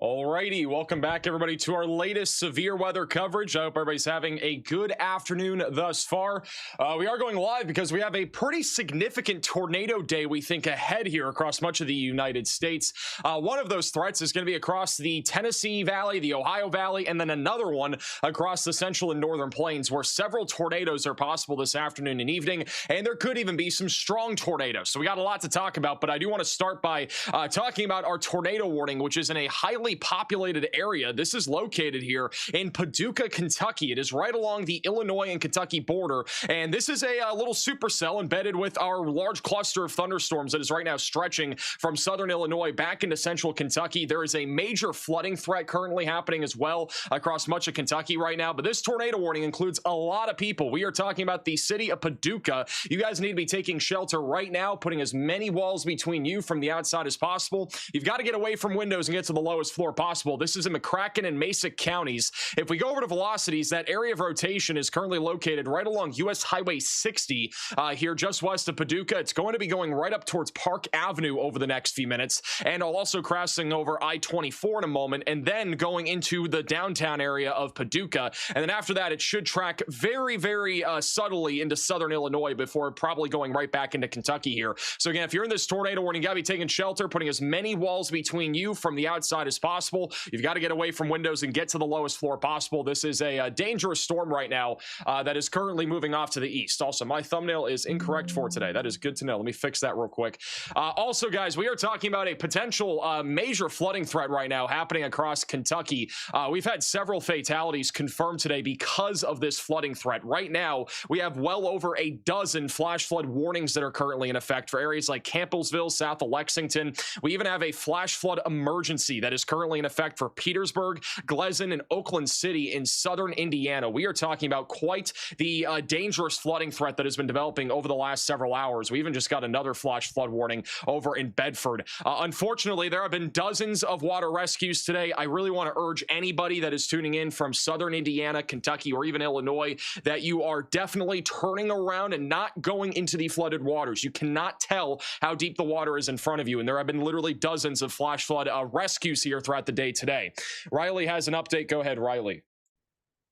Alrighty, welcome back everybody to our latest severe weather coverage. I hope everybody's having a good afternoon thus far. We are going live because we have a pretty significant tornado day, we think, ahead here across much of the United States. One of those threats is going to be across the Tennessee Valley, the Ohio Valley, and then another one across the central and northern plains where several tornadoes are possible this afternoon and evening, and there could even be some strong tornadoes. So we got a lot to talk about, but I do want to start by talking about our tornado warning, which is in a highly populated area. This is located here in Paducah, Kentucky. It is right along the Illinois and Kentucky border, and this is a little supercell embedded with our large cluster of thunderstorms that is right now stretching from southern Illinois back into central Kentucky. There is a major flooding threat currently happening as well across much of Kentucky right now, but this tornado warning includes a lot of people. We are talking about the city of Paducah. You guys need to be taking shelter right now, putting as many walls between you from the outside as possible. You've got to get away from windows and get to the lowest floor possible. This is in McCracken and Mesa counties. If we go over to velocities, that area of rotation is currently located right along US Highway 60 here just west of Paducah. It's going to be going right up towards Park Avenue over the next few minutes, and also crossing over I-24 in a moment, and then going into the downtown area of Paducah. And then after that, it should track very, very subtly into southern Illinois before probably going right back into Kentucky here. So again, if you're in this tornado warning, you got to be taking shelter, putting as many walls between you from the outside as possible. You've got to get away from windows and get to the lowest floor possible. This is a dangerous storm right now that is currently moving off to the east. Also, my thumbnail is incorrect for today. That is good to know. Let me fix that real quick. Also, guys, we are talking about a potential major flooding threat right now happening across Kentucky. We've had several fatalities confirmed today because of this flooding threat. Right now, we have well over a dozen flash flood warnings that are currently in effect for areas like Campbellsville, south of Lexington. We even have a flash flood emergency that is currently in effect for Petersburg, Gleason, and Oakland City in southern Indiana. We are talking about quite the dangerous flooding threat that has been developing over the last several hours. We even just got another flash flood warning over in Bedford. Unfortunately, there have been dozens of water rescues today. I really want to urge anybody that is tuning in from southern Indiana, Kentucky, or even Illinois that you are definitely turning around and not going into the flooded waters. You cannot tell how deep the water is in front of you, and there have been literally dozens of flash flood rescues here throughout the day today. Riley has an update. Go ahead, Riley.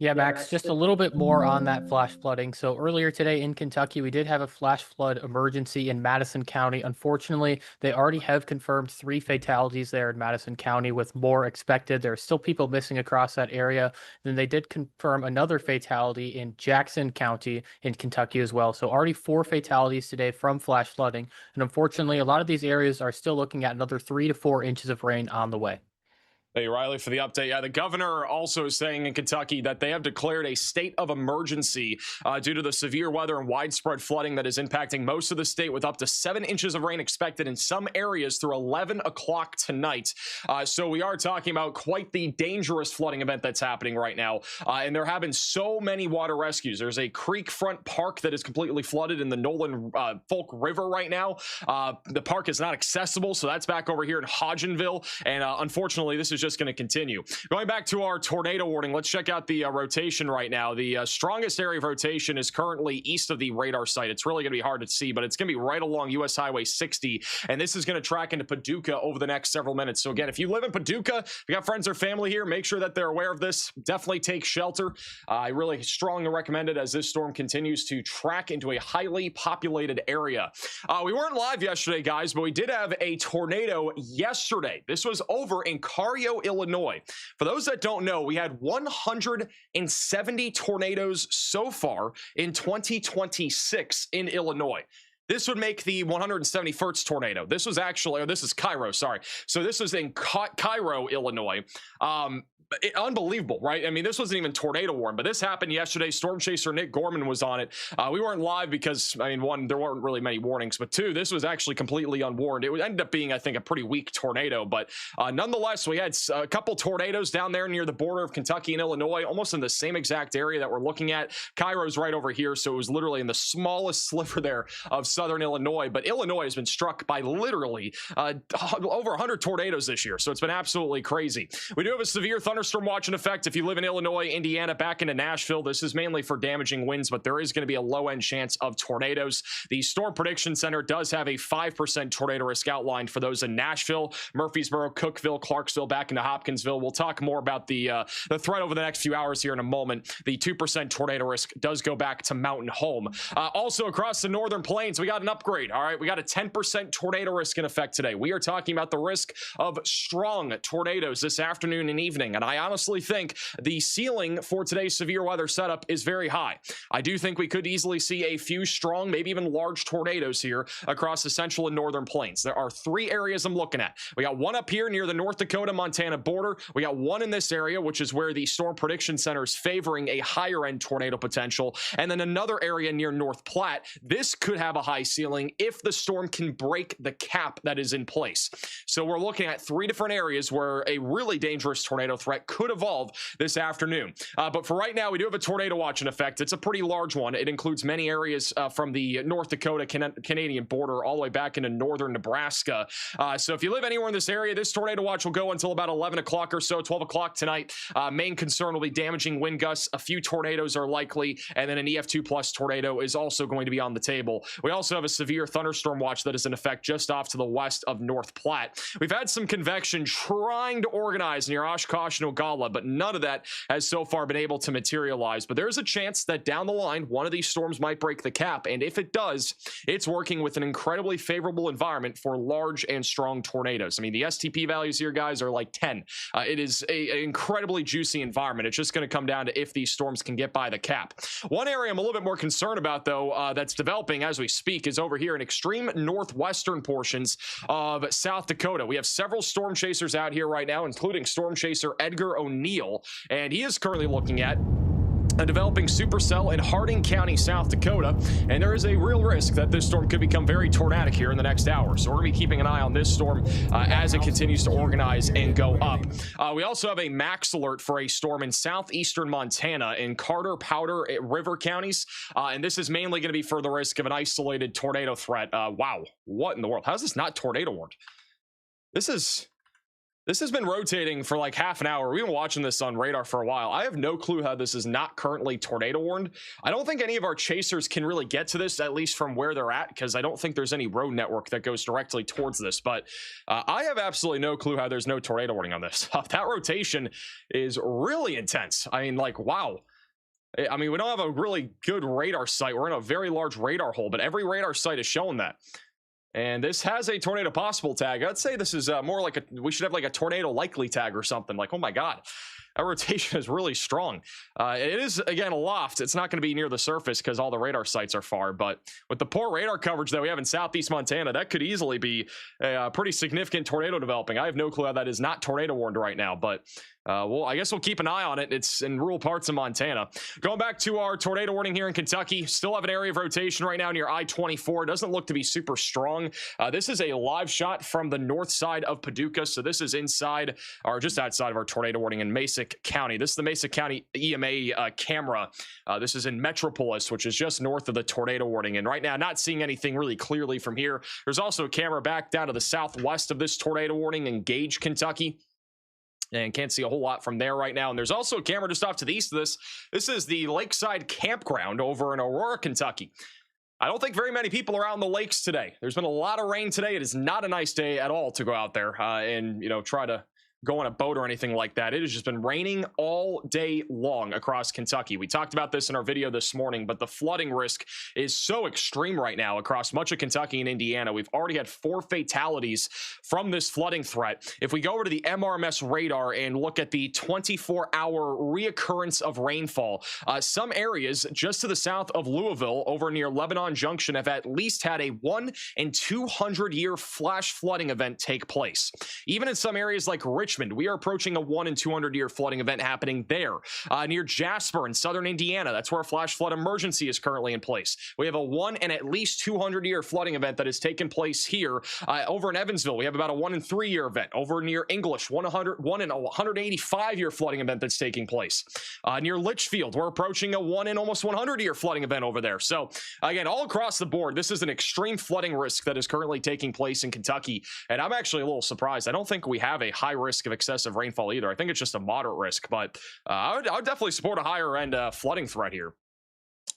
Yeah, Max, just a little bit more on that flash flooding. So earlier today in Kentucky, we did have a flash flood emergency in Madison County. Unfortunately, they already have confirmed 3 fatalities there in Madison County, with more expected. There are still people missing across that area. Then they did confirm another fatality in Jackson County in Kentucky as well. So already 4 fatalities today from flash flooding. And unfortunately, a lot of these areas are still looking at another 3 to 4 inches of rain on the way. Hey, Riley, for the update. Yeah, the governor also is saying in Kentucky that they have declared a state of emergency due to the severe weather and widespread flooding that is impacting most of the state, with up to 7 inches of rain expected in some areas through 11 o'clock tonight. So we are talking about quite the dangerous flooding event that's happening right now. And there have been so many water rescues. There's a creek front park that is completely flooded in the Nolan Folk River right now. The park is not accessible, so that's back over here in Hodgenville. And unfortunately, this is just going to continue. Going back to our tornado warning, let's check out the rotation right now. The strongest area of rotation is currently east of the radar site. It's really going to be hard to see, but it's going to be right along US Highway 60, and this is going to track into Paducah over the next several minutes. So again, if you live in Paducah, if you got friends or family here, make sure that they're aware of this. Definitely take shelter. I really strongly recommend it as this storm continues to track into a highly populated area. We weren't live yesterday, guys, but we did have a tornado yesterday. This was over in Cario, Illinois. For those that don't know, we had 170 tornadoes so far in 2026 in Illinois. This would make the 171st tornado. This was actually, or this is Cairo, sorry. So this was in Cairo, Illinois. Unbelievable, right? I mean, this wasn't even tornado warned, but this happened yesterday. Storm chaser Nick Gorman was on it. We weren't live because, I mean, 1, there weren't really many warnings, but 2, this was actually completely unwarned. It ended up being, I think, a pretty weak tornado, but nonetheless, we had a couple tornadoes down there near the border of Kentucky and Illinois, almost in the same exact area that we're looking at. Cairo's right over here, so it was literally in the smallest sliver there of southern Illinois, but Illinois has been struck by literally over 100 tornadoes this year, so it's been absolutely crazy. We do have a severe thunderstorm thunderstorm watch in effect if you live in Illinois, Indiana, back into Nashville. This is mainly for damaging winds, but there is going to be a low-end chance of tornadoes. The Storm Prediction Center does have a 5% tornado risk outlined for those in Nashville, Murfreesboro, Cookeville, Clarksville, back into Hopkinsville. We'll talk more about the threat over the next few hours here in a moment. The 2% tornado risk does go back to Mountain Home. Also across the northern plains, we got an upgrade. All right, we got a 10% tornado risk in effect today. We are talking about the risk of strong tornadoes this afternoon and evening, and I honestly think the ceiling for today's severe weather setup is very high. I do think we could easily see a few strong, maybe even large tornadoes here across the central and northern plains. There are 3 areas I'm looking at. We got one up here near the North Dakota-Montana border. We got one in this area, which is where the Storm Prediction Center is favoring a higher end tornado potential, and then another area near North Platte. This could have a high ceiling if the storm can break the cap that is in place. So we're looking at 3 different areas where a really dangerous tornado threat could evolve this afternoon. But for right now, we do have a tornado watch in effect. It's a pretty large one. It includes many areas from the North Dakota Canadian border all the way back into northern Nebraska. So if you live anywhere in this area, this tornado watch will go until about 11 o'clock or so, 12 o'clock tonight. Main concern will be damaging wind gusts. A few tornadoes are likely, and then an EF2 plus tornado is also going to be on the table. We also have a severe thunderstorm watch that is in effect just off to the west of North Platte. We've had some convection trying to organize near Oshkosh and Ogalla, but none of that has so far been able to materialize. But there's a chance that down the line, one of these storms might break the cap, and if it does, it's working with an incredibly favorable environment for large and strong tornadoes. I mean, the STP values here, guys, are like 10. It is an incredibly juicy environment. It's just going to come down to if these storms can get by the cap. One area I'm a little bit more concerned about, though, that's developing as we speak, is over here in extreme northwestern portions of South Dakota. We have several storm chasers out here right now, including storm chaser Edgar O'Neill, and he is currently looking at a developing supercell in Harding County, South Dakota, and there is a real risk that this storm could become very tornadic here in the next hour. So we're going to be keeping an eye on this storm as it continues to organize and go up. We also have a max alert for a storm in southeastern Montana in Carter, Powder, River counties, and this is mainly going to be for the risk of an isolated tornado threat. Wow, what in the world? How is this not tornado warned? This has been rotating for like half an hour. We've been watching this on radar for a while. I have no clue how this is not currently tornado warned. I don't think any of our chasers can really get to this, at least from where they're at, because I don't think there's any road network that goes directly towards this. But I have absolutely no clue how there's no tornado warning on this. That rotation is really intense. I mean, like, wow. I mean, we don't have a really good radar site. We're in a very large radar hole, but every radar site is showing that. And this has a tornado possible tag. I'd say this is more like we should have like a tornado likely tag or something. Like, oh my God, that rotation is really strong. It is, again, aloft. It's not going to be near the surface because all the radar sites are far. But with the poor radar coverage that we have in southeast Montana, that could easily be a pretty significant tornado developing. I have no clue how that is not tornado warned right now, but well, I guess we'll keep an eye on it. It's in rural parts of Montana. Going back to our tornado warning here in Kentucky, still have an area of rotation right now near I-24. Doesn't look to be super strong. This is a live shot from the north side of Paducah. So this is inside or just outside of our tornado warning in Massac County. This is the Massac County EMA camera. This is in Metropolis, which is just north of the tornado warning. And right now, not seeing anything really clearly from here. There's also a camera back down to the southwest of this tornado warning in Gage, Kentucky. And can't see a whole lot from there right now. And there's also a camera just off to the east of this. This is the Lakeside Campground over in Aurora, Kentucky. I don't think very many people are out on the lakes today. There's been a lot of rain today. It is not a nice day at all to go out there and, you know, try to go on a boat or anything like that. It has just been raining all day long across Kentucky. We talked about this in our video this morning, but the flooding risk is so extreme right now across much of Kentucky and Indiana. We've already had 4 fatalities from this flooding threat. If we go over to the MRMS radar and look at the 24-hour reoccurrence of rainfall, some areas just to the south of Louisville over near Lebanon Junction have at least had a 1 in 200 year flash flooding event take place. Even in some areas like Richmond, we are approaching a 1 in 200 year flooding event happening there. Near Jasper in southern Indiana, that's where a flash flood emergency is currently in place. We have a 1 in at least 200 year flooding event that has taken place here. Over in Evansville, we have about a 1 in 3 year event. Over near English, 1 in 185 year flooding event that's taking place. Near Litchfield, we're approaching a 1 in almost 100 year flooding event over there. So again, all across the board, this is an extreme flooding risk that is currently taking place in Kentucky. And I'm actually a little surprised. I don't think we have a high risk risk of excessive rainfall either. I think it's just a moderate risk, but I would definitely support a higher end flooding threat here.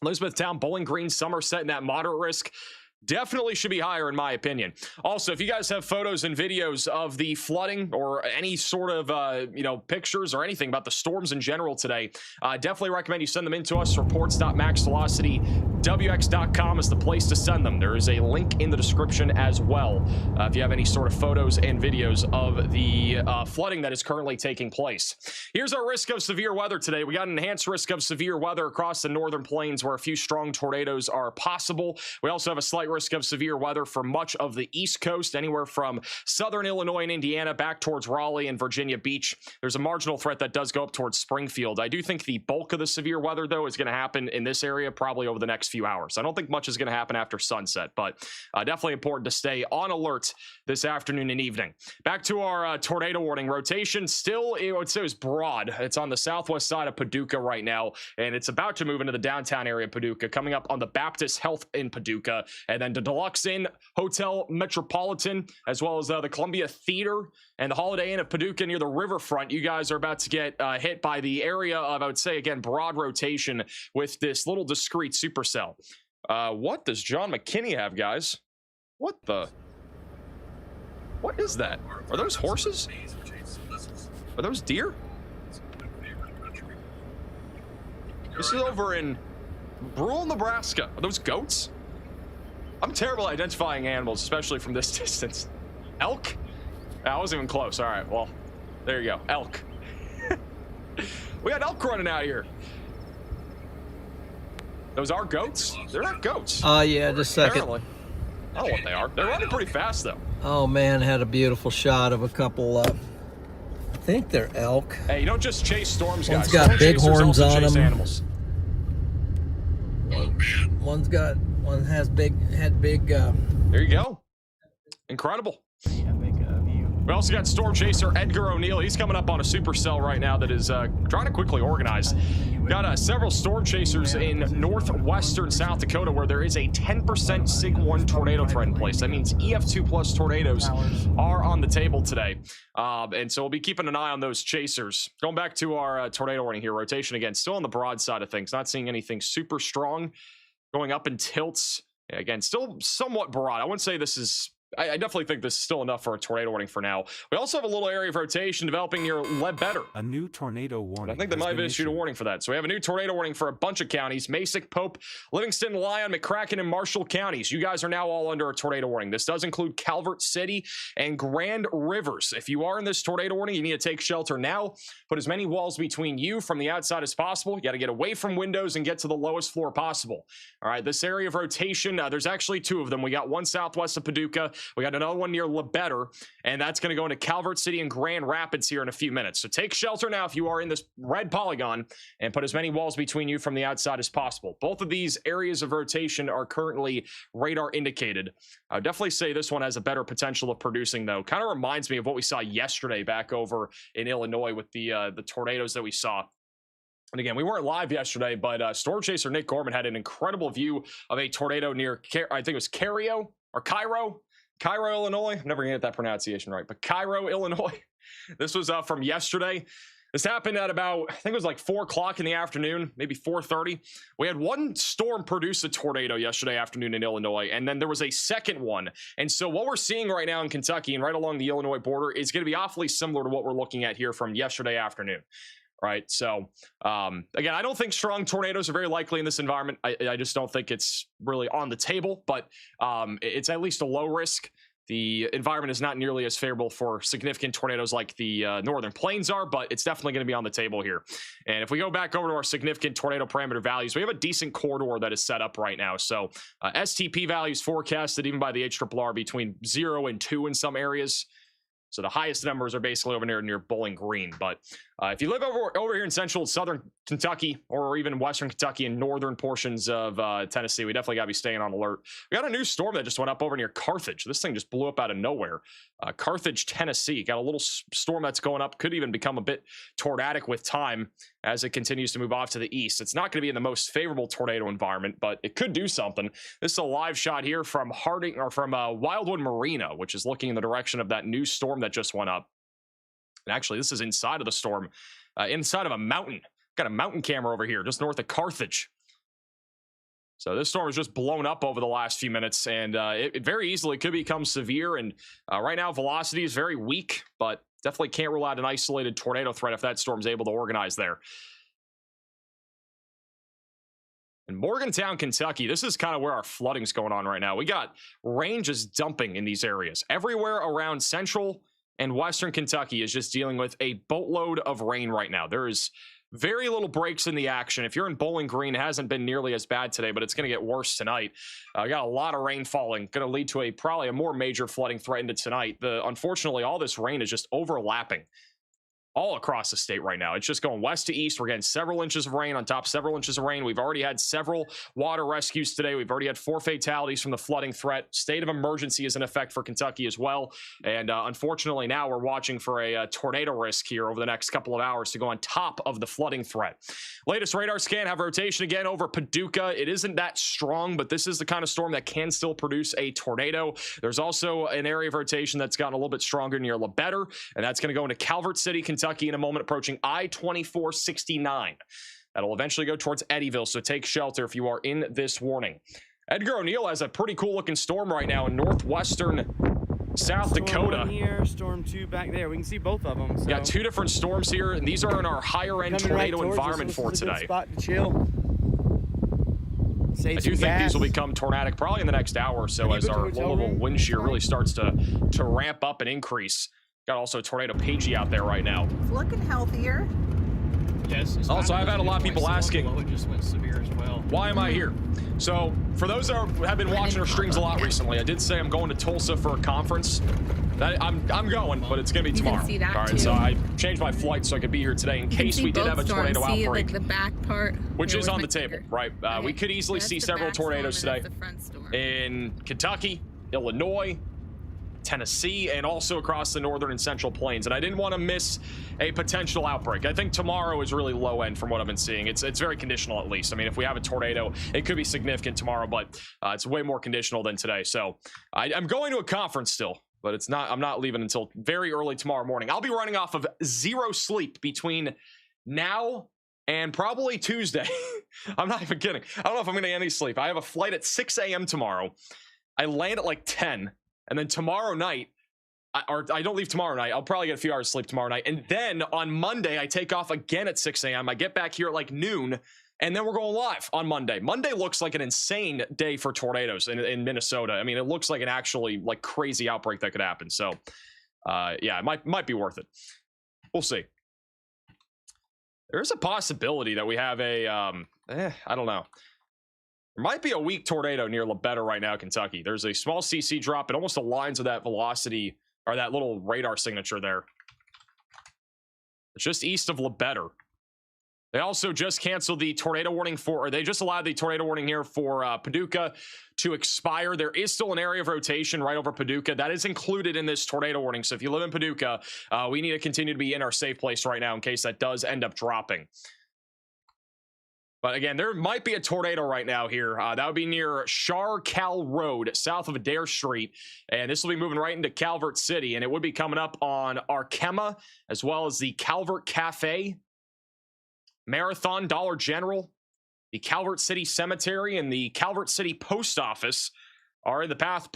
Elizabethtown, Bowling Green, Somerset in that moderate risk definitely should be higher in my opinion. Also, if you guys have photos and videos of the flooding or any sort of pictures or anything about the storms in general today, definitely recommend you send them in to us. Reports.maxvelocitywx.com is the place to send them. There is a link in the description as well if you have any sort of photos and videos of the flooding that is currently taking place. Here's our risk of severe weather today. We got an enhanced risk of severe weather across the northern plains where a few strong tornadoes are possible. We also have a slight risk of severe weather for much of the East Coast, anywhere from southern Illinois and Indiana back towards Raleigh and Virginia Beach. There's a marginal threat that does go up towards Springfield. I do think the bulk of the severe weather, though, is going to happen in this area probably over the next few hours. I don't think much is going to happen after sunset, but definitely important to stay on alert this afternoon and evening. Back to our tornado warning rotation. Still, I would say it was broad. It's on the southwest side of Paducah right now, and it's about to move into the downtown area of Paducah, coming up on the Baptist Health in Paducah, and then the Deluxe Inn Hotel Metropolitan, as well as the Columbia Theater and the Holiday Inn of Paducah near the riverfront. You guys are about to get hit by the area of, I would say, again, broad rotation with this little discrete supercell. What does John McKinney have, guys? What is that? Are those horses? Are those deer? This is over in rural Nebraska. Are those goats? I'm terrible at identifying animals, especially from this distance. Elk? I wasn't even close. All right, well, there you go. Elk. We had elk running out here. Those are goats? They're not goats. Yeah, just a second. Apparently. I don't know what they are. They're running pretty fast, though. Oh, man, had a beautiful shot of a couple, I think they're elk. Hey, you don't just chase storms, guys. One's got Storm big chasers horns also on chase them. Animals. One had big. There you go. Incredible. We also got storm chaser Edgar O'Neill. He's coming up on a supercell right now that is trying to quickly organize. Got several storm chasers in northwestern South Dakota where there is a 10% Sig 1 tornado threat in place. That means EF2 plus tornadoes are on the table today. And so we'll be keeping an eye on those chasers. Going back to our tornado warning here, rotation again, still on the broad side of things. Not seeing anything super strong going up in tilts. Yeah, again, still somewhat broad. I wouldn't say this is... I definitely think this is still enough for a tornado warning for now. We also have a little area of rotation developing near Ledbetter. A new tornado warning. I think they might have issued a warning for that. So we have a new tornado warning for a bunch of counties: Massac, Pope, Livingston, Lyon, McCracken, and Marshall counties. You guys are now all under a tornado warning. This does include Calvert City and Grand Rivers. If you are in this tornado warning, you need to take shelter now. Put as many walls between you from the outside as possible. You got to get away from windows and get to the lowest floor possible. All right, this area of rotation, there's actually two of them. We got one southwest of Paducah. We got another one near Ledbetter, and that's going to go into Calvert City and Grand Rapids here in a few minutes. So take shelter now if you are in this red polygon, and put as many walls between you from the outside as possible. Both of these areas of rotation are currently radar indicated. I would definitely say this one has a better potential of producing, though. Kind of reminds me of what we saw yesterday back over in Illinois with the tornadoes that we saw. And again, we weren't live yesterday, but storm chaser Nick Gorman had an incredible view of a tornado near, I think it was Cairo, Illinois. I'm never gonna get that pronunciation right, but Cairo, Illinois. This was from yesterday. This happened at about, I think it was like 4 o'clock in the afternoon, maybe 4:30. We had one storm produce a tornado yesterday afternoon in Illinois, and then there was a second one. And so what we're seeing right now in Kentucky and right along the Illinois border is going to be awfully similar to what we're looking at here from yesterday afternoon. Right. So, again, I don't think strong tornadoes are very likely in this environment. I just don't think it's really on the table, but it's at least a low risk. The environment is not nearly as favorable for significant tornadoes like the northern plains are, but it's definitely going to be on the table here. And if we go back over to our significant tornado parameter values, we have a decent corridor that is set up right now. So STP values forecasted even by the HRRR between 0 and 2 in some areas. So the highest numbers are basically over near Bowling Green. But if you live over here in central southern Kentucky, or even western Kentucky and northern portions of Tennessee, we definitely got to be staying on alert. We got a new storm that just went up over near Carthage. This thing just blew up out of nowhere. Carthage, Tennessee. Got a little storm that's going up. Could even become a bit tornadic with time as it continues to move off to the east. It's not going to be in the most favorable tornado environment, but it could do something. This is a live shot here from Wildwood Marina, which is looking in the direction of that new storm that just went up. And actually, this is inside of the storm, inside of a mountain. Got a mountain camera over here, just north of Carthage. So this storm is just blown up over the last few minutes, and it very easily could become severe. And right now, velocity is very weak, but definitely can't rule out an isolated tornado threat if that storm's able to organize there. In Morgantown, Kentucky, this is kind of where our flooding's going on right now. We got rain just dumping in these areas. Everywhere around central and western Kentucky is just dealing with a boatload of rain right now. There is very little breaks in the action. If you're in Bowling Green, it hasn't been nearly as bad today, but it's going to get worse tonight. We got a lot of rain falling, going to lead to probably a more major flooding threat into tonight. Unfortunately, all this rain is just overlapping all across the state right now. It's just going west to east. We're getting several inches of rain on top, several inches of rain. We've already had several water rescues today. We've already had 4 fatalities from the flooding threat. State of emergency is in effect for Kentucky as well. And unfortunately, now we're watching for a tornado risk here over the next couple of hours to go on top of the flooding threat. Latest radar scan, have rotation again over Paducah. It isn't that strong, but this is the kind of storm that can still produce a tornado. There's also an area of rotation that's gotten a little bit stronger near Lebetter, and that's going to go into Calvert City, Kentucky in a moment, approaching I-2469. That'll eventually go towards Eddyville, so take shelter if you are in this warning. Edgar O'Neill has a pretty cool looking storm right now in northwestern South Dakota. Storm 1 here, storm 2 back there. We can see both of them. So. Got 2 different storms here, and these are in our higher end tornado environment for today. Good spot to chill. I do think these will become tornadic probably in the next hour or so as our low-level wind shear really starts to ramp up and increase. Got also a tornado Pagey out there right now. It's looking healthier. Yes. Also, I've had a lot of people asking, it just went severe as well. why am I here? So, for those that have been watching our streams a lot recently, I did say I'm going to Tulsa for a conference. I'm going, but it's going to be tomorrow. You can see that all right, too. so I changed my flight so I could be here today in case we did have a tornado outbreak, like the back part, which is on the table, right? Okay. We could easily see several tornadoes today in Kentucky, Illinois, Tennessee, and also across the northern and central plains. And I didn't want to miss a potential outbreak. I think tomorrow is really low end from what I've been seeing. It's very conditional, at least. I mean, if we have a tornado, it could be significant tomorrow, but it's way more conditional than today. So I'm going to a conference still, but it's not. I'm not leaving until very early tomorrow morning. I'll be running off of 0 sleep between now and probably Tuesday. I'm not even kidding. I don't know if I'm going to get any sleep. I have a flight at 6 a.m. tomorrow. I land at like 10. And then tomorrow night, I don't leave tomorrow night. I'll probably get a few hours sleep tomorrow night. And then on Monday, I take off again at 6 a.m. I get back here at like noon, and then we're going live on Monday. Monday looks like an insane day for tornadoes in Minnesota. I mean, it looks like an actually like crazy outbreak that could happen. So, yeah, it might be worth it. We'll see. There's a possibility that we have a, I don't know. There might be a weak tornado near Lebetter right now, Kentucky. There's a small CC drop. It almost aligns with that velocity or that little radar signature there. It's just east of Lebetter. They also just canceled the tornado warning or they just allowed the tornado warning here for Paducah to expire. There is still an area of rotation right over Paducah. That is included in this tornado warning. So if you live in Paducah, we need to continue to be in our safe place right now in case that does end up dropping. But again, there might be a tornado right now here. That would be near Char-Cal Road, south of Adair Street. And this will be moving right into Calvert City. And it would be coming up on Arkema, as well as the Calvert Cafe, Marathon, Dollar General, the Calvert City Cemetery, and the Calvert City Post Office are in the path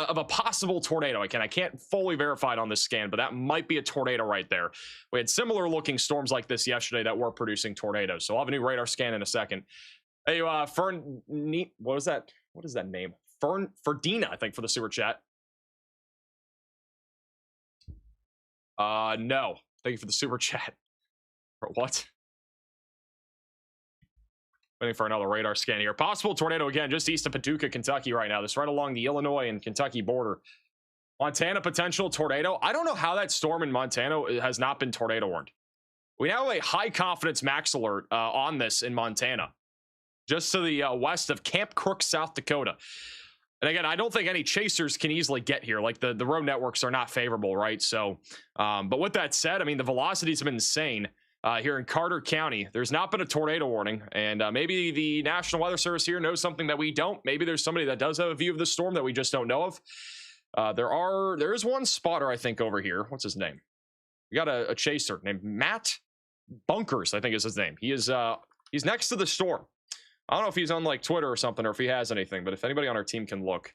of a possible tornado. I can't fully verify it on this scan, but that might be a tornado right there. We had similar looking storms like this yesterday that were producing tornadoes. So I'll have a new radar scan in a second. Hey, Fern, what is that? What is that name? Ferdina, I think, for the super chat. No. Thank you for the super chat. For what? Waiting for another radar scan here. Possible tornado again, just east of Paducah, Kentucky right now. This right along the Illinois and Kentucky border. Montana potential tornado. I don't know how that storm in Montana has not been tornado warned. We now have a high confidence max alert on this in Montana, just to the west of Camp Crook, South Dakota. And again, I don't think any chasers can easily get here. Like the road networks are not favorable, right? So, but with that said, I mean, the velocities have been insane. Here in Carter County, there's not been a tornado warning, and maybe the National Weather Service here knows something that we don't. Maybe there's somebody that does have a view of the storm that we just don't know of. There is one spotter, I think, over here. What's his name? We got a chaser named Matt Bunkers, I think is his name. He's next to the storm. I don't know if he's on like Twitter or something, or if he has anything, but if anybody on our team can look,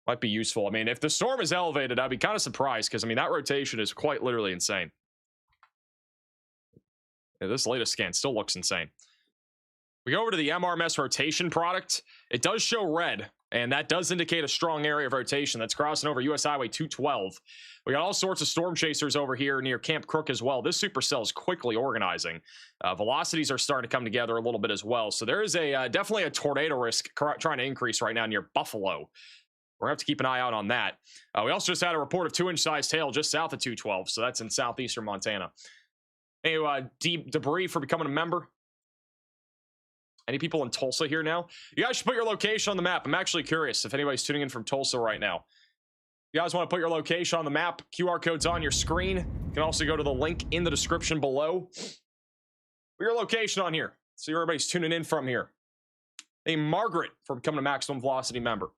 might be useful. I mean, if the storm is elevated, I'd be kind of surprised, because I mean, that rotation is quite literally insane. Yeah, this latest scan still looks insane. We go over to the MRMS rotation product. It does show red, and that does indicate a strong area of rotation. That's crossing over US Highway 212. We got all sorts of storm chasers over here near Camp Crook as well. This supercell is quickly organizing. Velocities are starting to come together a little bit as well. So there is a definitely a tornado risk trying to increase right now near Buffalo. We're going to have to keep an eye out on that. We also just had a report of 2-inch sized hail just south of 212. So that's in southeastern Montana. Any deep debris for becoming a member? Any people in Tulsa here now? You guys should put your location on the map. I'm actually curious if anybody's tuning in from Tulsa right now. If you guys want to put your location on the map, QR code's on your screen. You can also go to the link in the description below. Put your location on here. See where everybody's tuning in from here. Hey, Margaret, for becoming a Maximum Velocity member.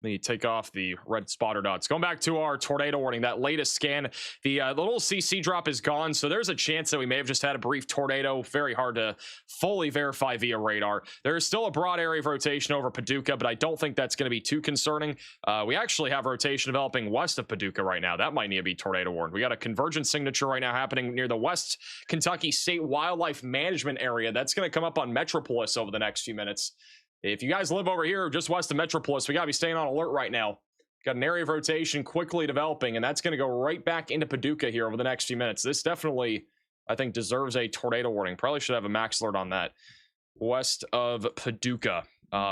Then you take off the red spotter dots. Going back to our tornado warning, that latest scan, the little CC drop is gone, so there's a chance that we may have just had a brief tornado. Very hard to fully verify via radar. There is still a broad area of rotation over Paducah, but I don't think that's going to be too concerning. We actually have rotation developing west of Paducah right now. That might need to be tornado warned. We got a convergence signature right now happening near the West Kentucky State Wildlife Management Area. That's going to come up on Metropolis over the next few minutes. If you guys live over here just west of Metropolis, we got to be staying on alert right now. Got an area of rotation quickly developing, and that's going to go right back into Paducah here over the next few minutes. This definitely, I think, deserves a tornado warning. Probably should have a max alert on that. West of Paducah.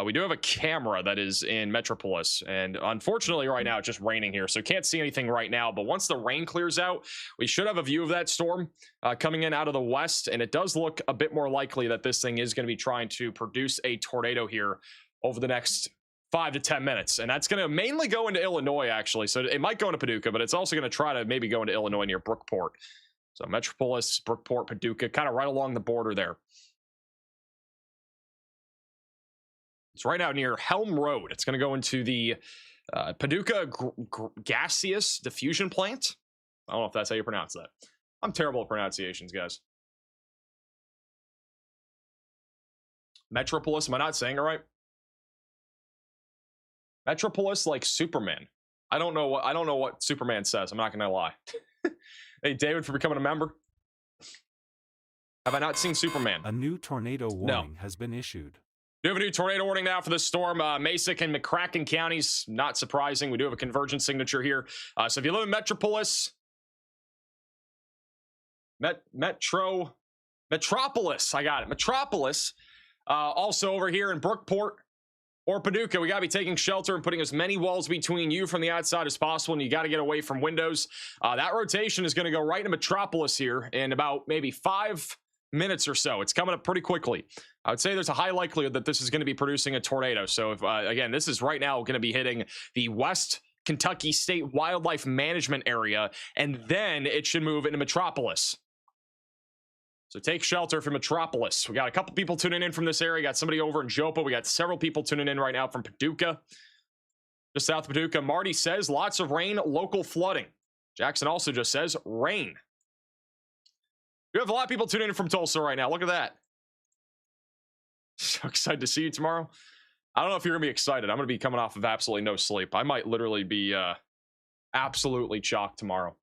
We do have a camera that is in Metropolis, and unfortunately right now it's just raining here, so can't see anything right now. But once the rain clears out, we should have a view of that storm coming in out of the west, and it does look a bit more likely that this thing is going to be trying to produce a tornado here over the next 5 to 10 minutes, and that's going to mainly go into Illinois, actually. So it might go into Paducah, but it's also going to try to maybe go into Illinois near Brookport. So Metropolis, Brookport, Paducah, kind of right along the border there. It's right now near Helm Road. It's going to go into the Paducah Gaseous Diffusion Plant. I don't know if that's how you pronounce that. I'm terrible at pronunciations, guys. Metropolis, am I not saying it right? Metropolis, like Superman. I don't know what Superman says. I'm not going to lie. Hey, David, for becoming a member. Have I not seen Superman? A new tornado warning has been issued. We have a new tornado warning now for the storm. Masick and McCracken counties, not surprising. We do have a convergence signature here. So if you live in Metropolis, Metropolis, I got it. Metropolis. Also over here in Brookport or Paducah, we got to be taking shelter and putting as many walls between you from the outside as possible, and you got to get away from windows. That rotation is going to go right into Metropolis here in about maybe 5 minutes or so. It's coming up pretty quickly. I would say there's a high likelihood that this is going to be producing a tornado. So if again, this is right now going to be hitting the West Kentucky State Wildlife Management Area, and then it should move into Metropolis. So take shelter from Metropolis. We got a couple people tuning in from this area. Got somebody over in Jopa. We got several people tuning in right now from Paducah. Just south of Paducah. Marty says lots of rain, local flooding. Jackson also just says rain. You have a lot of people tuning in from Tulsa right now. Look at that. So excited to see you tomorrow. I don't know if you're gonna be excited. I'm gonna be coming off of absolutely no sleep. I might literally be absolutely chocked tomorrow.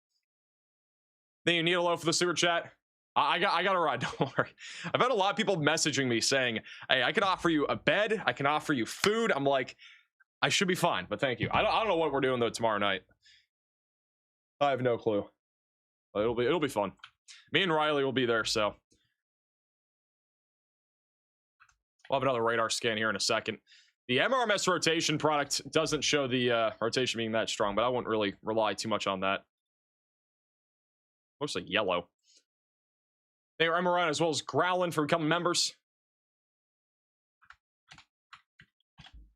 Then you need a low for the super chat. I got a ride. Don't worry. I've had a lot of people messaging me saying, "Hey, I can offer you a bed. I can offer you food." I'm like, I should be fine, but thank you. I don't know what we're doing though tomorrow night. I have no clue. But it'll be fun. Me and Riley will be there, so. We'll have another radar scan here in a second. The MRMS rotation product doesn't show the rotation being that strong, but I wouldn't really rely too much on that. Looks like yellow. They are MRN as well as Growlin for becoming members.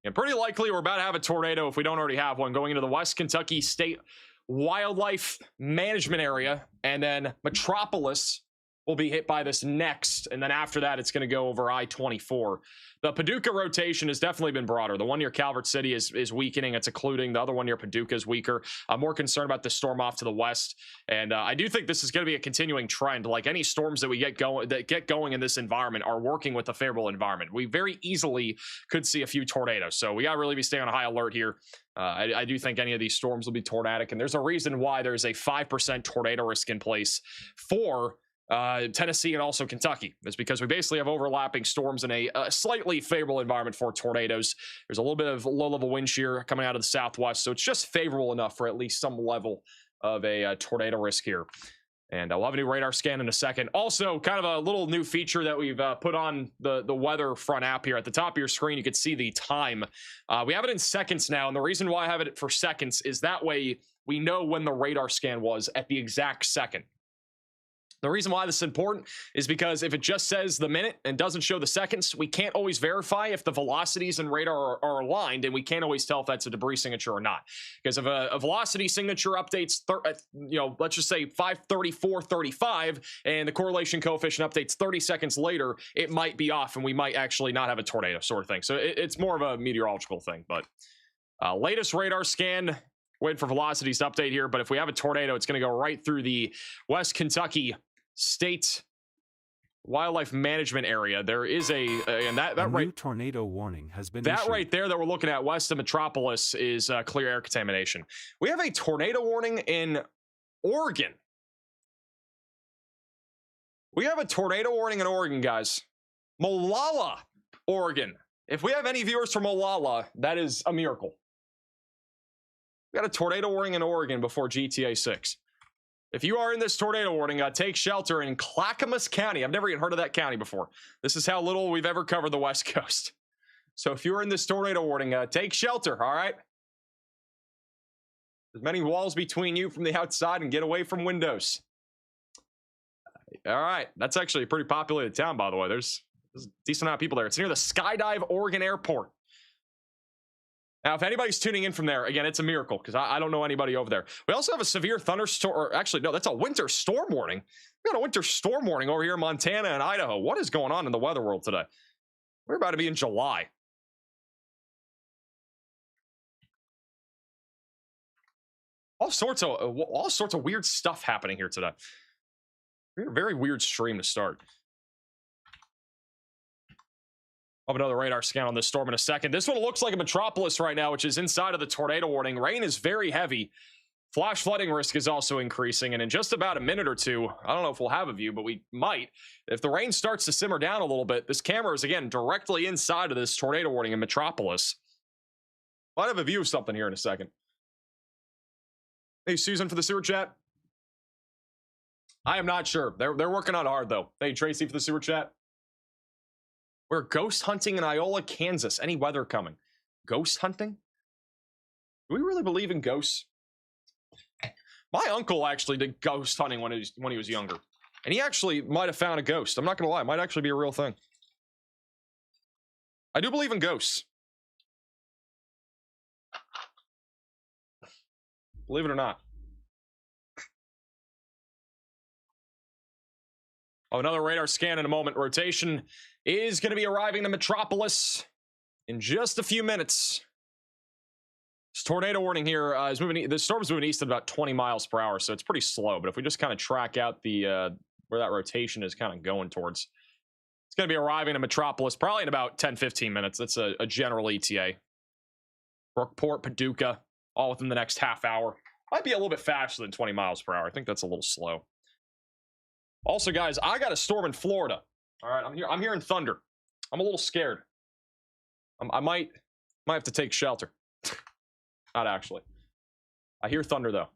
And pretty likely we're about to have a tornado if we don't already have one going into the West Kentucky State Wildlife Management Area, and then Metropolis will be hit by this next, and then after that it's going to go over I-24. The Paducah rotation has definitely been broader. The one near Calvert City is weakening, it's occluding. The other one near Paducah is weaker. I'm more concerned about the storm off to the west, and I do think this is going to be a continuing trend. Like any storms that we get going in this environment are working with a favorable environment. We very easily could see a few tornadoes, so we got to really be staying on high alert here. I do think any of these storms will be tornadic, and there's a reason why there's a 5% tornado risk in place for Tennessee and also Kentucky. It's because we basically have overlapping storms in a slightly favorable environment for tornadoes. There's a little bit of low-level wind shear coming out of the southwest, so it's just favorable enough for at least some level of a tornado risk here. And we'll have a new radar scan in a second. Also, kind of a little new feature that we've put on the WeatherFront app here. At the top of your screen, you can see the time. We have it in seconds now, and the reason why I have it for seconds is that way we know when the radar scan was at the exact second. The reason why this is important is because if it just says the minute and doesn't show the seconds, we can't always verify if the velocities and radar are aligned, and we can't always tell if that's a debris signature or not. Because if a velocity signature updates, let's just say 534.35, and the correlation coefficient updates 30 seconds later, it might be off, and we might actually not have a tornado sort of thing. So it's more of a meteorological thing. But latest radar scan, waiting for velocities to update here. But if we have a tornado, it's going to go right through the West Kentucky State Wildlife Management Area. There is and that right, new tornado warning has been that issued. right there that we're looking at west of Metropolis is clear air contamination. We have a tornado warning in Oregon. We have a tornado warning in Oregon, guys. Molalla, Oregon. If we have any viewers from Molalla, that is a miracle. We got a tornado warning in Oregon before GTA 6. If you are in this tornado warning, take shelter in Clackamas County. I've never even heard of that county before. This is how little we've ever covered the West Coast. So if you're in this tornado warning, take shelter, all right? There's many walls between you from the outside, and get away from windows. All right, that's actually a pretty populated town, by the way. There's a decent amount of people there. It's near the Skydive Oregon Airport. Now, if anybody's tuning in from there, again, it's a miracle because I don't know anybody over there. We also have a severe thunderstorm, or actually, no, that's a winter storm warning. We got a winter storm warning over here in Montana and Idaho. What is going on in the weather world today? We're about to be in July. All sorts of weird stuff happening here today. Very weird stream to start. I'll have another radar scan on this storm in a second. This one looks like a Metropolis right now, which is inside of the tornado warning. Rain is very heavy. Flash flooding risk is also increasing. And in just about a minute or two, I don't know if we'll have a view, but we might. If the rain starts to simmer down a little bit, this camera is, again, directly inside of this tornado warning in Metropolis. Might have a view of something here in a second. Hey, Susan for the sewer chat. I am not sure. They're working on hard, though. Hey, Tracy for the sewer chat. We're ghost hunting in Iola, Kansas. Any weather coming? Ghost hunting? Do we really believe in ghosts? My uncle actually did ghost hunting when he was younger. And he actually might have found a ghost. I'm not going to lie. It might actually be a real thing. I do believe in ghosts. Believe it or not. Oh, another radar scan in a moment. Rotation is going to be arriving to Metropolis in just a few minutes. This tornado warning here is moving. The storm's moving east at about 20 miles per hour, so it's pretty slow. But if we just kind of track out the where that rotation is kind of going towards, it's going to be arriving to Metropolis probably in about 10-15 minutes. That's a general ETA. Brookport, Paducah, all within the next half hour. Might be a little bit faster than 20 miles per hour. I think that's a little slow. Also, guys, I got a storm in Florida. All right, I'm hearing thunder. I'm a little scared. I might have to take shelter. Not actually. I hear thunder though.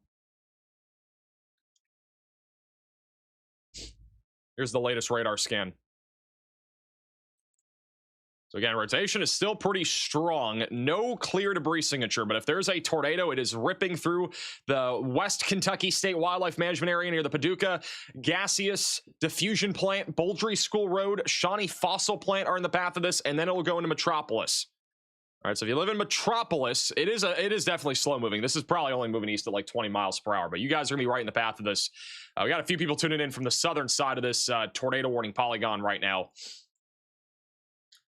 Here's the latest radar scan. So again, rotation is still pretty strong. No clear debris signature, but if there's a tornado, it is ripping through the West Kentucky State Wildlife Management Area near the Paducah Gaseous Diffusion Plant, Bouldry School Road, Shawnee Fossil Plant are in the path of this, and then it will go into Metropolis. All right, so if you live in Metropolis, it is definitely slow moving. This is probably only moving east at like 20 miles per hour, but you guys are gonna be right in the path of this. We got a few people tuning in from the southern side of this tornado warning polygon right now.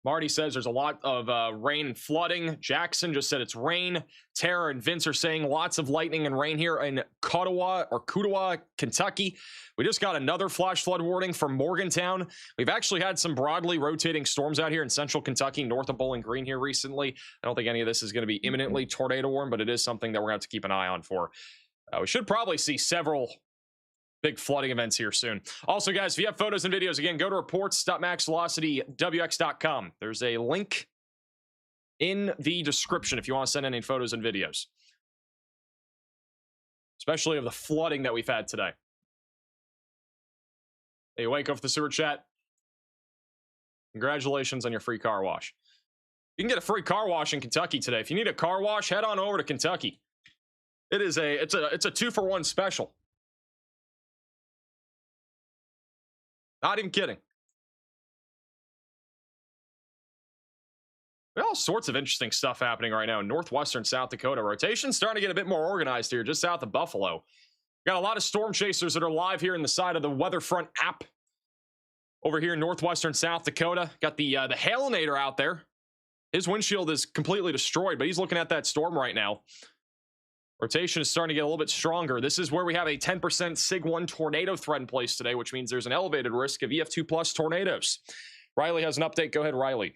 Marty says there's a lot of rain and flooding. Jackson just said it's rain. Tara and Vince are saying lots of lightning and rain here in Cudawa, Kentucky. We just got another flash flood warning from Morgantown. We've actually had some broadly rotating storms out here in central Kentucky, north of Bowling Green here recently. I don't think any of this is going to be imminently tornado warm, but it is something that we're going to have to keep an eye on for. We should probably see several big flooding events here soon. Also, guys, if you have photos and videos, again, go to reports.maxvelocitywx.com. There's a link in the description if you want to send in any photos and videos, especially of the flooding that we've had today. Hey, wake up the sewer chat. Congratulations on your free car wash. You can get a free car wash in Kentucky today. If you need a car wash, head on over to Kentucky. It's a 2-for-1 special. Not even kidding. All sorts of interesting stuff happening right now in northwestern South Dakota. Rotation's starting to get a bit more organized here, just south of Buffalo. Got a lot of storm chasers that are live here in the side of the WeatherFront app. Over here in northwestern South Dakota. Got the Hailinator out there. His windshield is completely destroyed, but he's looking at that storm right now. Rotation is starting to get a little bit stronger. This is where we have a 10% SIG 1 tornado threat in place today, which means there's an elevated risk of EF2 plus tornadoes. Riley has an update. Go ahead, Riley.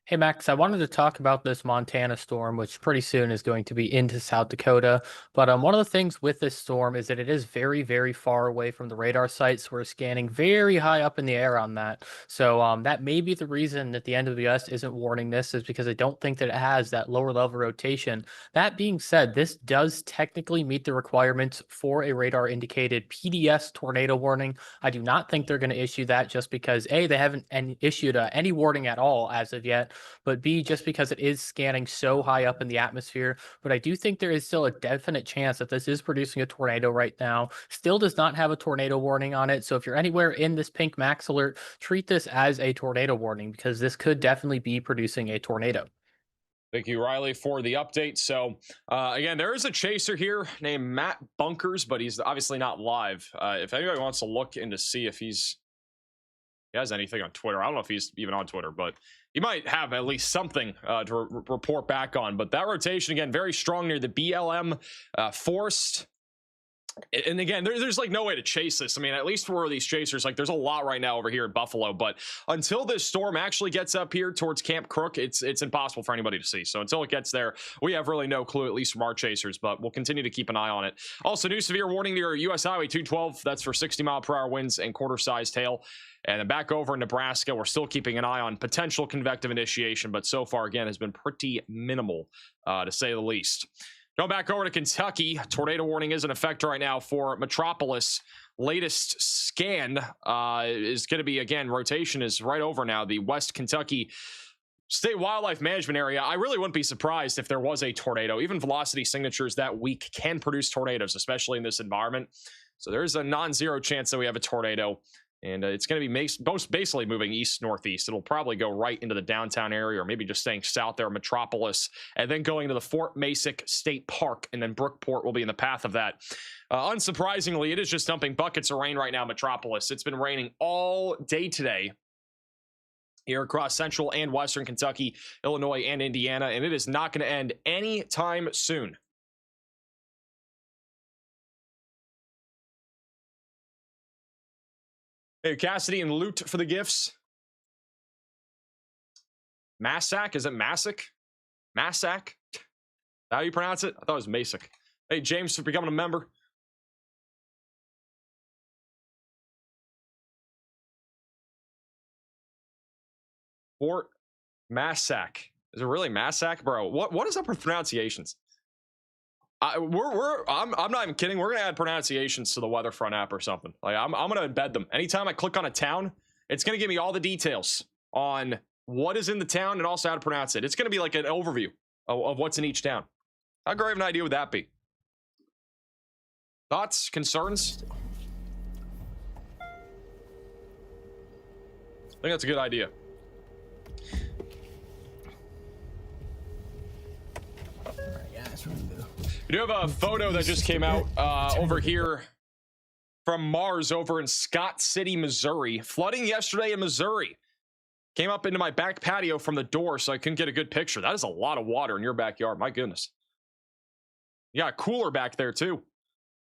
Hey, Max, I wanted to talk about this Montana storm, which pretty soon is going to be into South Dakota. But one of the things with this storm is that it is very, very far away from the radar sites. We're scanning very high up in the air on that. So that may be the reason that the NWS isn't warning this, is because I don't think that it has that lower level rotation. That being said, this does technically meet the requirements for a radar indicated PDS tornado warning. I do not think they're going to issue that just because A, they haven't issued any warning at all as of yet, but B, just because it is scanning so high up in the atmosphere. But I do think there is still a definite chance that this is producing a tornado right now. Still does not have a tornado warning on it. So if you're anywhere in this pink max alert, treat this as a tornado warning, because this could definitely be producing a tornado. Thank you, Riley, for the update. So, again, there is a chaser here named Matt Bunkers, but he's obviously not live. If anybody wants to look in to see if he has anything on Twitter, I don't know if he's even on Twitter, but he might have at least something to report back on. But that rotation, again, very strong near the BLM forest. And again, there's like no way to chase this. I mean, at least for these chasers, like there's a lot right now over here in Buffalo, but until this storm actually gets up here towards Camp Crook, it's impossible for anybody to see. So until it gets there, we have really no clue, at least from our chasers, but we'll continue to keep an eye on it. Also, new severe warning near US Highway 212. That's for 60-mile-per-hour winds and quarter-sized hail. And then back over in Nebraska, we're still keeping an eye on potential convective initiation, but so far, again, has been pretty minimal, to say the least. Going back over to Kentucky, tornado warning is in effect right now for Metropolis. Latest scan is going to be, again, rotation is right over now, the West Kentucky State Wildlife Management Area. I really wouldn't be surprised if there was a tornado. Even velocity signatures that weak can produce tornadoes, especially in this environment. So there's a non-zero chance that we have a tornado. And it's going to be basically moving east-northeast. It'll probably go right into the downtown area, or maybe just staying south there, Metropolis, and then going to the Fort Massac State Park, and then Brookport will be in the path of that. Unsurprisingly, it is just dumping buckets of rain right now, Metropolis. It's been raining all day today here across central and western Kentucky, Illinois, and Indiana, and it is not going to end anytime soon. Hey, Cassidy and Loot for the gifts. Massac, is it Massac? Massac? How do you pronounce it? I thought it was Masic. Hey, James, for becoming a member. Fort Massac. Is it really Massac, bro? What is up with pronunciations? I'm not even kidding. We're gonna add pronunciations to the WeatherFront app or something. Like I'm gonna embed them. Anytime I click on a town, it's gonna give me all the details on what is in the town and also how to pronounce it. It's gonna be like an overview of what's in each town. How great of an idea would that be? Thoughts, concerns? I think that's a good idea. We do have a photo that just came out over here from Mars over in Scott City, Missouri. Flooding yesterday in Missouri. Came up into my back patio from the door, so I couldn't get a good picture. That is a lot of water in your backyard. My goodness. You got a cooler back there, too.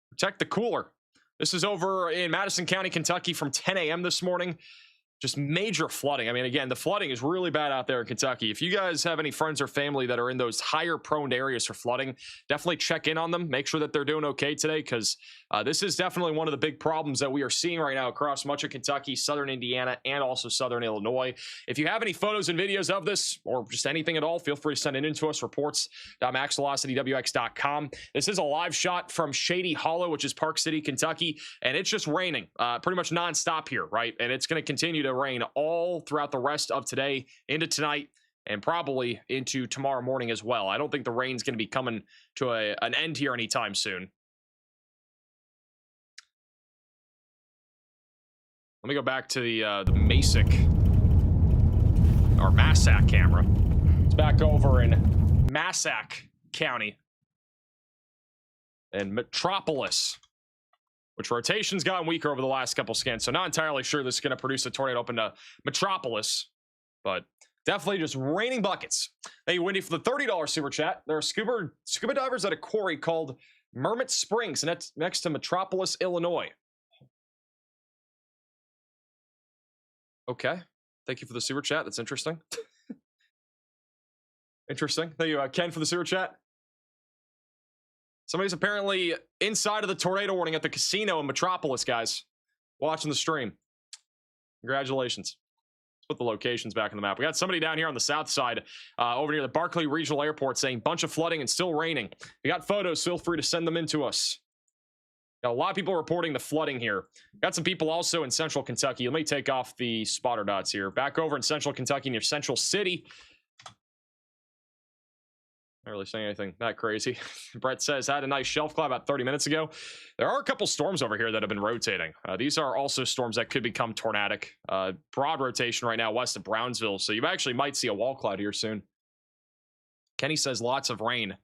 Protect the cooler. This is over in Madison County, Kentucky from 10 a.m. this morning. Just major flooding. I mean, again, the flooding is really bad out there in Kentucky. If you guys have any friends or family that are in those higher prone areas for flooding, definitely check in on them. Make sure that they're doing okay today, because this is definitely one of the big problems that we are seeing right now across much of Kentucky, southern Indiana, and also southern Illinois. If you have any photos and videos of this, or just anything at all, feel free to send it in to us, reports.maxvelocitywx.com. This is a live shot from Shady Hollow, which is Park City, Kentucky, and it's just raining pretty much nonstop here, right? And it's going to continue to rain all throughout the rest of today into tonight and probably into tomorrow morning as well. I don't think the rain's going to be coming to an end here anytime soon. Let me go back to the Massac or Massac camera. It's back over in Massac County and Metropolis, which rotation's gotten weaker over the last couple scans. So not entirely sure this is going to produce a tornado up into Metropolis, but definitely just raining buckets. Thank you, Wendy, for the $30 super chat. There are scuba divers at a quarry called Mermitt Springs, and that's next to Metropolis, Illinois. Okay. Thank you for the super chat. That's interesting. Interesting. Thank you, Ken, for the super chat. Somebody's apparently inside of the tornado warning at the casino in Metropolis, guys. Watching the stream. Congratulations. Let's put the locations back on the map. We got somebody down here on the south side, over near the Barkley Regional Airport, saying bunch of flooding and still raining. If you got photos, feel free to send them in to us. Got a lot of people reporting the flooding here. Got some people also in central Kentucky. Let me take off the spotter dots here. Back over in central Kentucky near Central City. Not really saying anything that crazy. Brett says, had a nice shelf cloud about 30 minutes ago. There are a couple storms over here that have been rotating. These are also storms that could become tornadic. Broad rotation right now west of Brownsville, so you actually might see a wall cloud here soon. Kenny says lots of rain.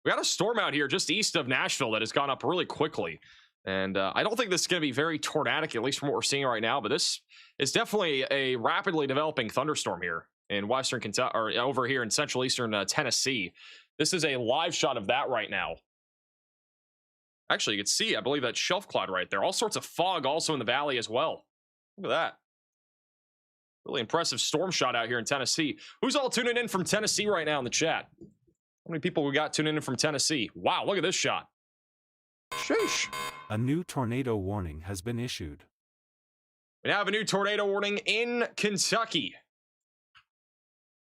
We got a storm out here just east of Nashville that has gone up really quickly. And I don't think this is going to be very tornadic, at least from what we're seeing right now, but this is definitely a rapidly developing thunderstorm here in western Kentucky, or over here in central eastern Tennessee. This is a live shot of that right now. Actually, you can see, I believe, that shelf cloud right there. All sorts of fog also in the valley as well. Look at that. Really impressive storm shot out here in Tennessee. Who's all tuning in from Tennessee right now in the chat? How many people we got tuning in from Tennessee? Wow, look at this shot. Sheesh. A new tornado warning has been issued. We have a new tornado warning in Kentucky.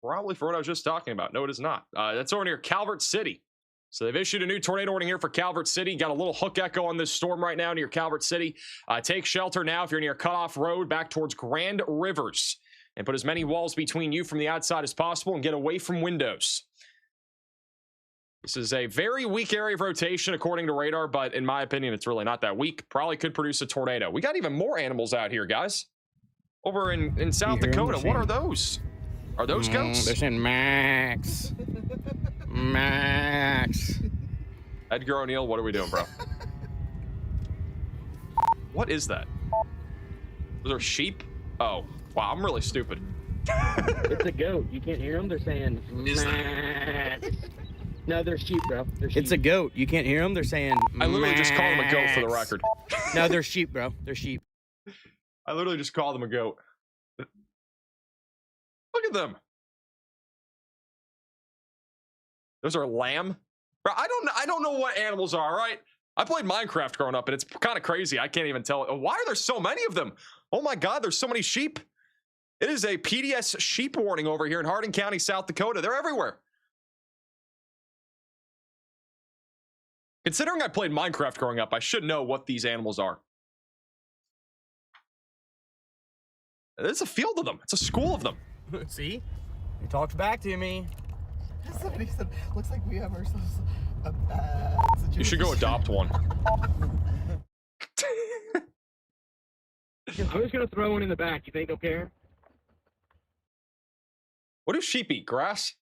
Probably for what I was just talking about. No, it is not. That's over near Calvert City. So they've issued a new tornado warning here for Calvert City. Got a little hook echo on this storm right now near Calvert City. Take shelter now if you're near Cutoff Road back towards Grand Rivers. And put as many walls between you from the outside as possible and get away from windows. This is a very weak area of rotation according to radar, but in my opinion, it's really not that weak. Probably could produce a tornado. We got even more animals out here, guys. Over in South Dakota. What are those? Are those goats? They're saying Max. Max. Edgar O'Neill, what are we doing, bro? What is that? Those are sheep? Oh, wow, I'm really stupid. It's a goat. You can't hear them? They're saying Max. No, they're sheep, bro. They're sheep. It's a goat. You can't hear them? They're saying I literally just called them a goat for the record. No, they're sheep, bro. They're sheep. I literally just called them a goat. Look at them. Those are lamb. Bro, I don't know what animals are, all right? I played Minecraft growing up, and it's kind of crazy. I can't even tell. Why are there so many of them? Oh my God, there's so many sheep. It is a PDS sheep warning over here in Hardin County, South Dakota. They're everywhere. Considering I played Minecraft growing up, I should know what these animals are. There's a field of them. It's a school of them. See? He talks back to me. Somebody said, looks like we have ourselves a bad situation. You should go adopt one. I'm just gonna throw one in the back. You think they'll care? What do sheep eat? Grass?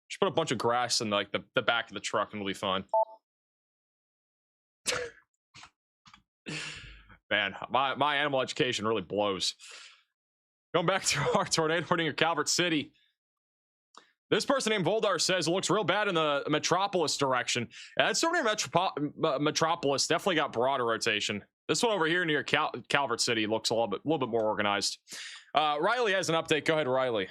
Just put a bunch of grass in like the back of the truck and it'll be fine. Man, my animal education really blows. Going back to our tornado warning in Calvert City. This person named Voldar says it looks real bad in the Metropolis direction. And that's over near Metropolis. Definitely got broader rotation. This one over here near Calvert City looks a little bit more organized. Riley has an update. Go ahead, Riley.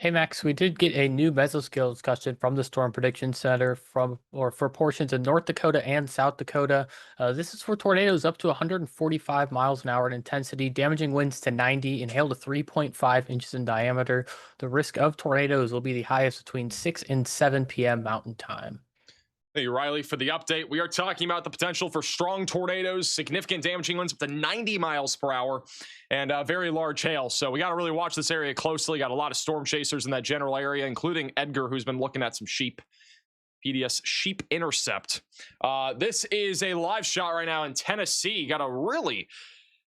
Hey Max, we did get a new mesoscale discussion from the Storm Prediction Center for portions of North Dakota and South Dakota. This is for tornadoes up to 145 miles an hour in intensity, damaging winds to 90 and hail to 3.5 inches in diameter. The risk of tornadoes will be the highest between 6 and 7 p.m. Mountain Time. Thank you, Riley, for the update. We are talking about the potential for strong tornadoes, significant damaging winds up to 90 miles per hour, and very large hail. So we got to really watch this area closely. Got a lot of storm chasers in that general area, including Edgar, who's been looking at some sheep. PDS Sheep Intercept. This is a live shot right now in Tennessee. Got a really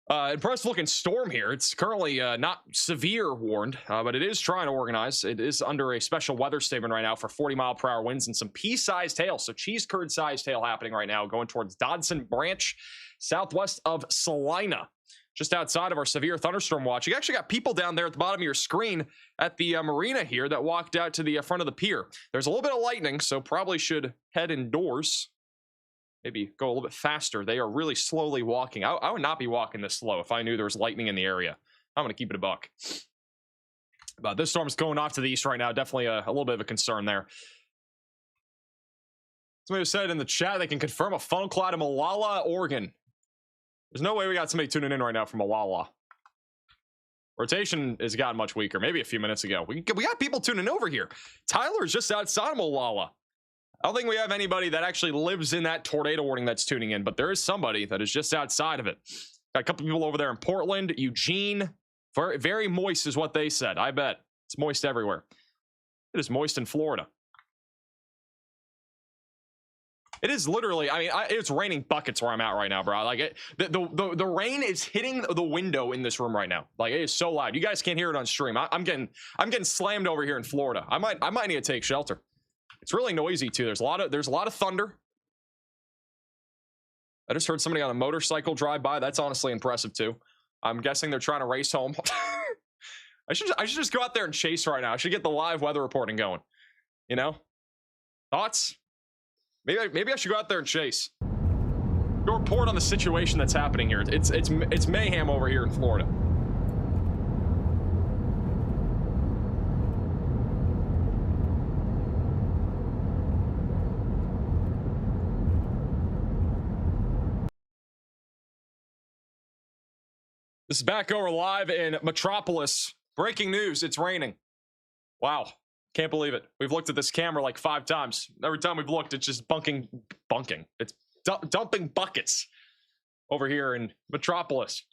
impressive looking storm here. It's currently not severe warned, but it is trying to organize. It is under a special weather statement right now for 40-mile-per-hour winds and some pea-sized hail. So cheese curd-sized hail happening right now, going towards Dodson Branch, southwest of Salina, just outside of our severe thunderstorm watch. You actually got people down there at the bottom of your screen at the marina here that walked out to the front of the pier. There's a little bit of lightning, so probably should head indoors. Maybe go a little bit faster. They are really slowly walking. I would not be walking this slow if I knew there was lightning in the area. I'm going to keep it a buck. But this storm's going off to the east right now. Definitely a little bit of a concern there. Somebody said in the chat they can confirm a funnel cloud in Molalla, Oregon. There's no way we got somebody tuning in right now from Molalla. Rotation has gotten much weaker. Maybe a few minutes ago. We got people tuning over here. Tyler's just outside of Molalla. I don't think we have anybody that actually lives in that tornado warning that's tuning in, but there is somebody that is just outside of it. Got a couple people over there in Portland, Eugene. Very, very moist is what they said. I bet it's moist everywhere. It is moist in Florida. It is literally, I mean, it's raining buckets where I'm at right now, bro. Like the rain is hitting the window in this room right now. Like it is so loud. You guys can't hear it on stream. I'm getting slammed over here in Florida. I might need to take shelter. It's really noisy too. There's a lot of thunder. I just heard somebody on a motorcycle drive by. That's honestly impressive too. I'm guessing they're trying to race home. I should just go out there and chase right now. I should get the live weather reporting going. You know? Thoughts? Maybe I should go out there and chase. Go report on the situation that's happening here. It's mayhem over here in Florida. This is back over live in Metropolis. Breaking news, it's raining. Wow, can't believe it. We've looked at this camera like 5 times. Every time we've looked, it's just bunking. It's dumping buckets over here in Metropolis.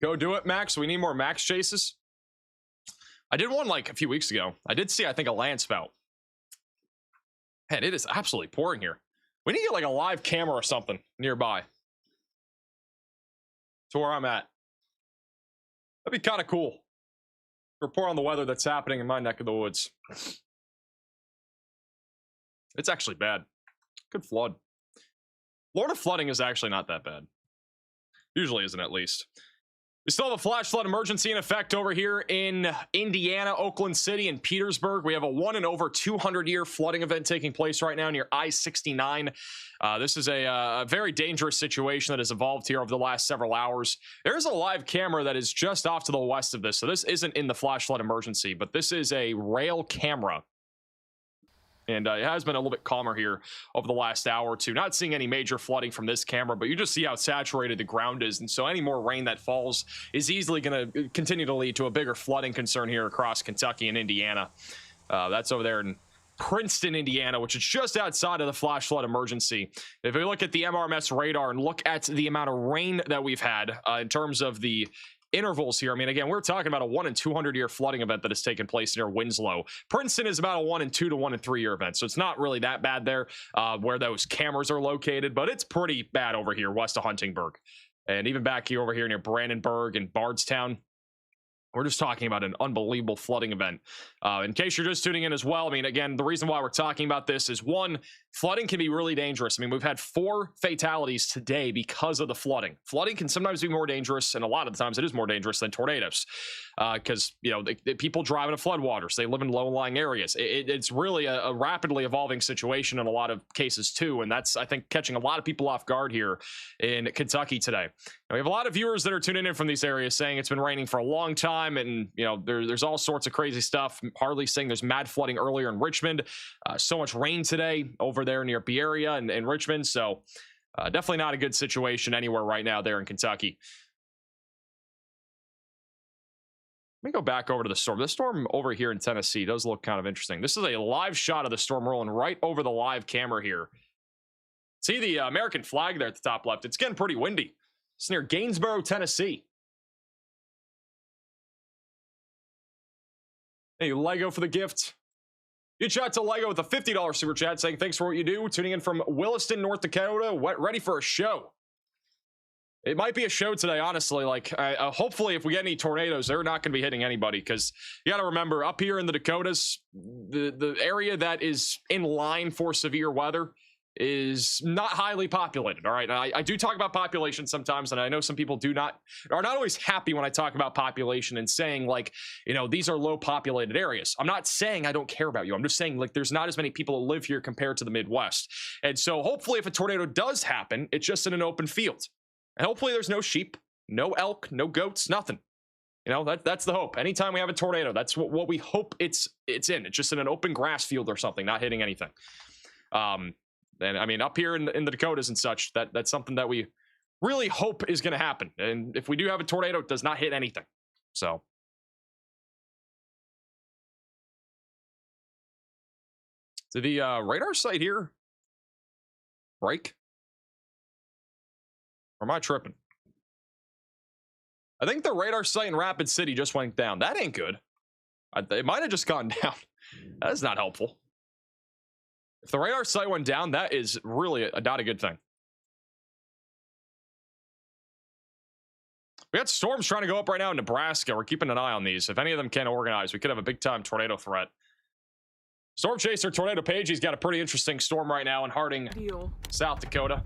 Go do it, Max. We need more Max chases. I did one like a few weeks ago. I did see, I think, a land spout. Man, it is absolutely pouring here. We need to get like a live camera or something nearby to where I'm at. That'd be kind of cool. Report on the weather that's happening in my neck of the woods. It's actually bad. Could flood. Florida flooding is actually not that bad. Usually isn't, at least. We still have a flash flood emergency in effect over here in Indiana, Oakland City, and Petersburg. We have a 1 in over 200-year flooding event taking place right now near I-69. This is a very dangerous situation that has evolved here over the last several hours. There is a live camera that is just off to the west of this. So this isn't in the flash flood emergency, but this is a rail camera. And it has been a little bit calmer here over the last hour or two. Not seeing any major flooding from this camera, but you just see how saturated the ground is. And so any more rain that falls is easily going to continue to lead to a bigger flooding concern here across Kentucky and Indiana. That's over there in Princeton, Indiana, which is just outside of the flash flood emergency. If we look at the MRMS radar and look at the amount of rain that we've had in terms of the intervals here. I mean, again, we're talking about a 1 in 200-year flooding event that has taken place near Winslow. Princeton is about a 1 in 2 to 1 in 3-year event, so it's not really that bad there where those cameras are located, but it's pretty bad over here west of Huntingburg. And even back here over here near Brandenburg and Bardstown, We're just talking about an unbelievable flooding event. In case you're just tuning in as well, I mean, again, the reason why we're talking about this is, one, flooding can be really dangerous. I mean, we've had 4 fatalities today because of the flooding. Flooding can sometimes be more dangerous, and a lot of the times it is more dangerous than tornadoes, because you know people drive into floodwaters. They live in low-lying areas. It's really a rapidly evolving situation in a lot of cases too, and that's, I think, catching a lot of people off guard here in Kentucky today. Now, we have a lot of viewers that are tuning in from these areas saying it's been raining for a long time, and you know there's all sorts of crazy stuff. Harley saying there's mad flooding earlier in Richmond. So much rain today over there near Peoria and Richmond. So definitely not a good situation anywhere right now there in Kentucky. Let me go back over to the storm. The storm over here in Tennessee does look kind of interesting. This is a live shot of the storm rolling right over the live camera here. See the American flag there at the top left. It's getting pretty windy. It's near Gainesboro, Tennessee. Hey, Lego for the gift. Good shot to Lego with a $50 super chat saying thanks for what you do. Tuning in from Williston, North Dakota. Ready for a show. It might be a show today, honestly. Like, hopefully, if we get any tornadoes, they're not going to be hitting anybody, because you got to remember, up here in the Dakotas, the area that is in line for severe weather is not highly populated. All right, I do talk about population sometimes, and I know some people are not always happy when I talk about population and saying, like, you know, these are low populated areas. I'm not saying I don't care about you. I'm just saying, like, there's not as many people who live here compared to the Midwest. And so hopefully if a tornado does happen, it's just in an open field. And hopefully there's no sheep, no elk, no goats, nothing. You know, that's the hope. Anytime we have a tornado, that's what we hope it's in. It's just in an open grass field or something, not hitting anything. And I mean, up here in the Dakotas and such, that's something that we really hope is going to happen. And if we do have a tornado, it does not hit anything. So. Did the radar site here break? Or am I tripping? I think the radar site in Rapid City just went down. That ain't good. It might have just gone down. That is not helpful. If the radar site went down, that is really not a good thing. We got storms trying to go up right now in Nebraska. We're keeping an eye on these. If any of them can organize, we could have a big-time tornado threat. Storm Chaser Tornado Page, he's got a pretty interesting storm right now in Harding, South Dakota.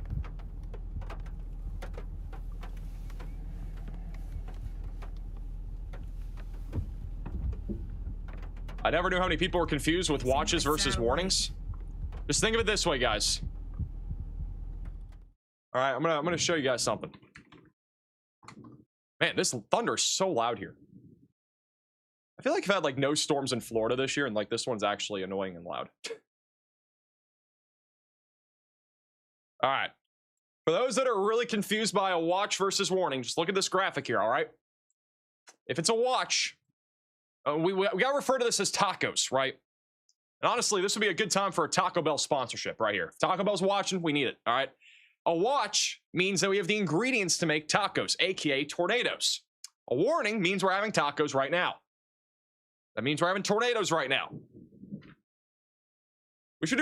I never knew how many people were confused with watches versus warnings. Just think of it this way, guys. All right, I'm gonna show you guys something. Man, this thunder is so loud here. I feel like I've had like no storms in Florida this year, and like this one's actually annoying and loud. All right. For those that are really confused by a watch versus warning, just look at this graphic here, all right? If it's a watch, we got to refer to this as tacos, right? And honestly, this would be a good time for a Taco Bell sponsorship right here. If Taco Bell's watching, we need it, all right? A watch means that we have the ingredients to make tacos, aka tornadoes. A warning means we're having tacos right now. That means we're having tornadoes right now. We should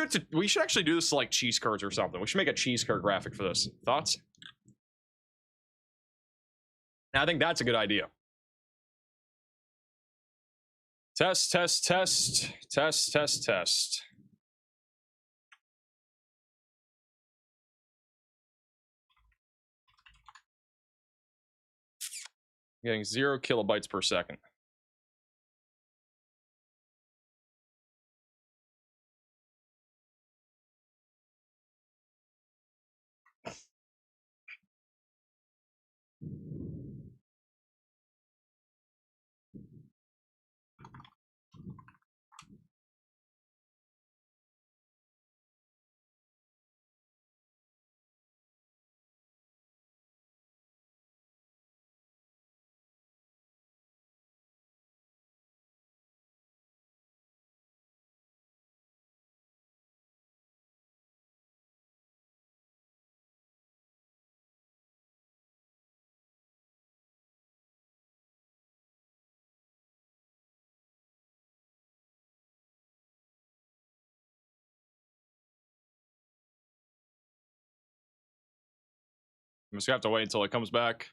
actually do this to like cheese curds or something. We should make a cheese curd graphic for this. Thoughts? I think that's a good idea. Test, test, test, test, test, test. Getting 0 kilobytes per second. I'm just gonna have to wait until it comes back.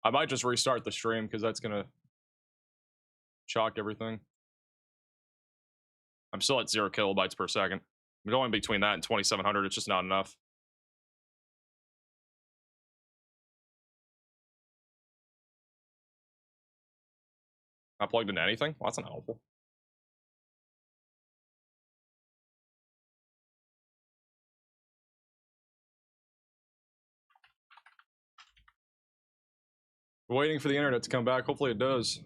I might just restart the stream because that's gonna shock everything. I'm still at 0 kilobytes per second. I'm going between that and 2700. It's just not enough. Not plugged into anything? Well, that's not helpful. We're waiting for the internet to come back. Hopefully it does.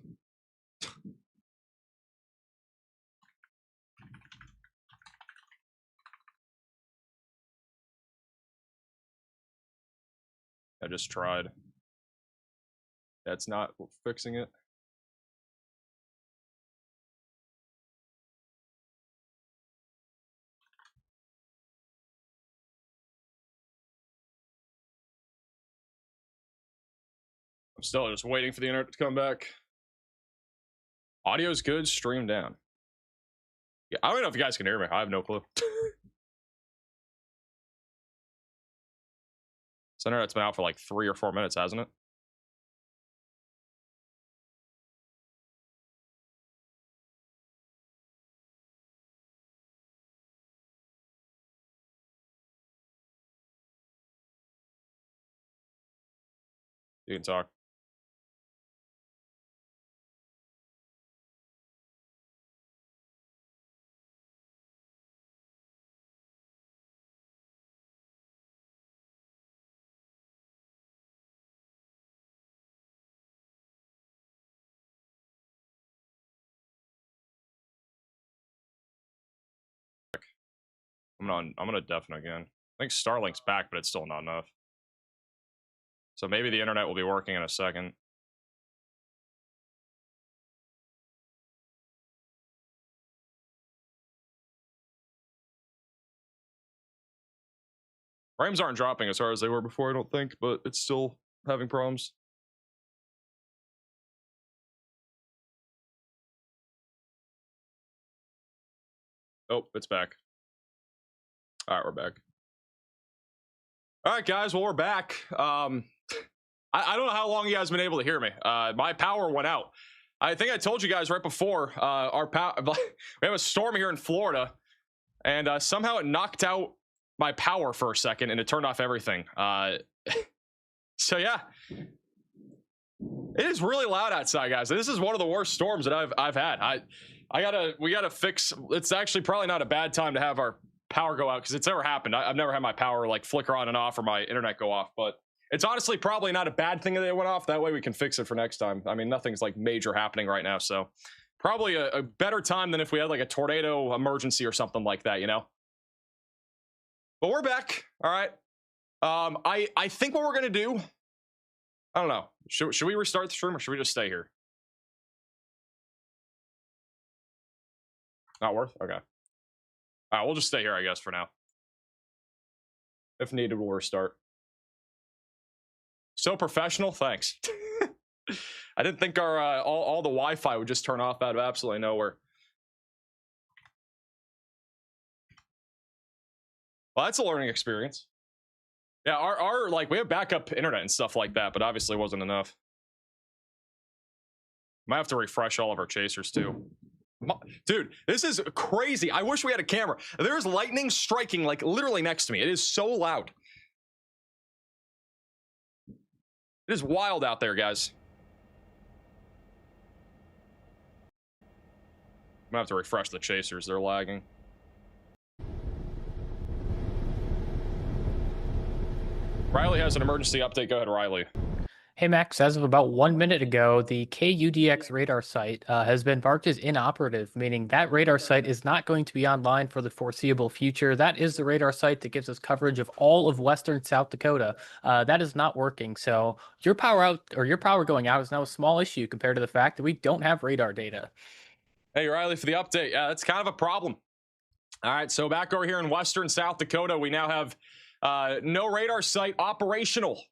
I just tried. That's not fixing it. I'm still just waiting for the internet to come back. Audio's good, stream down. Yeah, I don't know if you guys can hear me. I have no clue. This internet's been out for like 3 or 4 minutes, hasn't it? You can talk. I'm gonna deafen again. I think Starlink's back, but it's still not enough. So maybe the internet will be working in a second. Frames aren't dropping as hard as they were before, I don't think, but it's still having problems. Oh, it's back. All right, we're back. All right, guys, well, we're back. I don't know how long you guys have been able to hear me. My power went out. I think I told you guys right before our power. We have a storm here in Florida, and somehow it knocked out my power for a second, and it turned off everything. So yeah, it is really loud outside, guys. This is one of the worst storms that I've had. We gotta fix. It's actually probably not a bad time to have our power go out because it's never happened. I've never had my power like flicker on and off or my internet go off, but it's honestly probably not a bad thing that it went off. That way we can fix it for next time. I mean, nothing's like major happening right now, so probably a better time than if we had like a tornado emergency or something like that, you know? But we're back. All right. I think what we're gonna do, I don't know. Should we restart the stream or should we just stay here? Not worth? Okay. All right, we'll just stay here, I guess, for now. If needed, we'll restart. So professional, thanks. I didn't think our all the Wi-Fi would just turn off out of absolutely nowhere. Well, that's a learning experience. Yeah, our like we have backup internet and stuff like that, but obviously it wasn't enough. Might have to refresh all of our chasers too. Dude, this is crazy. I wish we had a camera. There's lightning striking like literally next to me. It is so loud. It is wild out there, guys. I'm gonna have to refresh the chasers. They're lagging. Riley has an emergency update. Go ahead, Riley. Hey Max, as of about 1 minute ago, the KUDX radar site has been marked as inoperative, meaning that radar site is not going to be online for the foreseeable future. That is the radar site that gives us coverage of all of western South Dakota. That is not working. So your power out or your power going out is now a small issue compared to the fact that we don't have radar data. Hey Riley, for the update. Yeah, that's kind of a problem. All right, so back over here in western South Dakota, we now have no radar site operational.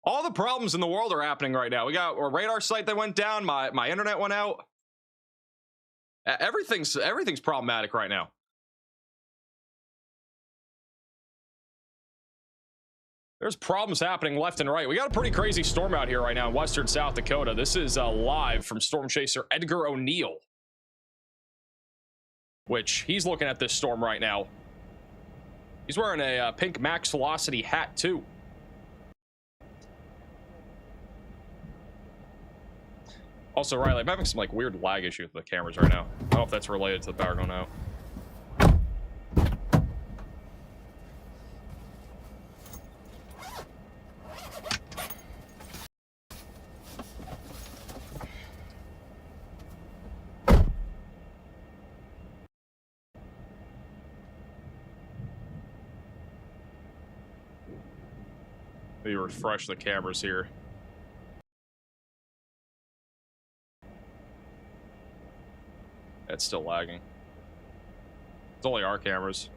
All the problems in the world are happening right now. We got a radar site that went down. My internet went out. Everything's problematic right now. There's problems happening left and right. We got a pretty crazy storm out here right now in western South Dakota. This is live from storm chaser Edgar O'Neill, which he's looking at this storm right now. He's wearing a pink max velocity hat too. Also, Riley, I'm having some like weird lag issue with the cameras right now. I don't know if that's related to the power going out. Maybe refresh the cameras here. It's still lagging. It's only our cameras.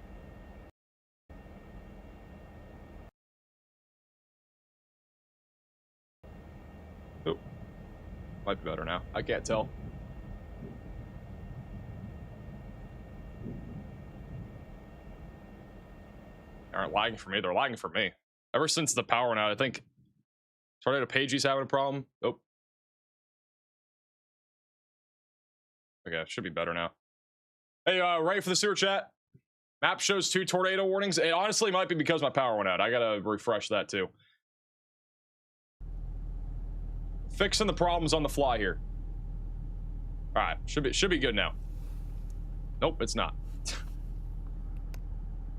Oh, might be better now. I can't tell. They aren't lagging for me. They're lagging for me. Ever since the power went out, I think Tornado Pagey's having a problem. Oh. Okay, should be better now. Hey, ready for the sewer chat? Map shows 2 tornado warnings. It honestly might be because my power went out. I gotta refresh that too. Fixing the problems on the fly here. All right, should be good now. Nope, it's not.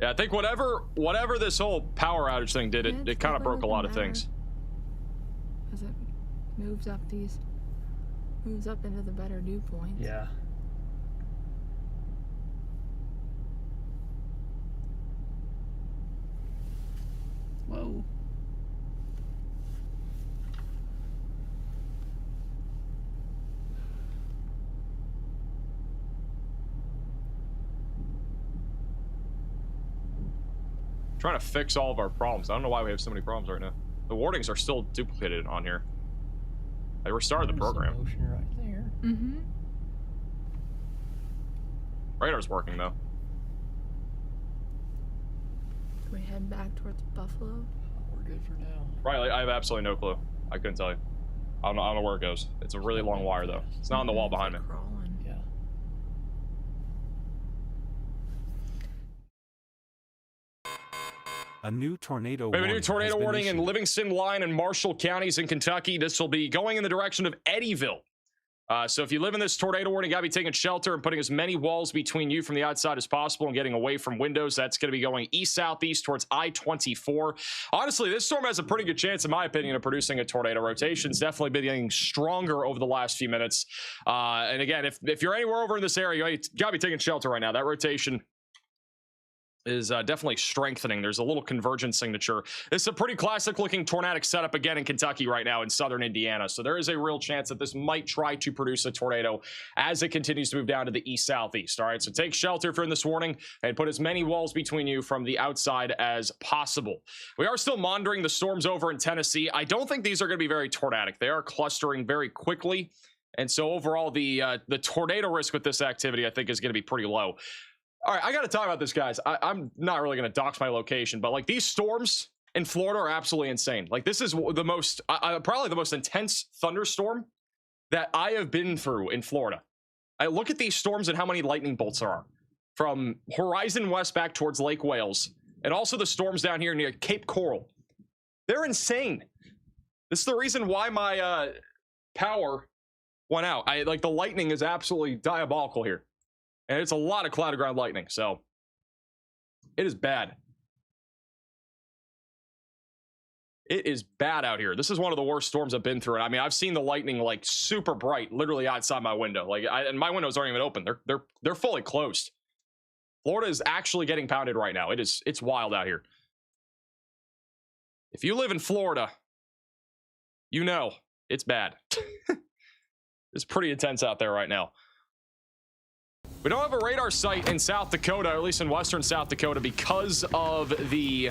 Yeah, I think whatever this whole power outage thing did, it kind of broke a lot of things. As it moves up into the better dew points. Yeah. Whoa. Trying to fix all of our problems. I don't know why we have so many problems right now. The warnings are still duplicated on here. I restarted the program. Ocean right there. Mm-hmm. Radar's working though. Can we head back towards Buffalo? We're good for now. Right, I have absolutely no clue. I couldn't tell you. I don't know where it goes. It's a really long wire though. It's not on the wall behind me. Crawling. Yeah. A new tornado We have a warning new tornado has been warning in issued. Livingston, Lyon, and Marshall counties in Kentucky. This will be going in the direction of Eddyville. So if you live in this tornado warning, you got to be taking shelter and putting as many walls between you from the outside as possible and getting away from windows. That's going to be going east-southeast towards I-24. Honestly, this storm has a pretty good chance, in my opinion, of producing a tornado rotation. It's definitely been getting stronger over the last few minutes. And again, if you're anywhere over in this area, you got to be taking shelter right now. That rotation is definitely strengthening. There's a little convergence signature. This is a pretty classic looking tornadic setup again in Kentucky right now in southern Indiana. So there is a real chance that this might try to produce a tornado as it continues to move down to the east-southeast. All right, so take shelter if you're in this warning and put as many walls between you from the outside as possible. We are still monitoring the storms over in Tennessee. I don't think these are going to be very tornadic. They are clustering very quickly. And so overall, the tornado risk with this activity, I think, is going to be pretty low. All right, I got to talk about this, guys. I'm not really going to dox my location, but like these storms in Florida are absolutely insane. Like this is the most, probably the most intense thunderstorm that I have been through in Florida. I look at these storms and how many lightning bolts there are from Horizon West back towards Lake Wales, and also the storms down here near Cape Coral. They're insane. This is the reason why my power went out. Like the lightning is absolutely diabolical here. And it's a lot of cloud to ground lightning, so it is bad. It is bad out here. This is one of the worst storms I've been through. And I mean, I've seen the lightning like super bright, literally outside my window. Like, and my windows aren't even open. They're fully closed. Florida is actually getting pounded right now. It's wild out here. If you live in Florida, you know it's bad. It's pretty intense out there right now. We don't have a radar site in South Dakota, or at least in western South Dakota, because of the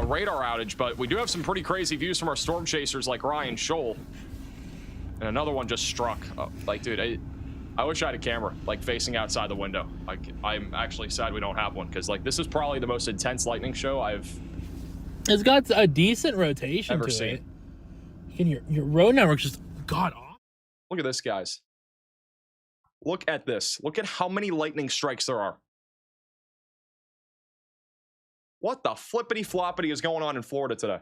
radar outage, but we do have some pretty crazy views from our storm chasers like Ryan Scholl. And another one just struck. Oh, like, dude, I wish I had a camera, like, facing outside the window. Like, I'm actually sad we don't have one, because, like, this is probably the most intense lightning show I've It's got a decent rotation Ever to seen. it. And your road network's just god awful. Look at this, guys. Look at this. Look at how many lightning strikes there are. What the flippity floppity is going on in Florida today?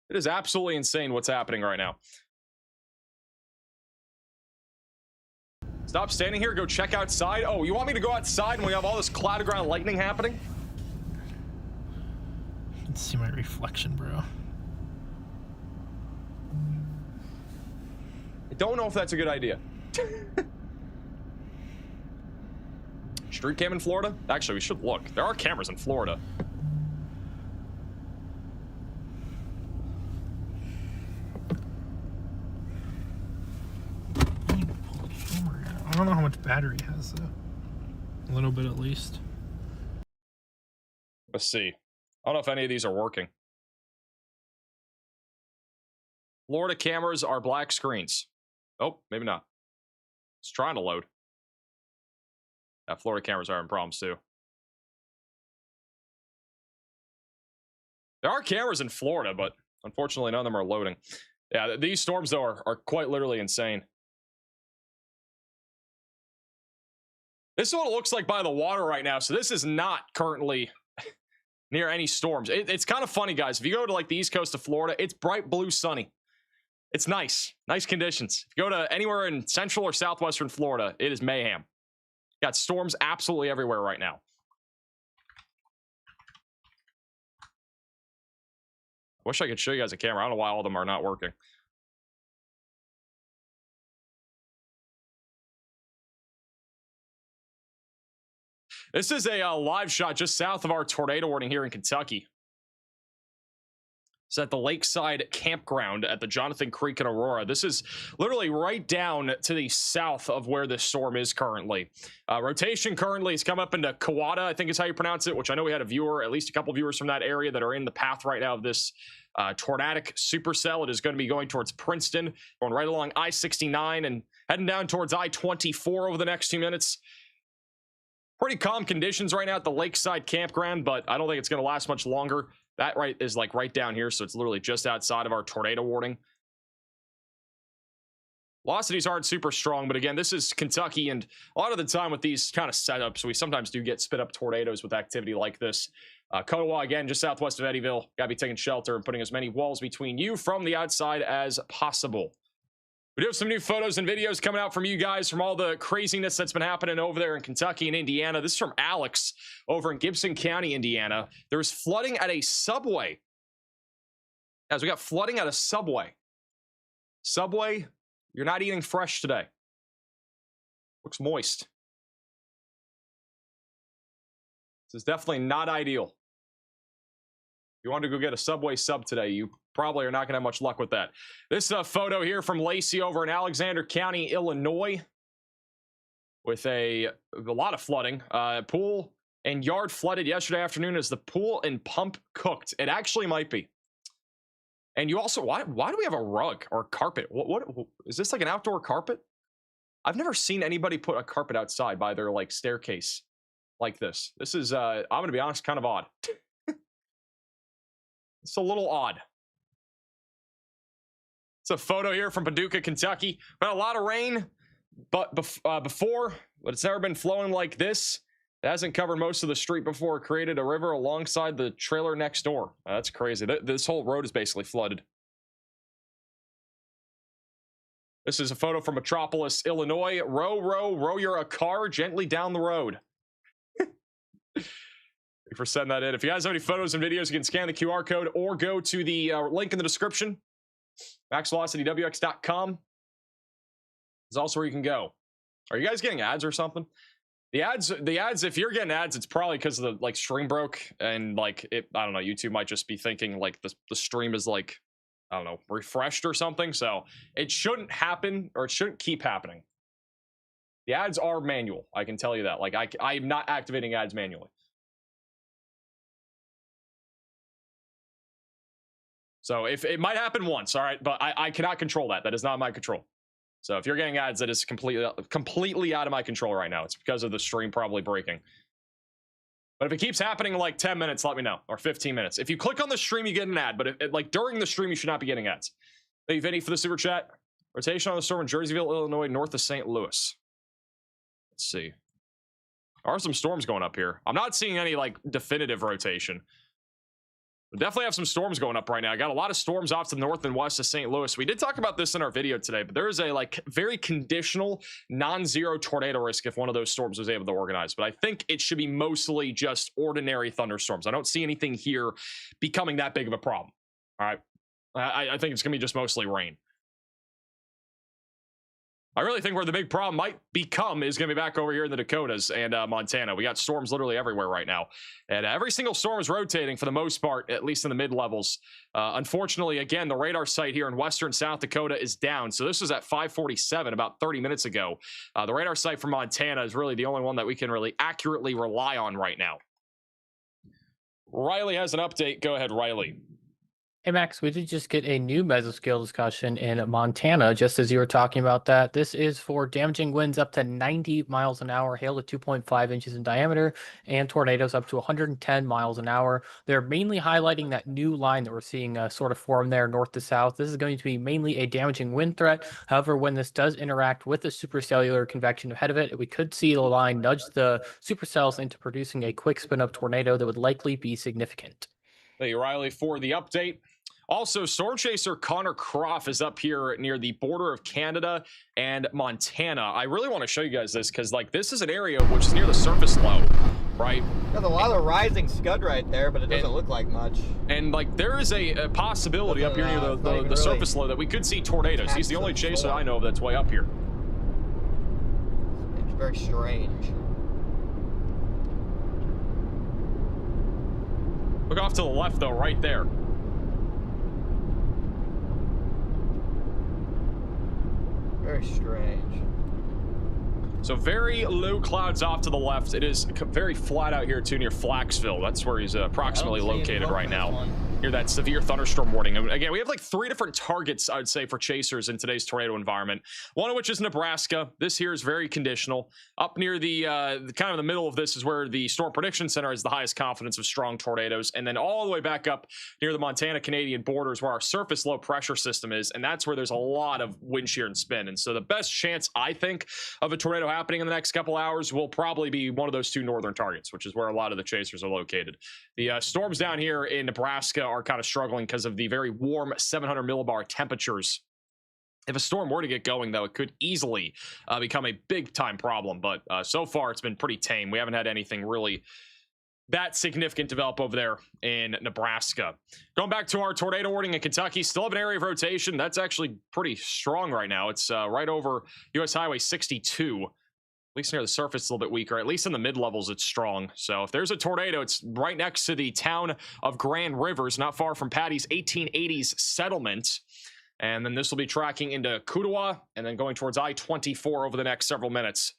It is absolutely insane what's happening right now. Stop standing here. Go check outside. Oh, you want me to go outside when we have all this cloud of ground lightning happening? You can see my reflection, bro. I don't know if that's a good idea. Street cam in Florida? Actually, we should look. There are cameras in Florida. I don't know how much battery it has, though. A little bit at least. Let's see. I don't know if any of these are working. Florida cameras are black screens. Oh, maybe not. It's trying to load. Yeah, Florida cameras are having problems too. There are cameras in Florida, but unfortunately none of them are loading. Yeah, these storms though are quite literally insane. This is what it looks like by the water right now. So this is not currently near any storms. It's kind of funny, guys. If you go to like the east coast of Florida, it's bright blue sunny. It's nice. Nice conditions. If you go to anywhere in central or southwestern Florida, it is mayhem. Got storms absolutely everywhere right now. I wish I could show you guys a camera. I don't know why all of them are not working. This is a live shot just south of our tornado warning here in Kentucky. It's at the Lakeside Campground at the Jonathan Creek in Aurora. This is literally right down to the south of where this storm is currently. Rotation currently has come up into Kawada, I think is how you pronounce it, which I know we had a viewer, at least a couple viewers from that area that are in the path right now of this tornadic supercell. It is going to be going towards Princeton, going right along I-69 and heading down towards I-24 over the next few minutes. Pretty calm conditions right now at the Lakeside Campground, but I don't think it's going to last much longer. That right is like right down here, so it's literally just outside of our tornado warning. Velocities aren't super strong, but again, this is Kentucky, and a lot of the time with these kind of setups, we sometimes do get spit up tornadoes with activity like this. Kotawa, again, just southwest of Eddyville. Got to be taking shelter and putting as many walls between you from the outside as possible. We do have some new photos and videos coming out from you guys from all the craziness that's been happening over there in Kentucky and Indiana. This is from Alex over in Gibson County, Indiana. There was flooding at a Subway. Guys, we got flooding at a Subway. Subway, you're not eating fresh today. Looks moist. This is definitely not ideal. If you want to go get a Subway sub today, you probably are not going to have much luck with that. This photo here from Lacey over in Alexander County, Illinois, with a lot of flooding. Pool and yard flooded yesterday afternoon as the pool and pump cooked. It actually might be. And you also, why do we have a rug or carpet? What is this, like an outdoor carpet? I've never seen anybody put a carpet outside by their like staircase like this. This is, I'm going to be honest, kind of odd. It's a little odd. It's a photo here from Paducah, Kentucky. Got a lot of rain, but before, but it's never been flowing like this. It hasn't covered most of the street before it created a river alongside the trailer next door. That's crazy. This whole road is basically flooded. This is a photo from Metropolis, Illinois. Row your car gently down the road. Thank you for sending that in. If you guys have any photos and videos, you can scan the QR code or go to the link in the description. maxvelocitywx.com is also where you can go. Are you guys getting ads or something? The ads, if you're getting ads, it's probably because the like stream broke and like it, I don't know, YouTube might just be thinking like the stream is like, I don't know, refreshed or something. So it shouldn't happen, or it shouldn't keep happening. The ads are manual, I can tell you that. Like I'm not activating ads manually. So if it might happen once, all right, but I cannot control that. That is not my control. So if you're getting ads, that is completely out of my control right now. It's because of the stream probably breaking. But if it keeps happening in like 10 minutes, let me know, or 15 minutes. If you click on the stream, you get an ad, but like during the stream, you should not be getting ads. Thank you, Vinny, for the super chat. Rotation on the storm in Jerseyville, Illinois, north of St. Louis. Let's see. There are some storms going up here. I'm not seeing any like definitive rotation. We definitely have some storms going up right now. I got a lot of storms off to the north and west of St. Louis. We did talk about this in our video today, but there is a like very conditional non-zero tornado risk if one of those storms was able to organize. But I think it should be mostly just ordinary thunderstorms. I don't see anything here becoming that big of a problem. All right. I think it's going to be just mostly rain. I really think where the big problem might become is going to be back over here in the Dakotas and Montana. We got storms literally everywhere right now. And every single storm is rotating for the most part, at least in the mid-levels. Unfortunately, again, the radar site here in western South Dakota is down. So this was at 5:47 about 30 minutes ago. The radar site for Montana is really the only one that we can really accurately rely on right now. Riley has an update. Go ahead, Riley. Hey, Max, we did just get a new mesoscale discussion in Montana, just as you were talking about that. This is for damaging winds up to 90 miles an hour, hail to 2.5 inches in diameter, and tornadoes up to 110 miles an hour. They're mainly highlighting that new line that we're seeing sort of form there north to south. This is going to be mainly a damaging wind threat. However, when this does interact with the supercellular convection ahead of it, we could see the line nudge the supercells into producing a quick spin-up tornado that would likely be significant. Thank you, Riley, for the update. Also, storm chaser Connor Croft is up here near the border of Canada and Montana. I really want to show you guys this because, like, this is an area which is near the surface low, right? There's a lot of rising scud right there, but it doesn't look like much. And, like, there is a possibility up here near the surface low that we could see tornadoes. He's the only chaser I know of that's way up here. It's very strange. Look off to the left, though, right there. Very strange. So very low clouds off to the left. It is very flat out here too near Flaxville. That's where he's approximately located right now. Near that severe thunderstorm warning. And again, we have like 3 different targets, I would say, for chasers in today's tornado environment. One of which is Nebraska. This here is very conditional. Up near the kind of the middle of this is where the Storm Prediction Center has the highest confidence of strong tornadoes. And then all the way back up near the Montana-Canadian borders where our surface low pressure system is. And that's where there's a lot of wind shear and spin. And so the best chance, I think, of a tornado happening in the next couple hours will probably be one of those 2 northern targets, which is where a lot of the chasers are located. The storms down here in Nebraska are kind of struggling because of the very warm 700 millibar temperatures. If a storm were to get going, though, it could easily become a big time problem. But so far, it's been pretty tame. We haven't had anything really that significant develop over there in Nebraska. Going back to our tornado warning in Kentucky, still have an area of rotation. That's actually pretty strong right now. It's right over US Highway 62. At least near the surface, it's a little bit weaker. At least in the mid-levels, it's strong. So if there's a tornado, it's right next to the town of Grand Rivers, not far from Patty's 1880s settlement. And then this will be tracking into Kudowa and then going towards I-24 over the next several minutes.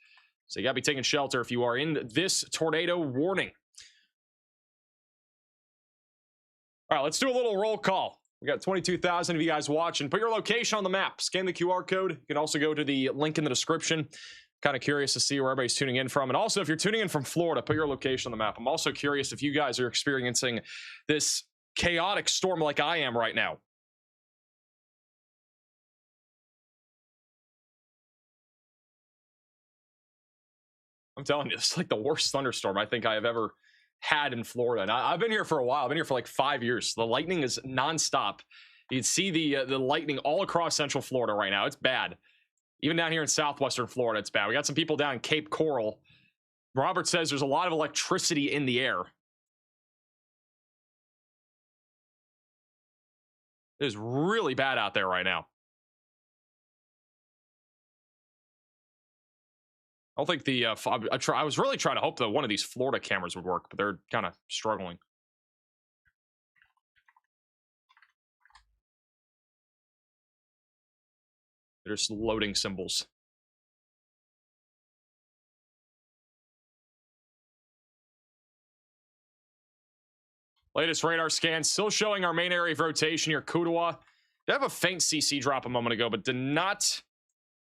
So you got to be taking shelter if you are in this tornado warning. All right, let's do a little roll call. We got 22,000 of you guys watching. Put your location on the map. Scan the QR code. You can also go to the link in the description. Kind of curious to see where everybody's tuning in from. And also, if you're tuning in from Florida, put your location on the map. I'm also curious if you guys are experiencing this chaotic storm like I am right now. I'm telling you, it's like the worst thunderstorm I think I have ever had in Florida. And I've been here for a while. I've been here for like 5 years. The lightning is nonstop. You can see the lightning all across Central Florida right now. It's bad. Even down here in southwestern Florida, it's bad. We got some people down in Cape Coral. Robert says there's a lot of electricity in the air. It is really bad out there right now. I don't think the I was really trying to hope that one of these Florida cameras would work, but they're kind of struggling. They're just loading symbols. Latest radar scan still showing our main area of rotation here, Kudowa. Did have a faint CC drop a moment ago, but did not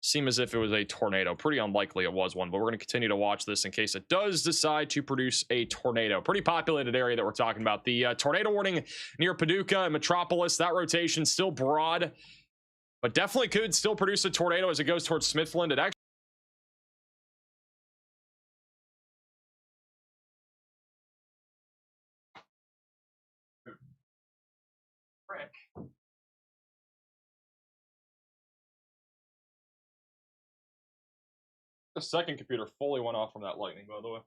seem as if it was a tornado. Pretty unlikely it was one, but we're going to continue to watch this in case it does decide to produce a tornado. Pretty populated area that we're talking about. The tornado warning near Paducah and Metropolis, that rotation still broad, but definitely could still produce a tornado as it goes towards Smithland. It actually the second computer fully went off from that lightning, by the way.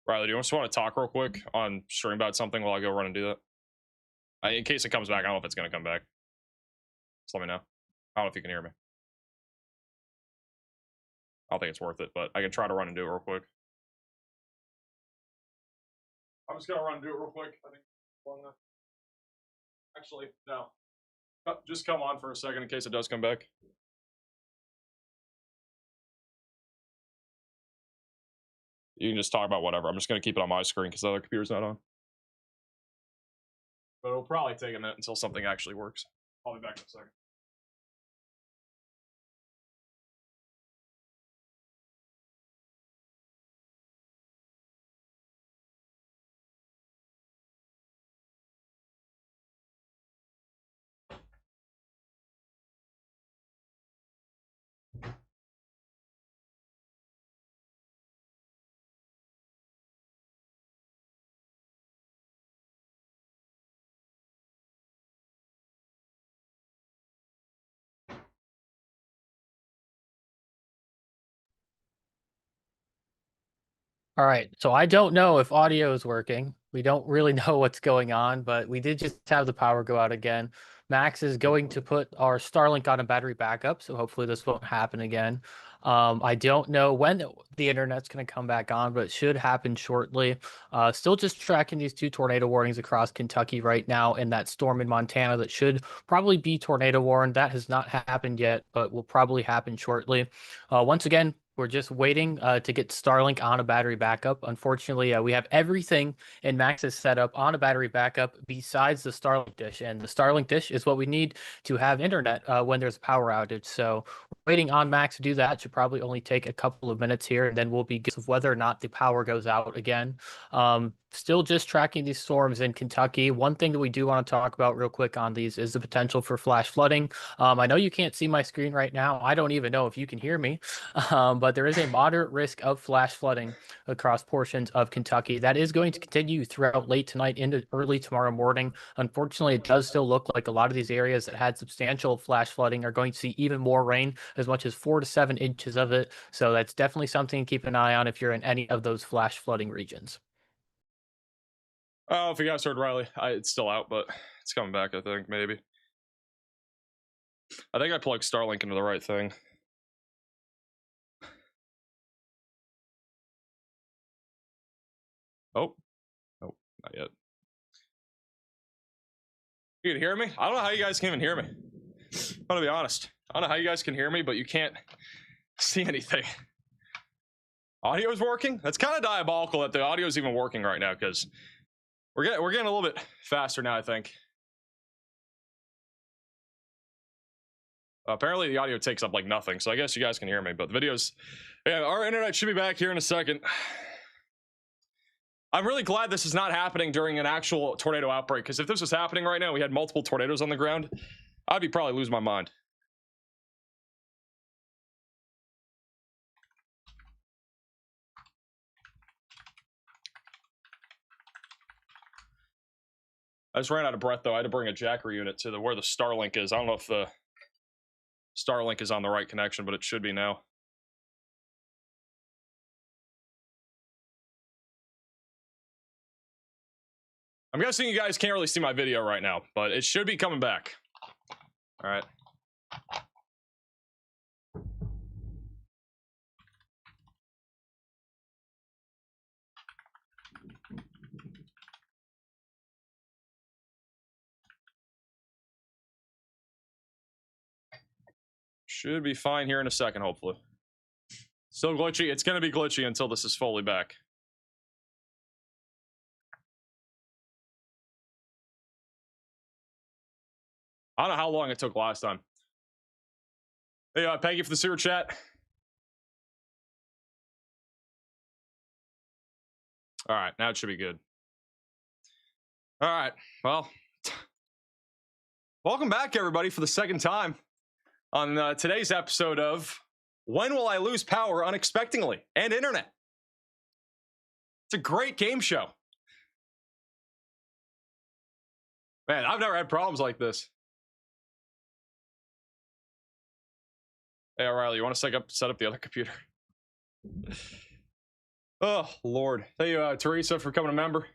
Riley, do you just want to talk real quick on stream about something while I go run and do that? In case it comes back, I don't know if it's going to come back. Just let me know. I don't know if you can hear me. I don't think it's worth it, but I can try to run and do it real quick. I'm just going to run and do it real quick. I think. Actually, no. Just come on for a second in case it does come back. You can just talk about whatever. I'm just going to keep it on my screen because the other computer's not on. But it'll probably take a minute until something actually works. I'll be back in a second. All right, so I don't know if audio is working. We don't really know what's going on, but we did just have the power go out again. Max is going to put our Starlink on a battery backup, so hopefully this won't happen again. I don't know when the internet's going to come back on, but it should happen shortly. Still just tracking these 2 tornado warnings across Kentucky right now, and that storm in Montana that should probably be tornado warned. That has not happened yet, but will probably happen shortly. Once again, we're just waiting to get Starlink on a battery backup. Unfortunately, we have everything in Max's setup on a battery backup besides the Starlink dish. And the Starlink dish is what we need to have internet when there's a power outage. So we're waiting on Max to do that. Should probably only take a couple of minutes here, and then we'll be good of whether or not the power goes out again. Still just tracking these storms in Kentucky. One thing that we do want to talk about real quick on these is the potential for flash flooding. I know you can't see my screen right now. I don't even know if you can hear me, but there is a moderate risk of flash flooding across portions of Kentucky. That is going to continue throughout late tonight into early tomorrow morning. Unfortunately, it does still look like a lot of these areas that had substantial flash flooding are going to see even more rain, as much as 4 to 7 inches of it. So that's definitely something to keep an eye on if you're in any of those flash flooding regions. Oh, if you guys heard Riley, it's still out, but it's coming back, I think, maybe. I think I plugged Starlink into the right thing. Oh, not yet. You can hear me? I don't know how you guys can even hear me. I'm gonna be honest. I don't know how you guys can hear me, but you can't see anything. Audio is working? That's kind of diabolical that the audio is even working right now, because we're getting a little bit faster now, I think. Apparently the audio takes up like nothing, so I guess you guys can hear me, but the videos, yeah, our internet should be back here in a second. I'm really glad this is not happening during an actual tornado outbreak, because if this was happening right now, we had multiple tornadoes on the ground, I'd be probably losing my mind. I just ran out of breath, though. I had to bring a jacker unit to where the Starlink is. I don't know if the Starlink is on the right connection, but it should be now. I'm guessing you guys can't really see my video right now, but it should be coming back. All right. Should be fine here in a second, hopefully. Still glitchy. It's going to be glitchy until this is fully back. I don't know how long it took last time. Hey, Peggy for the sewer chat. All right, now it should be good. All right, well, welcome back, everybody, for the second time on today's episode of When Will I Lose Power Unexpectedly and Internet? It's a great game show. Man, I've never had problems like this. Hey, O'Reilly, you want to set up the other computer? Oh, Lord. Thank you, Teresa, for becoming a member.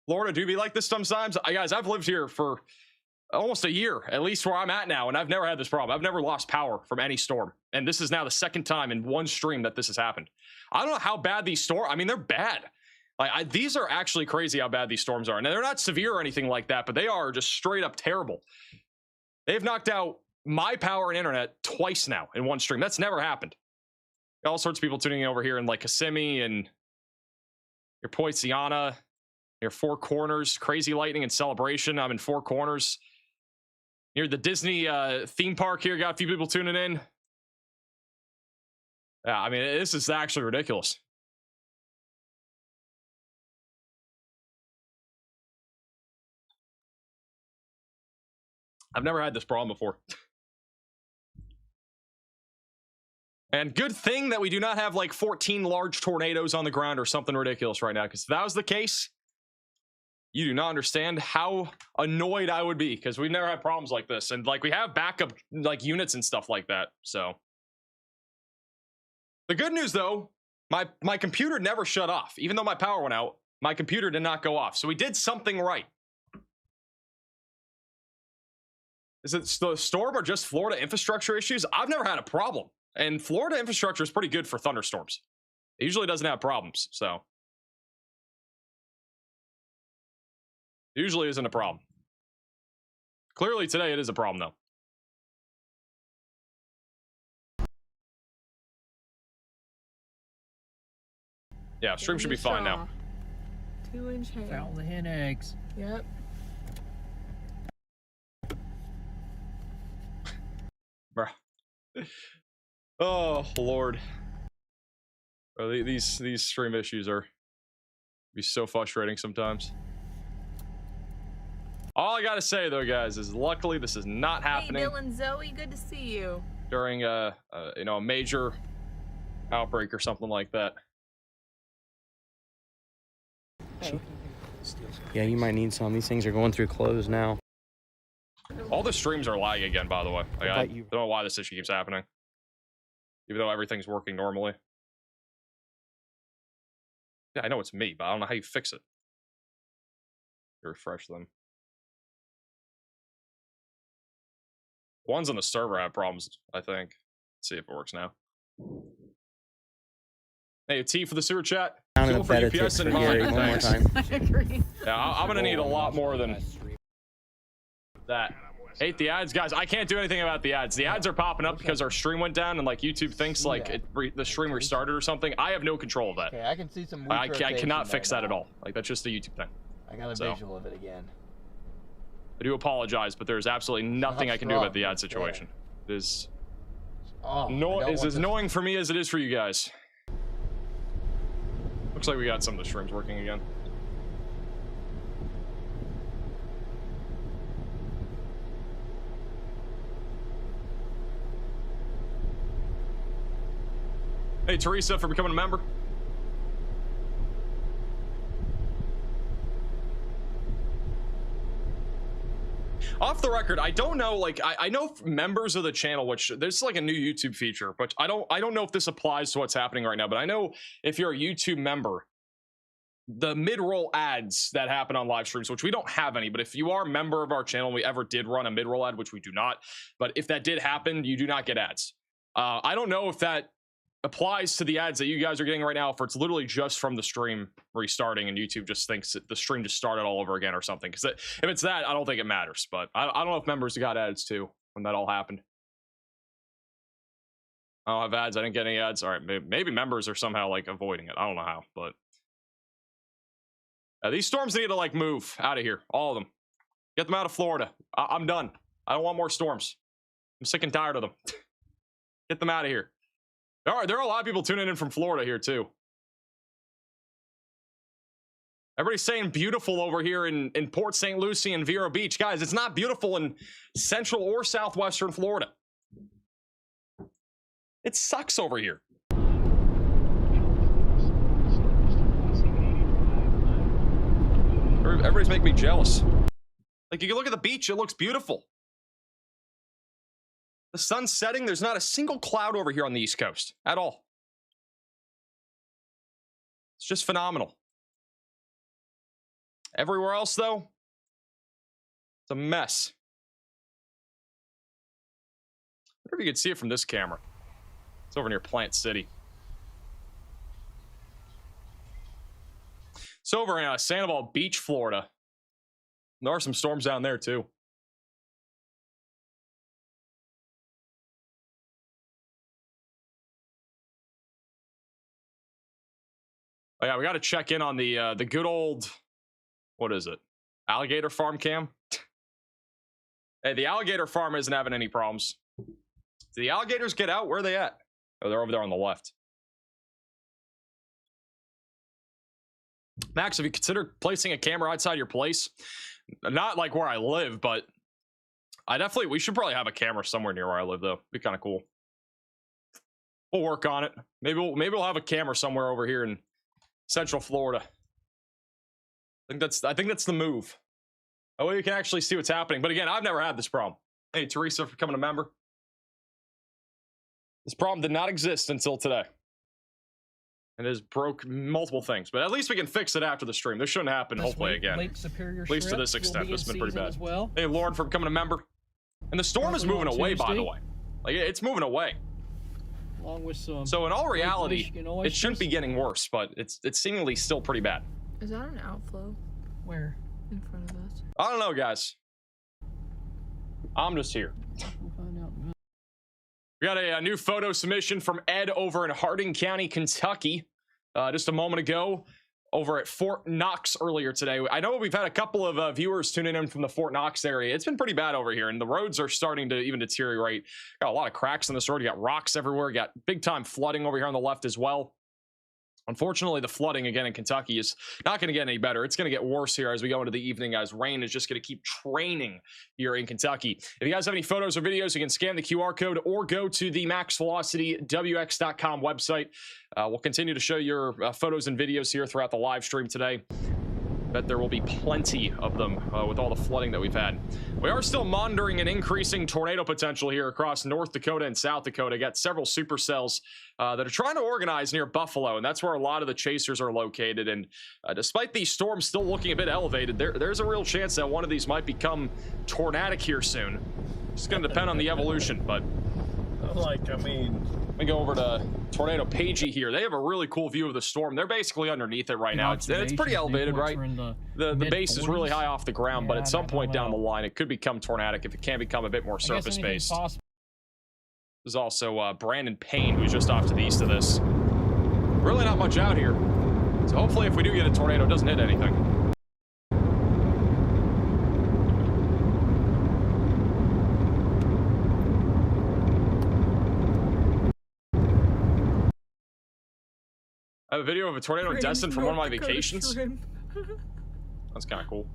Florida do be like this sometimes. Guys, I've lived here for almost a year, at least where I'm at now, and I've never had this problem. I've never lost power from any storm. And this is now the second time in one stream that this has happened. I don't know how bad these storms, I mean, they're bad. Like, these are actually crazy how bad these storms are. And they're not severe or anything like that, but they are just straight up terrible. They've knocked out my power and internet twice now in one stream. That's never happened. All sorts of people tuning in over here in like Kissimmee and your Poinciana, your Four Corners, Crazy Lightning and Celebration. I'm in Four Corners. Near the Disney theme park here. Got a few people tuning in. Yeah, I mean, this is actually ridiculous. I've never had this problem before. And good thing that we do not have like 14 large tornadoes on the ground or something ridiculous right now, because if that was the case, you do not understand how annoyed I would be, because we've never had problems like this. And like we have backup like units and stuff like that. So the good news though, my computer never shut off. Even though my power went out, my computer did not go off. So we did something right. Is it the storm or just Florida infrastructure issues? I've never had a problem. And Florida infrastructure is pretty good for thunderstorms. It usually doesn't have problems, so. Usually isn't a problem. Clearly today it is a problem, though. Yeah, stream should be fine now. 2-inch hail. Found the hen eggs. Yep. Bruh. Oh, Lord. Bro, these stream issues are be so frustrating sometimes. All I gotta say though, guys, is luckily this is not happening. Hey, Dylan, Zoe, good to see you. During a major outbreak or something like that. Yeah, you might need some. These things are going through clothes now. All the streams are lagging again, by the way. Like, I don't know why this issue keeps happening. Even though everything's working normally. Yeah, I know it's me, but I don't know how you fix it. Refresh them. Ones on the server have problems, I think. Let's see if it works now. Hey, T for the sewer chat. Cool for UPS and mine. One more Thanks. time. I agree. Yeah, I'm gonna need a lot more than that. Hate the ads, guys. I can't do anything about the ads. The ads are popping up because our stream went down, and like YouTube thinks like the stream restarted or something. I have no control of that. Okay, I can see some. I cannot fix that at all. Like that's just a YouTube thing. I got a visual of it again. I do apologize, but there's absolutely nothing I can do about the ad situation. It is as annoying for me as it is for you guys. Looks like we got some of the streams working again. Hey, Teresa, for becoming a member. Off the record, I don't know, like, I know members of the channel, which there's like a new YouTube feature, but I don't know if this applies to what's happening right now, but I know if you're a YouTube member, the mid-roll ads that happen on live streams, which we don't have any, but if you are a member of our channel and we ever did run a mid-roll ad, which we do not, but if that did happen, you do not get ads. I don't know if that applies to the ads that you guys are getting right now, if it's literally just from the stream restarting and YouTube just thinks that the stream just started all over again or something. Because if it's that, I don't think it matters. But I don't know if members got ads too when that all happened. I don't have ads. I didn't get any ads. All right, maybe members are somehow like avoiding it. I don't know how, but these storms need to like move out of here. All of them. Get them out of Florida. I'm done. I don't want more storms. I'm sick and tired of them. Get them out of here. There are a lot of people tuning in from Florida here too. Everybody's saying beautiful over here in Port St. Lucie and Vero Beach. Guys, it's not beautiful in central or southwestern Florida. It sucks over here. Everybody's making me jealous. Like, you can look at the beach, it looks beautiful. The sun's setting, there's not a single cloud over here on the East Coast at all. It's just phenomenal. Everywhere else, though, it's a mess. I wonder if you could see it from this camera. It's over near Plant City. It's over in Sandoval Beach, Florida. There are some storms down there, too. Oh, yeah, we got to check in on the good old... What is it? Alligator farm cam? Hey, the alligator farm isn't having any problems. Do the alligators get out? Where are they at? Oh, they're over there on the left. Max, have you considered placing a camera outside your place? Not like where I live, but we should probably have a camera somewhere near where I live, though. Be kind of cool. We'll work on it. Maybe we'll have a camera somewhere over here in Central Florida. I think that's the move. Oh, well, you can actually see what's happening. But again, I've never had this problem. Hey, Teresa, for becoming a member. This problem did not exist until today. It has broke multiple things, but at least we can fix it after the stream. This shouldn't happen, hopefully, again. At least to this extent. This has been pretty bad. Well. Hey, Lauren, for becoming a member. And the storm is moving away, by the way. Like, it's moving away. Along with some. So in all reality, it shouldn't be getting worse, but it's seemingly still pretty bad. Is that an outflow? Where? In front of us. I don't know, guys. I'm just here. We'll find out. We got a new photo submission from Ed over in Hardin County, Kentucky, just a moment ago over at Fort Knox earlier today. I know we've had a couple of viewers tuning in from the Fort Knox area. It's been pretty bad over here, and the roads are starting to even deteriorate. Got a lot of cracks in this road. You got rocks everywhere. You got big time flooding over here on the left as well. Unfortunately, the flooding again in Kentucky is not going to get any better. It's going to get worse here as we go into the evening, as rain is just going to keep training here in Kentucky. If you guys have any photos or videos, you can scan the QR code or go to the maxvelocitywx.com website. We'll continue to show your photos and videos here throughout the live stream today. Bet there will be plenty of them with all the flooding that we've had. We are still monitoring an increasing tornado potential here across North Dakota and South Dakota. Got several supercells that are trying to organize near Buffalo, and that's where a lot of the chasers are located. And despite these storms still looking a bit elevated, there's a real chance that one of these might become tornadic here soon. It's going to depend on the evolution, but I mean, let me go over to Tornado Pagey here. They have a really cool view of the storm. They're basically underneath it right now. It's pretty elevated, right? The base is really high off the ground, but at some point down the line, it could become tornadic if it can become a bit more surface-based. There's also Brandon Payne, who's just off to the east of this. Really not much out here. So hopefully if we do get a tornado, it doesn't hit anything. I have a video of a tornado in Destin from one of my vacations. That's kind of cool.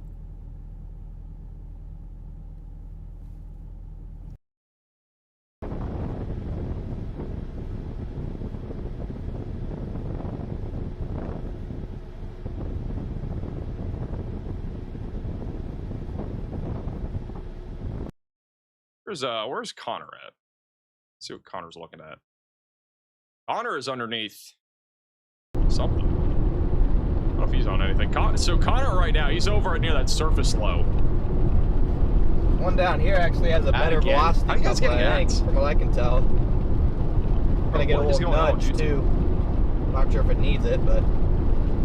Where's Connor at? Let's see what Connor's looking at. Connor is underneath something. I don't know if he's on anything. So Connor right now, he's over near that surface low. One down here actually has a better velocity. How you guys getting ads? From what I can tell. Gonna get a little nudge too. Not sure if it needs it, but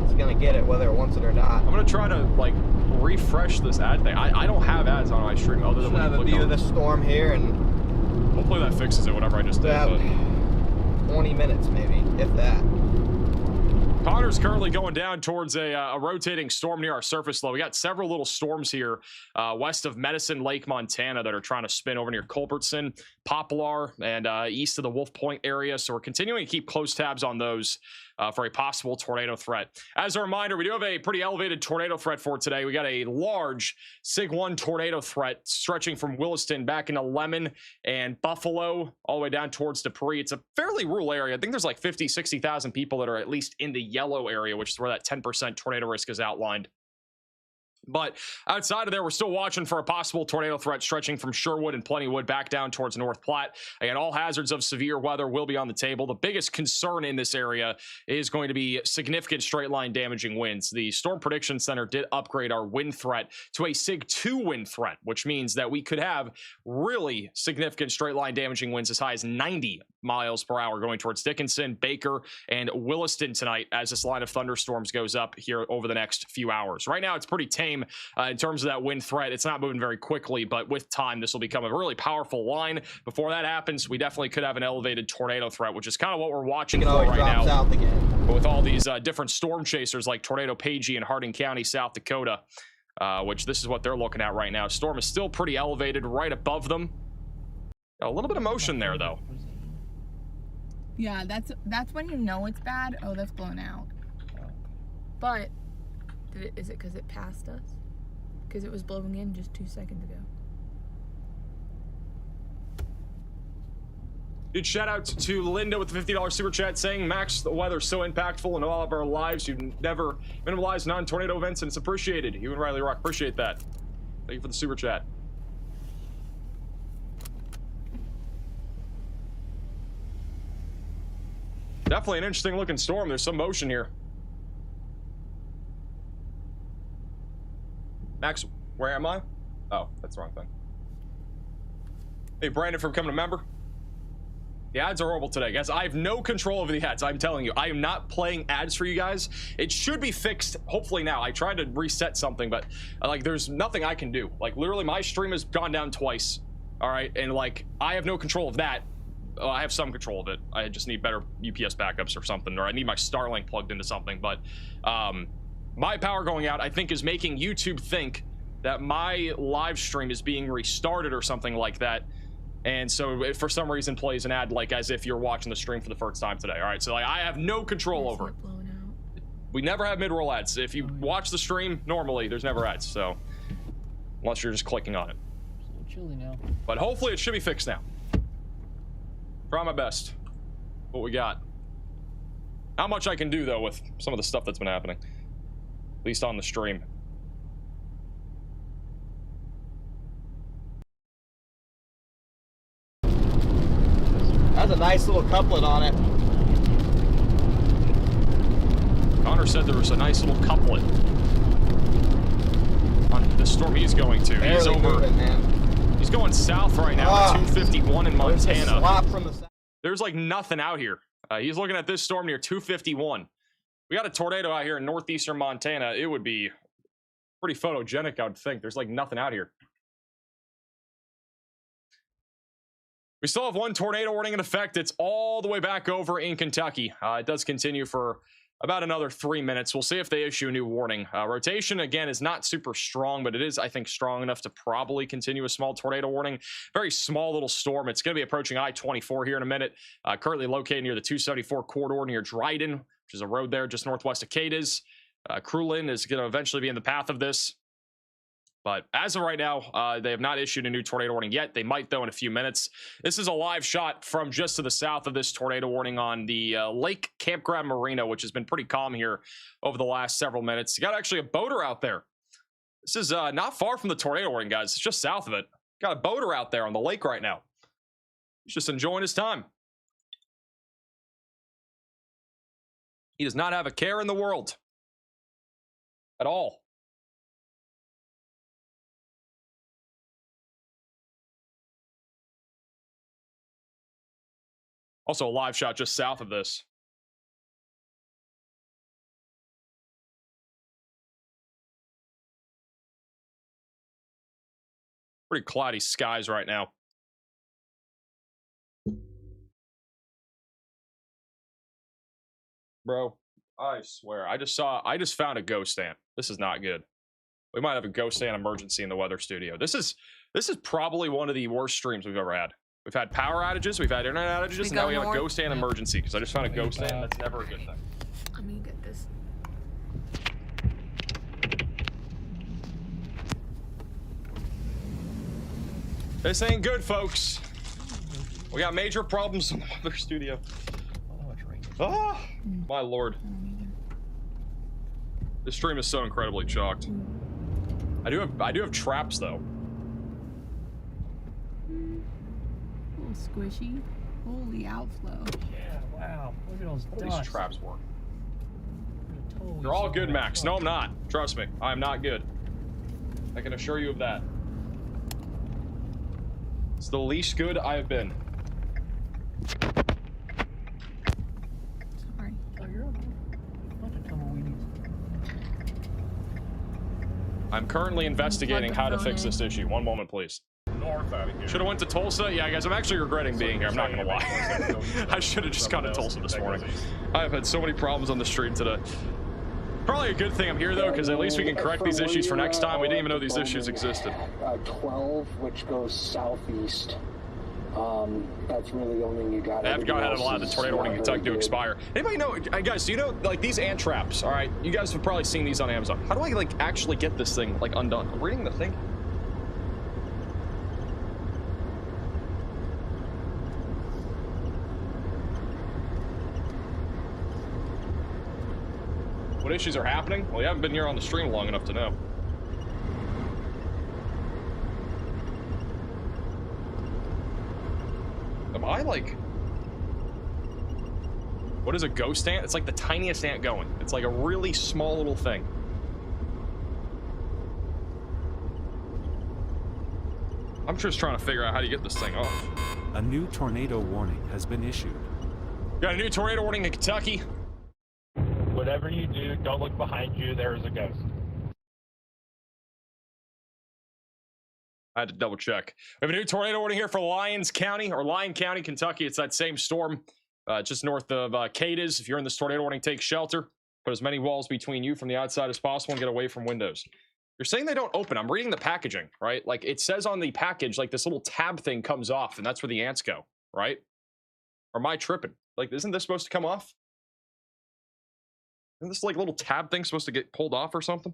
it's gonna get it whether it wants it or not. I'm gonna try to like refresh this ad thing. I don't have ads on my stream other than have a view of the storm here, and hopefully that fixes it. Whatever I just did. But 20 minutes maybe, if that. Connor's currently going down towards a rotating storm near our surface low. We got several little storms here west of Medicine Lake, Montana, that are trying to spin over near Culbertson, Poplar, and east of the Wolf Point area. So we're continuing to keep close tabs on those for a possible tornado threat. As a reminder, we do have a pretty elevated tornado threat for today. We got a large Sig 1 tornado threat stretching from Williston back into Lemon and Buffalo all the way down towards Dupree. It's a fairly rural area. I think there's like 50, 60,000 people that are at least in the yellow area, which is where that 10% tornado risk is outlined. But outside of there, we're still watching for a possible tornado threat stretching from Sherwood and Plentywood back down towards North Platte. Again, all hazards of severe weather will be on the table. The biggest concern in this area is going to be significant straight line damaging winds. The Storm Prediction Center did upgrade our wind threat to a Sig 2 wind threat, which means that we could have really significant straight line damaging winds as high as 90 miles per hour going towards Dickinson, Baker, and Williston tonight as this line of thunderstorms goes up here over the next few hours. Right now, it's pretty tame in terms of that wind threat. It's not moving very quickly, but with time, this will become a really powerful line. Before that happens, we definitely could have an elevated tornado threat, which is kind of what we're watching for right now. South again. With all these different storm chasers like Tornado Pagey in Harding County, South Dakota, which this is what they're looking at right now. Storm is still pretty elevated right above them. A little bit of motion there, though. Yeah, that's when you know it's bad. Oh, that's blown out. But is it because it passed us? Because it was blowing in just 2 seconds ago. Dude, shout out to Linda with the $50 super chat saying, Max, the weather's so impactful in all of our lives. You've never minimalized non-tornado events, and it's appreciated. You and Riley Rock, appreciate that. Thank you for the super chat. Definitely an interesting looking storm. There's some motion here. Max, where am I? Oh, that's the wrong thing. Hey, Brandon, for becoming a member. The ads are horrible today, guys. I have no control over the ads. I'm telling you, I am not playing ads for you guys. It should be fixed, hopefully now. I tried to reset something, but like, there's nothing I can do. Like, literally, my stream has gone down twice. All right, and like, I have no control of that. I have some control of it. I just need better UPS backups or something, or I need my Starlink plugged into something. But my power going out, I think, is making YouTube think that my live stream is being restarted or something like that. And so it, for some reason, plays an ad like as if you're watching the stream for the first time today. All right, so like, I have no control over it. We never have mid-roll ads. If you watch the stream normally, there's never ads. So unless you're just clicking on it. It's chilly now. But hopefully it should be fixed now. Try my best. What we got. Not much I can do though with some of the stuff that's been happening. At least on the stream. That's a nice little couplet on it. Connor said there was a nice little couplet on the storm he's going to. Barely He's over. moving, man. He's going south right now at 251 in Montana. Slop from the south. There's like nothing out here. He's looking at this storm near 251. We got a tornado out here in northeastern Montana. It would be pretty photogenic, I would think. There's like nothing out here. We still have one tornado warning in effect. It's all the way back over in Kentucky. It does continue for about another 3 minutes. We'll see if they issue a new warning. Rotation, again, is not super strong, but it is, I think, strong enough to probably continue a small tornado warning. Very small little storm. It's going to be approaching I-24 here in a minute. Currently located near the 274 corridor near Dryden, which is a road there just northwest of Cadiz. Crewlin is going to eventually be in the path of this. But as of right now, they have not issued a new tornado warning yet. They might, though, in a few minutes. This is a live shot from just to the south of this tornado warning on the Lake Campground Marina, which has been pretty calm here over the last several minutes. You got actually a boater out there. This is not far from the tornado warning, guys. It's just south of it. Got a boater out there on the lake right now. He's just enjoying his time. He does not have a care in the world at all. Also a live shot just south of this. Pretty cloudy skies right now. Bro, I swear, I just found a ghost ant. This is not good. We might have a ghost ant emergency in the weather studio. This is probably one of the worst streams we've ever had. We've had power outages, we've had internet outages, and now we have a ghost ant emergency because I just found a ghost ant. That's never a good thing. Let me get this. This ain't good, folks. We got major problems in the weather studio. Oh, my lord. This stream is so incredibly chalked. I do have traps though. A little squishy. Holy outflow. Yeah, wow. Look at those How do these traps work? Totally You're all good, Max. No, I'm not. Trust me, I'm not good. I can assure you of that. It's the least good I have been. Sorry. Oh, you're okay. Bunch of tumbleweedies. I'm currently investigating how to fix this issue. One moment, please. North out of here. Should have went to Tulsa. Yeah, guys, I'm actually regretting being here. I'm not gonna lie. I should have just gone to Tulsa this morning. I've had so many problems on the stream today. Probably a good thing I'm here though, because at least we can correct these issues for next time. We didn't even know these issues existed. 12, which goes southeast. That's really the only thing you got. I have to go ahead and allow the tornado warning in Kentucky to expire. Anybody know, guys, do you know, like, these ant traps, all right? You guys have probably seen these on Amazon. How do I, like, actually get this thing, like, undone? I'm reading the thing. What issues are happening? Well, you haven't been here on the stream long enough to know. Am I like... What is a ghost ant? It's like the tiniest ant going. It's like a really small little thing. I'm just trying to figure out how to get this thing off. A new tornado warning has been issued. Got a new tornado warning in Kentucky. Whatever you do, don't look behind you. There is a ghost. I had to double check. We have a new tornado warning here for Lyon County, Kentucky. It's that same storm just north of Cadiz. If you're in this tornado warning, take shelter. Put as many walls between you from the outside as possible and get away from windows. You're saying they don't open. I'm reading the packaging, right? Like, it says on the package, like, this little tab thing comes off, and that's where the ants go, right? Or am I tripping? Like, isn't this supposed to come off? Isn't this, like, little tab thing supposed to get pulled off or something?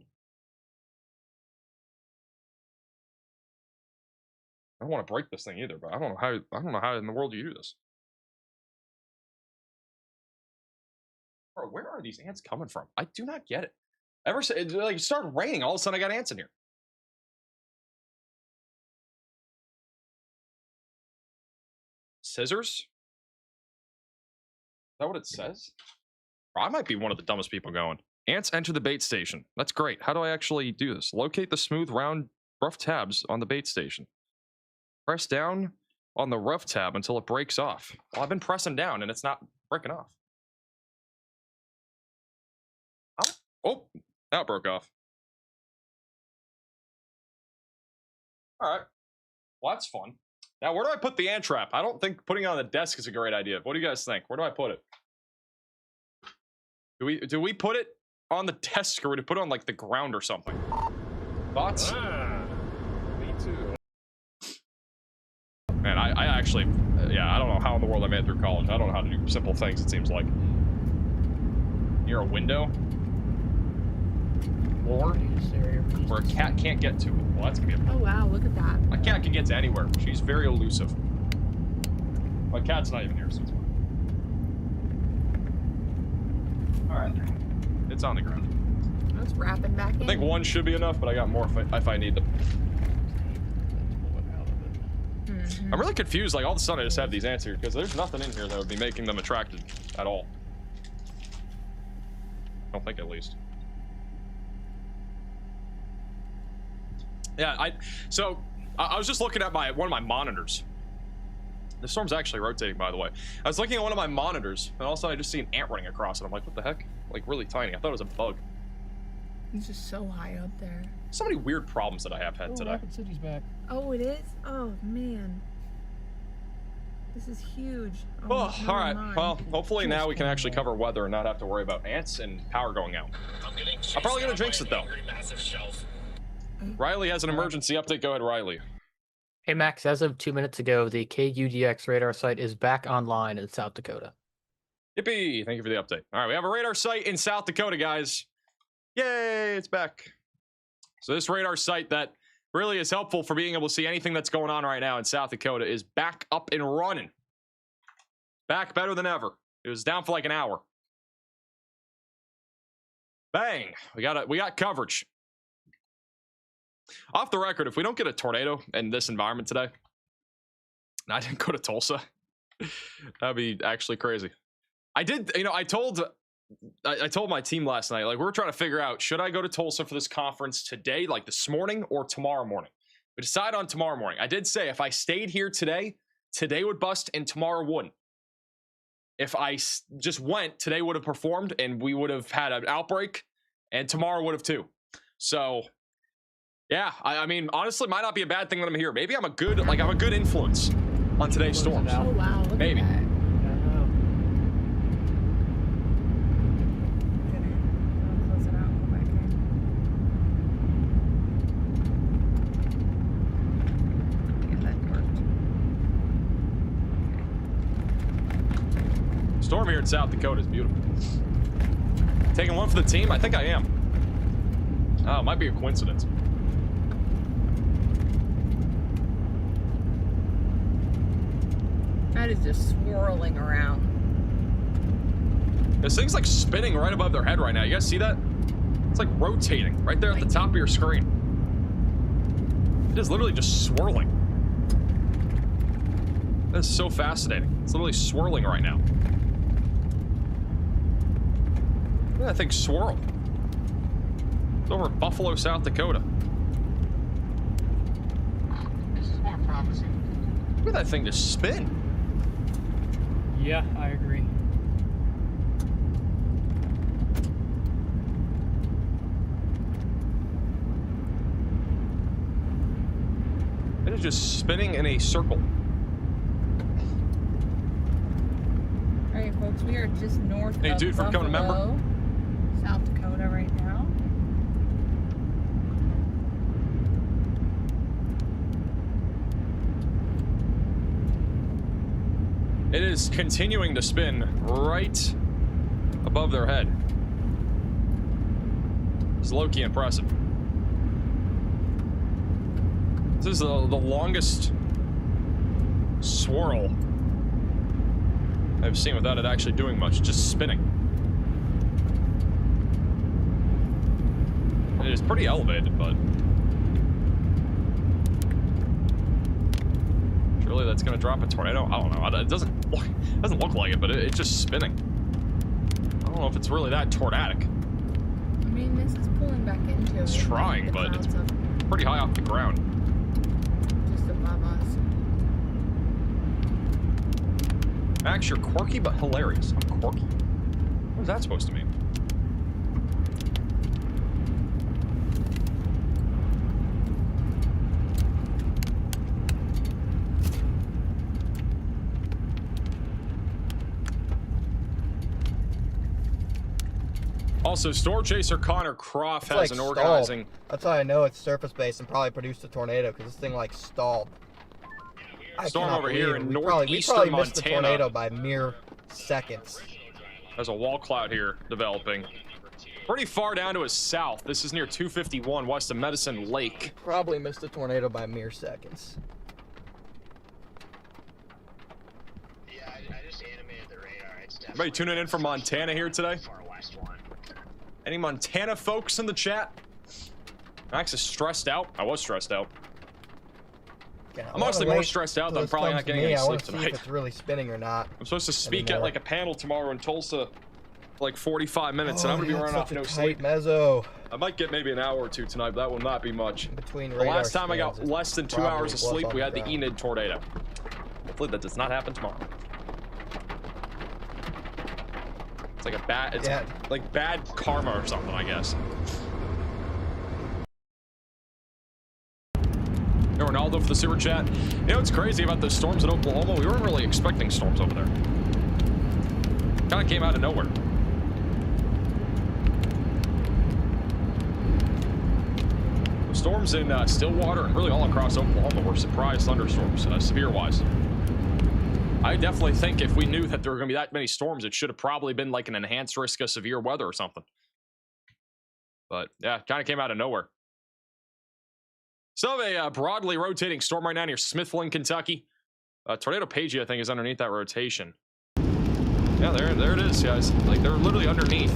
I don't want to break this thing either, but I don't know how in the world you do this. Bro, where are these ants coming from? I do not get it. Ever since it started raining, all of a sudden I got ants in here. Scissors? Is that what it says? Bro, I might be one of the dumbest people going. Ants enter the bait station. That's great. How do I actually do this? Locate the smooth, round, rough tabs on the bait station. Press down on the rough tab until it breaks off. Well, I've been pressing down and it's not breaking off. Oh, now it broke off. All right. Well, that's fun. Now, where do I put the ant trap? I don't think putting it on the desk is a great idea. What do you guys think? Where do I put it? Do we put it on the desk, or do we put it on, like, the ground or something? Thoughts? Me too. Man, I actually, yeah, I don't know how in the world I made it through college. I don't know how to do simple things, it seems like. Near a window? Or where a cat can't get to it. Well, that's gonna be a problem. Oh wow, look at that. My cat can get to anywhere. She's very elusive. My cat's not even here, so it's fine. Alright. It's on the ground. It's wrapping back in. I think one should be enough, but I got more if I need them. I'm really confused. Like, all of a sudden I just have these ants here because there's nothing in here that would be making them attracted at all. I don't think, at least. Yeah, I was just looking at one of my monitors. The storm's actually rotating, by the way. I was looking at one of my monitors, and all of a sudden I just see an ant running across it. I'm like, what the heck? Like, really tiny. I thought it was a bug. It's just so high up there. So many weird problems that I have had today. Rapid City's back. Oh, it is? Oh, man. This is huge. Oh, all right. Well, hopefully now we can actually cover weather and not have to worry about ants and power going out. I'm probably gonna jinx it though. Riley has an emergency update. Go ahead, Riley. Hey Max, as of 2 minutes ago, the KUDX radar site is back online in South Dakota. Yippee! Thank you for the update. All right, we have a radar site in South Dakota, guys. Yay, it's back. So this radar site that really is helpful for being able to see anything that's going on right now in South Dakota is back up and running. Back better than ever. It was down for like an hour. Bang! We got coverage. Off the record, if we don't get a tornado in this environment today, and I didn't go to Tulsa, that'd be actually crazy. I did, you know, I told my team last night, like, we were trying to figure out, should I go to Tulsa for this conference today, like this morning, or tomorrow morning? We decided on tomorrow morning. I did say if I stayed here today would bust and tomorrow wouldn't. If I just went, today would have performed and we would have had an outbreak and tomorrow would have too. So yeah, I mean, honestly, might not be a bad thing that I'm here. Maybe I'm a good influence on today's storms. Oh wow, look Maybe. at that. Close it out and go back in. Yeah, that worked. Storm here in South Dakota is beautiful. Taking one for the team? I think I am. Oh, it might be a coincidence. That is just swirling around. This thing's like spinning right above their head right now. You guys see that? It's like rotating right there at the top of your screen. It is literally just swirling. That is so fascinating. It's literally swirling right now. Look at that thing swirl. It's over in Buffalo, South Dakota. This is more promising. Look at that thing just spin. Yeah, I agree. It is just spinning in a circle. All right, folks, we are just north of dude, for becoming a member. Buffalo, South Dakota right now. It is continuing to spin right above their head. It's low-key impressive. This is the longest swirl I've seen without it actually doing much, just spinning. It is pretty elevated, but surely that's gonna drop a tornado? I don't know. It doesn't look like it, but it's just spinning. I don't know if it's really that tornadic. I mean, this is pulling back into it. It's trying, The but clouds it's up pretty high off the ground. just above us. Max, you're quirky but hilarious. I'm quirky. What is that supposed to mean? Also, Store Chaser Connor Croft has like an stalled. organizing. That's how I know it's surface based and probably produced a tornado because this thing like stalled. I Storm cannot over here believe in it. We northeastern probably missed the Montana. tornado by mere seconds. There's a wall cloud here developing. Pretty far down to his south. This is near 251 west of Medicine Lake. Probably missed the tornado by mere seconds. Yeah, I just animated the radar. It's definitely Everybody tuning in from Montana here today? far west one. Any Montana folks in the chat? Max is stressed out. I was stressed out. Yeah, I'm honestly more stressed out that I'm probably not getting any I sleep want to see if tonight. it's really spinning or not. I'm supposed to speak at anymore. like a panel tomorrow in Tulsa for like 45 minutes, and I'm gonna be running off no sleep. Mezzo I might get maybe an hour or two tonight, but that will not be much. between The radar last time I scans, got it less than 2 probably hours of was sleep, on we the had the ground. Enid tornado. Hopefully that does not happen tomorrow. It's like a bad, it's Yeah. like bad karma or something, I guess. Ronaldo Aldo for the super chat. You know what's crazy about those storms in Oklahoma? We weren't really expecting storms over there. Kind of came out of nowhere. The storms in Stillwater and really all across Oklahoma were surprise thunderstorms, severe-wise. I definitely think if we knew that there were going to be that many storms, it should have probably been like an enhanced risk of severe weather or something. But yeah, kind of came out of nowhere. So a broadly rotating storm right now near Smithland, Kentucky. Tornado Pagey, I think, is underneath that rotation. Yeah, there it is, guys. Like, they're literally underneath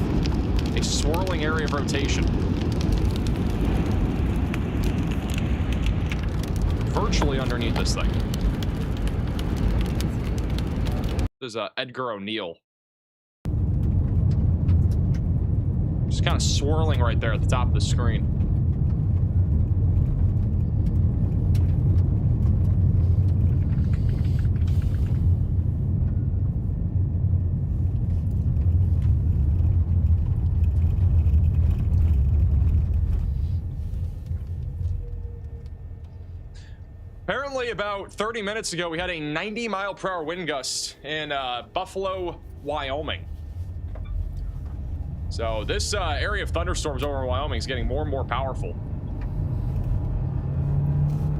a swirling area of rotation. Virtually underneath this thing. There's Edgar O'Neill. Just kind of swirling right there at the top of the screen. Apparently, about 30 minutes ago, we had a 90-mile-per-hour wind gust in Buffalo, Wyoming. So this area of thunderstorms over Wyoming is getting more and more powerful.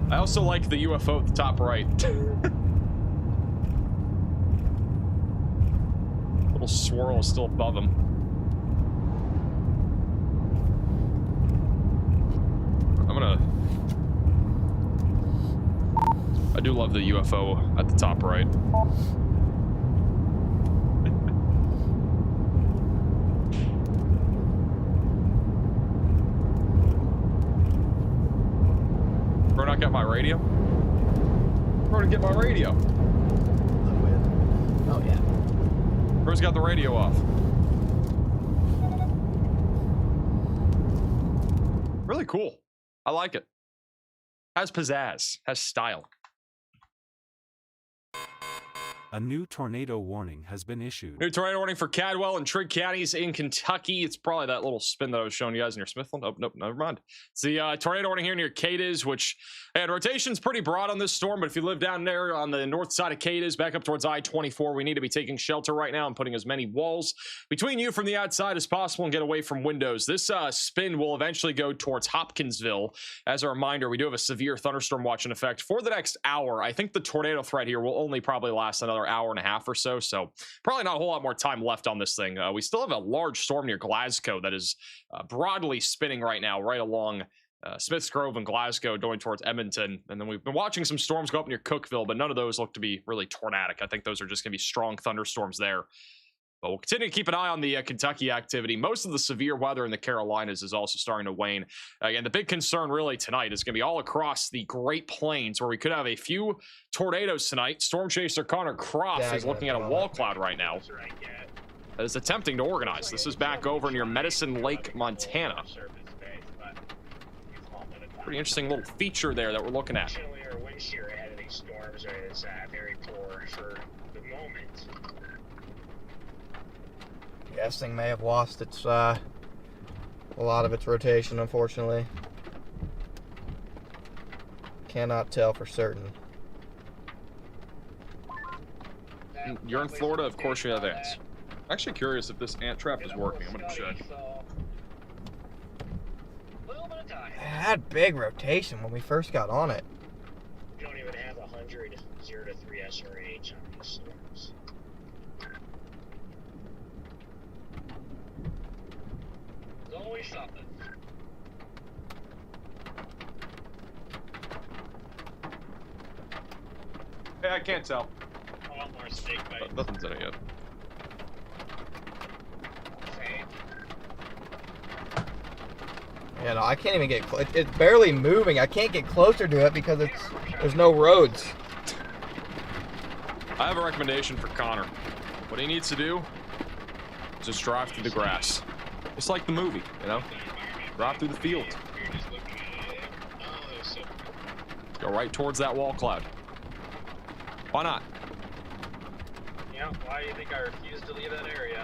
I also like the UFO at the top right. Little swirl is still above him. I do love the UFO at the top right. Bro, not got my radio? Bro, to get my radio. Oh, yeah. Bro's got the radio off. Really cool. I like it. Has pizzazz. Has style. A new tornado warning has been issued. New tornado warning for Cadwell and Trigg counties in Kentucky. It's probably that little spin that I was showing you guys near Smithland. Oh, nope, never mind. It's the tornado warning here near Cadiz, which, and rotation's pretty broad on this storm, but if you live down there on the north side of Cadiz, back up towards I-24, we need to be taking shelter right now and putting as many walls between you from the outside as possible and get away from windows. This spin will eventually go towards Hopkinsville. As a reminder, we do have a severe thunderstorm watch in effect for the next hour. I think the tornado threat here will only probably last another hour and a half or so, so probably not a whole lot more time left on this thing. We still have a large storm near Glasgow that is broadly spinning right now, right along Smiths Grove and Glasgow going towards Edmonton. And then we've been watching some storms go up near Cookeville, but none of those look to be really tornadic. I think those are just going to be strong thunderstorms there. But we'll continue to keep an eye on the Kentucky activity. Most of the severe weather in the Carolinas is also starting to wane. Again, the big concern really tonight is going to be all across the Great Plains, where we could have a few tornadoes tonight. Storm chaser Connor Croft is looking at a wall cloud right now that is attempting to organize. This is back over near Medicine Lake, Montana. Pretty interesting little feature there that we're looking at. Our wind shear ahead of these storms is very poor for the moment. Yeah, this thing may have lost its, a lot of its rotation, unfortunately. Cannot tell for certain. You're in Florida, of course you have ants. I'm actually curious if this ant trap is working. I'm gonna check. It had big rotation when we first got on it. You don't even have 100 0 to 3 SRH on these storms. There's always something. Hey, I can't tell. I want more snake bites. Nothing's in it yet. Yeah, no, I can't even get close. It's barely moving. I can't get closer to it because there's no roads. I have a recommendation for Connor. What he needs to do is just drive through the grass. Just like the movie, you know? Drive through the field. Go right towards that wall cloud. Why not? Yeah, why do you think I refused to leave that area?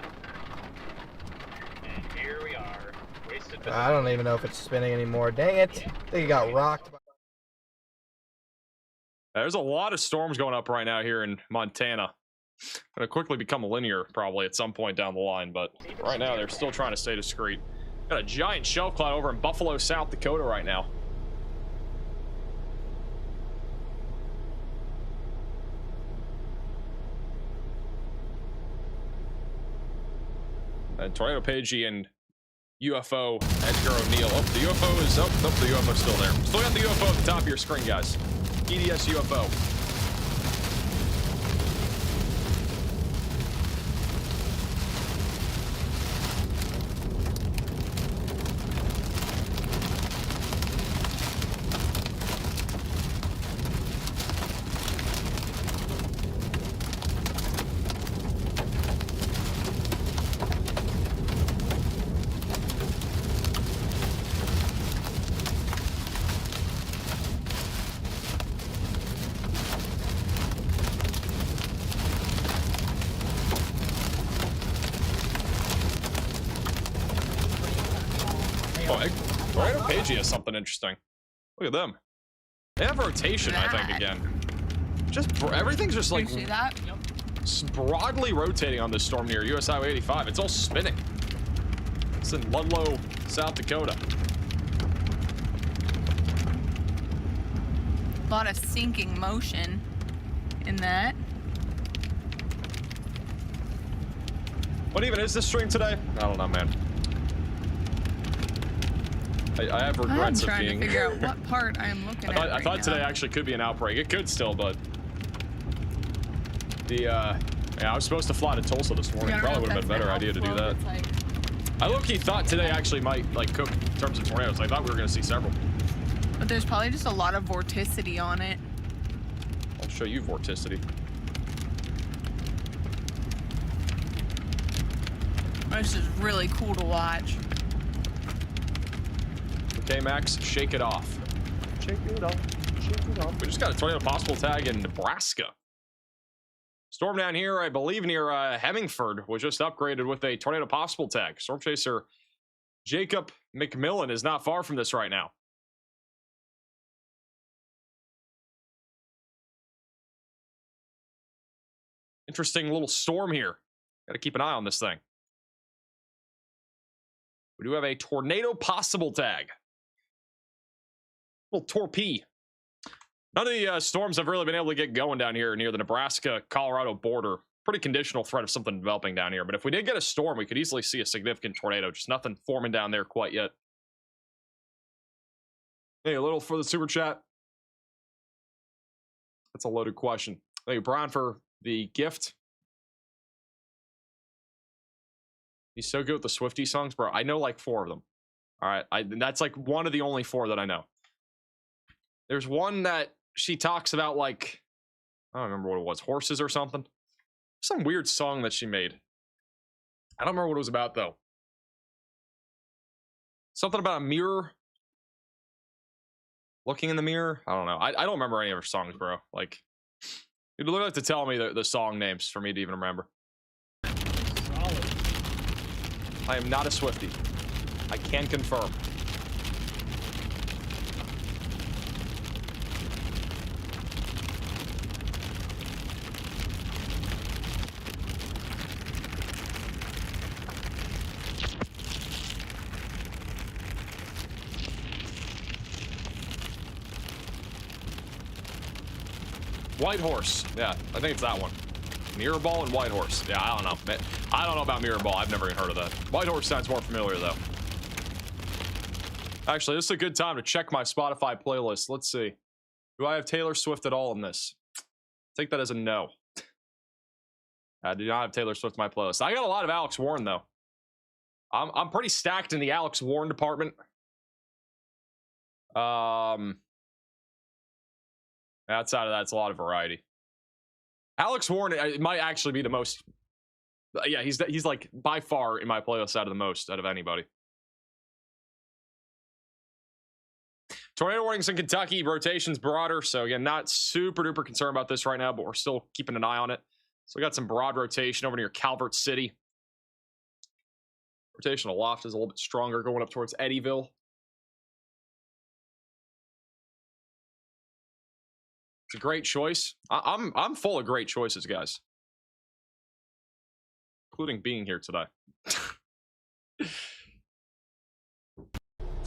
And here we are. Wasted. I don't even know if it's spinning anymore. Dang it. I think it got rocked. There's a lot of storms going up right now here in Montana. Gonna quickly become linear probably at some point down the line, but right now they're still trying to stay discreet. Got a giant shelf cloud over in Buffalo, South Dakota right now. And Tornado Pagey and UFO Edgar O'Neill. Oh, the UFO is up. Oh, the UFO's still there. Still got the UFO at the top of your screen, guys. EDS UFO. Tornado Pagey has something interesting. Look at them. They have rotation, I think, again. Just everything's just like see that? broadly rotating on this storm near US Highway 85. It's all spinning. It's in Ludlow, South Dakota. A lot of sinking motion in that. What even is this stream today? I don't know, man. I have regrets I'm of trying being. to figure out what part I'm looking at. I thought today actually could be an outbreak. It could still, but the yeah, I was supposed to fly to Tulsa this morning. Probably would have been a better idea to do that. I low-key thought today actually might like cook in terms of tornadoes. I thought we were going to see several. But there's probably just a lot of vorticity on it. I'll show you vorticity. This is really cool to watch. Okay, Max, shake it off. Shake it off. Shake it off. We just got a tornado possible tag in Nebraska. Storm down here, I believe near Hemingford, was just upgraded with a tornado possible tag. Storm chaser Jacob McMillan is not far from this right now. Interesting little storm here. Got to keep an eye on this thing. We do have a tornado possible tag. Little torpede. None of the storms have really been able to get going down here near the Nebraska-Colorado border. Pretty conditional threat of something developing down here. But if we did get a storm, we could easily see a significant tornado. Just nothing forming down there quite yet. Hey, a little for the super chat. That's a loaded question. Thank you, Brian, for the gift. He's so good with the Swiftie songs, bro. I know like 4 of them. All right, that's like one of the only 4 that I know. There's one that she talks about, like, I don't remember what it was, horses or something. Some weird song that she made. I don't remember what it was about, though. Something about a mirror. Looking in the mirror. I don't know. I don't remember any of her songs, bro. Like, you'd literally have to tell me the song names for me to even remember. Solid. I am not a Swiftie. I can confirm. White Horse. Yeah, I think it's that one. Mirror Ball and White Horse. Yeah, I don't know. I don't know about Mirror Ball. I've never even heard of that. White Horse sounds more familiar, though. Actually, this is a good time to check my Spotify playlist. Let's see. Do I have Taylor Swift at all in this? Take that as a no. I do not have Taylor Swift in my playlist. I got a lot of Alex Warren, though. I'm pretty stacked in the Alex Warren department. Outside of that, it's a lot of variety. Alex Warren it might actually be the most. Yeah, he's like by far in my playlist out of the most out of anybody. Tornado warnings in Kentucky, rotations broader. So again, not super duper concerned about this right now, but we're still keeping an eye on it. So we got some broad rotation over near Calvert City. Rotational loft is a little bit stronger going up towards Eddyville. It's a great choice. I'm full of great choices, guys, including being here today. Of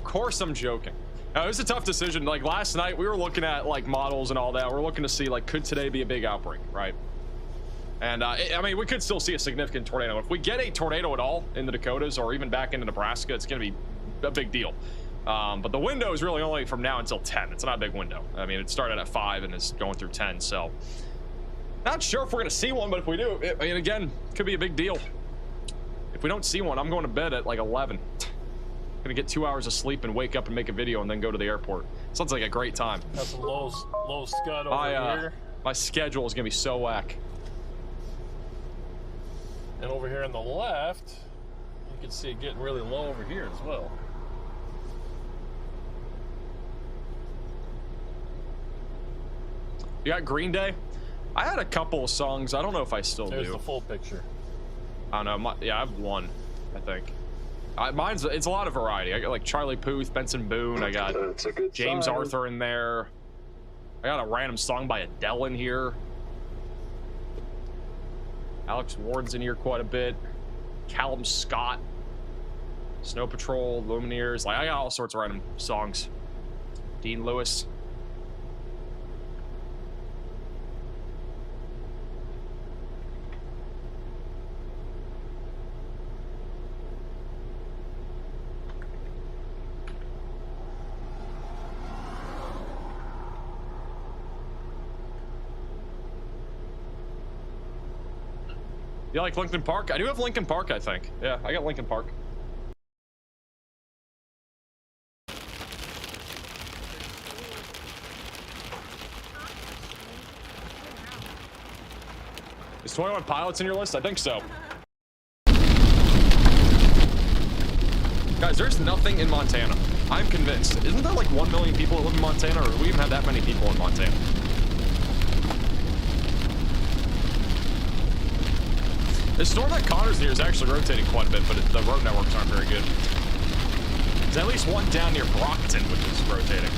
course, I'm joking. It was a tough decision. Like last night, we were looking at like models and all that. We're looking to see like, could today be a big outbreak, right? And I mean, we could still see a significant tornado. If we get a tornado at all in the Dakotas or even back into Nebraska, it's going to be a big deal. But the window is really only from now until 10. It's not a big window. I mean, it started at 5 and is going through 10. So not sure if we're going to see one, but if we do, I mean, again, it could be a big deal. If we don't see one, I'm going to bed at like 11. Gonna get 2 hours of sleep and wake up and make a video and then go to the airport. Sounds like a great time. That's a low scud over here. My schedule is gonna be so whack. And over here on the left, you can see it getting really low over here as well. You got Green Day? I had a couple of songs. I don't know if I still do. There's the full picture. I don't know. Yeah, I have one, I think. It's a lot of variety. I got like Charlie Puth, Benson Boone. I got James Arthur in there. I got a random song by Adele in here. Alex Ward's in here quite a bit. Callum Scott, Snow Patrol, Lumineers. Like I got all sorts of random songs. Dean Lewis. You like Lincoln Park? I do have Lincoln Park, I think. Yeah, I got Lincoln Park. Is 21 Pilots in your list? I think so. Guys, there's nothing in Montana. I'm convinced. Isn't there like 1 million people that live in Montana, or do we even have that many people in Montana? The storm that Connor's near is actually rotating quite a bit, but the road networks aren't very good. There's at least one down near Brockton, which is rotating.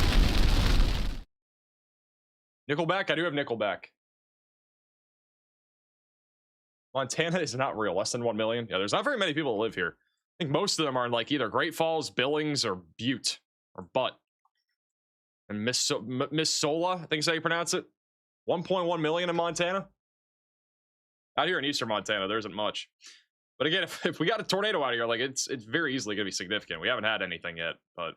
Nickelback? I do have Nickelback. Montana is not real. Less than 1 million? Yeah, there's not very many people that live here. I think most of them are in like either Great Falls, Billings, or Butte, or Butt. And Missoula, I think is how you pronounce it. 1.1 million in Montana. Out here in eastern Montana, there isn't much. But again, if we got a tornado out here, like it's very easily going to be significant. We haven't had anything yet, but at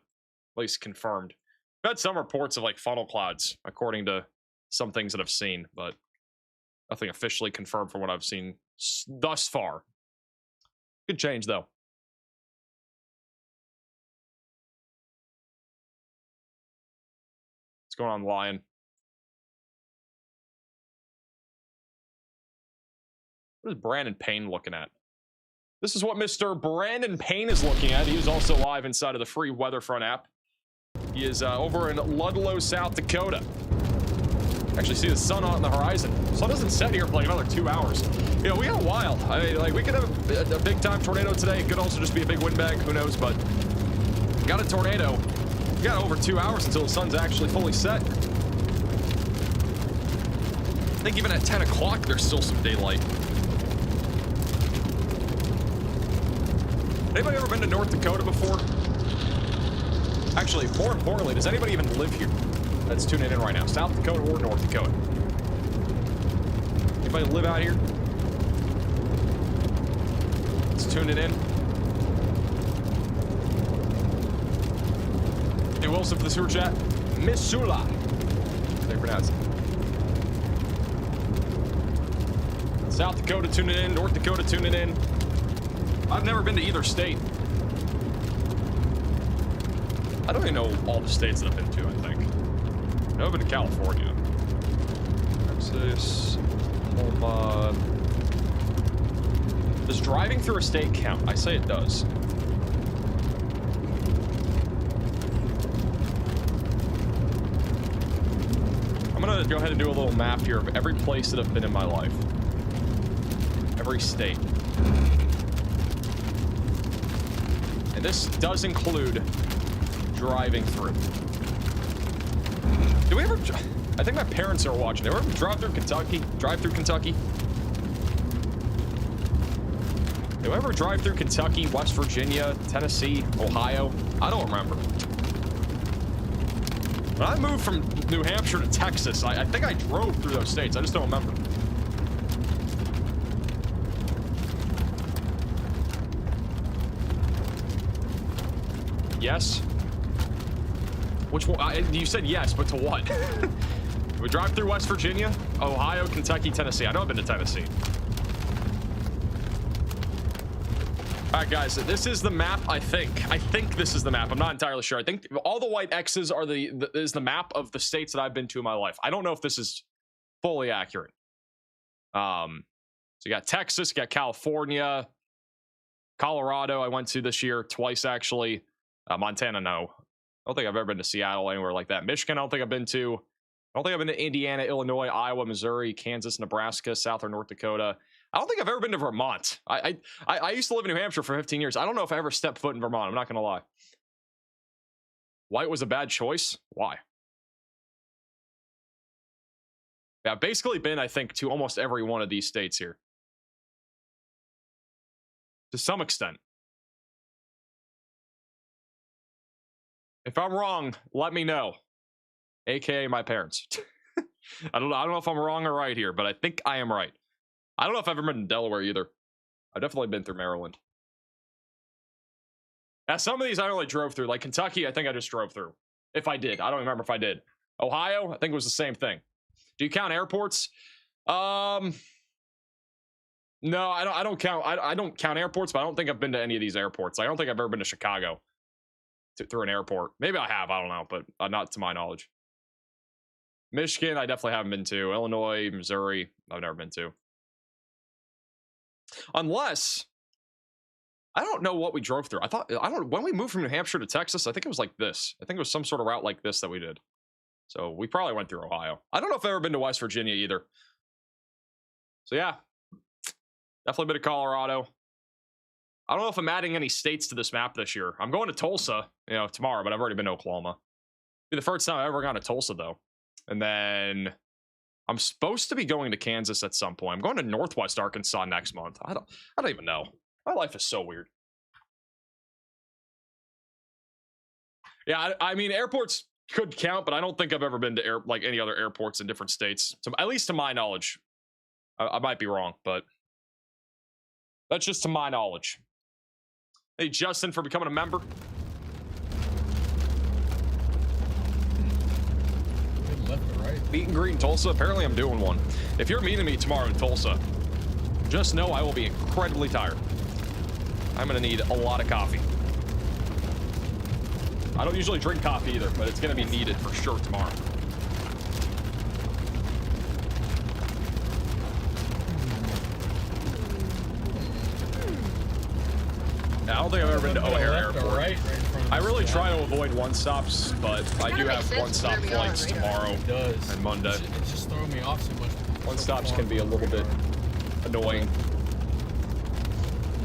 least confirmed. We've had some reports of like funnel clouds, according to some things that I've seen, but nothing officially confirmed from what I've seen thus far. Could change, though. What's going on, Lion? What is Brandon Payne looking at? This is what Mr. Brandon Payne is looking at. He is also live inside of the free WeatherFront app. He is over in Ludlow, South Dakota. Actually see the sun on the horizon. Sun doesn't set here for like another 2 hours. You know, we got a while. I mean, like we could have a big time tornado today. It could also just be a big windbag. Who knows? But got a tornado. We got over 2 hours until the sun's actually fully set. I think even at 10 o'clock, there's still some daylight. Anybody ever been to North Dakota before? Actually, more importantly, does anybody even live here that's tuning in right now? South Dakota or North Dakota? Anybody live out here? It's tuning in. Hey, Wilson for the sewer chat. Missoula. How do you pronounce it? South Dakota tuning in. North Dakota tuning in. I've never been to either state. I don't even know all the states that I've been to, I think. I've been to California. Texas, Oklahoma. Does driving through a state count? I say it does. I'm gonna go ahead and do a little map here of every place that I've been in my life. Every state. And this does include driving through. Do we ever... I think my parents are watching. They ever drive through Kentucky? Drive through Kentucky? Did we ever drive through Kentucky, West Virginia, Tennessee, Ohio? I don't remember. When I moved from New Hampshire to Texas, I think I drove through those states. I just don't remember. Yes? Which one? You said yes, but to what? We drive through West Virginia, Ohio, Kentucky, Tennessee. I know I've been to Tennessee. All right, guys, this is the map, I think. I think this is the map. I'm not entirely sure. I think all the white X's are is the map of the states that I've been to in my life. I don't know if this is fully accurate. So you got Texas, you got California, Colorado I went to this year twice, actually. Montana, no. I don't think I've ever been to Seattle, anywhere like that. Michigan, I don't think I've been to. I don't think I've been to Indiana, Illinois, Iowa, Missouri, Kansas, Nebraska, South or North Dakota. I don't think I've ever been to Vermont. I used to live in New Hampshire for 15 years. I don't know if I ever stepped foot in Vermont. I'm not going to lie. White was a bad choice? Why? Yeah, I've basically been, I think, to almost every one of these states here. To some extent. If I'm wrong, let me know. AKA my parents. I don't know if I'm wrong or right here, but I think I am right. I don't know if I've ever been to Delaware either. I've definitely been through Maryland. Now, some of these I only drove through. Like Kentucky, I think I just drove through. If I did. I don't remember if I did. Ohio, I think it was the same thing. Do you count airports? No, I don't count. I don't count airports, but I don't think I've been to any of these airports. I don't think I've ever been to Chicago through an airport. Maybe I have. I don't know, but not to my knowledge. Michigan, I definitely haven't been to. Illinois, Missouri, I've never been to. Unless, I don't know what we drove through. When we moved from New Hampshire to Texas, I think it was like this. I think it was some sort of route like this that we did. So we probably went through Ohio. I don't know if I've ever been to West Virginia either. So yeah, definitely been to Colorado. I don't know if I'm adding any states to this map this year. I'm going to Tulsa, tomorrow, but I've already been to Oklahoma. Be the first time I've ever gone to Tulsa though. And then I'm supposed to be going to Kansas at some point. I'm going to Northwest Arkansas next month. I don't even know. My life is so weird. Yeah, I mean, airports could count, but I don't think I've ever been to any other airports in different states. At least to my knowledge. I might be wrong, but that's just to my knowledge. Hey, Justin, for becoming a member. Left or right? Meet and greet in Tulsa. Apparently I'm doing one. If you're meeting me tomorrow in Tulsa, just know I will be incredibly tired. I'm gonna need a lot of coffee. I don't usually drink coffee either, but it's gonna be needed for sure tomorrow. I don't think I've ever been to O'Hare Airport. Right in front of I really us. try to avoid one-stops, but I do have one-stop flights tomorrow and Monday. It's just throwing me off so much. One-stops can be a little bit annoying.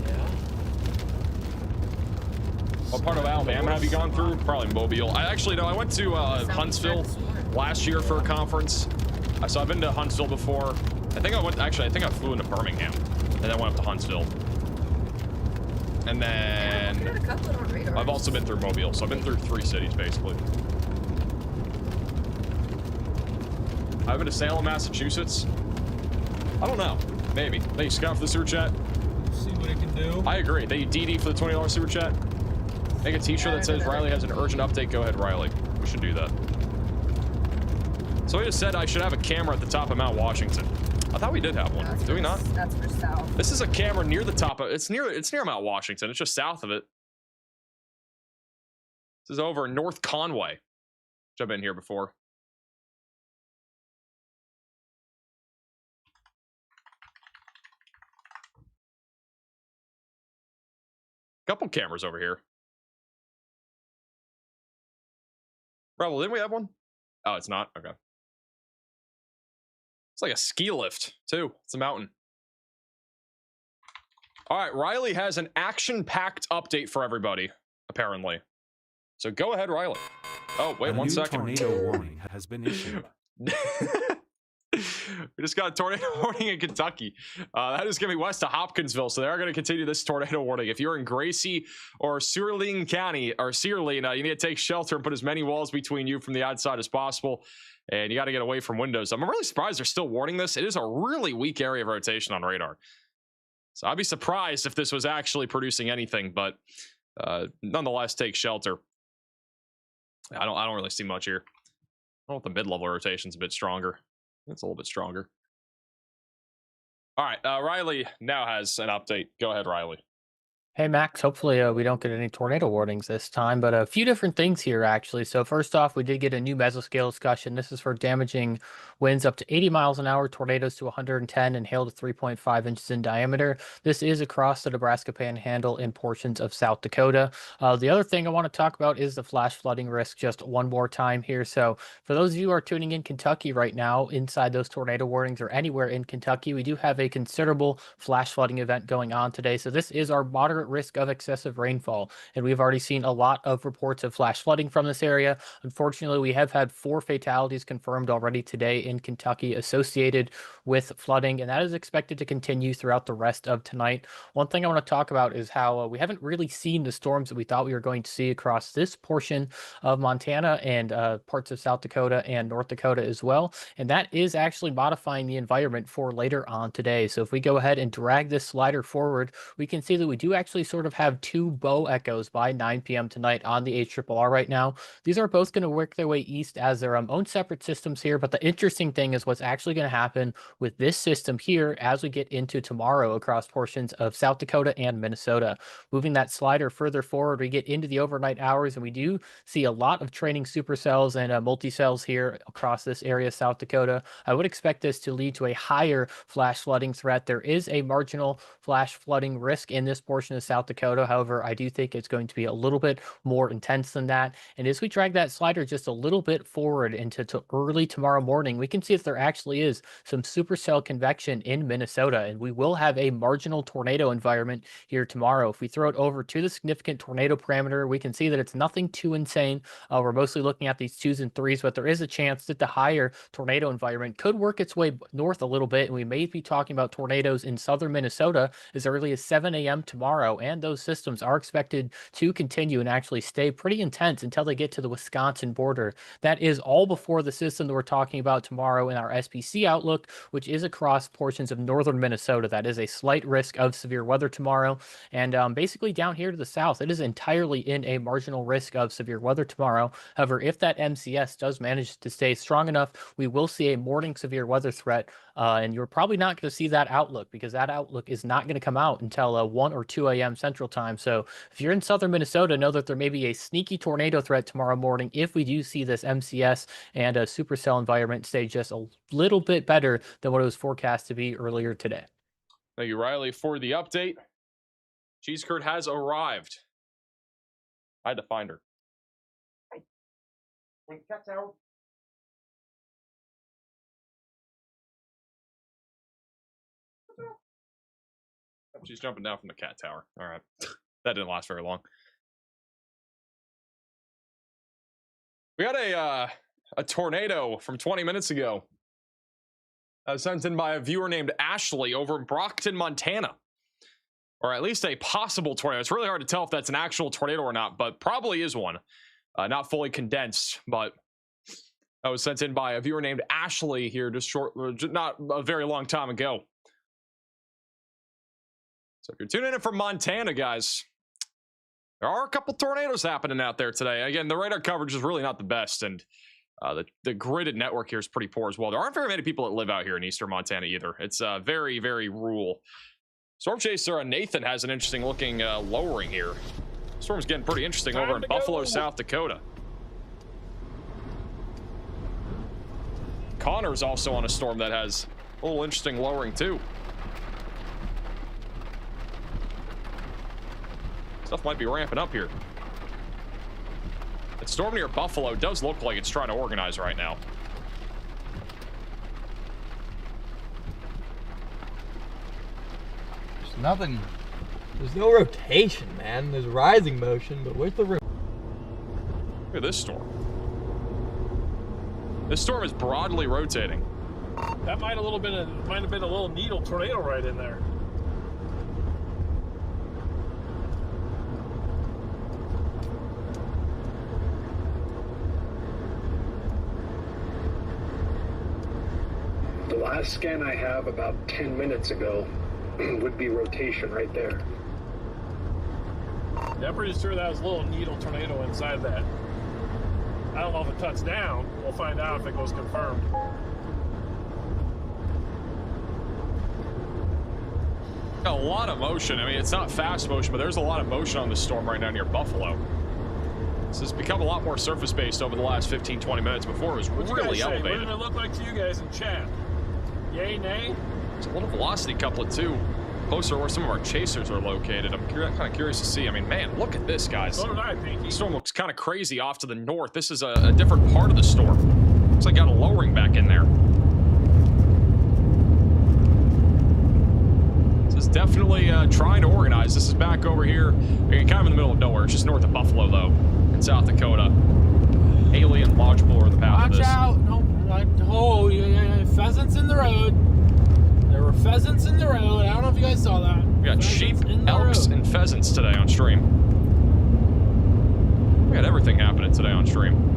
Yeah. What part of Alabama have you gone through? Probably Mobile. I went to Huntsville last year for a conference. So I've been to Huntsville before. I think I flew into Birmingham and then went up to Huntsville. And then I've also been through Mobile, so I've been through 3 cities basically. I've been to Salem, Massachusetts. I don't know. Maybe. Thank you, Scott, for the super chat. See what it can do. I agree. Thank you, DD, for the $20 super chat. Make a t-shirt that says Riley has an urgent update. Go ahead, Riley. We should do that. So he just said I should have a camera at the top of Mount Washington. I thought we did have one. Do we not? That's for south. This is a camera near the top of it's near Mount Washington. It's just south of it. This is over in North Conway, which I've been here before. Couple cameras over here. Rebel, didn't we have one? Oh, it's not? Okay. It's like a ski lift, too. It's a mountain. All right, Riley has an action-packed update for everybody, apparently. So go ahead, Riley. Oh, wait 1 second. A new tornado warning has been issued. We just got a tornado warning in Kentucky. That is going to be west of Hopkinsville, so they are going to continue this tornado warning. If you're in Gracie or Searling County, or Searling, you need to take shelter and put as many walls between you from the outside as possible, and you got to get away from windows. I'm really surprised they're still warning this. It is a really weak area of rotation on radar. So I'd be surprised if this was actually producing anything, but nonetheless, take shelter. I don't really see much here. I don't know if the mid-level rotation's a bit stronger. It's a little bit stronger. All right, Riley now has an update. Go ahead, Riley. Hey, Max. Hopefully we don't get any tornado warnings this time, but a few different things here, actually. So first off, we did get a new mesoscale discussion. This is for damaging winds up to 80 miles an hour, tornadoes to 110, and hail to 3.5 inches in diameter. This is across the Nebraska Panhandle in portions of South Dakota. The other thing I want to talk about is the flash flooding risk just one more time here. So for those of you who are tuning in Kentucky right now, inside those tornado warnings or anywhere in Kentucky, we do have a considerable flash flooding event going on today. So this is our moderate risk of excessive rainfall, and we've already seen a lot of reports of flash flooding from this area. Unfortunately, we have had 4 fatalities confirmed already today in Kentucky associated with flooding, and that is expected to continue throughout the rest of tonight. One thing I want to talk about is how we haven't really seen the storms that we thought we were going to see across this portion of Montana and parts of South Dakota and North Dakota as well, and that is actually modifying the environment for later on today. So if we go ahead and drag this slider forward, we can see that we do actually sort of have 2 bow echoes by 9 p.m. tonight on the HRRR right now. These are both going to work their way east as their own separate systems here, but the interesting thing is what's actually going to happen with this system here as we get into tomorrow across portions of South Dakota and Minnesota. Moving that slider further forward, we get into the overnight hours, and we do see a lot of training supercells and multicells here across this area, South Dakota. I would expect this to lead to a higher flash flooding threat. There is a marginal flash flooding risk in this portion of South Dakota. However, I do think it's going to be a little bit more intense than that. And as we drag that slider just a little bit forward into early tomorrow morning, we can see if there actually is some supercell convection in Minnesota, and we will have a marginal tornado environment here tomorrow. If we throw it over to the significant tornado parameter, we can see that it's nothing too insane. We're mostly looking at these 2s and 3s, but there is a chance that the higher tornado environment could work its way north a little bit, and we may be talking about tornadoes in southern Minnesota as early as 7 a.m. tomorrow, and those systems are expected to continue and actually stay pretty intense until they get to the Wisconsin border. That is all before the system that we're talking about tomorrow in our SPC outlook, which is across portions of northern Minnesota. That is a slight risk of severe weather tomorrow. And basically down here to the south, it is entirely in a marginal risk of severe weather tomorrow. However, if that MCS does manage to stay strong enough, we will see a morning severe weather threat. And you're probably not going to see that outlook because that outlook is not going to come out until 1 or 2 a.m. Central Time. So if you're in southern Minnesota, know that there may be a sneaky tornado threat tomorrow morning if we do see this MCS and a supercell environment stay just a little bit better than what it was forecast to be earlier today. Thank you, Riley, for the update. Cheese Curd has arrived. I had to find her. When cat's out. She's jumping down from the cat tower. All right. That didn't last very long. We got a tornado from 20 minutes ago. Sent in by a viewer named Ashley over in Brockton, Montana. Or at least a possible tornado. It's really hard to tell if that's an actual tornado or not, but probably is one. Not fully condensed, but that was sent in by a viewer named Ashley here not a very long time ago. So if you're tuning in from Montana, guys, there are a couple tornadoes happening out there today. Again, the radar coverage is really not the best, and the gridded network here is pretty poor as well. There aren't very many people that live out here in eastern Montana either. It's very, very rural. Storm Chaser Nathan has an interesting looking lowering here. Storm's getting pretty interesting over in Buffalo, South Dakota. Connor's also on a storm that has a little interesting lowering too. Stuff might be ramping up here. That storm near Buffalo does look like it's trying to organize right now. There's nothing. There's no rotation, man. There's rising motion, but where's the room? Look at this storm. This storm is broadly rotating. That might have been a little needle tornado right in there. The last scan I have about 10 minutes ago would be rotation right there. Yeah, I'm pretty sure that was a little needle tornado inside that. I don't know if it touched down. We'll find out if it goes confirmed. A lot of motion. I mean, it's not fast motion, but there's a lot of motion on this storm right now near Buffalo. This has become a lot more surface-based over the last 15-20 minutes. Before it was really elevated. What did it look like to you guys in chat? Yay, nay? It's a little velocity couplet, too. Closer to where some of our chasers are located. I'm kind of curious to see. I mean, man, look at this, guys. So did I, Pinky. The storm looks kind of crazy off to the north. This is a different part of the storm. Looks like got a lowering back in there. This is definitely trying to organize. This is back over here. Kind of in the middle of nowhere. It's just north of Buffalo, though, in South Dakota. Haley and Lodgepole are the path of this. Watch out! No, oh, yeah, pheasants in the road. There were pheasants in the road. I don't know if you guys saw that. We got sheep, elks, and pheasants today on stream. We got everything happening today on stream.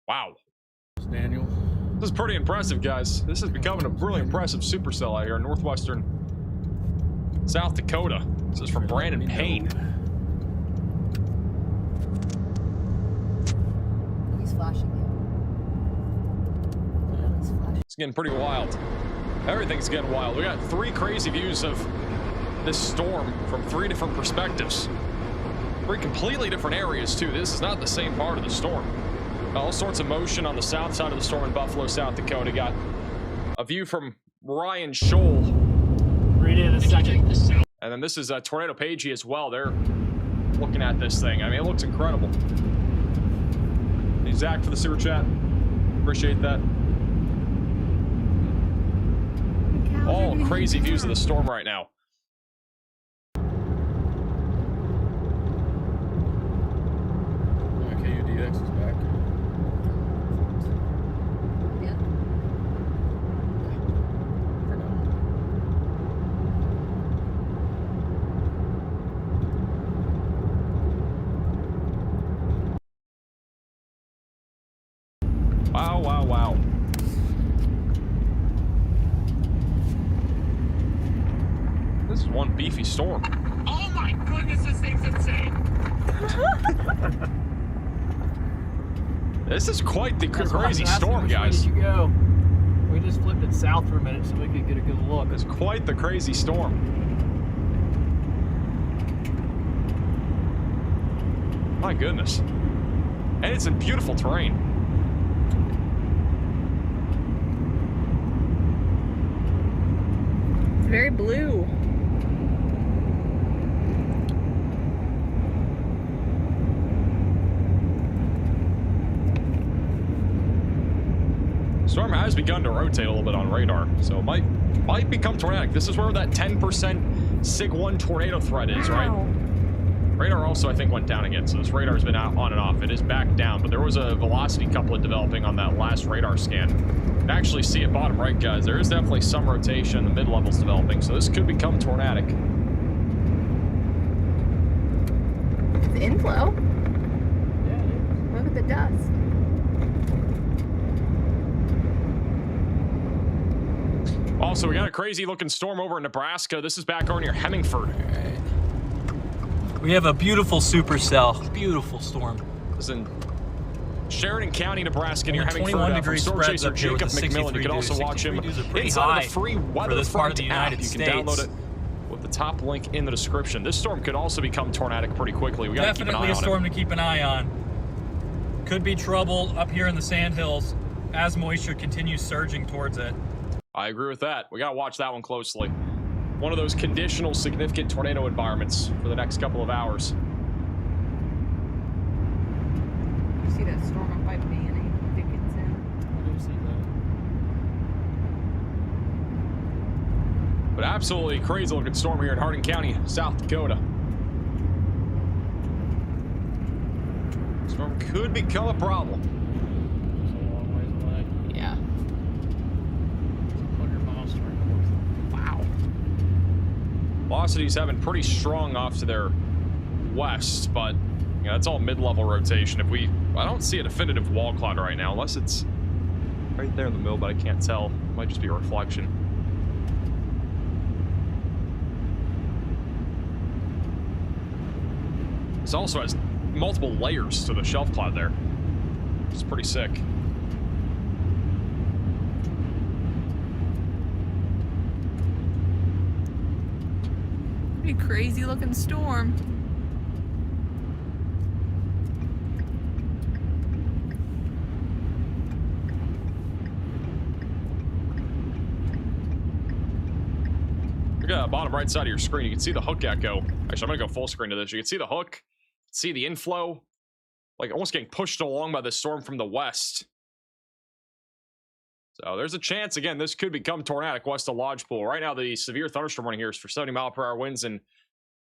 Wow. Daniel. This is pretty impressive, guys. This is becoming a really impressive supercell out here in northwestern South Dakota. This is from Brandon Payne. He's flashing you. He's flashing. It's getting pretty wild. Everything's getting wild. We got 3 crazy views of this storm from 3 different perspectives. 3 completely different areas, too. This is not the same part of the storm. All sorts of motion on the south side of the storm in Buffalo, South Dakota. Got a view from Ryan Scholl. Read it in a second. And then this is Tornado Pagey as well. They're looking at this thing. I mean, it looks incredible. Thank you, Zach, for the super chat. Appreciate that. All crazy views of the storm right now. KUDX is back. Wow, wow, wow. This is one beefy storm. Oh my goodness, this thing's insane! This is quite the crazy storm, guys. Where did you go? We just flipped it south for a minute so we could get a good look. It's quite the crazy storm. My goodness. And it's in beautiful terrain. It's very blue. Storm has begun to rotate a little bit on radar, so it might become tornadic. This is where that 10% SIG-1 tornado threat is, right? Radar also, I think, went down again, so this radar's been out on and off. It is back down, but there was a velocity couplet developing on that last radar scan. You can actually see it bottom right, guys. There is definitely some rotation. The mid-level's developing, so this could become tornadic. It's inflow. Yeah. Look at the dust. Also, we got a crazy looking storm over in Nebraska. This is back over near Hemingford. We have a beautiful supercell. Beautiful storm. This is in Sheridan County, Nebraska, near Hemingford. 21 degree Storm spreads Chaser up here with Jacob a McMillan. You can also watch him inside of the free WeatherFront app. You can download it with the top link in the description. This storm could also become tornadic pretty quickly. We got to keep an eye on it. Definitely a storm to keep an eye on. Could be trouble up here in the Sandhills as moisture continues surging towards it. I agree with that. We got to watch that one closely. one of those conditional significant tornado environments for the next couple of hours. You see that storm up by Manning, Dickinson? I do see that. But absolutely crazy looking storm here in Hardin County, South Dakota. Storm could become a problem. It's a long ways away. Yeah. 100 miles straight north. Wow. Velocities have been pretty strong off to their west, but you know, that's all mid-level rotation. I don't see a definitive wall cloud right now, unless it's right there in the middle, but I can't tell. It might just be a reflection. This also has multiple layers to the shelf cloud there. It's pretty sick. Pretty crazy looking storm. Look at the bottom right side of your screen. You can see the hook echo. Actually, I'm gonna go full screen to this. You can see the hook, see the inflow, like almost getting pushed along by the storm from the west. So there's a chance, again, this could become tornadic west of Lodgepool. Right now, the severe thunderstorm warning here is for 70-mile-per-hour winds and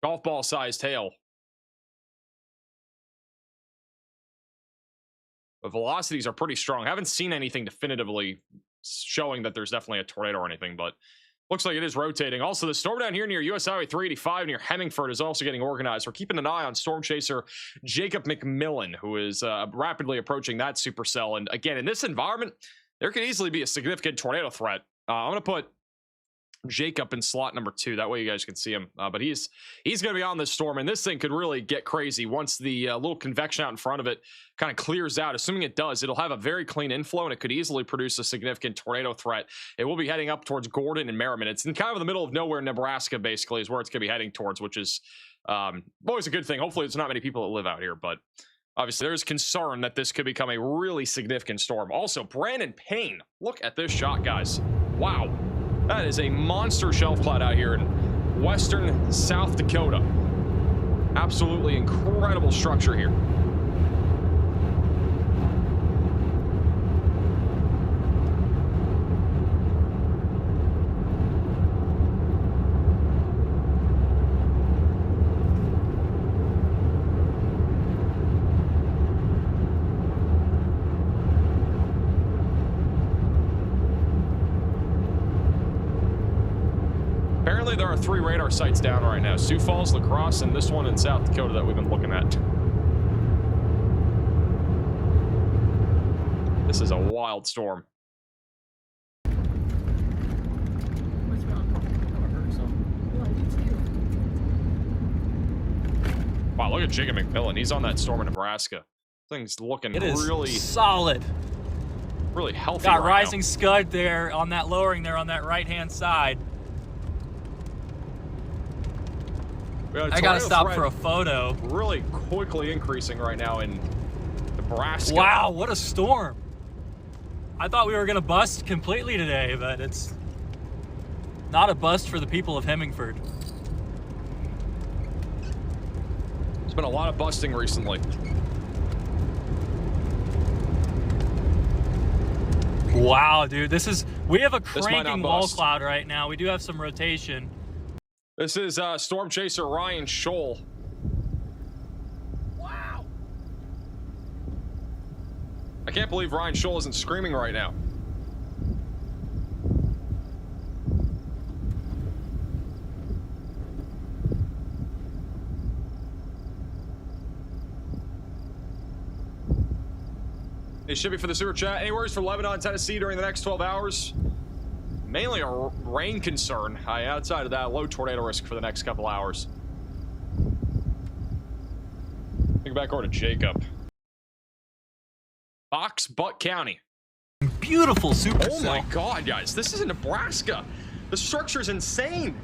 golf ball-sized hail. But velocities are pretty strong. I haven't seen anything definitively showing that there's definitely a tornado or anything, but looks like it is rotating. Also, the storm down here near US Highway 385 near Hemmingford is also getting organized. We're keeping an eye on storm chaser Jacob McMillan, who is rapidly approaching that supercell. And again, in this environment, there could easily be a significant tornado threat. I'm going to put Jacob in slot number 2. That way you guys can see him. But he's going to be on this storm, and this thing could really get crazy once the little convection out in front of it kind of clears out. Assuming it does, it'll have a very clean inflow, and it could easily produce a significant tornado threat. It will be heading up towards Gordon and Merriman. It's in kind of the middle of nowhere, Nebraska, basically, is where it's going to be heading towards, which is always a good thing. Hopefully, there's not many people that live out here, but obviously, there's concern that this could become a really significant storm. Also, Brandon Payne. Look at this shot, guys. Wow. That is a monster shelf cloud out here in western South Dakota. Absolutely incredible structure here. Apparently there are 3 radar sites down right now. Sioux Falls, La Crosse, and this one in South Dakota that we've been looking at. This is a wild storm. What's wrong? I heard something. Wow, look at Jacob McMillan. He's on that storm in Nebraska. Thing's looking really solid. Really healthy. Got right rising scud there on that lowering there on that right-hand side. I gotta stop for a photo. Really quickly increasing right now in Nebraska. Wow, what a storm. I thought we were gonna bust completely today, but it's not a bust for the people of Hemmingford. There's been a lot of busting recently. Wow, dude, we have a cranking wall cloud right now. We do have some rotation. This is storm chaser Ryan Scholl. Wow. I can't believe Ryan Scholl isn't screaming right now. It should be for the super chat. Any worries for Lebanon, Tennessee during the next 12 hours? Mainly a rain concern. Outside of that, low tornado risk for the next couple hours. Think back over to Jacob. Fox Butte County. Beautiful super. Oh my God, guys. This is in Nebraska. The structure is insane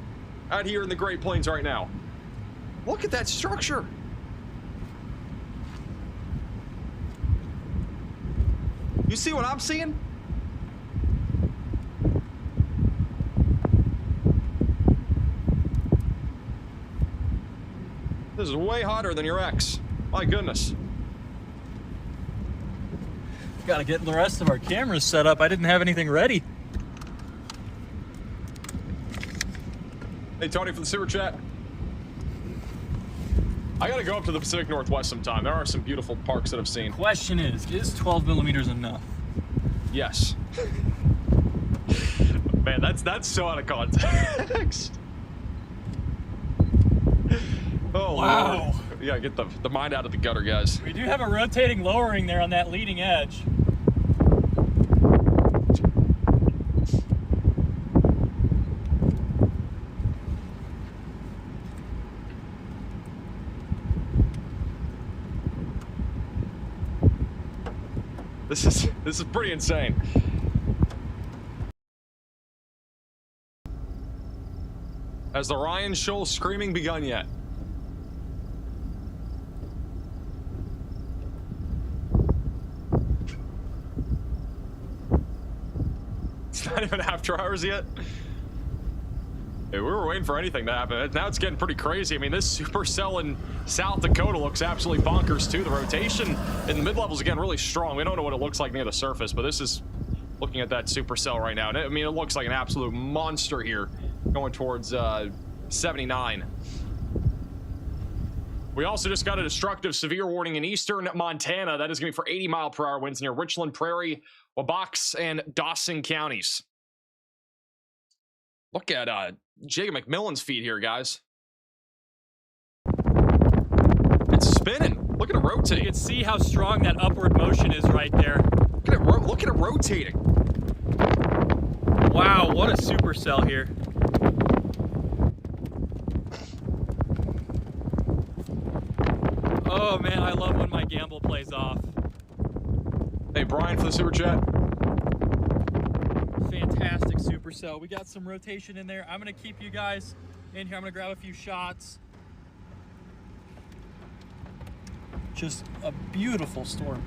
out here in the Great Plains right now. Look at that structure. You see what I'm seeing? This is way hotter than your ex. My goodness. Gotta get the rest of our cameras set up. I didn't have anything ready. Hey, Tony, for the super chat. I gotta go up to the Pacific Northwest sometime. There are some beautiful parks that I've seen. Question is 12 millimeters enough? Yes. Man, that's so out of context. Oh, wow. Lord. We gotta get the mind out of the gutter, guys. We do have a rotating lowering there on that leading edge. This is pretty insane. Has the Ryan Shoal screaming begun yet? It's not even after hours yet. Hey, we were waiting for anything to happen. Now it's getting pretty crazy. I mean, this supercell in South Dakota looks absolutely bonkers too. The rotation in the mid-levels again really strong. We don't know what it looks like near the surface, but this is looking at that supercell right now. And I mean, it looks like an absolute monster here going towards 79. We also just got a destructive severe warning in eastern Montana. That is going to be for 80-mile-per-hour winds near Richland Prairie, Wabox, and Dawson counties. Look at Jacob McMillan's feet here, guys. It's spinning. Look at it rotate. You can see how strong that upward motion is right there. Look at it rotating. Wow, what a supercell here. Oh man, I love when my gamble plays off. Hey, Brian for the super chat. Fantastic supercell. We got some rotation in there. I'm gonna keep you guys in here. I'm gonna grab a few shots. Just a beautiful storm.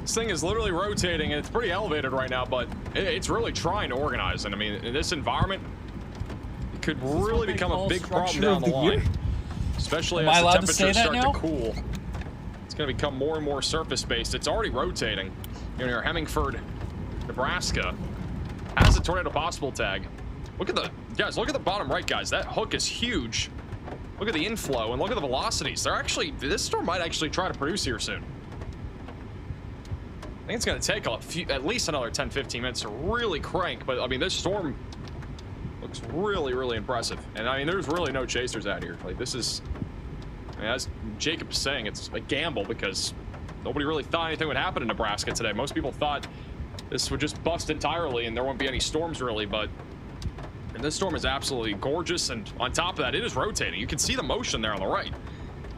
This thing is literally rotating, and it's pretty elevated right now, but it's really trying to organize. And I mean, in this environment, it could really become a big problem down the line. Especially as the temperatures start to cool. It's going to become more and more surface-based. It's already rotating. You know, near Hemingford, Nebraska, has a tornado possible tag. Look at the, guys, look at the bottom right, guys. That hook is huge. Look at the inflow and look at the velocities. They're actually, this storm might actually try to produce here soon. I think it's going to take at least another 10-15 minutes to really crank, but I mean, this storm looks really, really impressive. And I mean, there's really no chasers out here. Like, this is, I mean, as Jacob is saying, it's a gamble because nobody really thought anything would happen in Nebraska today. Most people thought this would just bust entirely and there won't be any storms really, but this storm is absolutely gorgeous. And on top of that, it is rotating. You can see the motion there on the right.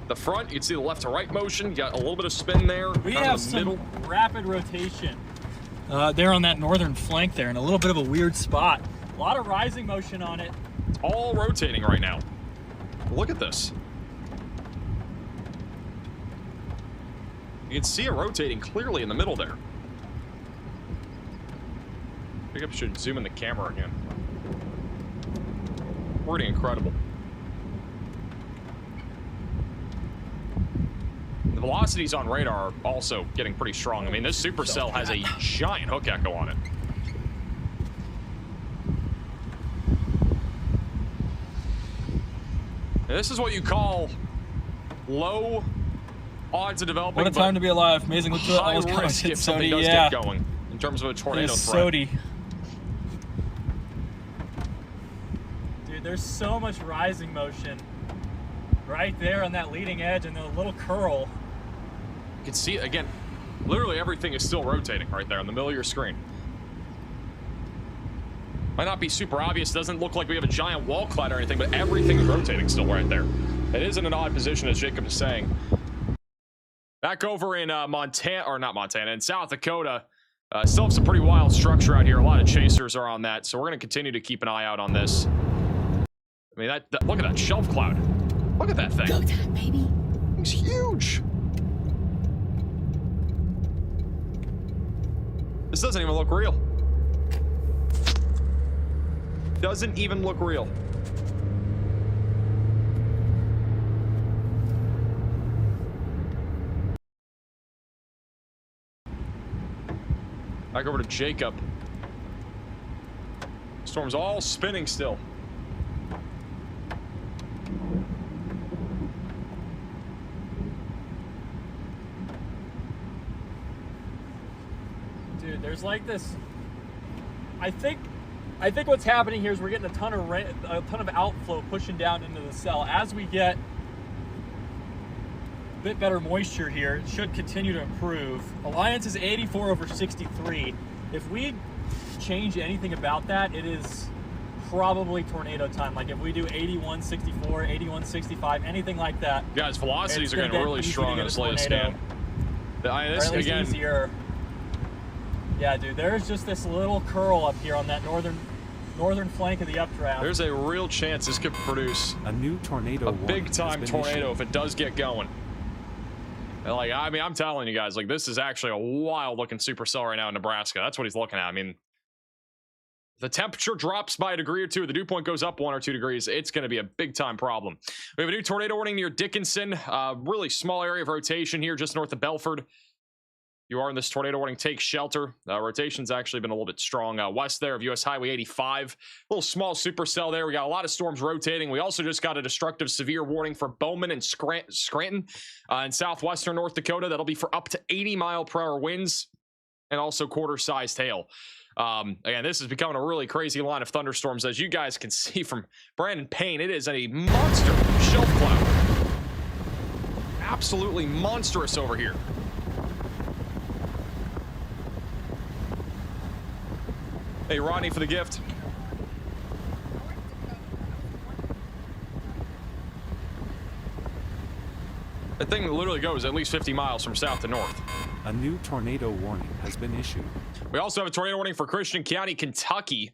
The front, you can see the left to right motion. You got a little bit of spin there. We have some rapid rotation there on that northern flank there, and a little bit of a weird spot. A lot of rising motion on it. It's all rotating right now. Look at this. You can see it rotating clearly in the middle there. I think I should zoom in the camera again. Pretty incredible. The velocities on radar are also getting pretty strong. I mean, this supercell has a giant hook echo on it. And this is what you call low odds of developing. What a time to be alive. Amazing. Look at all those risk if something does get going in terms of a tornado threat. Sody. Dude, there's so much rising motion right there on that leading edge and the little curl. You can see it again. Literally everything is still rotating right there in the middle of your screen. Might not be super obvious. Doesn't look like we have a giant wall cloud or anything, but everything is rotating still right there. It is in an odd position, as Jacob is saying. Back over in Montana, or not Montana, in South Dakota, still have some pretty wild structure out here. A lot of chasers are on that, so we're going to continue to keep an eye out on this. I mean, look at that shelf cloud. Look at that thing. Go time, baby. It's huge. This doesn't even look real. Doesn't even look real. Back over to Jacob. Storm's all spinning still. Dude, there's like this. I think what's happening here is we're getting a ton of outflow pushing down into the cell. As we get a bit better moisture here, it should continue to improve. Alliance is 84 over 63. If we change anything about that, it is probably tornado time. Like if we do 81, 64, 81, 65, anything like that. Guys, velocities are getting really strong in this latest scan. This again. Easier. Yeah, dude, there's just this little curl up here on that northern flank of the updraft. There's a real chance this could produce a new tornado. A big time tornado if it does get going. And like, I mean, I'm telling you guys, like this is actually a wild looking supercell right now in Nebraska. That's what he's looking at. I mean, the temperature drops by a degree or two, the dew point goes up 1 or 2 degrees, it's going to be a big time problem. We have a new tornado warning near Dickinson, really small area of rotation here just north of Belford. You are in this tornado warning, take shelter. Rotation's actually been a little bit strong west there of US Highway 85. Little small supercell there. We got a lot of storms rotating. We also just got a destructive severe warning for Bowman and Scranton in southwestern North Dakota. That'll be for up to 80-mile-per-hour winds and also quarter-sized hail. Again, this is becoming a really crazy line of thunderstorms. As you guys can see from Brandon Payne, it is a monster shelf cloud. Absolutely monstrous over here. Hey, Rodney, for the gift. That thing literally goes at least 50 miles from south to north. A new tornado warning has been issued. We also have a tornado warning for Christian County, Kentucky.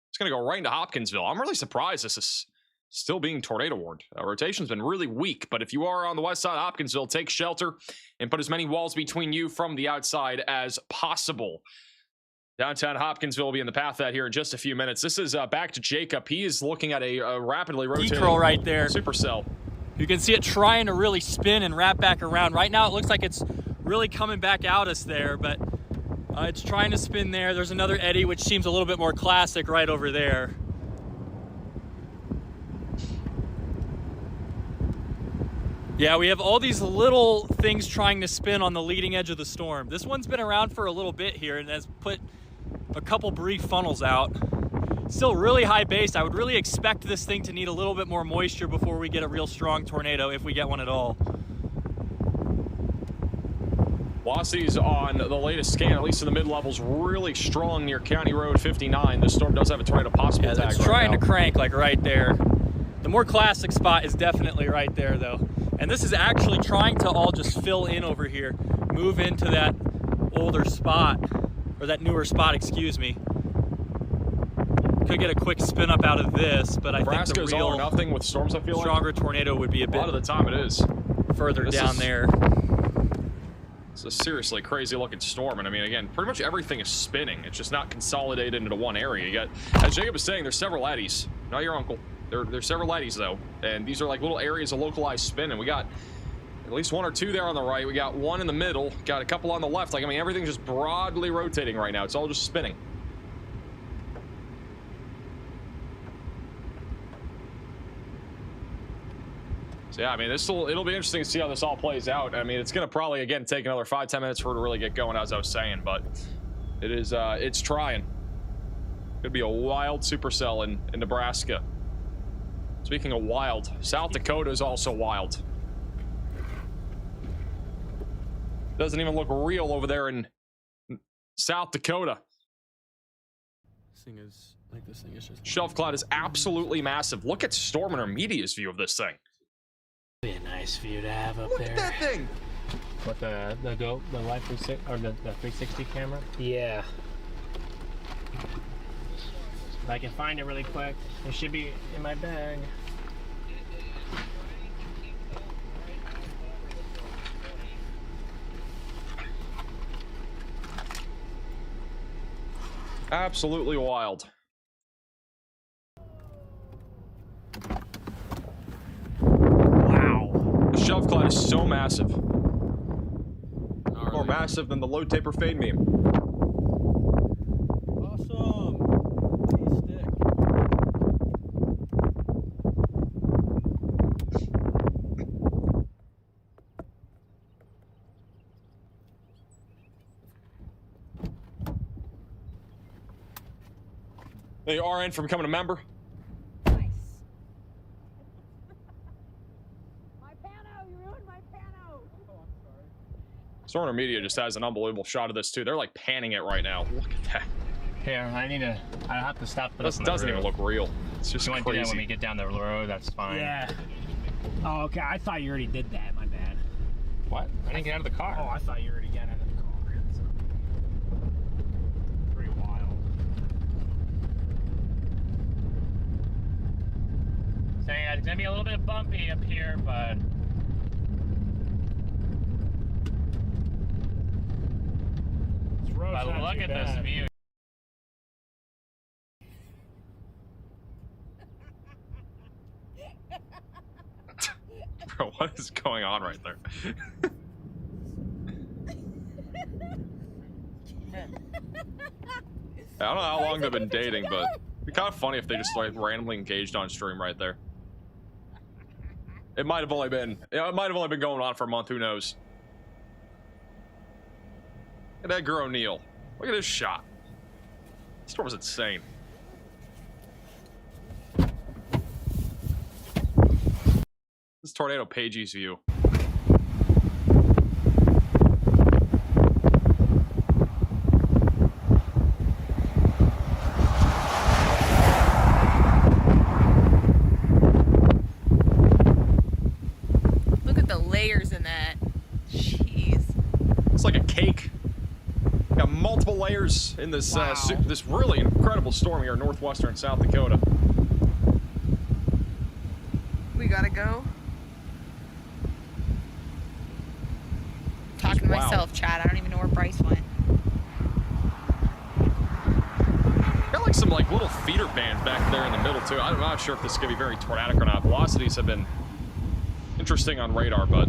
It's going to go right into Hopkinsville. I'm really surprised this is still being tornado warned. Rotation's been really weak, but if you are on the west side of Hopkinsville, take shelter and put as many walls between you from the outside as possible. Downtown Hopkinsville will be in the path of that here in just a few minutes. This is back to Jacob. He is looking at a rapidly rotating D-curl right there. Supercell. You can see it trying to really spin and wrap back around. Right now it looks like it's really coming back at us there, but it's trying to spin there. There's another eddy, which seems a little bit more classic right over there. Yeah, we have all these little things trying to spin on the leading edge of the storm. This one's been around for a little bit here and has put a couple brief funnels out. Still really high base. I would really expect this thing to need a little bit more moisture before we get a real strong tornado, if we get one at all. Velocities on the latest scan, at least in the mid-levels, really strong near County Road 59. This storm does have a tornado possible tag. It's trying to crank like right there. The more classic spot is definitely right there though. And this is actually trying to all just fill in over here, move into that older spot, or that newer spot, excuse me. Could get a quick spin up out of this, but I think the real all or nothing with storms, I feel stronger tornado would be a bit lot of the time it is further down there. It's a seriously crazy looking storm, and I mean, again, pretty much everything is spinning. It's just not consolidated into one area. You got, as Jacob was saying, there's several eddies. Not your uncle. There's several eddies though, and these are like little areas of localized spin, and we got at least 1 or 2 there on the right. We got 1 in the middle, got a couple on the left. Like, I mean, everything's just broadly rotating right now. It's all just spinning. So yeah, I mean, it'll be interesting to see how this all plays out. I mean, it's gonna probably again take another 5-10 minutes for it to really get going, as I was saying, but it is it's trying. Could be a wild supercell in Nebraska. Speaking of wild, South Dakota is also wild. Doesn't even look real over there in South Dakota. This thing is like, this thing is just shelf cloud is absolutely massive. Look at Storm and Media's view of this thing. Be a nice view to have up Look there. at that thing. What, the Live 360 or the 360 camera? Yeah. If I can find it really quick, it should be in my bag. Absolutely wild. Wow. The shelf cloud is so massive. More massive than the low taper fade meme. The RN from becoming a member. Stormer Media just has an unbelievable shot of this too. They're like panning it right now. Look at that. Here, I have to stop this. This doesn't even look real. It's just you want to do that when crazy. we get down the road, that's fine. Yeah. Oh, okay. I thought you already did that. My bad. What? I didn't get out of the car. Oh, I thought you already got out of the car. Pretty wild. So yeah, it's gonna be a little bit bumpy up here, but look at this view. Bro, what is going on right there? I don't know how long they've been dating, but it'd be kind of funny if they just like randomly engaged on stream right there. It might have only been, it might have only been going on for a month. Who knows? Look at Edgar O'Neill. Look at his shot. This storm is insane. This is Tornado Pagey's view. Look at the layers in that. Jeez. It's like a cake. Got multiple layers in this this really incredible storm here in northwestern South Dakota. We gotta go. Talking to myself, Chad. I don't even know where Bryce went. Got like some like little feeder bands back there in the middle too. I'm not sure if this is gonna be very tornadic or not. Velocities have been interesting on radar, but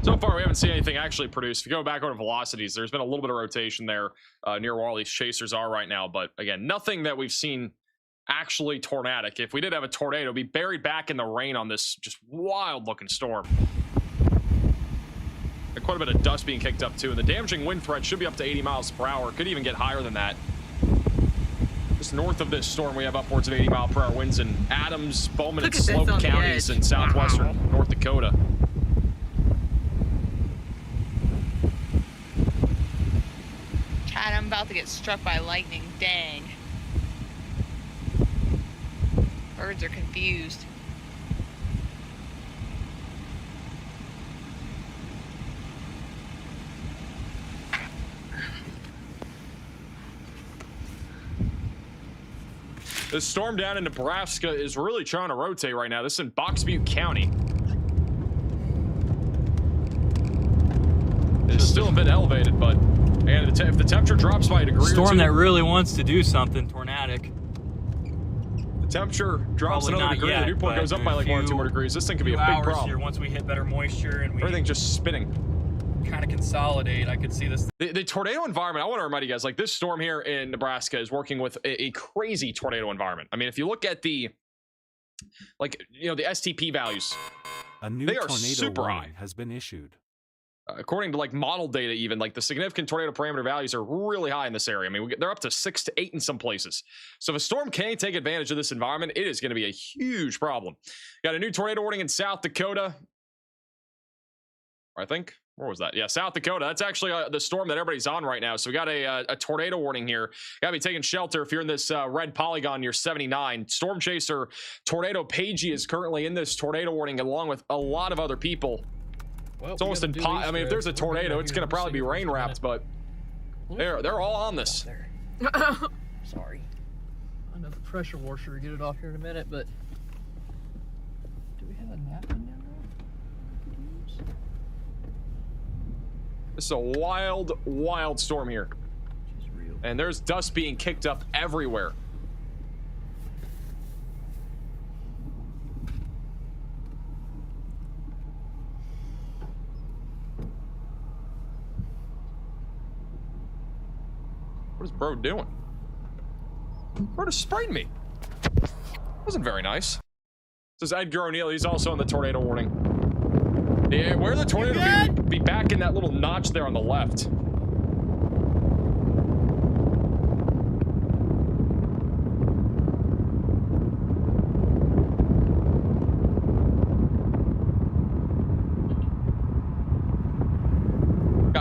so far we haven't seen anything actually produced. If you go back over to velocities, there's been a little bit of rotation there near where all these chasers are right now, but again, nothing that we've seen actually tornadic. If we did have a tornado, it'd be buried back in the rain on this just wild looking storm. And quite a bit of dust being kicked up too, and the damaging wind threat should be up to 80 miles per hour. Could even get higher than that. Just north of this storm, we have upwards of 80 mile per hour winds in Adams, Bowman, and Slope counties in southwestern North Dakota. Chad, I'm about to get struck by lightning. Dang. Birds are confused. This storm down in Nebraska is really trying to rotate right now. This is in Box Butte County. It's still a bit elevated, but and if the temperature drops by a degree Storm or two, that really wants to do something tornadic. the temperature drops Probably another not degree. yet, the dew point but goes up in by a like 1 or 2 few- more degrees. This thing could be a few big hours problem. here, once we hit better moisture and we Everything just spinning. kind of consolidate, I could see this. The tornado environment, I want to remind you guys, like this storm here in Nebraska is working with a crazy tornado environment. I mean, if you look at the, like, you know, the STP values, A new they are tornado super warning high. has been issued. According to like model data, even like the significant tornado parameter values are really high in this area. I mean, they're up to 6 to 8 in some places. So if a storm can take advantage of this environment, it is going to be a huge problem. Got a new tornado warning in South Dakota. I think, where was that? Yeah, South Dakota. That's actually the storm that everybody's on right now. So we got a tornado warning here. Got to be taking shelter if you're in this red polygon near 79. Storm chaser Tornado Pagey is currently in this tornado warning along with a lot of other people. Well, It's almost impossible. I mean, if there's a tornado, it's going to probably be rain wrapped, but they're all on this. Sorry. I know the pressure washer will get it off here in a minute, but do we have a napkin down there? This is a wild, wild storm here. And there's dust being kicked up everywhere. What is bro doing? Bro just sprayed me. Wasn't very nice. This is Edgar O'Neill. He's also on the tornado warning. Yeah, where the tornado be back in that little notch there on the left.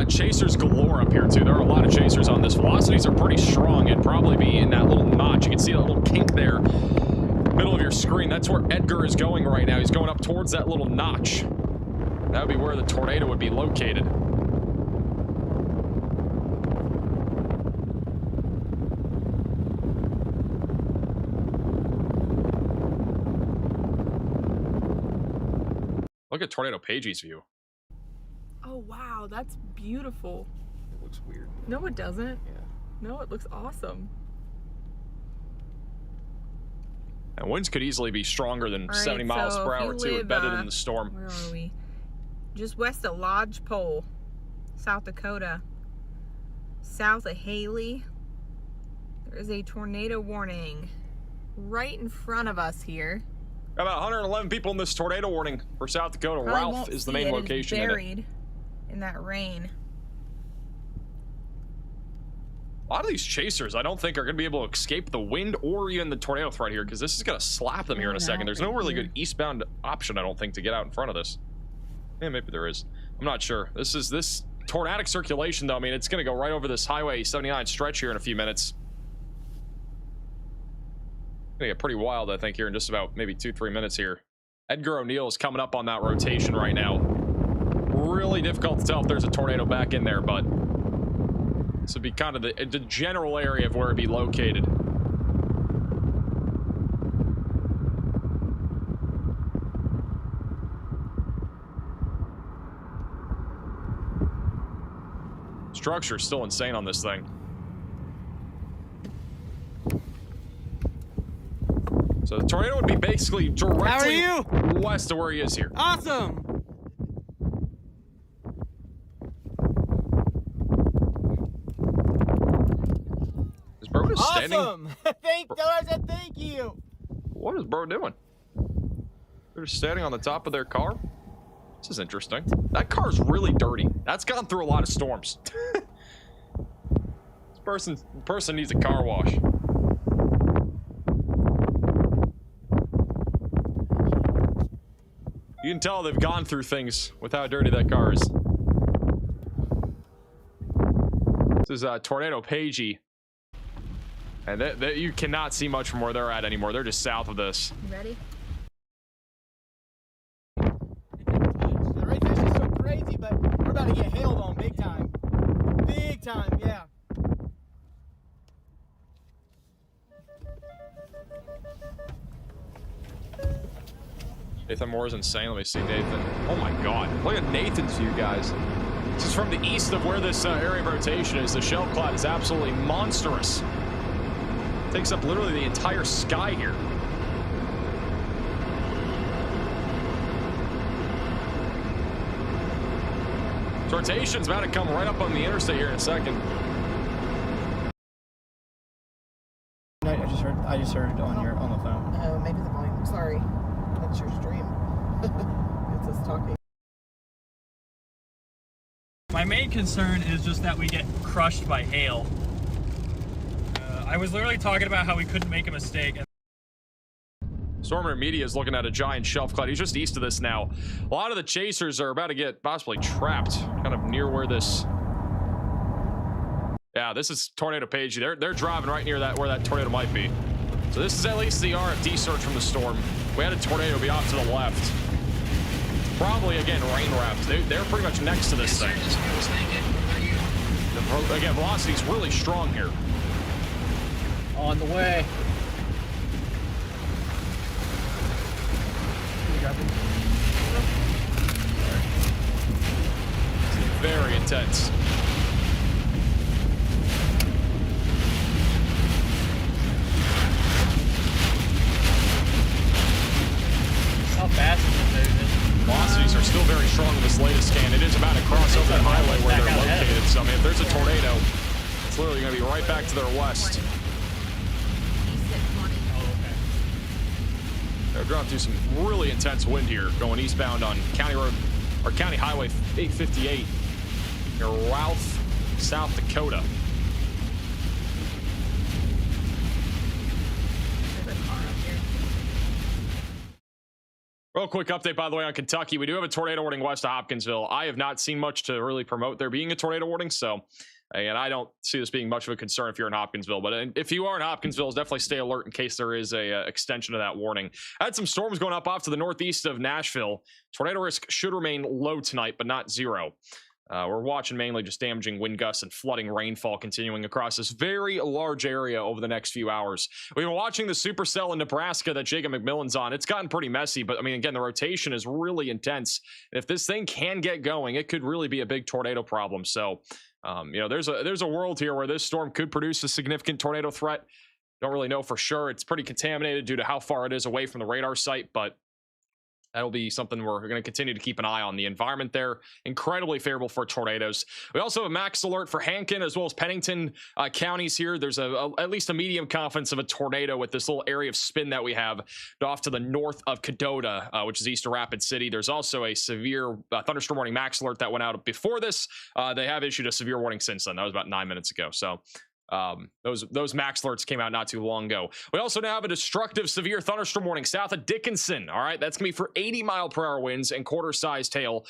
chasers galore up here, too. There are a lot of chasers on this. Velocities are pretty strong. It'd probably be in that little notch. You can see that little kink there, middle of your screen. That's where Edgar is going right now. He's going up towards that little notch. That would be where the tornado would be located. Look at Tornado Pagey's view. Oh, wow. That's beautiful. It looks weird. No, it doesn't. Yeah. No, it looks awesome. And winds could easily be stronger than 70 miles per hour, too, embedded in the storm. Where are we? Just west of Lodgepole, South Dakota. South of Haley. There is a tornado warning right in front of us here. Got about 111 people in this tornado warning for South Dakota. Ralph is the main location. It's buried in that rain. A lot of these chasers, I don't think, are going to be able to escape the wind or even the tornado threat here, because this is going to slap them here in a second. There's no really good eastbound option, I don't think, to get out in front of this. Yeah, maybe there is. I'm not sure. This tornadic circulation, though, I mean, it's going to go right over this Highway 79 stretch here in a few minutes. Gonna get pretty wild, I think, here in just about maybe 2-3 minutes here. Edgar O'Neill is coming up on that rotation right now. Really difficult to tell if there's a tornado back in there, but this would be kind of the general area of where it'd be located. Structure's still insane on this thing. So the tornado would be basically directly west of where he is here. Awesome. Is bro just standing? Awesome. I said thank you. What is bro doing? They're just standing on the top of their car. This is interesting. That car's really dirty. That's gone through a lot of storms. This person needs a car wash. You can tell they've gone through things with how dirty that car is. This is Tornado Pagey. And you cannot see much from where they're at anymore. They're just south of this. You ready? The race is just so crazy, but we're about to get hailed on big time. Big time, yeah. Nathan Moore is insane. Let me see Nathan. Oh my god. Look at Nathan's view, guys. This is from the east of where this area of rotation is. The shell cloud is absolutely monstrous. Takes up literally the entire sky here. Rotation's about to come right up on the interstate here in a second. I just heard it on the phone. Oh, maybe the volume. Sorry. That's your stream. It's us talking. My main concern is just that we get crushed by hail. I was literally talking about how we couldn't make a mistake. Stormer Media is looking at a giant shelf cloud. He's just east of this now. A lot of the chasers are about to get possibly trapped, kind of near where this. Yeah, this is Tornado Page. They're driving right near that where that tornado might be. So this is at least the RFD search from the storm. We had a tornado be off to the left. Probably again rain wrapped. They're pretty much next to this thing. Again, velocity's really strong here. On the way. Very intense. How fast is it moving? Velocities are still very strong in this latest scan. It is about to cross over the highway where they're located. So, I mean, if there's a tornado, it's literally going to be right back to their west. They're driving through some really intense wind here, going eastbound on County Road, or County Highway 858 near Ralph, South Dakota. Real quick update, by the way, on Kentucky. We do have a tornado warning west of Hopkinsville. I have not seen much to really promote there being a tornado warning, so again, I don't see this being much of a concern if you're in Hopkinsville. But if you are in Hopkinsville, definitely stay alert in case there is a extension of that warning. I had some storms going up off to the northeast of Nashville. Tornado risk should remain low tonight, but not zero. We're watching mainly just damaging wind gusts and flooding rainfall continuing across this very large area over the next few hours. We've been watching the supercell in Nebraska that Jacob McMillan's on. It's gotten pretty messy, but I mean, again, the rotation is really intense. And if this thing can get going, it could really be a big tornado problem. So, you know, there's a world here where this storm could produce a significant tornado threat. Don't really know for sure. It's pretty contaminated due to how far it is away from the radar site, but that'll be something we're going to continue to keep an eye on. The environment there, incredibly favorable for tornadoes. We also have a max alert for Hankin as well as Pennington counties here. There's at least a medium confidence of a tornado with this little area of spin that we have off to the north of Cadota, which is east of Rapid City. There's also a severe thunderstorm warning max alert that went out before this. They have issued a severe warning since then. That was about 9 minutes ago. So those max alerts came out not too long ago. We also now have a destructive severe thunderstorm warning south of Dickinson. All right, that's gonna be for 80-mile-per-hour winds and quarter-sized hail.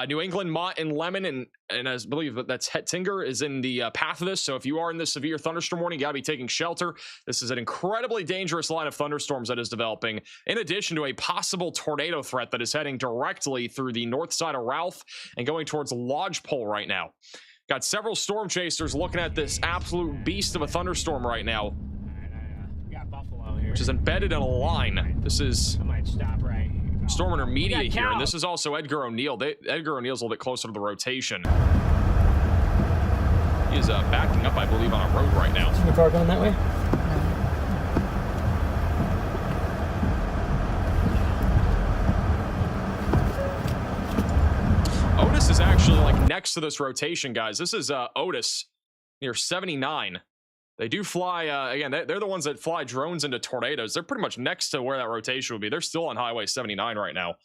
New England, Mott, and Lemon, and I believe that's Hettinger is in the path of this. So if you are in this severe thunderstorm warning, you gotta be taking shelter. This is an incredibly dangerous line of thunderstorms that is developing, in addition to a possible tornado threat that is heading directly through the north side of Ralph and going towards Lodgepole right now. Got several storm chasers looking at this absolute beast of a thunderstorm right now. We got Buffalo here. Which is embedded in a line. This is I might stop right here. Storm Intermediate here, and this is also Edgar O'Neill. Edgar O'Neill's a little bit closer to the rotation. He is backing up, I believe, on a road right now. Is the car going that way? Otis is actually like next to this rotation, guys. This is Otis near 79. They do fly, again, they're the ones that fly drones into tornadoes. They're pretty much next to where that rotation would be. They're still on Highway 79 right now.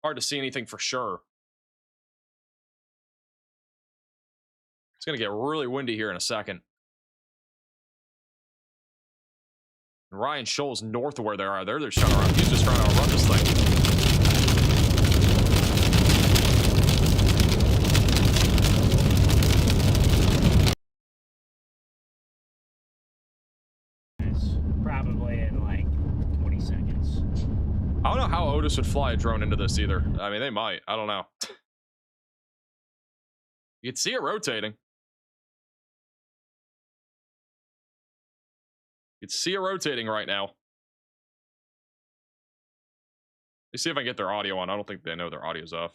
Hard to see anything for sure. It's going to get really windy here in a second. Ryan Scholl's north of where they are. They're just trying to run. He's just trying to run this thing. Probably in like 20 seconds. I don't know how Otis would fly a drone into this either. I mean, they might. I don't know. You can see it rotating. You can see it rotating right now. Let me see if I can get their audio on. I don't think they know their audio's off.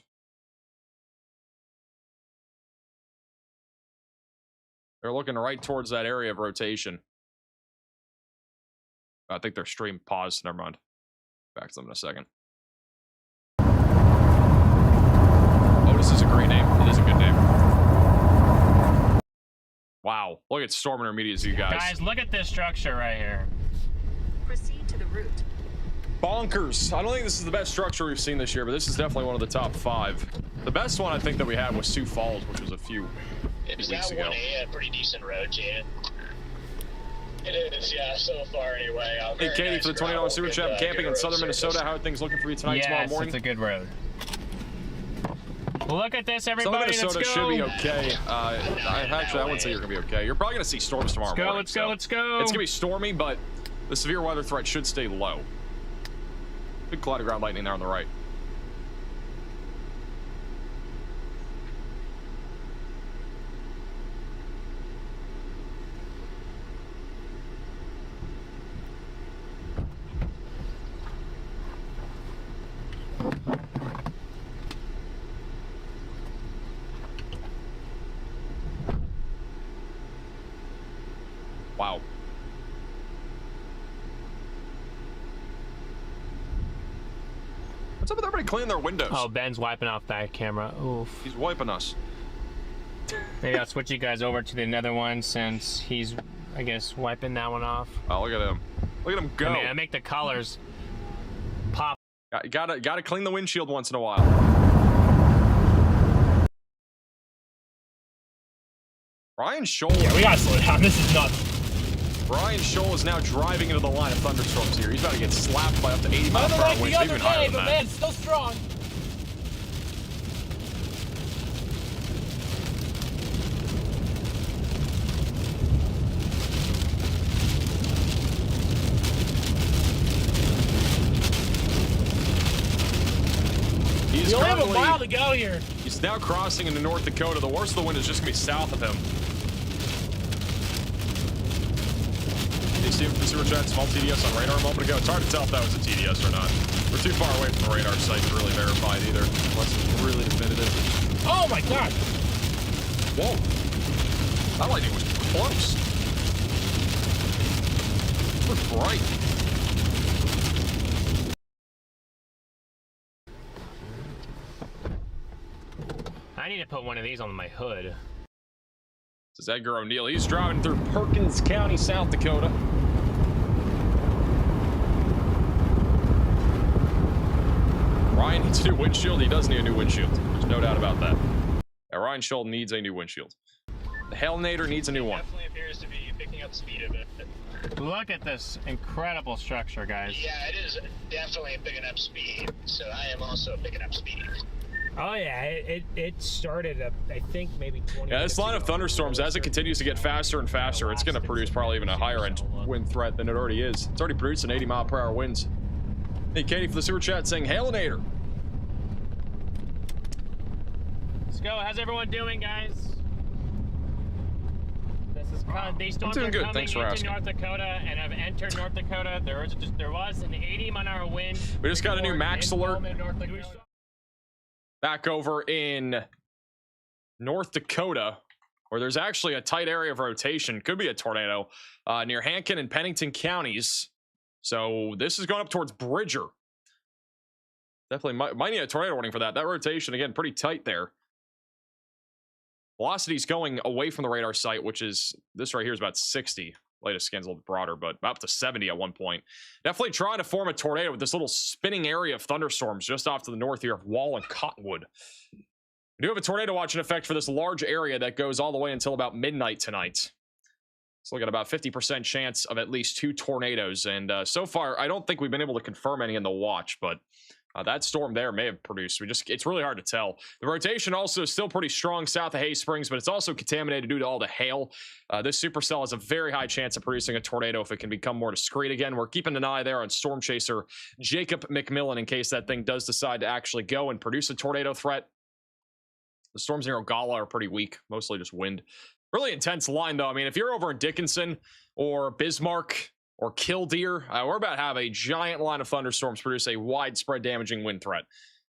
They're looking right towards that area of rotation. I think their stream paused. Never mind. Back to them in a second. Otis is a great name. It is a good name. Wow. Look at Storm Intermediate, you guys. Guys, look at this structure right here. Proceed to the route. Bonkers. I don't think this is the best structure we've seen this year, but this is definitely one of the top 5. The best one I think that we had was Sioux Falls, which was a few weeks ago. A pretty decent road, Jaden. It is, yeah, so far anyway. Hey, Katie, for the $20 super chat, camping in southern Minnesota. How are things looking for you tonight, tomorrow morning? It's a good road. Look at this, everybody. Southern Minnesota should be okay. Actually, I wouldn't say you're going to be okay. You're probably going to see storms tomorrow morning. Let's go. It's going to be stormy, but the severe weather threat should stay low. Big cloud of ground lightning there on the right. Wow. What's up with everybody cleaning their windows? Oh, Ben's wiping off that camera. Oof. He's wiping us. Maybe I'll switch you guys over to the other one since he's, I guess, wiping that one off. Oh, look at him. Look at him go. I make the colors pop. Gotta clean the windshield once in a while. Ryan Scholl. Yeah, we gotta slow down. This is nuts. Ryan Scholl is now driving into the line of thunderstorms here. He's about to get slapped by up to 80 mile per hour winds, even higher than but that. man, still strong. He's You only have a currently- mile to go here. He's now crossing into North Dakota. The worst of the wind is just going to be south of him. You see him for super chat, small TDS on radar a moment ago. It's hard to tell if that was a TDS or not. We're too far away from the radar site to really verify it either, unless it's really definitive. Oh my god! Whoa. That lightning was close. It was bright. I need to put one of these on my hood. This is Edgar O'Neill. He's driving through Perkins County, South Dakota. Ryan needs a new windshield. He does need a new windshield. There's no doubt about that. Yeah, Ryan Scholl needs a new windshield. The Hellnator needs a new one. Definitely appears to be picking up speed a bit. Look at this incredible structure, guys. Yeah, it is definitely picking up speed. So I am also picking up speed. Oh yeah, it started I think maybe 20 Yeah, this line of thunderstorms, as it continues to get faster and faster, it's going to produce probably even a higher end wind threat than it already is. It's already producing 80 mile per hour winds. Hey, Katie for the super chat saying, Hellnator. Let's go. How's everyone doing, guys? This is these storms doing are good. coming Thanks for into asking. North Dakota and have entered North Dakota. There was an 80-mile-an-hour wind. We just got a new max alert. In North Dakota. Back over in North Dakota, where there's actually a tight area of rotation. Could be a tornado near Hankin and Pennington counties. So this is going up towards Bridger. Definitely might need a tornado warning for that. That rotation, again, pretty tight there. Velocity's going away from the radar site, which is, this right here is about 60. Latest scan's a little bit broader, but up to 70 at one point. Definitely trying to form a tornado with this little spinning area of thunderstorms just off to the north here of Wall and Cottonwood. We do have a tornado watch in effect for this large area that goes all the way until about midnight tonight. So look at about 50% chance of at least 2 tornadoes. And so far, I don't think we've been able to confirm any in the watch, but that storm there may have produced. It's really hard to tell. The rotation also is still pretty strong south of Hay Springs, but it's also contaminated due to all the hail. This supercell has a very high chance of producing a tornado if it can become more discreet again. We're keeping an eye there on storm chaser Jacob McMillan in case that thing does decide to actually go and produce a tornado threat. The storms near Ogalla are pretty weak, mostly just wind. Really intense line, though. I mean, if you're over in Dickinson or Bismarck or Killdeer, we're about to have a giant line of thunderstorms produce a widespread damaging wind threat.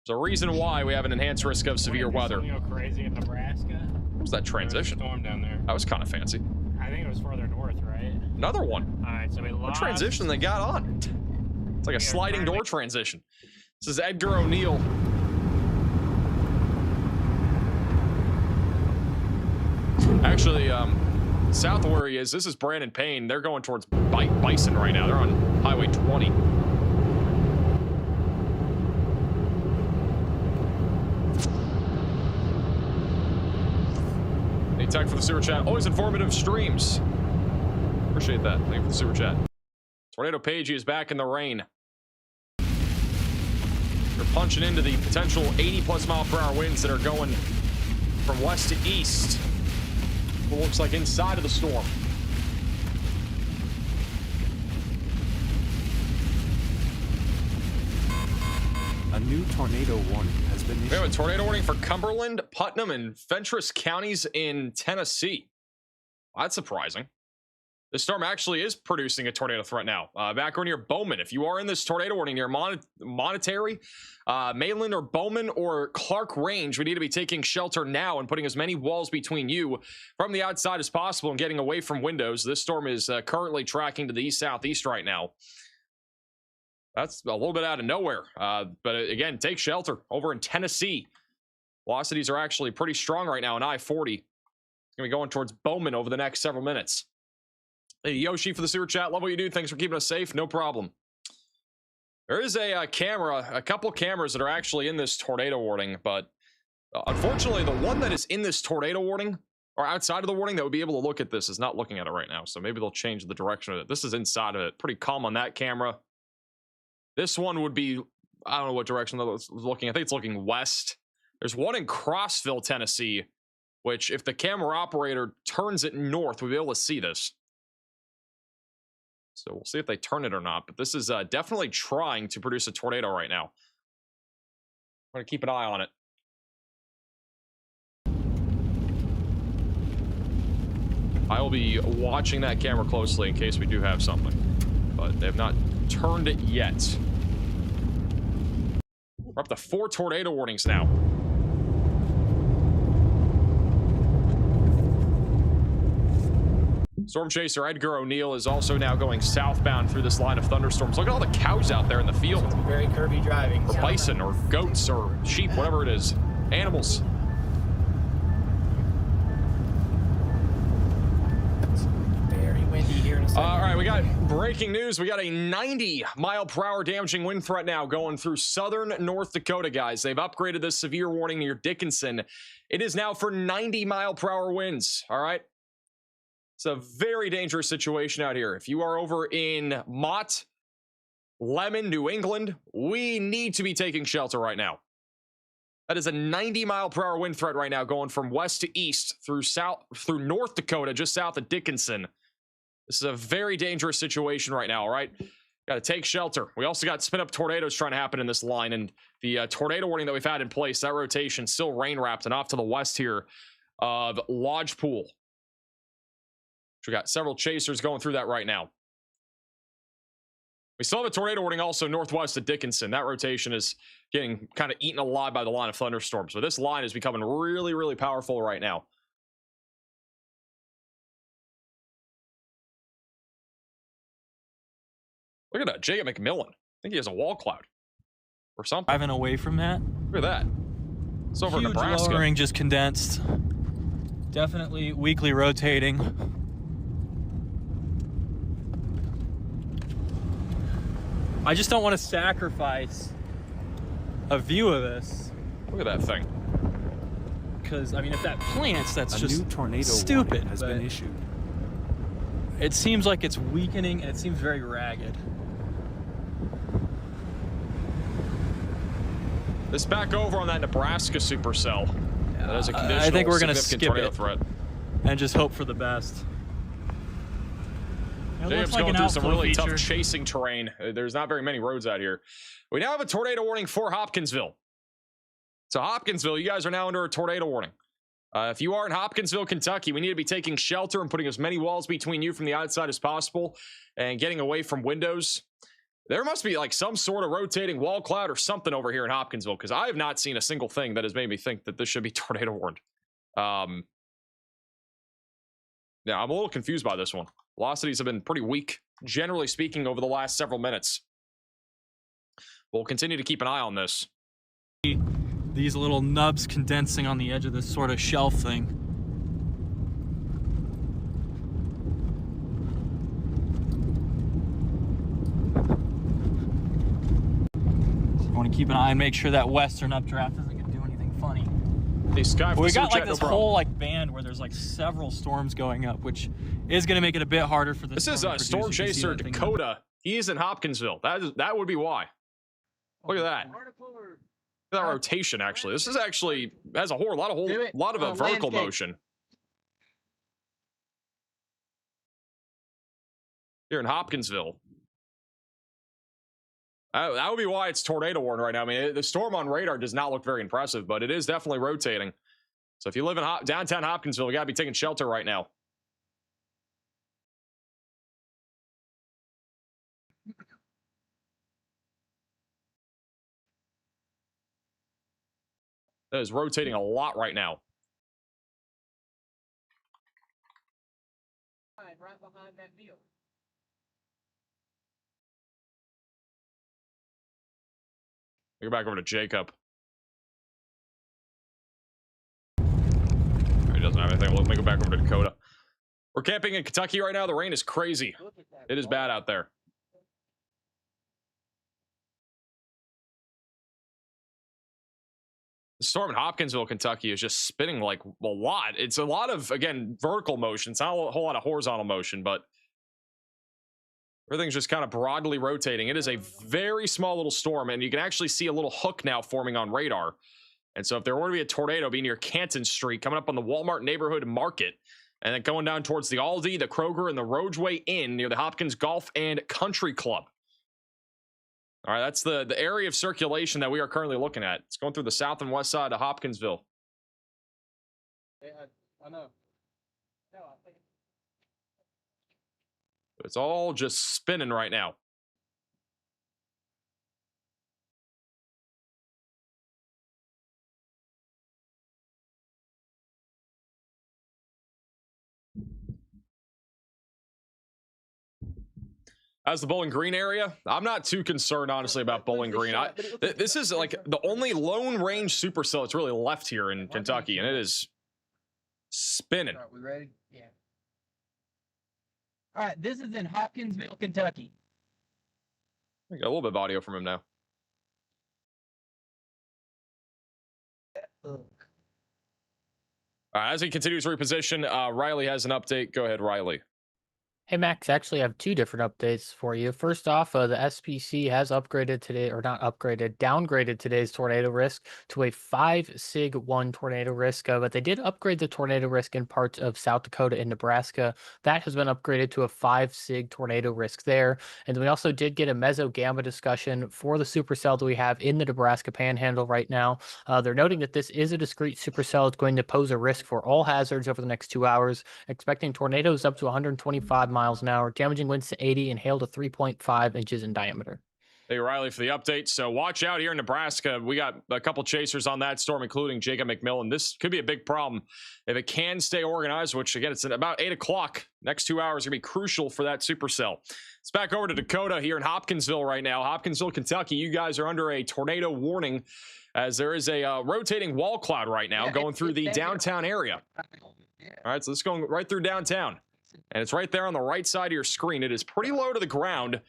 There's a reason why we have an enhanced risk of severe weather. Go crazy in Nebraska. What was that transition? Storm down there. That was kind of fancy. I think it was further north, right? Another one. All right, so we What lost. transition they got on? It's like a sliding door transition. This is Edgar O'Neill. Actually, south of where he is, this is Brandon Payne. They're going towards Bison right now. They're on Highway 20. Hey, tech for the super chat. Always informative streams. Appreciate that. Thank you for the super chat. Tornado Pagey is back in the rain. They're punching into the potential 80+ mile per hour winds that are going from west to east. What looks like inside of the storm. A new tornado warning has been issued. We have a tornado warning for Cumberland, Putnam, and Fentress counties in Tennessee. That's surprising. This storm actually is producing a tornado threat now. Back over near Bowman. If you are in this tornado warning near Monetary, Mayland, or Bowman, or Clark Range, we need to be taking shelter now and putting as many walls between you from the outside as possible and getting away from windows. This storm is currently tracking to the east-southeast right now. That's a little bit out of nowhere. But again, take shelter over in Tennessee. Velocities are actually pretty strong right now in I-40. It's going to be going towards Bowman over the next several minutes. Hey, Yoshi for the super chat. Love what you do. Thanks for keeping us safe. No problem. There is a couple cameras that are actually in this tornado warning, but unfortunately, the one that is in this tornado warning or outside of the warning that would be able to look at this is not looking at it right now. So maybe they'll change the direction of it. This is inside of it. Pretty calm on that camera. This one would be, I don't know what direction it's looking. I think it's looking west. There's one in Crossville, Tennessee, which if the camera operator turns it north, we'll be able to see this. So we'll see if they turn it or not. But this is definitely trying to produce a tornado right now. I'm going to keep an eye on it. I will be watching that camera closely in case we do have something. But they have not turned it yet. We're up to 4 tornado warnings now. Storm chaser Edgar O'Neill is also now going southbound through this line of thunderstorms. Look at all the cows out there in the field. Very curvy driving. Or bison, or goats, or sheep, whatever it is. Animals. It's very windy here in a second. All right, we got breaking news. We got a 90-mile-per-hour damaging wind threat now going through southern North Dakota, guys. They've upgraded this severe warning near Dickinson. It is now for 90-mile-per-hour winds, all right? It's a very dangerous situation out here. If you are over in Mott, Lemon, New England, we need to be taking shelter right now. That is a 90-mile-per-hour wind threat right now going from west to east through North Dakota, just south of Dickinson. This is a very dangerous situation right now, all right? Got to take shelter. We also got spin-up tornadoes trying to happen in this line, and the tornado warning that we've had in place, that rotation, still rain-wrapped and off to the west here of Lodgepool. We got several chasers going through that right now. We still have a tornado warning also northwest of Dickinson. That rotation is getting kind of eaten alive by the line of thunderstorms. So this line is becoming really, really powerful right now. Look at that, Jacob McMillan. I think he has a wall cloud or something. Driving away from that. Look at that. It's over Huge Nebraska. lowering just condensed. Definitely weakly rotating. I just don't want to sacrifice a view of this. Look at that thing. Because, I mean, if that plants, that's just new tornado stupid. warning has been issued. It seems like it's weakening, and it seems very ragged. This back over on that Nebraska supercell. That is a conditional I think we're going to significant skip tornado it threat. and just hope for the best. Jacob's going through some really tough chasing terrain. There's not very many roads out here. We now have a tornado warning for Hopkinsville. So Hopkinsville, you guys are now under a tornado warning. If you are in Hopkinsville, Kentucky, we need to be taking shelter and putting as many walls between you from the outside as possible and getting away from windows. There must be like some sort of rotating wall cloud or something over here in Hopkinsville, because I have not seen a single thing that has made me think that this should be tornado warned. Yeah, I'm a little confused by this one. Velocities have been pretty weak, generally speaking, over the last several minutes. We'll continue to keep an eye on this. These little nubs condensing on the edge of this sort of shelf thing. I want to keep an eye and make sure that western updraft isn't going to do anything funny. We got like this whole like band where there's like several storms going up, which is going to make it a bit harder for this. This is Storm Chaser Dakota. He's in Hopkinsville. That would be why. Look at that. Look at that rotation. Actually, this is actually has a lot of a vertical motion. Here in Hopkinsville. That would be why it's tornado warning right now. I mean, the storm on radar does not look very impressive, but it is definitely rotating. So if you live in downtown Hopkinsville, you got to be taking shelter right now. That is rotating a lot right now. Right behind that field. Go back over to Jacob. He doesn't have anything. Let me go back over to Dakota. We're camping in Kentucky right now. The rain is crazy. It is bad out there. storm in Hopkinsville, Kentucky is just spinning like a lot. It's a lot of, again, vertical motion. It's not a whole lot of horizontal motion, but everything's just kind of broadly rotating. It is a very small little storm, and you can actually see a little hook now forming on radar. And so if there were to be a tornado, it'd be near Canton Street, coming up on the Walmart Neighborhood Market, and then going down towards the Aldi, the Kroger, and the Roadway Inn near the Hopkins Golf and Country Club. All right, that's the area of circulation that we are currently looking at. It's going through the south and west side of Hopkinsville. Yeah, I know. It's all just spinning right now. As the Bowling Green area, I'm not too concerned, honestly, about Bowling Green. This is like the only lone range supercell that's really left here in Kentucky, and it is spinning. Are we ready? Yeah. All right, this is in Hopkinsville, Kentucky. I got a little bit of audio from him now. All right, as he continues to reposition, Riley has an update. Go ahead, Riley. Hey Max, actually I have two different updates for you. First off, the SPC has upgraded today, or not upgraded, downgraded today's tornado risk to a 5 Sig 1 tornado risk, but they did upgrade the tornado risk in parts of South Dakota and Nebraska. That has been upgraded to a 5 Sig tornado risk there. And we also did get a meso-gamma discussion for the supercell that we have in the Nebraska Panhandle right now. They're noting that this is a discrete supercell. It's going to pose a risk for all hazards over the next 2 hours, expecting tornadoes up to 125 miles an hour, damaging winds to 80 and hail to 3.5 inches in diameter. Hey, Riley, for the update. So watch out here in Nebraska. We got a couple chasers on that storm, including Jacob McMillan. This could be a big problem if it can stay organized, which, again, it's at about 8 o'clock. Next 2 hours are going to be crucial for that supercell. It's back over to Dakota here in Hopkinsville right now. Hopkinsville, Kentucky. You guys are under a tornado warning as there is a rotating wall cloud right now going through the downtown area. All right, so this is going right through downtown. And it's right there on the right side of your screen. It is pretty low to the ground.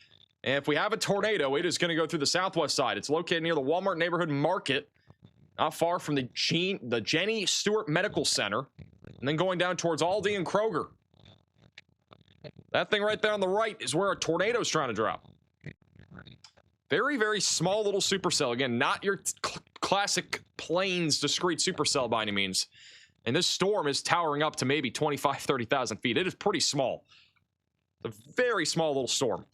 And if we have a tornado, it is going to go through the southwest side. It's located near the Walmart Neighborhood Market, not far from the Jenny Stewart Medical Center, and then going down towards Aldi and Kroger. That thing right there on the right is where a tornado is trying to drop. Very, very small little supercell. Again, not your classic plains discrete supercell by any means. And this storm is towering up to maybe 25, 30,000 feet. It is pretty small. It's a very small little storm.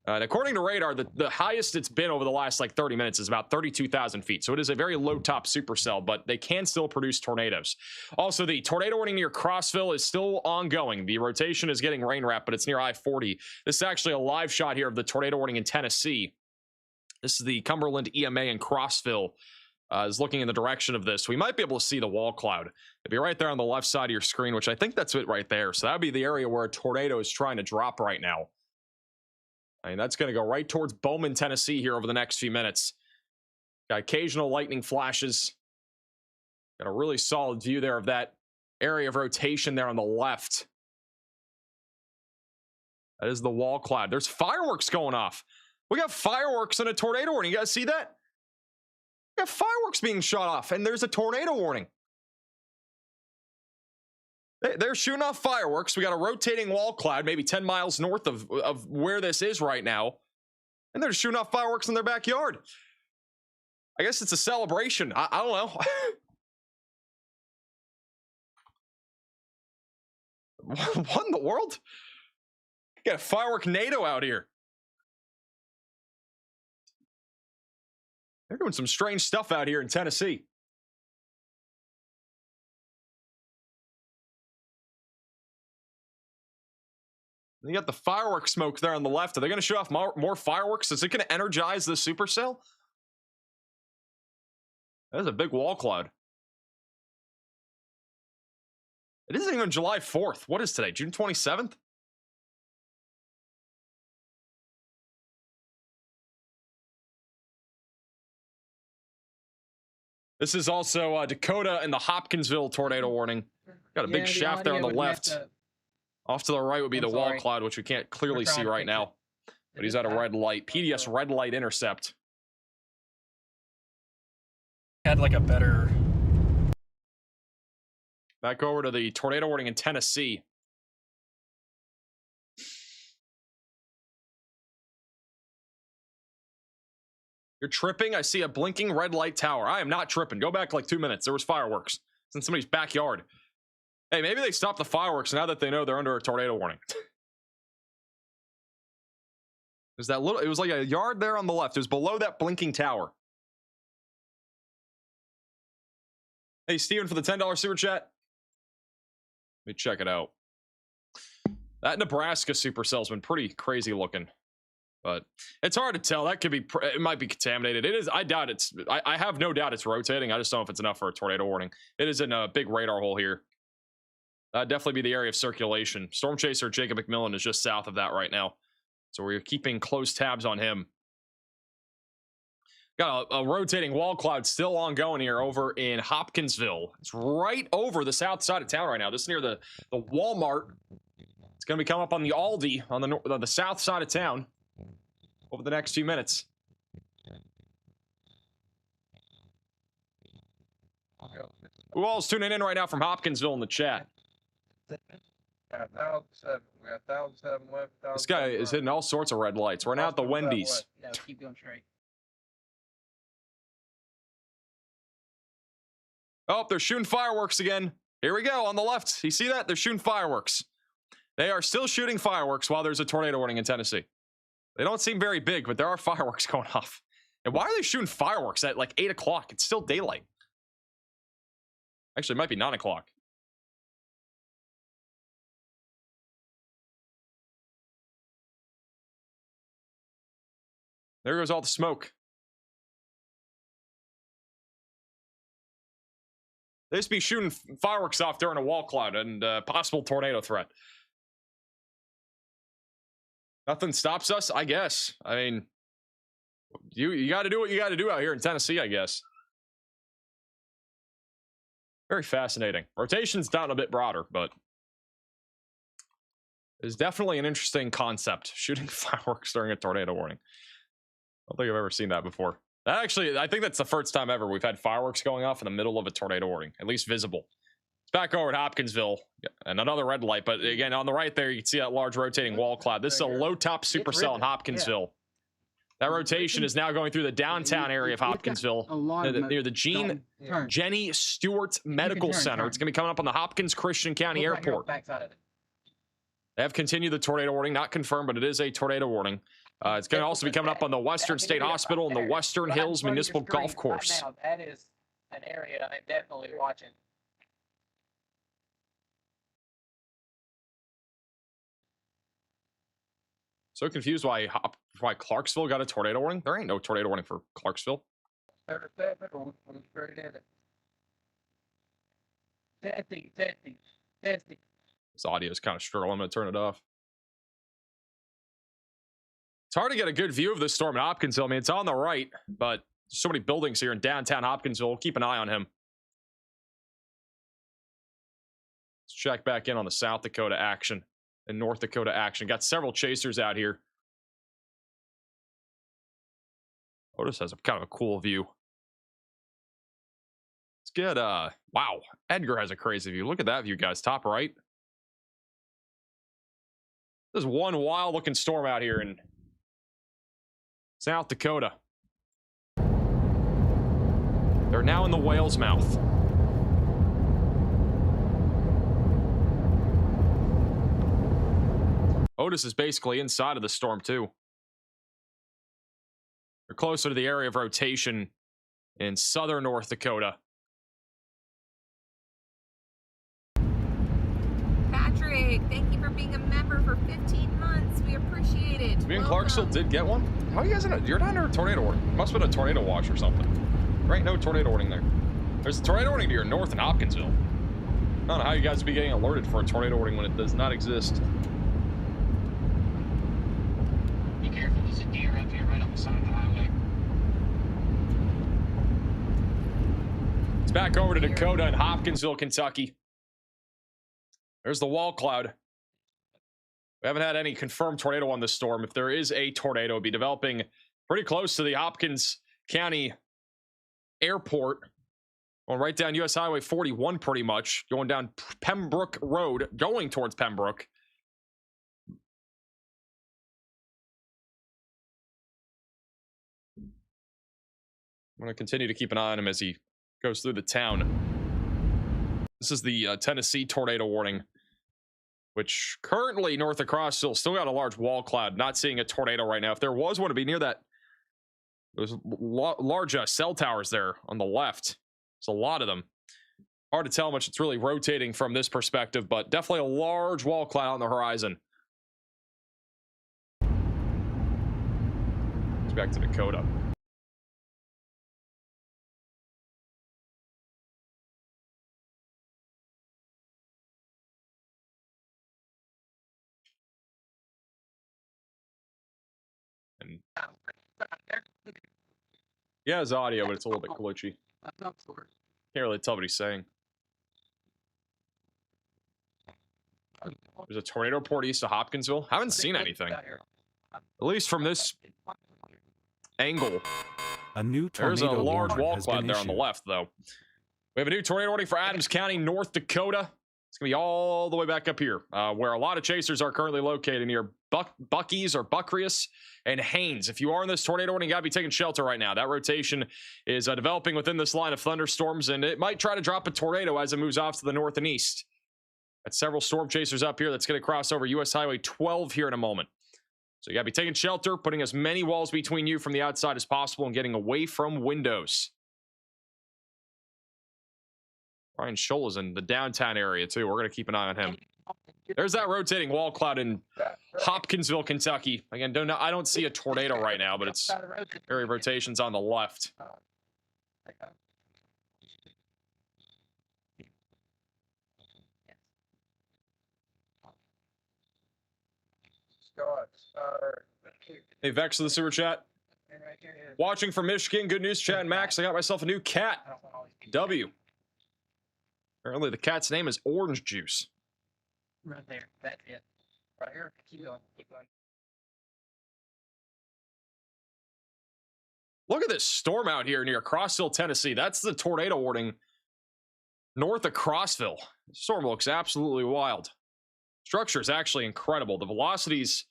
And according to radar, the highest it's been over the last like 30 minutes is about 32,000 feet. So it is a very low top supercell, but they can still produce tornadoes. Also, the tornado warning near Crossville is still ongoing. The rotation is getting rain wrapped, but it's near I-40. This is actually a live shot here of the tornado warning in Tennessee. This is the Cumberland EMA in Crossville. Is looking in the direction of this. We might be able to see the wall cloud. It'd be right there on the left side of your screen, which I think that's it right there. So that would be the area where a tornado is trying to drop right now. I mean, that's going to go right towards Bowman, Tennessee here over the next few minutes. Got occasional lightning flashes. Got a really solid view there of that area of rotation there on the left. That is the wall cloud. There's fireworks going off. We got fireworks and a tornado warning. You guys see that? We got fireworks being shot off, and there's a tornado warning. They're shooting off fireworks. We got a rotating wall cloud, maybe 10 miles north of where this is right now. And they're shooting off fireworks in their backyard. I guess it's a celebration. I don't know. What in the world? You got a firework NATO out here. They're doing some strange stuff out here in Tennessee. You got the fireworks smoke there on the left. Are they going to show off more fireworks? Is it going to energize the supercell? That is a big wall cloud. It isn't even July 4th. What is today? June 27th? This is also Dakota and the Hopkinsville tornado warning. Got a big shaft there on the left. Off to the right would be the wall cloud, which we can't clearly see right now. But he's at a red light. PDS red light intercept. Had like a better Back over to the tornado warning in Tennessee. You're tripping? I see a blinking red light tower. I am not tripping. Go back like 2 minutes. There was fireworks. It's in somebody's backyard. Hey, maybe they stopped the fireworks now that they know they're under a tornado warning. There's that little, it was like a yard there on the left. It was below that blinking tower. Hey, Steven, for the $10 super chat. Let me check it out. That Nebraska supercell's been pretty crazy looking. But it's hard to tell. That could be, it might be contaminated. It is, I doubt it's, I have no doubt it's rotating. I just don't know if it's enough for a tornado warning. It is in a big radar hole here. That'd definitely be the area of circulation. Storm Chaser Jacob McMillan is just south of that right now. So we're keeping close tabs on him. Got a rotating wall cloud still ongoing here over in Hopkinsville. It's right over the south side of town right now. This is near the Walmart. It's going to be coming up on the Aldi on the south side of town over the next few minutes. Who all's tuning in right now from Hopkinsville in the chat? This guy is hitting all sorts of red lights. We're now at the Wendy's. No, keep going straight. Oh, they're shooting fireworks again. Here we go on the left. You see that? They're shooting fireworks. They are still shooting fireworks while there's a tornado warning in Tennessee. They don't seem very big, but there are fireworks going off. And why are they shooting fireworks at like 8 o'clock? It's still daylight. Actually, it might be 9 o'clock. There goes all the smoke. They used to be shooting fireworks off during a wall cloud and possible tornado threat. Nothing stops us, I guess. I mean, you got to do what you got to do out here in Tennessee, I guess. Very fascinating. Rotation's down a bit broader, but it's definitely an interesting concept. Shooting fireworks during a tornado warning. I don't think I've ever seen that before. Actually, I think that's the first time ever we've had fireworks going off in the middle of a tornado warning, at least visible. It's back over at Hopkinsville, and another red light, but again, on the right there, you can see that large rotating wall cloud. This is a low-top supercell in Hopkinsville. That rotation is now going through the downtown area of Hopkinsville, near the Jenny Stewart Medical Center. It's going to be coming up on the Hopkins Christian County Airport. They have continued the tornado warning, not confirmed, but it is a tornado warning. It's going to also be coming up on the Western State Hospital and the Western Hills Municipal Golf Course. Right now, that is an area I'm definitely watching. So confused why Clarksville got a tornado warning. There ain't no tornado warning for Clarksville. Testing. This audio is kind of struggling. I'm going to turn it off. It's hard to get a good view of this storm in Hopkinsville. I mean, it's on the right, but there's so many buildings here in downtown Hopkinsville. Keep an eye on him. Let's check back in on the South Dakota action and North Dakota action. Got several chasers out here. Otis has a kind of a cool view. Let's get, wow, Edgar has a crazy view. Look at that view, guys. Top right. There's one wild looking storm out here in South Dakota. They're now in the whale's mouth. Otis is basically inside of the storm too. They're closer to the area of rotation in southern North Dakota. Patrick, thank you for being a member for 15 months. We appreciate it. Me and Clarksville did get one. How are you guys in a, you're not under a tornado warning. It must have been a tornado watch or something. There ain't no tornado warning there. There's a tornado warning to your north in Hopkinsville. I don't know how you guys would be getting alerted for a tornado warning when it does not exist. Be careful, there's a deer up here right on the side of the highway. It's back over to Dakota and Hopkinsville, Kentucky. There's the wall cloud. We haven't had any confirmed tornado on this storm. If there is a tornado, it'll be developing pretty close to the Hopkins County Airport Going right down US Highway 41 pretty much. Going down Pembroke Road, going towards Pembroke. I'm going to continue to keep an eye on him as he goes through the town. This is the Tennessee tornado warning, which currently north of Crossville still got a large wall cloud. Not seeing a tornado right now. If there was one, to be near that. There's large cell towers there on the left. There's a lot of them. Hard to tell how much it's really rotating from this perspective, but definitely a large wall cloud on the horizon. Let's back to Dakota. And yeah, it's audio, but it's a little bit glitchy. Can't really tell what he's saying. There's a tornado report east of Hopkinsville. Haven't seen anything. At least from this angle. A new There's a tornado large warning wall has cloud been there on the issued. left, though. We have a new tornado warning for Adams County, North Dakota. It's going to be all the way back up here, where a lot of chasers are currently located near Bucky's or Buckreus and Haynes. If you are in this tornado warning, you got to be taking shelter right now. That rotation is developing within this line of thunderstorms, and it might try to drop a tornado as it moves off to the north and east. Got several storm chasers up here that's going to cross over US Highway 12 here in a moment. So you got to be taking shelter, putting as many walls between you from the outside as possible, and getting away from windows. Ryan Scholl is in the downtown area, too. We're going to keep an eye on him. There's that rotating wall cloud in Hopkinsville, Kentucky. Again, I don't see a tornado right now, but it's area rotations on the left. Hey, Vex of the Super Chat. Watching from Michigan. Good news, Chat and Max. I got myself a new cat. W. Apparently the cat's name is Orange Juice. Right there. That's it. Right here. Keep going. Keep going. Look at this storm out here near Crossville, Tennessee. That's the tornado warning north of Crossville. The storm looks absolutely wild. Structure is actually incredible. The velocities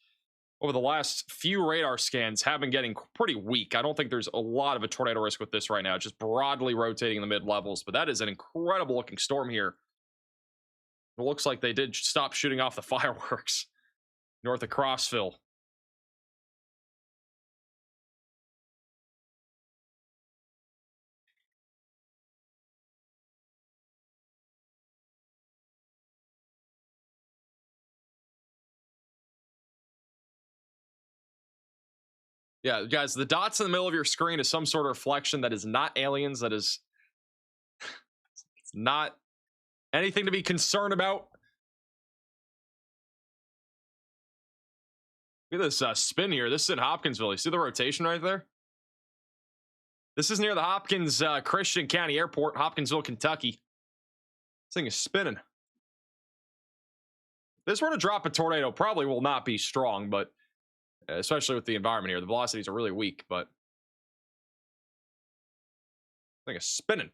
over the last few radar scans have been getting pretty weak. I don't think there's a lot of a tornado risk with this right now. It's just broadly rotating in the mid-levels, but that is an incredible looking storm here. It looks like they did stop shooting off the fireworks north of Crossville. Yeah, guys, the dots in the middle of your screen is some sort of reflection that is not aliens. That is it's not anything to be concerned about. Look at this spin here. This is in Hopkinsville. You see the rotation right there? This is near the Hopkins Christian County Airport, Hopkinsville, Kentucky. This thing is spinning. If this were to drop a tornado, probably will not be strong, but especially with the environment here. The velocities are really weak, but I think it's spinning.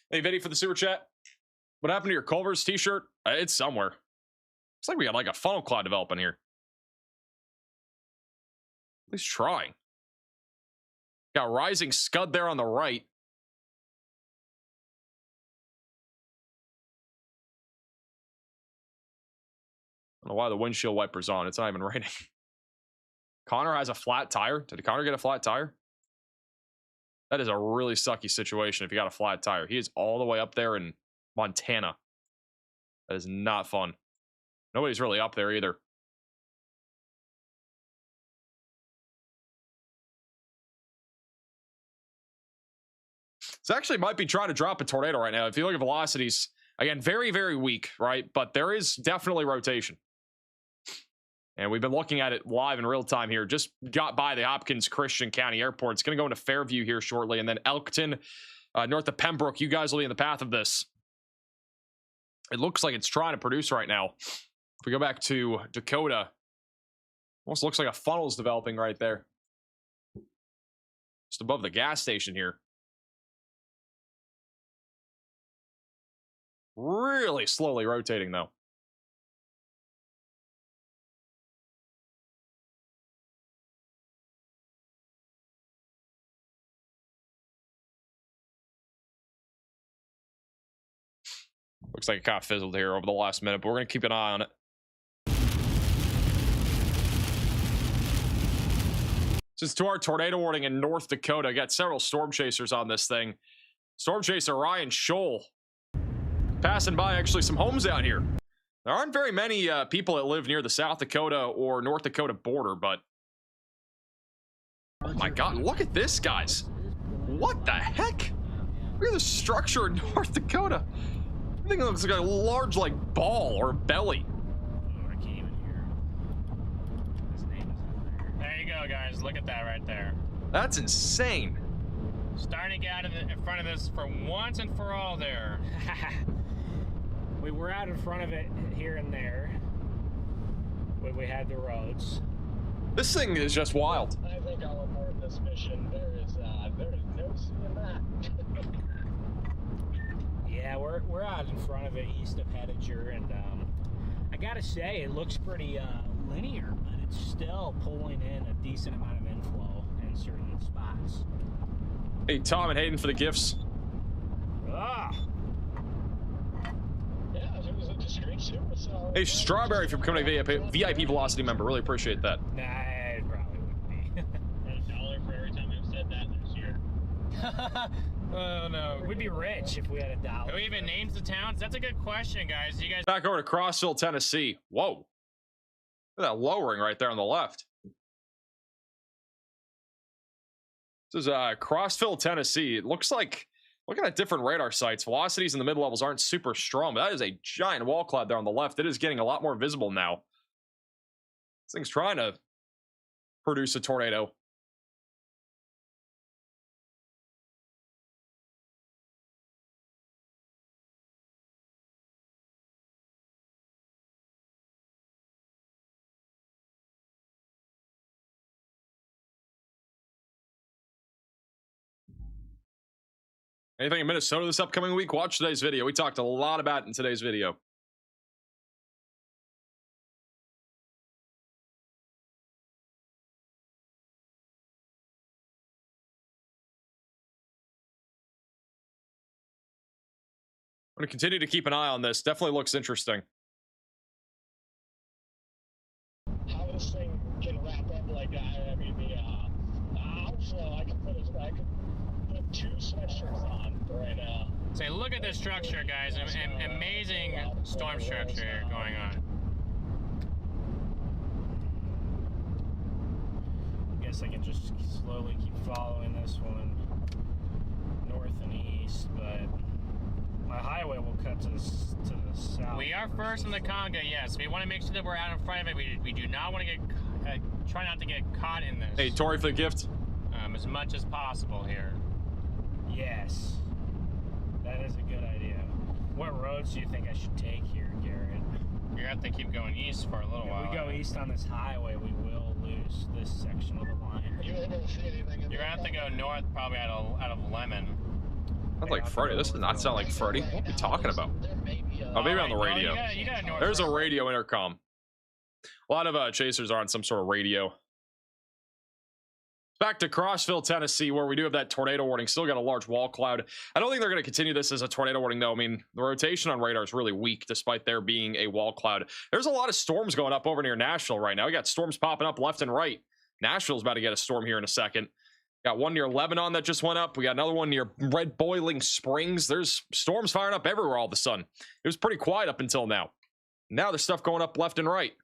Hey, Vinny for the super chat. What happened to your Culver's t-shirt? It's somewhere. Looks like we got like a funnel cloud developing here. At least trying. Got rising scud there on the right. I don't know why the windshield wiper's on. It's not even raining. Connor has a flat tire. Did Connor get a flat tire? That is a really sucky situation if you got a flat tire. He is all the way up there in Montana. That is not fun. Nobody's really up there either. This actually might be trying to drop a tornado right now. If you look at velocities, again, very, very weak, right? But there is definitely rotation. And we've been looking at it live in real time here. Just got by the Hopkins Christian County Airport. It's going to go into Fairview here shortly. And then Elkton, north of Pembroke. You guys will be in the path of this. It looks like it's trying to produce right now. If we go back to Dakota, almost looks like a funnel is developing right there. Just above the gas station here. Really slowly rotating, though. Looks like it kind of fizzled here over the last minute, but we're going to keep an eye on it. Since to our tornado warning in North Dakota, got several storm chasers on this thing. Storm chaser Ryan Scholl passing by actually some homes out here. There aren't very many people that live near the South Dakota or North Dakota border, but oh my God, look at this, guys. What the heck? Look at the structure in North Dakota. I think it looks like a large, like, ball or belly. I can't even hear. His name is in there. There you go, guys. Look at that right there. That's insane. Starting to get out in front of this for once and for all there. We were out in front of it here and there when we had the roads. This thing is just wild. I think I'll abort this mission. There is no seeing that. Yeah, we're out in front of it east of Headiger, and I gotta say, it looks pretty linear, but it's still pulling in a decent amount of inflow in certain spots. Hey, Tom and Hayden for the gifts. Ah. Yeah, it was a discreet super solid. Hey, Strawberry for becoming a VIP Velocity member. Really appreciate that. Nah, it probably wouldn't be. $1 for every time I've said that this year. Oh no, we'd be rich if we had $1. Who even names the towns? That's a good question, guys. You guys Back over to Crossville, Tennessee. Whoa. Look at that lowering right there on the left. This is Crossville, Tennessee. It looks like, looking at different radar sites, velocities in the mid-levels aren't super strong, but that is a giant wall cloud there on the left. It is getting a lot more visible now. This thing's trying to produce a tornado. Anything in Minnesota this upcoming week? Watch today's video. We talked a lot about it in today's video. I'm going to continue to keep an eye on this. Definitely looks interesting. How this thing can wrap up like that, I mean, the outflow, I can put 2 sweatshirts on right now. say, look at this structure, guys. Amazing storm structure here going on. I guess I can just slowly keep following this one north and east, but my highway will cut to the south. We are first in the conga, yes. We want to make sure that we're out in front of it. We do not want to get, try not to get caught in this. Hey, Tori, for the gift. As much as possible here. Yes. That is a good idea. What roads do you think I should take here, Garrett? You're going to have to keep going east for a little while. If we go east on this highway, we will lose this section of the line. Are you able to see anything? You're going to have to go north, probably out of Lemon. Sounds like Freddy. This does not sound like Freddy. What are you talking about? Oh, maybe on the radio. You got north. There's a radio intercom. A lot of chasers are on some sort of radio. Back to Crossville, Tennessee, where we do have that tornado warning. Still got a large wall cloud. I don't think they're going to continue this as a tornado warning, though. I mean, the rotation on radar is really weak, despite there being a wall cloud. There's a lot of storms going up over near Nashville right now. We got storms popping up left and right. Nashville's about to get a storm here in a second. Got one near Lebanon that just went up. We got another one near Red Boiling Springs. There's storms firing up everywhere all of a sudden. It was pretty quiet up until now. Now there's stuff going up left and right.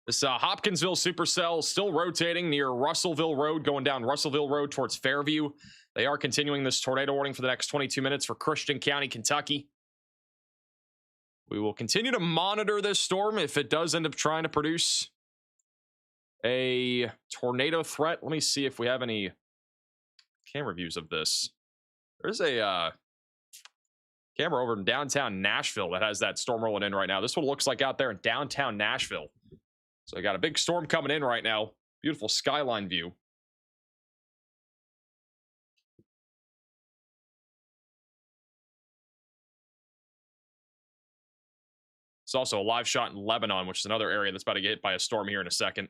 This Hopkinsville supercell still rotating near Russellville Road, going down Russellville Road towards Fairview. They are continuing this tornado warning for the next 22 minutes for Christian County, Kentucky. We will continue to monitor this storm if it does end up trying to produce a tornado threat. Let me see if we have any camera views of this. There's a camera over in downtown Nashville that has that storm rolling in right now. This one looks like out there in downtown Nashville. So I got a big storm coming in right now. Beautiful skyline view. There's also a live shot in Lebanon, which is another area that's about to get hit by a storm here in a second.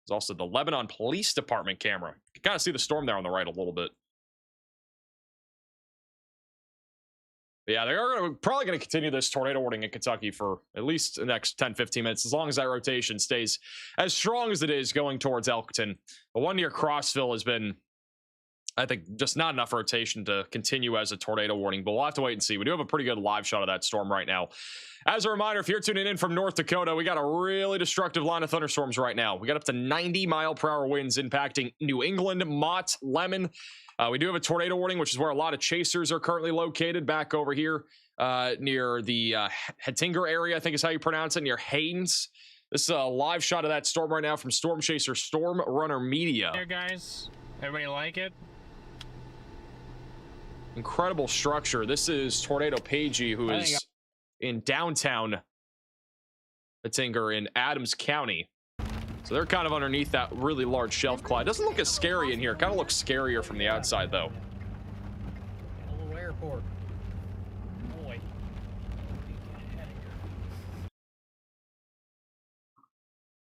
There's also the Lebanon Police Department camera. You can kind of see the storm there on the right a little bit. But yeah, they are probably going to continue this tornado warning in Kentucky for at least the next 10-15 minutes, as long as that rotation stays as strong as it is going towards Elkton. The one near Crossville has been, I think, just not enough rotation to continue as a tornado warning, but we'll have to wait and see. We do have a pretty good live shot of that storm right now. As a reminder, if you're tuning in from North Dakota, we got a really destructive line of thunderstorms right now. We got up to 90-mile-per-hour winds impacting New England, Mott, Lemon. We do have a tornado warning, which is where a lot of chasers are currently located back over here near the Hettinger area, I think is how you pronounce it, near Haynes. This is a live shot of that storm right now from Storm Chaser Storm Runner Media. There, guys. Everybody like it? Incredible structure. This is Tornado Pagey, who is in downtown Hettinger in Adams County. So they're kind of underneath that really large shelf cloud. It doesn't look as scary in here. It kind of looks scarier from the outside, though. Hello, airport. Boy.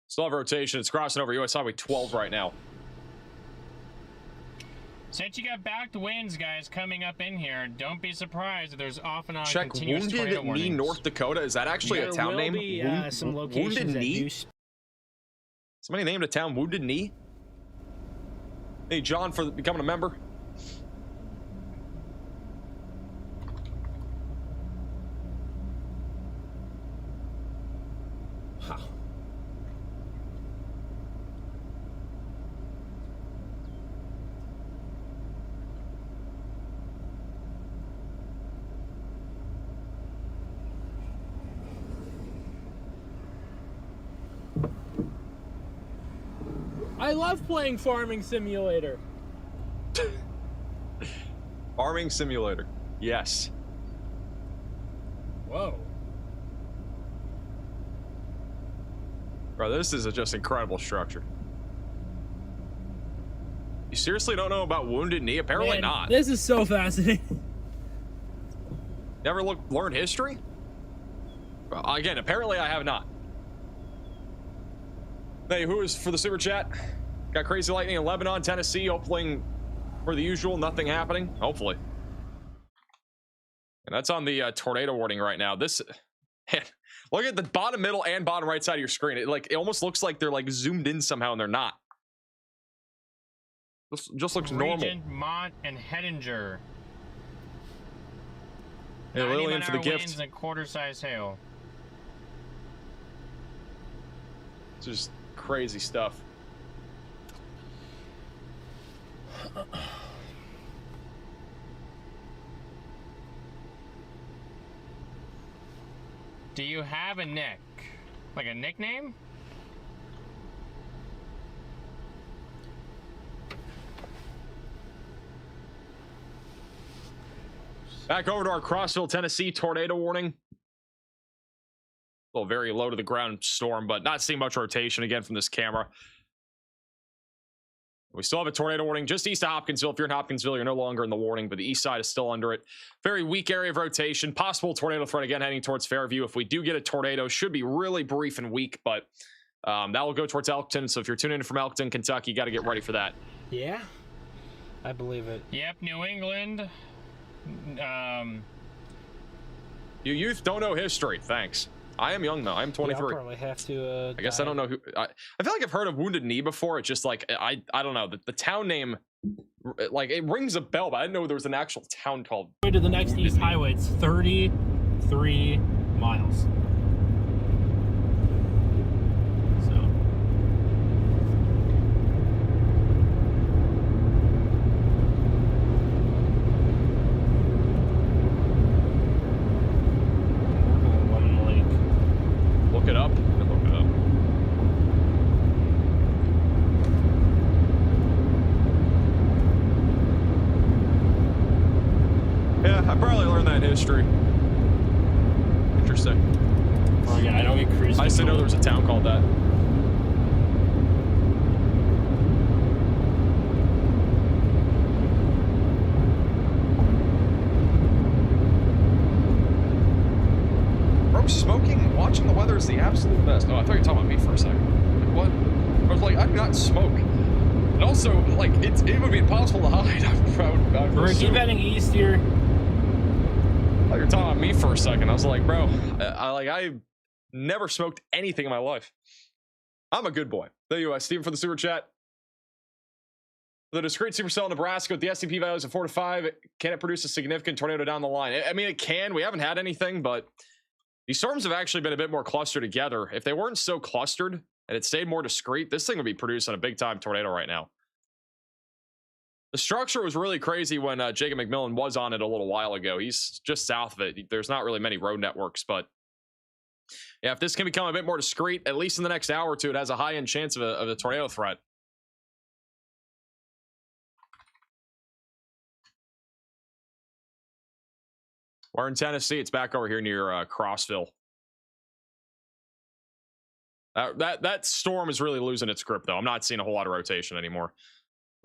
Still have rotation. It's crossing over US Highway 12 right now. Since you got backed winds, guys, coming up in here, don't be surprised if there's off and on Check continuous Wounded tornado Knee, warnings. North Dakota. Is that actually a town name? There will be some locations Wounded that Knee? do Somebody named a town Wounded Knee? Hey, John, for becoming a member. Huh. I love playing Farming Simulator. Farming Simulator. Yes. Whoa. Bro, this is a just incredible structure. You seriously don't know about Wounded Knee? Apparently Man, not. This is so fascinating. Never learned history? Again, apparently I have not. Hey, who is for the super chat? Got crazy lightning in Lebanon, Tennessee. Hopefully, for the usual, nothing happening. Hopefully. And that's on the tornado warning right now. This, man, look at the bottom middle and bottom right side of your screen. It almost looks like they're like zoomed in somehow, and they're not. This just looks normal. Regent, Mott, and Hettinger. Hey, Lillian for the gift. And quarter-size hail. It's just crazy stuff. Do you have a nick? Like a nickname? Back over to our Crossville, Tennessee tornado warning. A little very low to the ground storm, but not seeing much rotation again from this camera. We still have a tornado warning just east of Hopkinsville. If you're in Hopkinsville, you're no longer in the warning, but the east side is still under it. Very weak area of rotation. Possible tornado front again heading towards Fairview. If we do get a tornado, should be really brief and weak, but that will go towards Elkton. So if you're tuning in from Elkton, Kentucky, you got to get ready for that. Yeah, I believe it. Yep, New England. You youth don't know history. Thanks. I am young though. I'm 23. Yeah, I'll probably have to. I guess I don't know who. I feel like I've heard of Wounded Knee before. It's just like I don't know the town name. Like it rings a bell, but I didn't know there was an actual town called. To the next East Highway, it's 33 miles. Look it up. Look it up. Yeah, I probably learned that in history. Interesting. Oh yeah, I don't get cruise control. I just didn't know there was a town called that. not smoke? And also, like, it would be impossible to hide. We're keep heading east here. Like, you're talking about me for a second. I was like, bro, I've never smoked anything in my life. I'm a good boy. There you are, Steven, for the super chat. The discrete supercell in Nebraska with the SCP values of 4 to 5, can it produce a significant tornado down the line? I mean, it can. We haven't had anything, but these storms have actually been a bit more clustered together. If they weren't so clustered and it stayed more discrete, this thing would be producing a big-time tornado right now. The structure was really crazy when Jacob McMillan was on it a little while ago. He's just south of it. There's not really many road networks, but yeah, if this can become a bit more discrete, at least in the next hour or two, it has a high-end chance of a tornado threat. We're in Tennessee. It's back over here near Crossville. That storm is really losing its grip, though. I'm not seeing a whole lot of rotation anymore.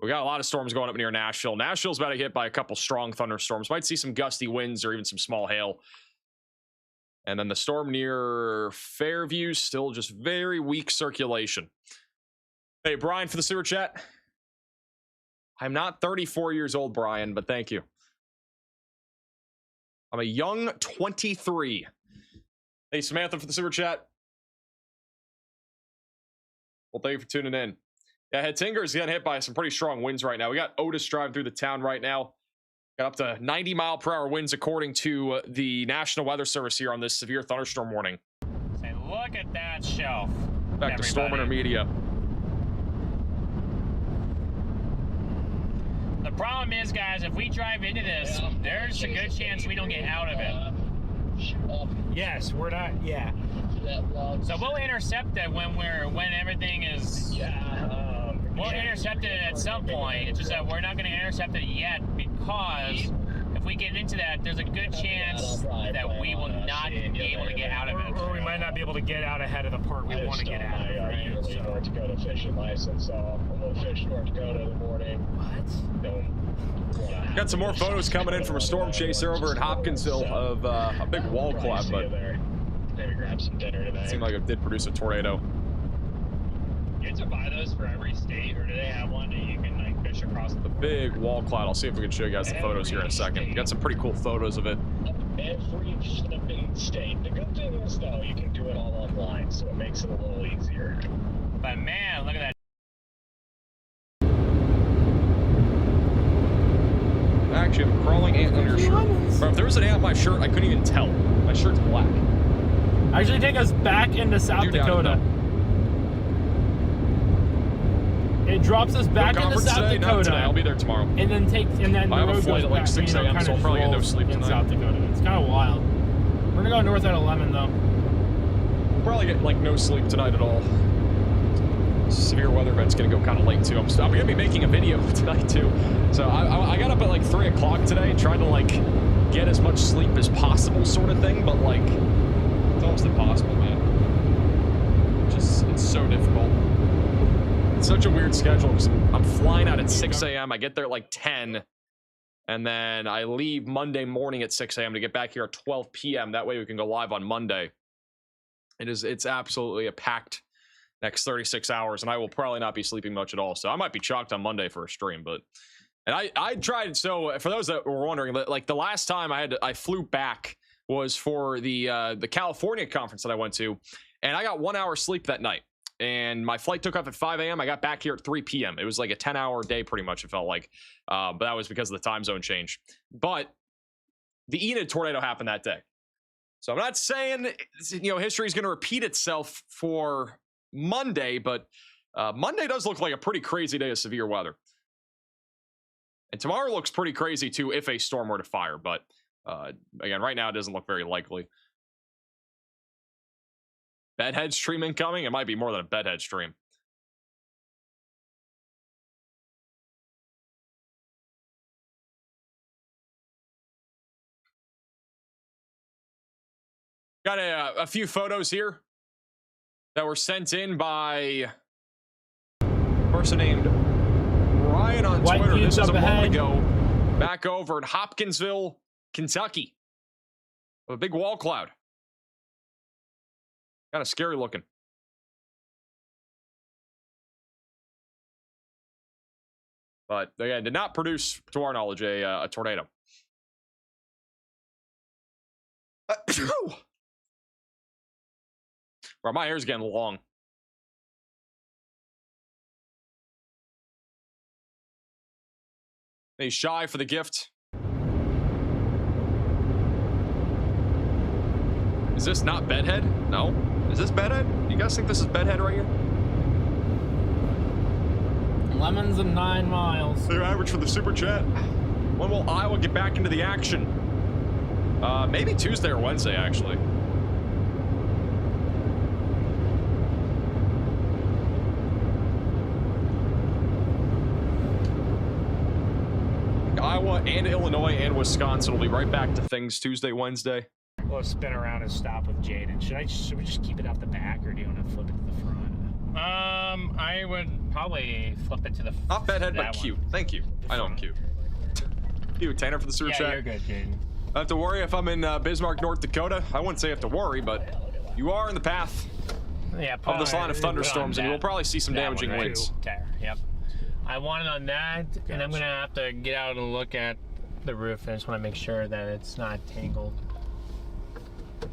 We got a lot of storms going up near Nashville. Nashville's about to get hit by a couple strong thunderstorms. Might see some gusty winds or even some small hail. And then the storm near Fairview, still just very weak circulation. Hey, Brian, for the sewer chat. I'm not 34 years old, Brian, but thank you. I'm a young 23. Hey, Samantha, for the super chat. Well, thank you for tuning in. Yeah, Hettinger is getting hit by some pretty strong winds right now. We got Otis driving through the town right now. Got up to 90-mile-per-hour winds according to the National Weather Service here on this severe thunderstorm warning. Say, look at that shelf. Back to Storm Intermedia. The problem is, guys, if we drive into this, there's a good chance we don't get out of it. Yes, we're not. Yeah. So we'll intercept it when everything is. We'll intercept it at some point. It's just that we're not going to intercept it yet because if we get into that, there's a good chance that we will not be able to get out of it. Or we might not be able to get out ahead of the part we want to get out of. Right? North Dakota fishing license, so we'll fish North Dakota in the morning. What? Got some more photos coming in from a storm chaser over in Hopkinsville of a big wall cloud, but maybe grab some dinner today. Seemed like it did produce a tornado. You have to buy those for every state, or do they have one that you can like fish across the big wall cloud? I'll see if we can show you guys the photos here in a second. Got some pretty cool photos of it. Every flipping state. The good thing is, though, you can do it all online, so it makes it a little easier. But man, look at that. I actually have a crawling ant on your shirt. Bro, if there was an ant on my shirt, I couldn't even tell. My shirt's black. Actually, take us back into South Dakota. It drops us back into South today? Dakota. Not today. I'll be there tomorrow. And then I have a flight at like 6 a.m., so I'll probably get no sleep in tonight. South Dakota. It's kind of wild. We're gonna go north at 11 though. We'll probably get like no sleep tonight at all. Severe weather event's gonna go kind of late too. I'm gonna be making a video tonight too. So I got up at like 3 o'clock today, trying to like get as much sleep as possible, sort of thing. But like, it's almost impossible, man. It's so difficult. It's such a weird schedule because I'm flying out at 6 a.m. I get there at like 10, and then I leave Monday morning at 6 a.m. to get back here at 12 p.m. That way we can go live on Monday. It's absolutely a packed next 36 hours, and I will probably not be sleeping much at all. So I might be chalked on Monday for a stream, but I tried. So for those that were wondering, like the last time I flew back was for the California conference that I went to, and I got 1 hour sleep that night. And my flight took off at 5 a.m. I got back here at 3 p.m. It was like a 10-hour day, pretty much, it felt like. But that was because of the time zone change. But the Enid tornado happened that day. So I'm not saying, history is going to repeat itself for Monday, but Monday does look like a pretty crazy day of severe weather. And tomorrow looks pretty crazy, too, if a storm were to fire. But, again, right now it doesn't look very likely. Bedhead stream incoming? It might be more than a bedhead stream. Got a few photos here that were sent in by a person named Ryan on Twitter. This is a moment ago, back over in Hopkinsville, Kentucky. A big wall cloud. Kind of scary looking. but again, did not produce, to our knowledge, a tornado. Bro, my hair's getting long. Hey, Shy for the gift. Is this not Bedhead? No. Is this Bedhead? You guys think this is Bedhead right here? Lemons and 9 miles. Their average for the super chat. When will Iowa get back into the action? Maybe Tuesday or Wednesday, actually. Iowa and Illinois and Wisconsin will be right back to things Tuesday, Wednesday. We'll spin around and stop with Jaden. Should we just keep it off the back, or do you want to flip it to the front? I would probably flip it to the front. Not Bedhead, but cute. Thank you. I know I'm cute. You, Tanner, for the super chat. Yeah, you're good, Jaden. I have to worry if I'm in Bismarck, North Dakota. I wouldn't say I have to worry, but you are in the path of this line of thunderstorms, and you will probably see some damaging winds. Yep. I want it on that, and I'm gonna have to get out and look at the roof. I just want to make sure that it's not tangled.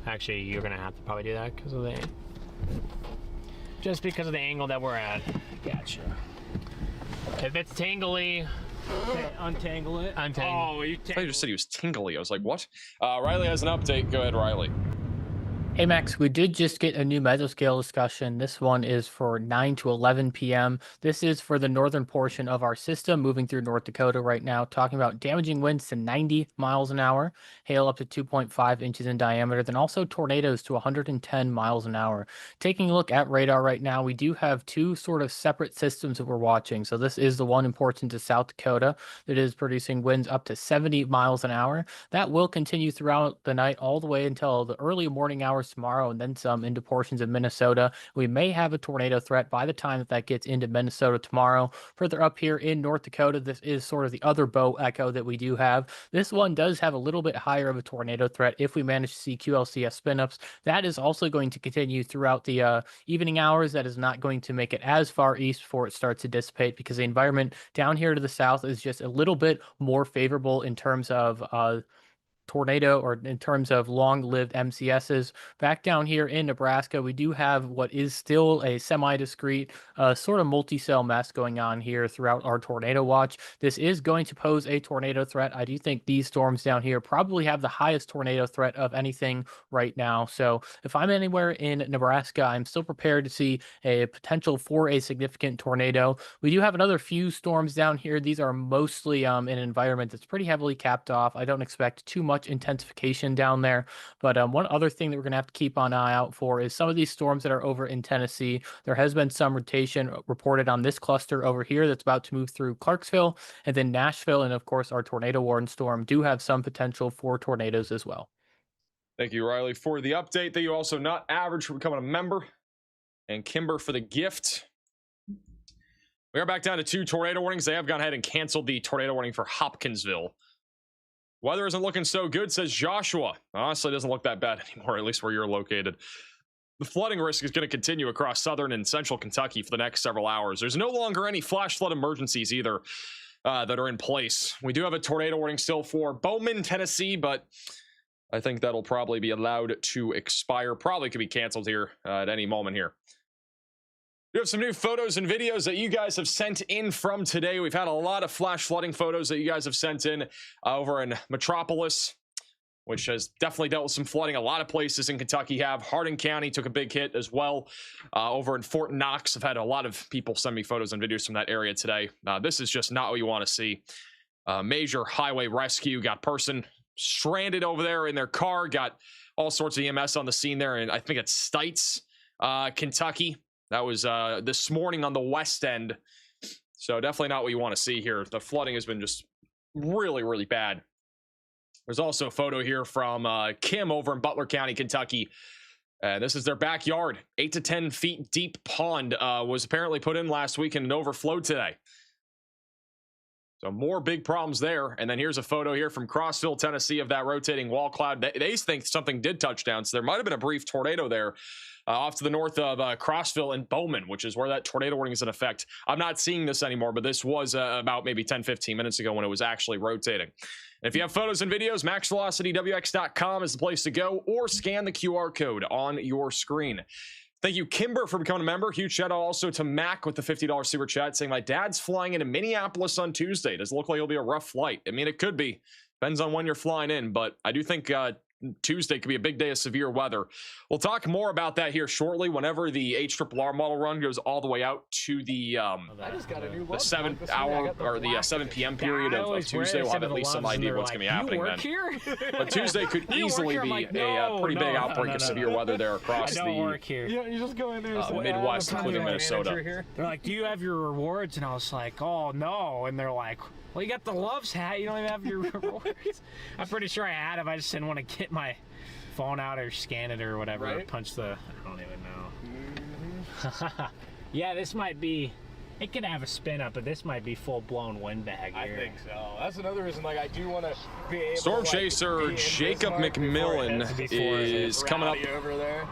Actually, you're gonna have to probably do that because of the angle that we're at. Gotcha. If it's tangly, okay, untangle it. Untangle. Oh, I thought you just said he was tingly. I was like, what? Riley has an update. Go ahead, Riley. Hey Max, we did just get a new mesoscale discussion. This one is for 9 to 11 p.m. This is for the northern portion of our system moving through North Dakota right now, talking about damaging winds to 90 miles an hour, hail up to 2.5 inches in diameter, then also tornadoes to 110 miles an hour. Taking a look at radar right now, we do have two sort of separate systems that we're watching. So this is the one important to South Dakota that is producing winds up to 70 miles an hour. That will continue throughout the night all the way until the early morning hours tomorrow, and then some into portions of Minnesota. We may have a tornado threat by the time that gets into Minnesota tomorrow. Further up here in North Dakota, this is sort of the other bow echo that we do have. This one does have a little bit higher of a tornado threat if we manage to see QLCS spin-ups. That is also going to continue throughout the evening hours. That is not going to make it as far east before it starts to dissipate, because the environment down here to the south is just a little bit more favorable in terms of tornado, or in terms of long-lived MCSs. Back down here in Nebraska, we do have what is still a semi-discrete sort of multi-cell mess going on here throughout our tornado watch. This is going to pose a tornado threat. I do think these storms down here probably have the highest tornado threat of anything right now. So if I'm anywhere in Nebraska, I'm still prepared to see a potential for a significant tornado. We do have another few storms down here. These are mostly in an environment that's pretty heavily capped off. I don't expect too much intensification down there, but one other thing that we're going to have to keep an eye out for is some of these storms that are over in Tennessee. There has been some rotation reported on this cluster over here that's about to move through Clarksville, and then Nashville, and of course our tornado warning storm do have some potential for tornadoes as well. Thank you, Riley, for the update. Thank you also, Not Average, for becoming a member, and Kimber for the gift. We are back down to 2 tornado warnings. They have gone ahead and canceled the tornado warning for Hopkinsville. Weather isn't looking so good, says Joshua. Honestly, it doesn't look that bad anymore, at least where you're located. The flooding risk is going to continue across southern and central Kentucky for the next several hours. There's no longer any flash flood emergencies either that are in place. We do have a tornado warning still for Bowman, Tennessee, but I think that'll probably be allowed to expire. Probably could be canceled here at any moment here. We have some new photos and videos that you guys have sent in from today. We've had a lot of flash flooding photos that you guys have sent in over in Metropolis, which has definitely dealt with some flooding. A lot of places in Kentucky have. Hardin County took a big hit as well. Over in Fort Knox, I've had a lot of people send me photos and videos from that area today. This is just not what you want to see. Major highway rescue. Got person stranded over there in their car. Got all sorts of EMS on the scene there. And I think it's Stites, Kentucky. That was this morning on the west end. So definitely not what you want to see here. The flooding has been just really, really bad. There's also a photo here from Kim over in Butler County, Kentucky. This is their backyard. 8 to 10 feet deep pond was apparently put in last week and it overflowed today. So more big problems there. And then here's a photo here from Crossville, Tennessee of that rotating wall cloud. They think something did touch down. So there might have been a brief tornado there off to the north of Crossville and Bowman, which is where that tornado warning is in effect. I'm not seeing this anymore, but this was about maybe 10-15 minutes ago when it was actually rotating. And if you have photos and videos, maxvelocitywx.com is the place to go, or scan the QR code on your screen. Thank you, Kimber, for becoming a member. Huge shout out also to Mac with the $50 super chat saying, my dad's flying into Minneapolis on Tuesday. Does it look like it'll be a rough flight? I mean, it could be. Depends on when you're flying in, but I do think Tuesday could be a big day of severe weather. We'll talk more about that here shortly whenever the HRRR model run goes all the way out to the 7 hour or the 7 p.m. period of Tuesday. We'll have at least some idea of what's going to be happening then. But Tuesday could easily be a pretty big outbreak of severe weather there across the You just go in there Midwest, including Minnesota. They're like, do you have your rewards? And I was like, oh no. And they're like, well, you got the Loves hat. You don't even have your rewards. I'm pretty sure I had them. I just didn't want to get my phone out or scan it or whatever. Or punch the. I don't even know. Yeah, this might be. It could have a spin up, but this might be full blown windbag here. I think so. That's another reason. Like, I do want to be able. Storm to, Chaser Jacob McMillan is coming up over there.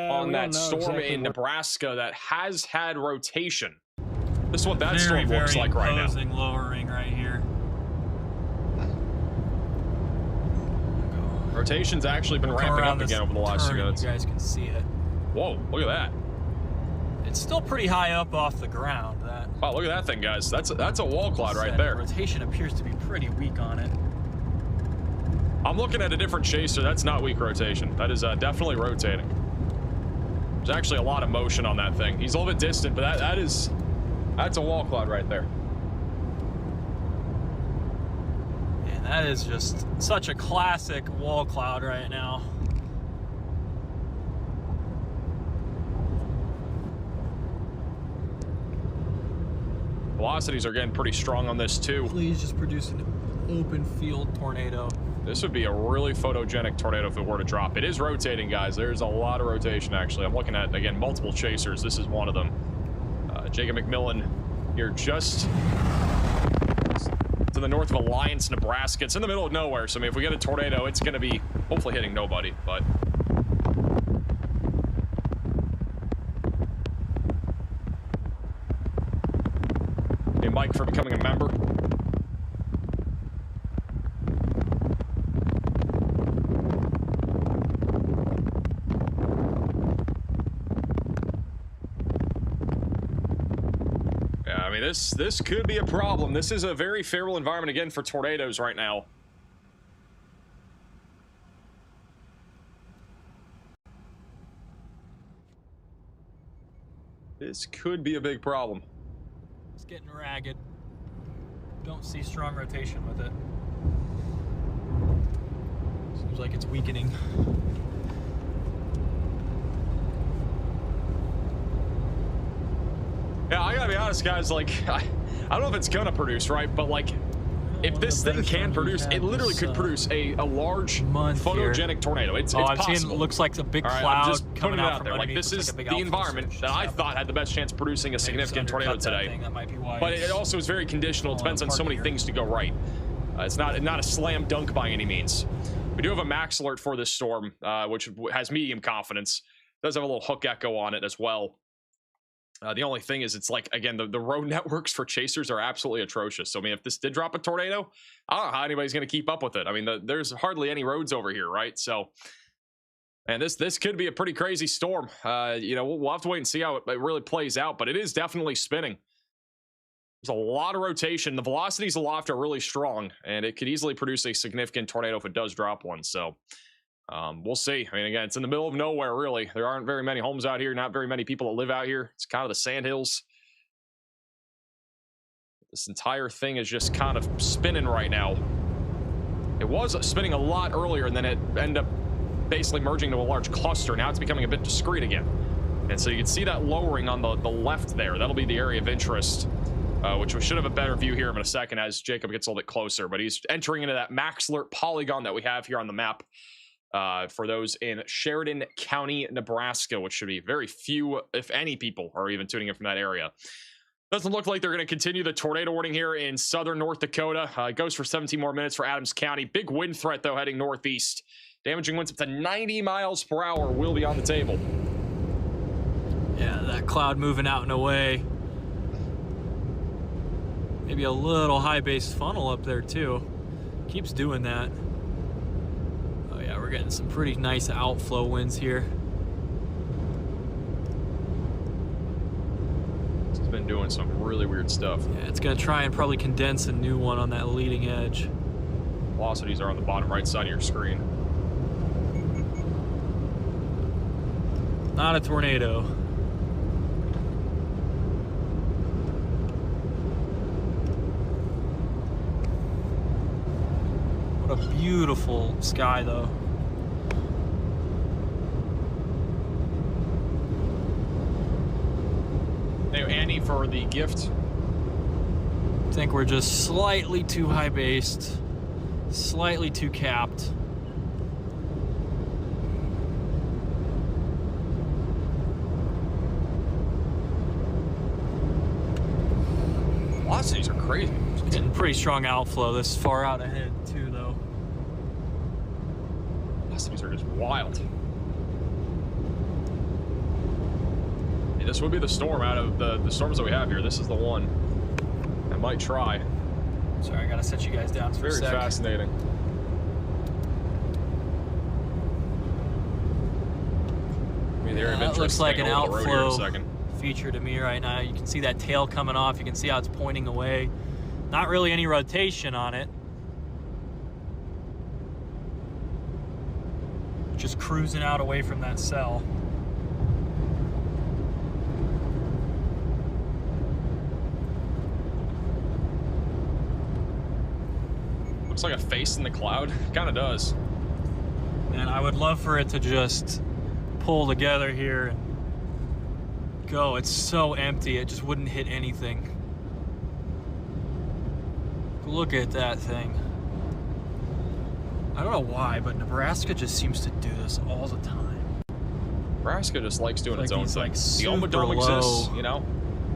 On that storm in Nebraska that has had rotation. This is what that storm looks like right now. Lowering right here. Rotation's actually been ramping up again over the last few minutes. You guys can see it. Whoa, look at that. It's still pretty high up off the ground. Wow, look at that thing, guys. That's a wall cloud right there. Rotation appears to be pretty weak on it. I'm looking at a different chaser. That's not weak rotation. That is definitely rotating. There's actually a lot of motion on that thing. He's a little bit distant, but that's a wall cloud right there. And that is just such a classic wall cloud right now. Velocities are getting pretty strong on this too. Please just produce an open field tornado. This would be a really photogenic tornado if it were to drop. It is rotating, guys. There's a lot of rotation, actually. I'm looking at, again, multiple chasers. This is one of them. Jacob McMillan here just to the north of Alliance, Nebraska. It's in the middle of nowhere, so I mean, if we get a tornado, it's going to be hopefully hitting nobody, but... Hey, Mike, for becoming a member. Yeah, I mean, this could be a problem. This is a very favorable environment, again, for tornadoes right now. This could be a big problem. It's getting ragged. Don't see strong rotation with it. Seems like it's weakening. Yeah, I gotta be honest, guys, like, I don't know if it's gonna produce, right? But, like, if this thing can produce, it literally could produce a large photogenic tornado. It's possible. I've seen it looks like a big cloud. I'm just putting it out there. Like, this is the environment that I thought had the best chance of producing a significant tornado today. But it also is very conditional. It depends on so many things to go right. It's not a slam dunk by any means. We do have a max alert for this storm, which has medium confidence. It does have a little hook echo on it as well. The only thing is, it's like, again, the road networks for chasers are absolutely atrocious. So, I mean, if this did drop a tornado, I don't know how anybody's going to keep up with it. I mean, there's hardly any roads over here, right? So, and this could be a pretty crazy storm. You know, we'll have to wait and see how it really plays out, but it is definitely spinning. There's a lot of rotation. The velocities aloft are really strong, and it could easily produce a significant tornado if it does drop one. So, we'll see. I mean, again, it's in the middle of nowhere, really. There aren't very many homes out here, not very many people that live out here. It's kind of the sandhills. This entire thing is just kind of spinning right now. It was spinning a lot earlier, and then it ended up basically merging into a large cluster. Now it's becoming a bit discrete again. And so you can see that lowering on the left there. That'll be the area of interest, which we should have a better view here in a second as Jacob gets a little bit closer. But he's entering into that max alert polygon that we have here on the map. For those in Sheridan County, Nebraska, which should be very few, if any, people are even tuning in from that area. Doesn't look like they're going to continue the tornado warning here in southern North Dakota. It goes for 17 more minutes for Adams County. Big wind threat, though, heading northeast. Damaging winds up to 90 miles per hour will be on the table. Yeah, that cloud moving out and away. Maybe a little high base funnel up there, too. Keeps doing that. Oh, yeah, we're getting some pretty nice outflow winds here. Been doing some really weird stuff. Yeah, it's gonna try and probably condense a new one on that leading edge. Velocities are on the bottom right side of your screen. Not a tornado. What a beautiful sky, though. Thank you, Andy, for the gift. I think we're just slightly too high based, slightly too capped. Velocities are crazy. Getting pretty strong outflow this far out ahead, too, though. Velocities are just wild. This would be the storm out of the storms that we have here. This is the one that might try. Sorry, I gotta set you guys down for a sec. Very fascinating. I mean, Yeah, that looks like an outflow feature to me right now. You can see that tail coming off. You can see how it's pointing away. Not really any rotation on it. Just cruising out away from that cell. Looks like a face in the cloud. Kind of does. And I would love for it to just pull together here and go. It's so empty, it just wouldn't hit anything. Look at that thing. I don't know why, but Nebraska just seems to do this all the time. Nebraska just likes doing its own thing. Like the Omaha Dome exists, you know?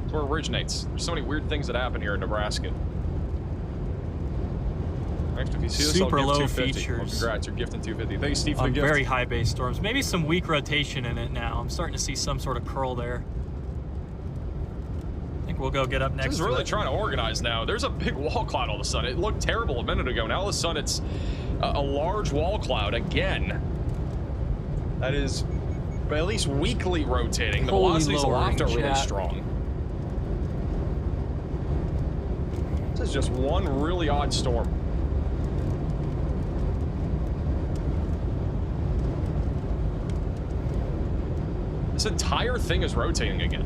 It's where it originates. There's so many weird things that happen here in Nebraska. If you see this, super I'll give low 250. features. Well, congrats, you're gifting 250. Thanks, Steve, for the gift. Very high base storms. Maybe some weak rotation in it now. I'm starting to see some sort of curl there. I think we'll go get up next. This is really trying to organize now. There's a big wall cloud all of a sudden. It looked terrible a minute ago. Now all of a sudden it's a large wall cloud again. That is at least weakly rotating. The velocities aloft are really strong. This is just one really odd storm. This entire thing is rotating again.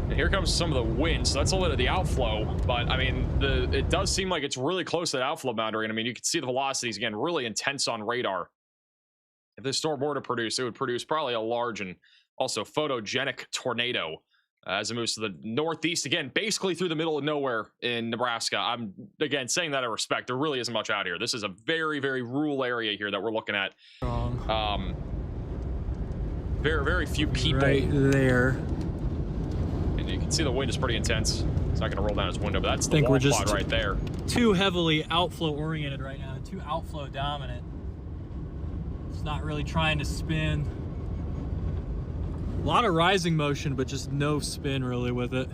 And here comes some of the wind, so that's a little of the outflow, but I mean, it does seem like it's really close to the outflow boundary, and I mean, you can see the velocities again, really intense on radar. If this storm were to produce, it would produce probably a large and also photogenic tornado. As it moves to the northeast, again, basically through the middle of nowhere in Nebraska. I'm, again, saying that out of respect. There really isn't much out here. This is a very, very rural area here that we're looking at. Very, very few people. Right there. And you can see the wind is pretty intense. It's not going to roll down its window, but that's the I think wall we're just cloud right there. Too heavily outflow oriented right now. Too outflow dominant. It's not really trying to spin. A lot of rising motion, but just no spin really with it.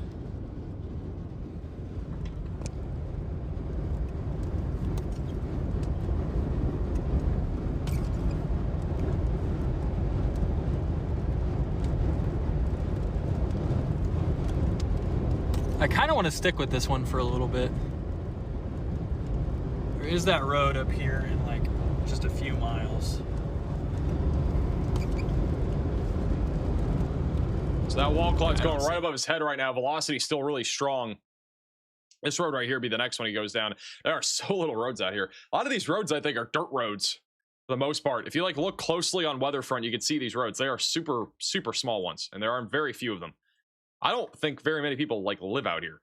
I kind of want to stick with this one for a little bit. There is that road up here in like just a few miles. So that wall cloud's going right above his head right now. Velocity still really strong. This road right here be the next one he goes down. There are so little roads out here. A lot of these roads, I think, are dirt roads for the most part. If you like look closely on WeatherFront, you can see these roads. They are super, super small ones, and there are very few of them. I don't think very many people like live out here.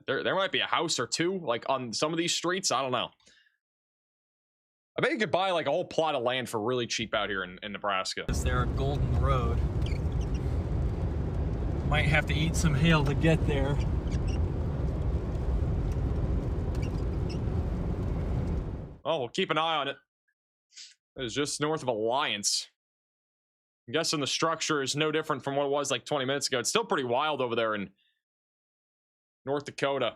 There might be a house or two, like, on some of these streets. I don't know. I bet you could buy, like, a whole plot of land for really cheap out here in Nebraska. Is there a golden road? Might have to eat some hail to get there. Oh, we'll keep an eye on it. It is just north of Alliance. I'm guessing the structure is no different from what it was like 20 minutes ago. It's still pretty wild over there in North Dakota.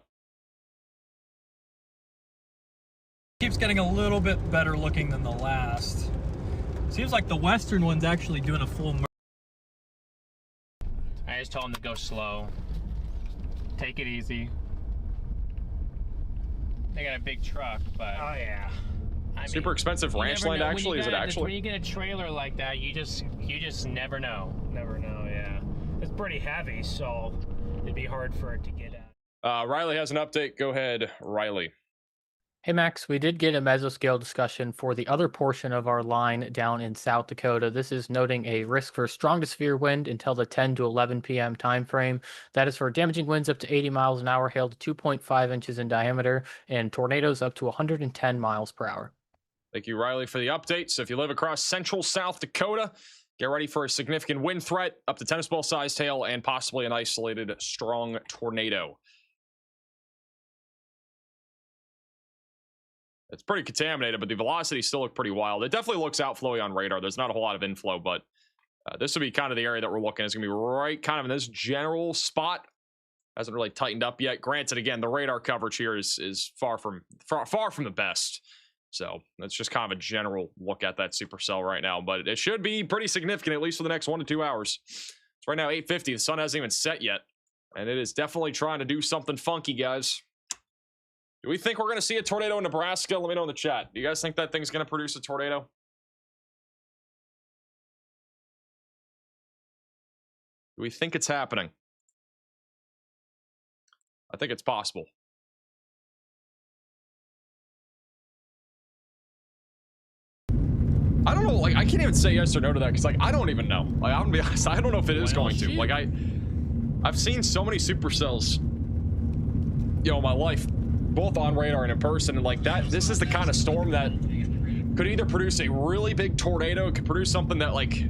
Keeps getting a little bit better looking than the last. Seems like the western one's actually doing a full. I just told him to go slow. Take it easy. They got a big truck, but oh yeah. Super expensive ranch land, actually. Is it actually? When you get a trailer like that, you just never know. Never know, yeah. It's pretty heavy, so it'd be hard for it to get out. Riley has an update. Go ahead, Riley. Hey Max, we did get a mesoscale discussion for the other portion of our line down in South Dakota. This is noting a risk for strongest severe wind until the 10 to 11 p.m. time frame. That is for damaging winds up to 80 miles an hour, hail to 2.5 inches in diameter, and tornadoes up to 110 miles per hour. Thank you, Riley, for the update. So if you live across central South Dakota, get ready for a significant wind threat, up to tennis ball sized hail, and possibly an isolated strong tornado. It's pretty contaminated, but the velocities still look pretty wild. It definitely looks outflowy on radar. There's not a whole lot of inflow, but this would be kind of the area that we're looking at. It's going to be right kind of in this general spot. Hasn't really tightened up yet. Granted, again, the radar coverage here is far from the best. So that's just kind of a general look at that supercell right now. But it should be pretty significant, at least for the next 1 to 2 hours. It's right now 8:50. The sun hasn't even set yet. And it is definitely trying to do something funky, guys. Do we think we're going to see a tornado in Nebraska? Let me know in the chat. Do you guys think that thing's going to produce a tornado? Do we think it's happening? I think it's possible. I don't know, like, I can't even say yes or no to that, because, like, I don't even know. Like, I'm gonna be honest, I don't know if it is going to. Like, I've seen so many supercells, you know, in my life, both on radar and in person, and like that, this is the kind of storm that could either produce a really big tornado, it could produce something that, like,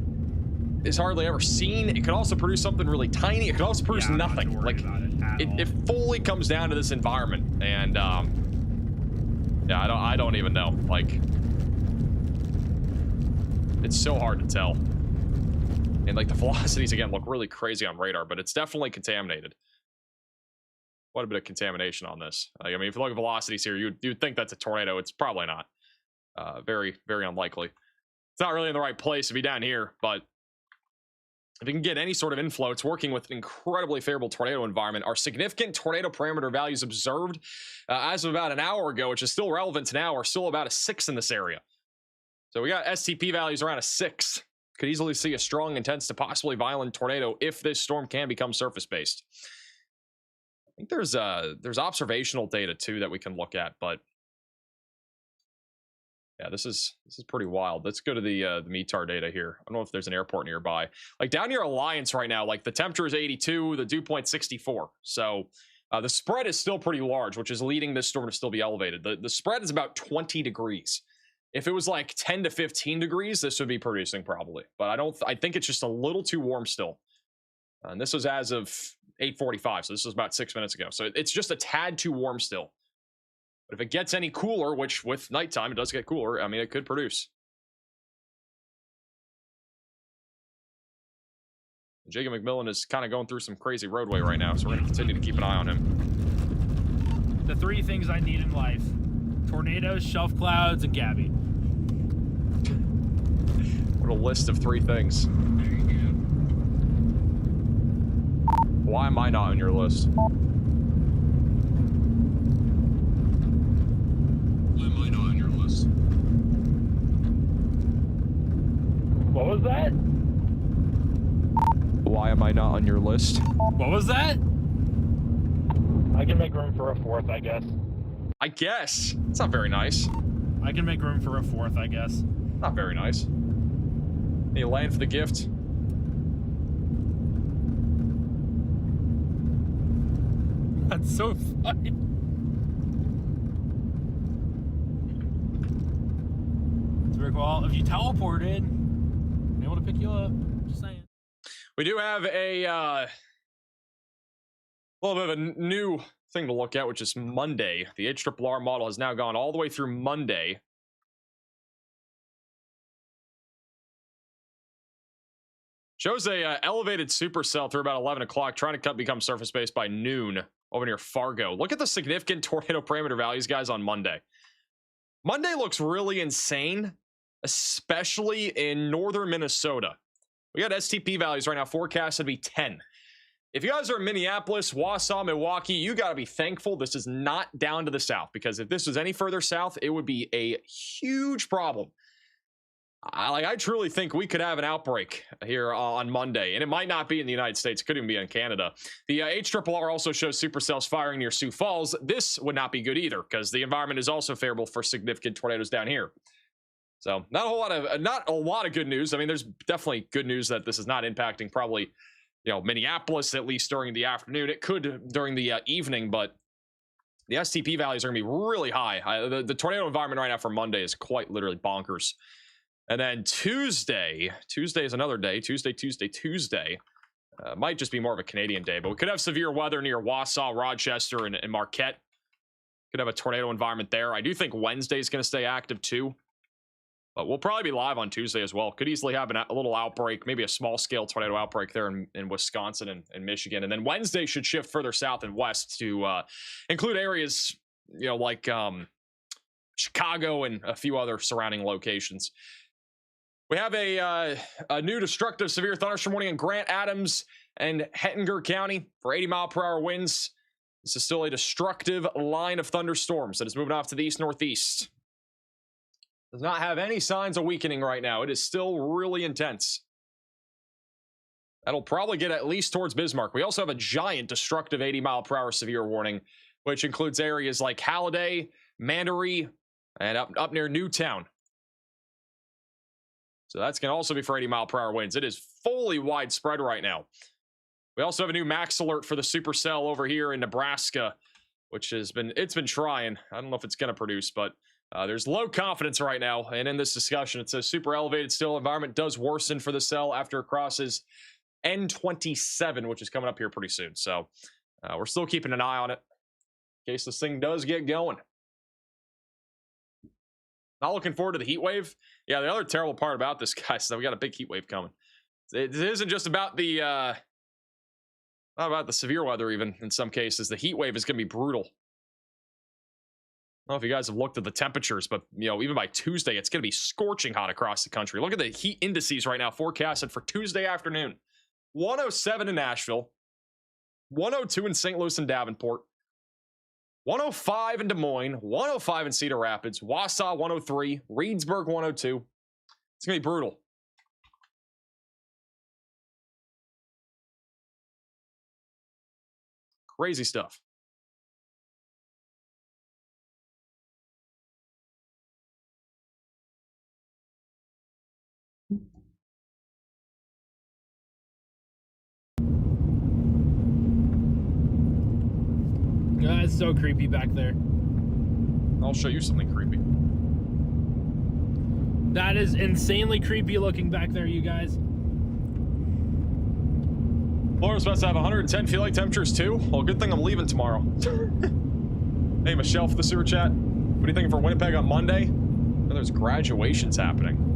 is hardly ever seen. It could also produce something really tiny. It could also produce nothing. Like, it fully comes down to this environment, and yeah, I don't even know. Like, it's so hard to tell. And like the velocities again look really crazy on radar, but it's definitely contaminated. Quite a bit of contamination on this. Like, I mean, if you look at velocities here, you'd think that's a tornado. It's probably not. Very, very unlikely. It's not really in the right place to be down here, but if you can get any sort of inflow, it's working with an incredibly favorable tornado environment. Our significant tornado parameter values observed as of about an hour ago, which is still relevant to now, are still about a 6 in this area. So we got STP values around a 6. Could easily see a strong, intense to possibly violent tornado if this storm can become surface-based. I think there's observational data too that we can look at, but yeah, this is pretty wild. Let's go to the METAR data here. I don't know if there's an airport nearby. Like down near Alliance right now, like the temperature is 82, the dew point 64. So the spread is still pretty large, which is leading this storm to still be elevated. The spread is about 20 degrees. If it was like 10 to 15 degrees, this would be producing probably. But I think it's just a little too warm still. And this was as of 8:45, so this was about 6 minutes ago. So it's just a tad too warm still. But if it gets any cooler, which with nighttime it does get cooler, I mean, it could produce. Jacob McMillan is kind of going through some crazy roadway right now, so we're going to continue to keep an eye on him. The 3 things I need in life: tornadoes, shelf clouds, and Gabby. What a list of 3 things. Why am I not on your list? Why am I not on your list? What was that? Why am I not on your list? What was that? I can make room for a 4th, I guess. I guess. It's not very nice. I can make room for a 4th, I guess. Not very nice. Any land for the gift? That's so funny. Well, if you teleported, I'm able to pick you up. Just saying. We do have a little bit of a new thing to look at, which is Monday. The HRRR model has now gone all the way through Monday. Shows a elevated supercell through about 11 o'clock, trying to become surface based by noon over near Fargo. Look at the significant tornado parameter values, guys, on Monday. Monday looks really insane, especially in northern Minnesota. We got STP values right now forecasted to be 10. If you guys are in Minneapolis, Wausau, Milwaukee, you got to be thankful this is not down to the south, because if this was any further south, it would be a huge problem. I truly think we could have an outbreak here on Monday, and it might not be in the United States. It could even be in Canada. The HRRR also shows supercells firing near Sioux Falls. This would not be good either, because the environment is also favorable for significant tornadoes down here. So not a lot of good news. I mean, there's definitely good news that this is not impacting probably, Minneapolis, at least during the afternoon. It could during the evening, but the STP values are going to be really high. The tornado environment right now for Monday is quite literally bonkers. And then Tuesday is another day. Tuesday. Might just be more of a Canadian day, but we could have severe weather near Wausau, Rochester, and Marquette. Could have a tornado environment there. I do think Wednesday is going to stay active too. But we'll probably be live on Tuesday as well. Could easily have a little outbreak, maybe a small-scale tornado outbreak there in Wisconsin and Michigan. And then Wednesday should shift further south and west to include areas, like Chicago and a few other surrounding locations. We have a new destructive severe thunderstorm warning in Grant, Adams, and Hettinger County for 80-mile-per-hour winds. This is still a destructive line of thunderstorms that is moving off to the east-northeast. Does not have any signs of weakening right now. It is still really intense. That'll probably get at least towards Bismarck. We also have a giant destructive 80-mile-per-hour severe warning, which includes areas like Halliday, Mandaree, and up near Newtown. So that's going to also be for 80-mile-per-hour winds. It is fully widespread right now. We also have a new max alert for the supercell over here in Nebraska, which it's been trying. I don't know if it's going to produce, but there's low confidence right now. And in this discussion, it says super elevated still environment does worsen for the cell after it crosses N27, which is coming up here pretty soon. So we're still keeping an eye on it in case this thing does get going. Not looking forward to the heat wave. Yeah, the other terrible part about this, guys, is that we got a big heat wave coming. It isn't just about the not about the severe weather. Even in some cases, the heat wave is going to be brutal. I don't know if you guys have looked at the temperatures, but even by Tuesday, it's going to be scorching hot across the country. Look at the heat indices right now forecasted for Tuesday afternoon. 107 in Nashville, 102 in St. Louis and Davenport, 105 in Des Moines, 105 in Cedar Rapids, Wausau 103, Reedsburg 102. It's going to be brutal. Crazy stuff. God, it's so creepy back there. I'll show you something creepy. That is insanely creepy looking back there, you guys. Florida's supposed to have 110 feel like temperatures too. Well, good thing I'm leaving tomorrow. Hey, Michelle for the sewer chat. What do you think for Winnipeg on Monday? Oh, there's graduations happening.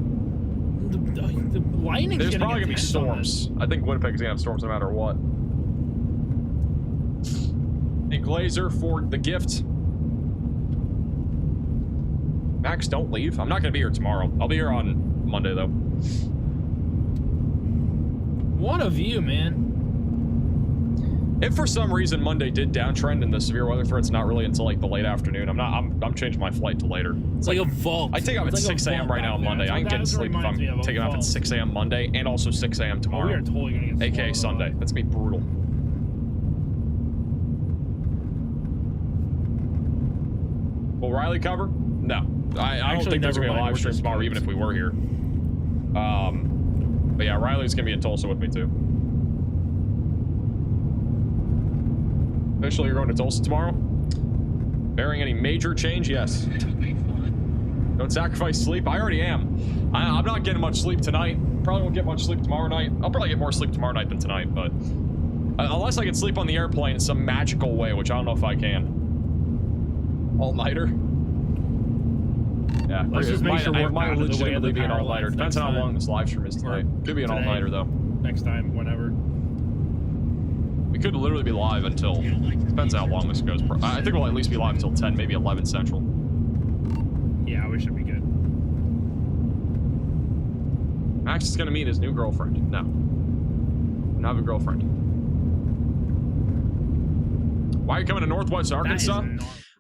The lightning's There's probably gonna be storms. I think Winnipeg's gonna have storms no matter what. Hey, Glazer for the gift. Max, don't leave. I'm not gonna be here tomorrow. I'll be here on Monday though. One of you, man. If for some reason Monday did downtrend and the severe weather threat's not really until like the late afternoon, I'm changing my flight to later. It's like a vault. I take off at 6 a.m. right now on Monday. I ain't getting sleep if I'm taking off at 6 a.m. Monday and also 6 a.m. tomorrow. We are totally gonna get AKA Sunday. That's gonna be brutal. Will Riley cover? No. I don't think there's gonna be a live stream tomorrow, even if we were here. But yeah, Riley's gonna be in Tulsa with me too. Officially, you're going to Tulsa tomorrow? Bearing any major change? Yes. Don't sacrifice sleep. I already am. I'm not getting much sleep tonight. Probably won't get much sleep tomorrow night. I'll probably get more sleep tomorrow night than tonight, but unless I can sleep on the airplane in some magical way, which I don't know if I can. All-nighter? Yeah, Let's just make sure we're might out of the way of legitimately the be an power all-nighter. lines Depends next on how long time. this live stream is tonight. Could be an Today. all-nighter though. Next time, whenever. We could literally be live until, depends how long this goes. I think we'll at least be live until 10, maybe 11 Central. Yeah, we should be good. Max is gonna meet his new girlfriend. No. Not have a girlfriend. Why are you coming to Northwest Arkansas?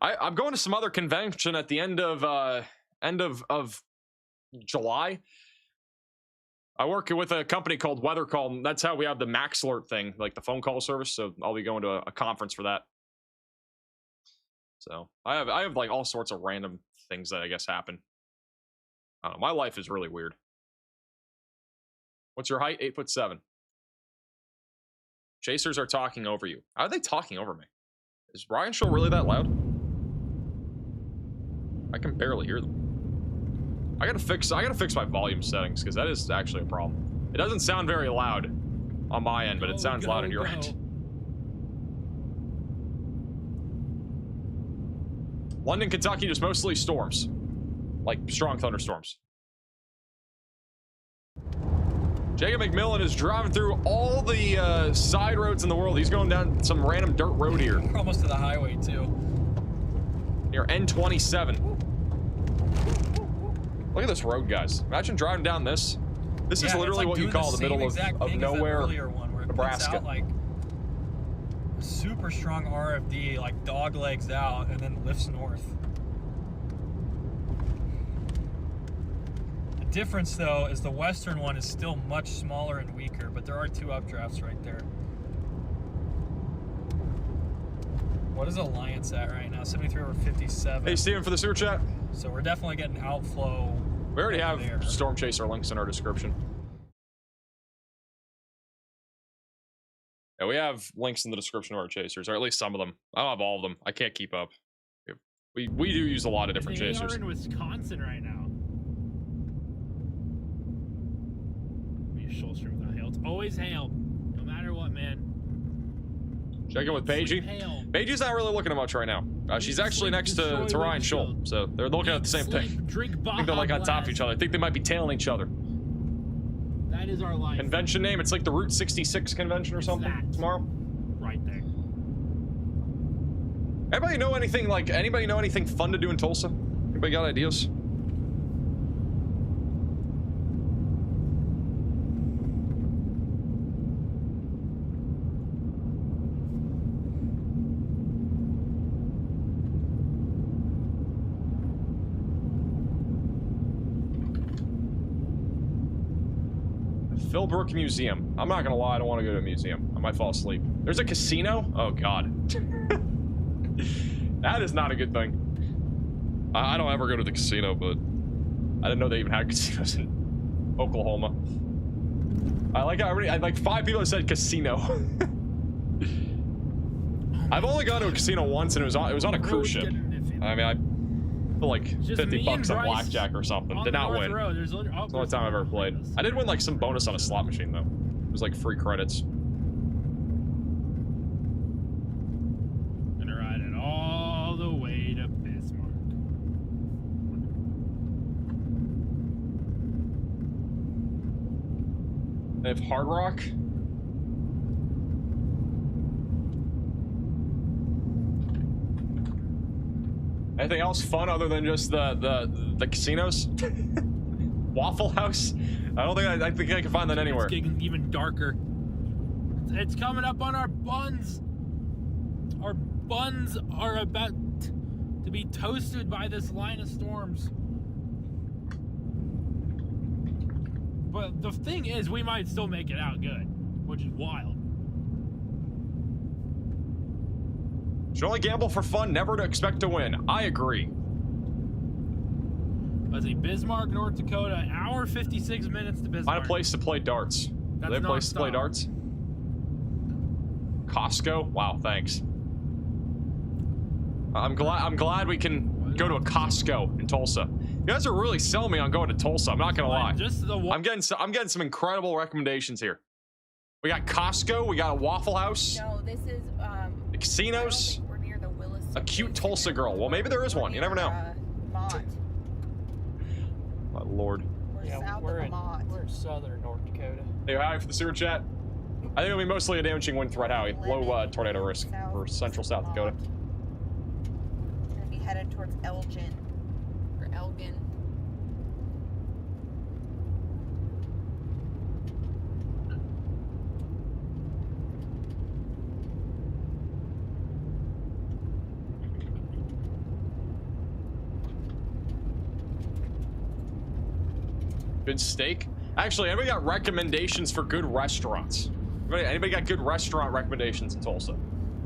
I'm going to some other convention at the end of July. I work with a company called WeatherCall. That's how we have the Max Alert thing, like the phone call service. So I'll be going to a conference for that. So I have like all sorts of random things that I guess happen. I don't know. My life is really weird. What's your height? 8'7". Chasers are talking over you. How are they talking over me? Is Ryan Show really that loud? I can barely hear them. I gotta fix my volume settings because that is actually a problem. It doesn't sound very loud on my end, but it sounds loud on your end. London, Kentucky, just mostly storms, like strong thunderstorms. Jacob McMillan is driving through all the side roads in the world. He's going down some random dirt road here. We're almost to the highway too. Near N27. Look at this road, guys. Imagine driving down this. This is literally what you call the middle of nowhere, Nebraska. Out like a super strong RFD, like dog legs out, and then lifts north. The difference, though, is the western one is still much smaller and weaker, but there are two updrafts right there. What is Alliance at right now? 73/57. Hey, Steven, for the super chat. So we're definitely getting outflow. We already have Storm Chaser links in our description. Yeah, we have links in the description of our chasers, or at least some of them. I don't have all of them. I can't keep up. We do use a lot of different chasers. They are in Wisconsin right now. Be a show stream without hail. It's always hail, no matter what, man. Check in with Paigey. Paigey's not really looking at much right now. She's actually next to Ryan Schull, so they're looking at the same thing. I think they're like on top of each other. I think they might be tailing each other. That is our life. Convention name? It's like the Route 66 convention or something tomorrow. Right there. Anybody know anything fun to do in Tulsa? Anybody got ideas? Philbrook Museum. I'm not gonna lie, I don't want to go to a museum. I might fall asleep. There's a casino? Oh god. That is not a good thing. I don't ever go to the casino, but I didn't know they even had casinos in Oklahoma. I like 5 people that said casino. I've only gone to a casino once, and it was on a cruise ship. I mean, I put like 50 bucks on blackjack or something. Did not win. It's the only time I've ever played. I did win like some bonus on a slot machine though. It was like free credits. Gonna ride it all the way to Bismarck. They have Hard Rock. Anything else fun other than just the casinos? Waffle House? I think I can find that anywhere. It's getting even darker. It's coming up on our buns. Our buns are about to be toasted by this line of storms. But the thing is, we might still make it out good, which is wild. Should only gamble for fun, never to expect to win. I agree. Let's see, Bismarck, North Dakota, an hour 56 minutes to Bismarck. Find a place to play darts. Do they have a place to play darts? Costco? Wow, thanks. I'm glad we can go to a Costco in Tulsa. You guys are really selling me on going to Tulsa. I'm not gonna lie. Just the I'm getting some incredible recommendations here. We got Costco. We got a Waffle House. No, this is The casinos. we're near the Williston. A cute Tulsa girl. Well, maybe there is one. You never know. Mott. My lord. We're south of Mott. We're in southern North Dakota. Hey, Howie for the super chat. I think it'll be mostly a damaging wind threat, Howie. Low tornado risk for central South Dakota. We're gonna be headed towards Elgin or Elgin. Good steak. Actually, anybody got recommendations for good restaurants? Anybody got good restaurant recommendations in Tulsa?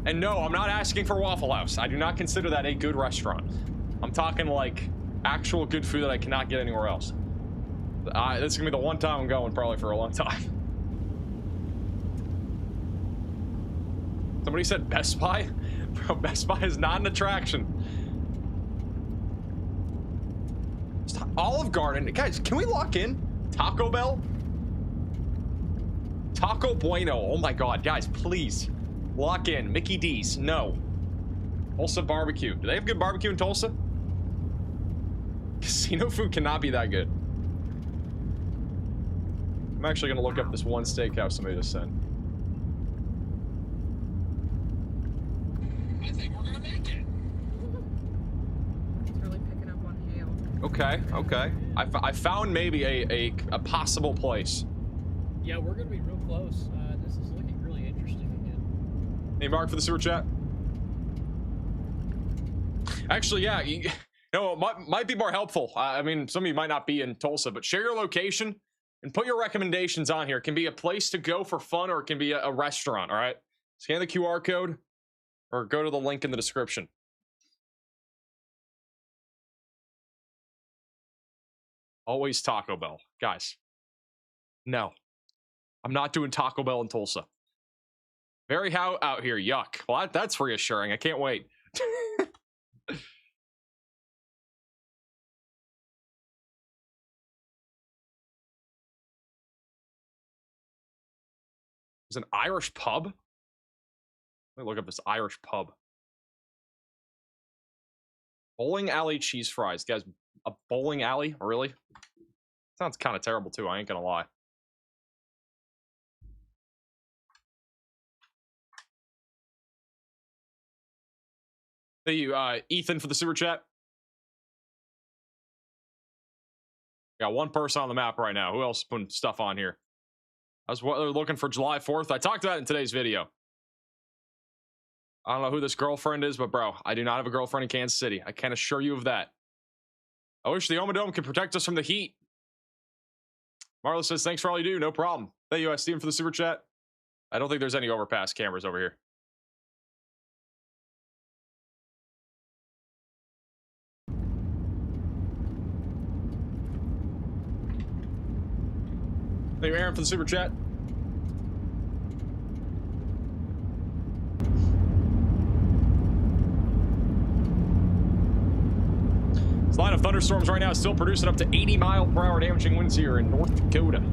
And no, I'm not asking for Waffle House. I do not consider that a good restaurant. I'm talking like actual good food that I cannot get anywhere else. This is gonna be the one time I'm going probably for a long time. Somebody said Best Buy? Bro, Best Buy is not an attraction. Olive Garden. Guys, can we lock in? Taco Bell? Taco Bueno. Oh my god, guys, please. Lock in. Mickey D's. No. Tulsa barbecue. Do they have good barbecue in Tulsa? Casino food cannot be that good. I'm actually gonna look up this one steakhouse somebody just sent. I think we're gonna make it. It's really picking up on hail. Okay, okay. I found maybe a possible place. Yeah, we're gonna be real close. This is looking really interesting again. Hey, Mark for the super chat. Actually, yeah, no, it might be more helpful. I mean, some of you might not be in Tulsa, but share your location and put your recommendations on here. It can be a place to go for fun, or it can be a restaurant. All right, scan the QR code or go to the link in the description. Always Taco Bell, guys. No, I'm not doing Taco Bell in Tulsa. Very how out here, yuck. Well, that's reassuring. I can't wait. There's an Irish pub. Let me look up this Irish pub. Bowling alley cheese fries, guys. A bowling alley, really? Sounds kind of terrible too. I ain't gonna lie. Thank you, Ethan, for the super chat. Got one person on the map right now. Who else is putting stuff on here? I was looking for July 4th. I talked about it in today's video. I don't know who this girlfriend is, but bro, I do not have a girlfriend in Kansas City. I can assure you of that. I wish the Omadome could protect us from the heat. Marla says, thanks for all you do. No problem. Thank you, Steven, for the super chat. I don't think there's any overpass cameras over here. Thank you, Aaron, for the super chat. This line of thunderstorms right now is still producing up to 80-mile-per-hour damaging winds here in North Dakota.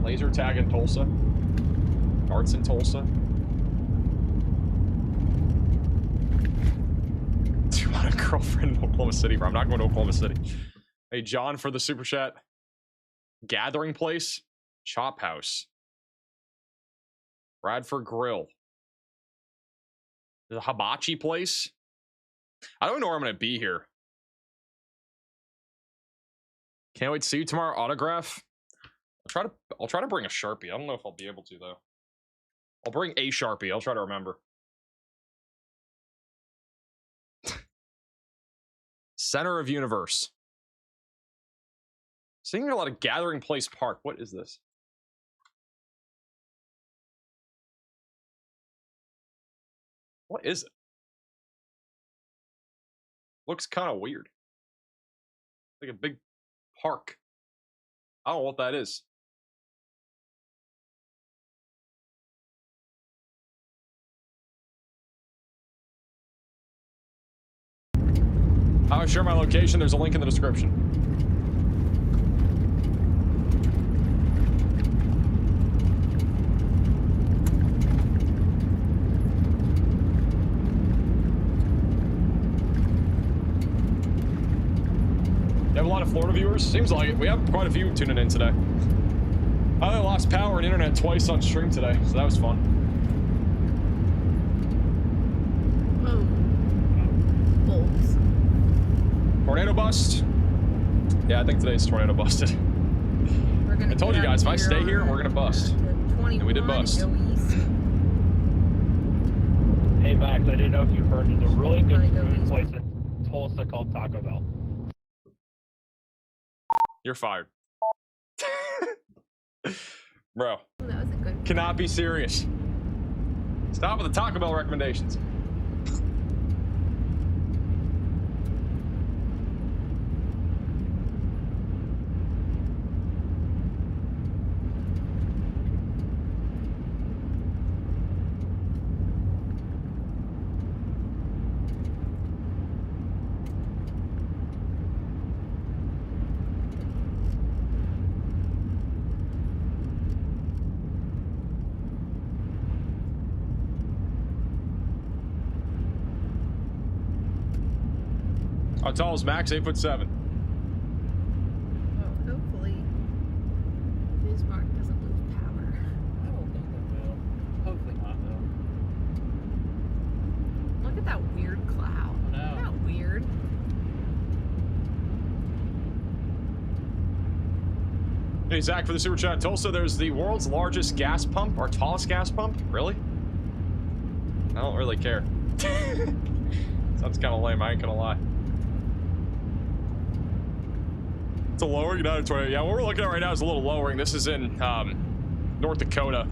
Laser tag in Tulsa. Darts in Tulsa. Do you want a girlfriend in Oklahoma City, bro? I'm not going to Oklahoma City. Hey, John, for the super chat. Gathering place, Chop House, Bradford Grill, the hibachi place. I don't know where I'm gonna be here. Can't wait to see you tomorrow. Autograph. I'll try to bring a Sharpie. I don't know if I'll be able to though. I'll bring a Sharpie. I'll try to remember. Center of Universe. Seeing a lot of Gathering Place Park. What is this? What is it? Looks kind of weird. Like a big park. I don't know what that is. I'll share my location. There's a link in the description. You have a lot of Florida viewers? Seems like it. We have quite a few tuning in today. I only lost power and internet twice on stream today, so that was fun. Bolts. Tornado bust? Yeah, I think today's tornado busted. I told you guys, if I stay here, we're gonna bust. And we did bust. Hey, Max, I didn't know if you heard there's a really good food place in Tulsa called Taco Bell. You're fired. Bro. That was a good Cannot be serious. Stop with the Taco Bell recommendations. How tall is Max? 8'7". Oh, hopefully Bismarck doesn't lose power. I don't think they will. Hopefully not, though. Look at that weird cloud. I know. Isn't that weird? Hey, Zach, for the super chat. Tulsa, there's the world's largest gas pump, our tallest gas pump. Really? I don't really care. Sounds kind of lame, I ain't gonna lie. It's a lowering, not a tornado. Yeah, what we're looking at right now is a little lowering. This is in North Dakota.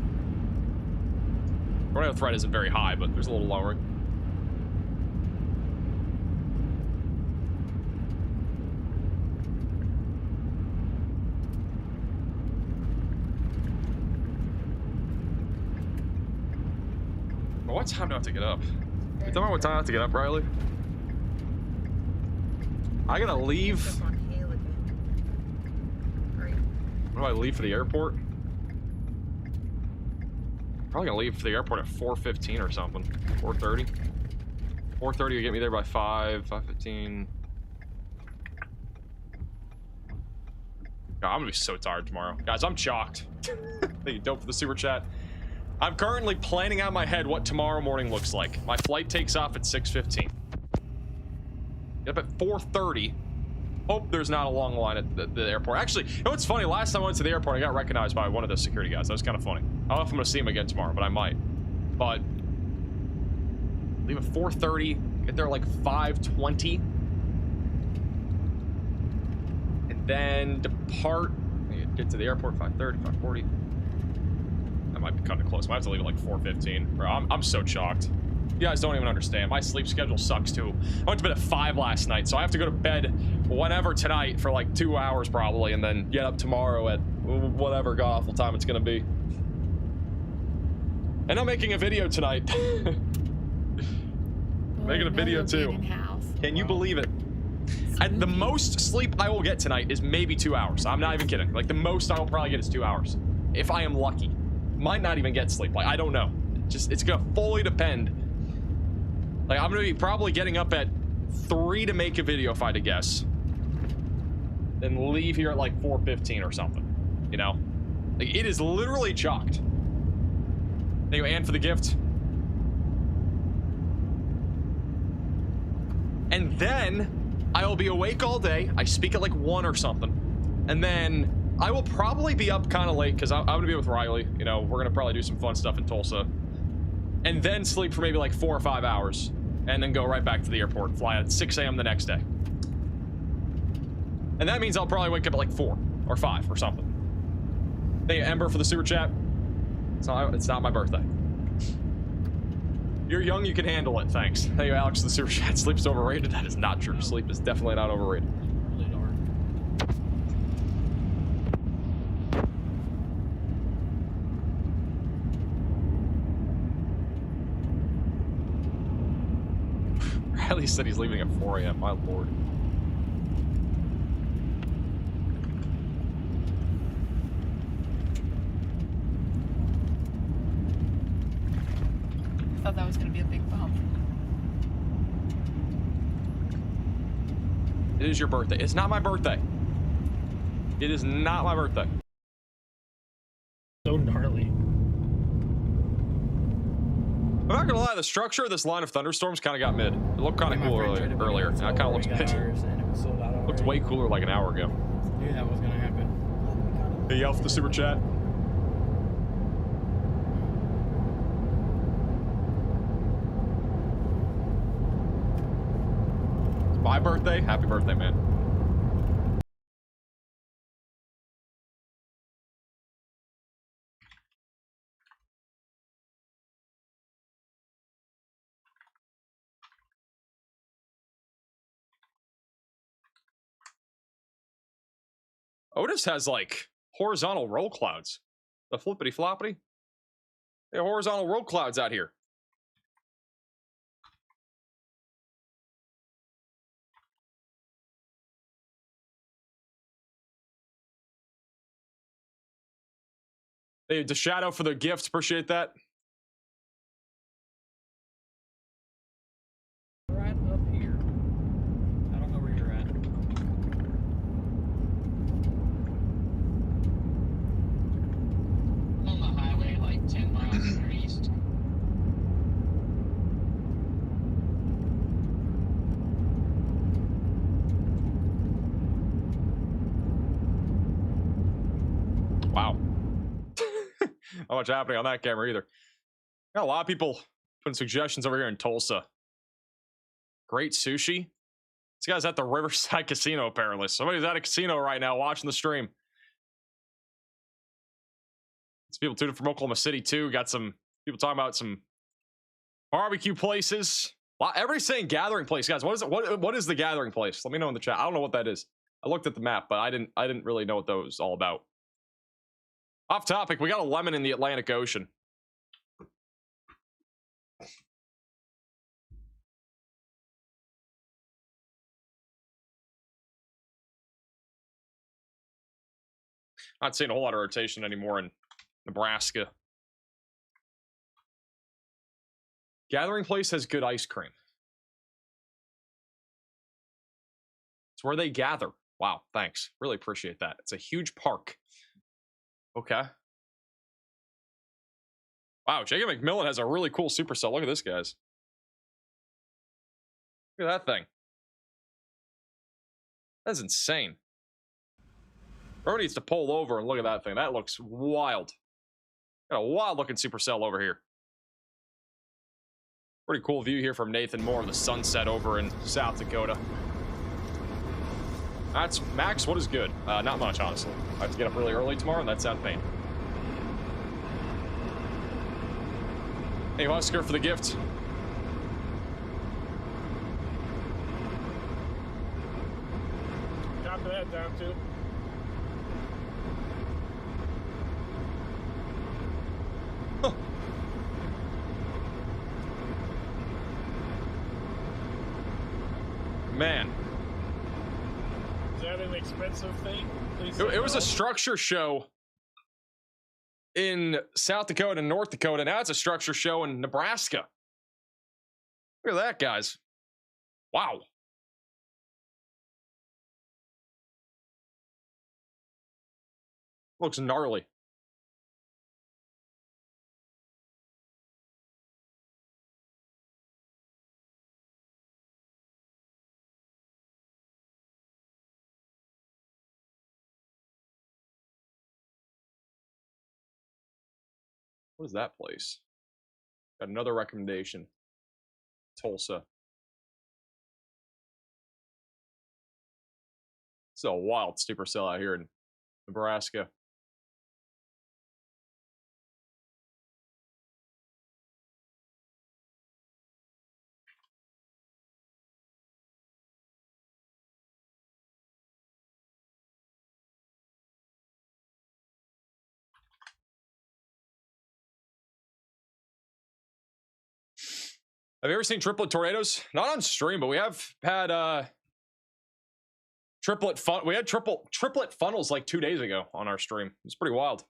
Tornado threat isn't very high, but there's a little lowering. Well, what time do I have to get up? You tell me what time I have to get up, Riley? I gotta leave. When do I leave for the airport? Probably gonna leave for the airport at 4:15 or something. 4:30. 4:30 will get me there by 5:15. God, I'm gonna be so tired tomorrow. Guys, I'm shocked. Thank you, dope, for the super chat. I'm currently planning out in my head what tomorrow morning looks like. My flight takes off at 6:15. Get up at 4:30. Hope there's not a long line at the airport. Actually, you know what's funny? Last time I went to the airport, I got recognized by one of the security guys. That was kind of funny. I don't know if I'm going to see him again tomorrow, but I might. But leave at 4:30, get there like 5:20, and then depart. Get to the airport 5:30, 5:40. That might be kind of close. I might have to leave at like 4:15. Bro, I'm so shocked. You guys don't even understand. My sleep schedule sucks too. I went to bed at 5 last night, so I have to go to bed whenever tonight for like 2 hours probably, and then get up tomorrow at whatever god-awful time it's gonna be. And I'm making a video tonight. Making a video too. Can you believe it? The most sleep I will get tonight is maybe 2 hours. I'm not even kidding. Like the most I will probably get is 2 hours. If I am lucky. Might not even get sleep. Like I don't know. It's gonna fully depend. Like, I'm gonna be probably getting up at 3 to make a video if I had to guess. Then leave here at like 4:15 or something. You know? Like, it is literally chalked. Thank you, Ann, for the gift. And then I will be awake all day. I speak at like 1 or something. And then I will probably be up kind of late because I'm gonna be with Riley. You know, we're gonna probably do some fun stuff in Tulsa. And then sleep for maybe like 4 or 5 hours. And then go right back to the airport. Fly at 6 a.m. the next day. And that means I'll probably wake up at like 4 or 5 or something. Thank you, Ember, for the super chat. It's not my birthday. You're young, you can handle it. Thanks. Thank you, Alex, for the super chat. Sleep is overrated. That is not true. Sleep is definitely not overrated. Riley said he's leaving at 4 a.m. My lord. I thought that was going to be a big bump. It is your birthday. It's not my birthday. It is not my birthday. So gnarly. I'm not gonna lie, the structure of this line of thunderstorms kind of got mid. It looked kind of cool earlier. Now it kind of looks mid. Looked way cooler like an hour ago. Knew that was gonna happen. Hey, Elf, the super chat. It's my birthday. Happy birthday, man. Otis has like horizontal roll clouds. The flippity floppity. They have horizontal roll clouds out here. Hey, the shadow for the gift. Appreciate that. Right up here. I don't know where you're at. On the highway, like 10 miles to the east. Wow. Not much happening on that camera either. Got a lot of people putting suggestions over here in Tulsa. Great sushi. This guy's at the Riverside Casino, apparently. Somebody's at a casino right now watching the stream. It's people tuning from Oklahoma City, too. Got some people talking about some barbecue places. Everybody's saying gathering place, guys. What is it? What is the gathering place? Let me know in the chat. I don't know what that is. I looked at the map, but I didn't really know what that was all about. Off topic, we got a lemon in the Atlantic Ocean. Not seeing a whole lot of rotation anymore in Nebraska. Gathering place has good ice cream. It's where they gather. Wow, thanks. Really appreciate that. It's a huge park. Okay. Wow, Jacob McMillan has a really cool supercell. Look at this, guys. Look at that thing. That's insane. Bro needs to pull over and look at that thing. That looks wild. Got a wild looking supercell over here. Pretty cool view here from Nathan Moore of the sunset over in South Dakota. That's Max. What is good? Not much, honestly. I have to get up really early tomorrow, and that's out pain. Hey, Husker, for the gift. Copy that down too. Man. Is that an expensive thing? It was a structure show in South Dakota and North Dakota. Now it's a structure show in Nebraska. Look at that, guys. Wow. Looks gnarly. What is that place? Got another recommendation. Tulsa. It's a wild supercell out here in Nebraska. Have you ever seen triplet tornadoes? Not on stream, but we have had triplet funnels like 2 days ago on our stream. It's pretty wild.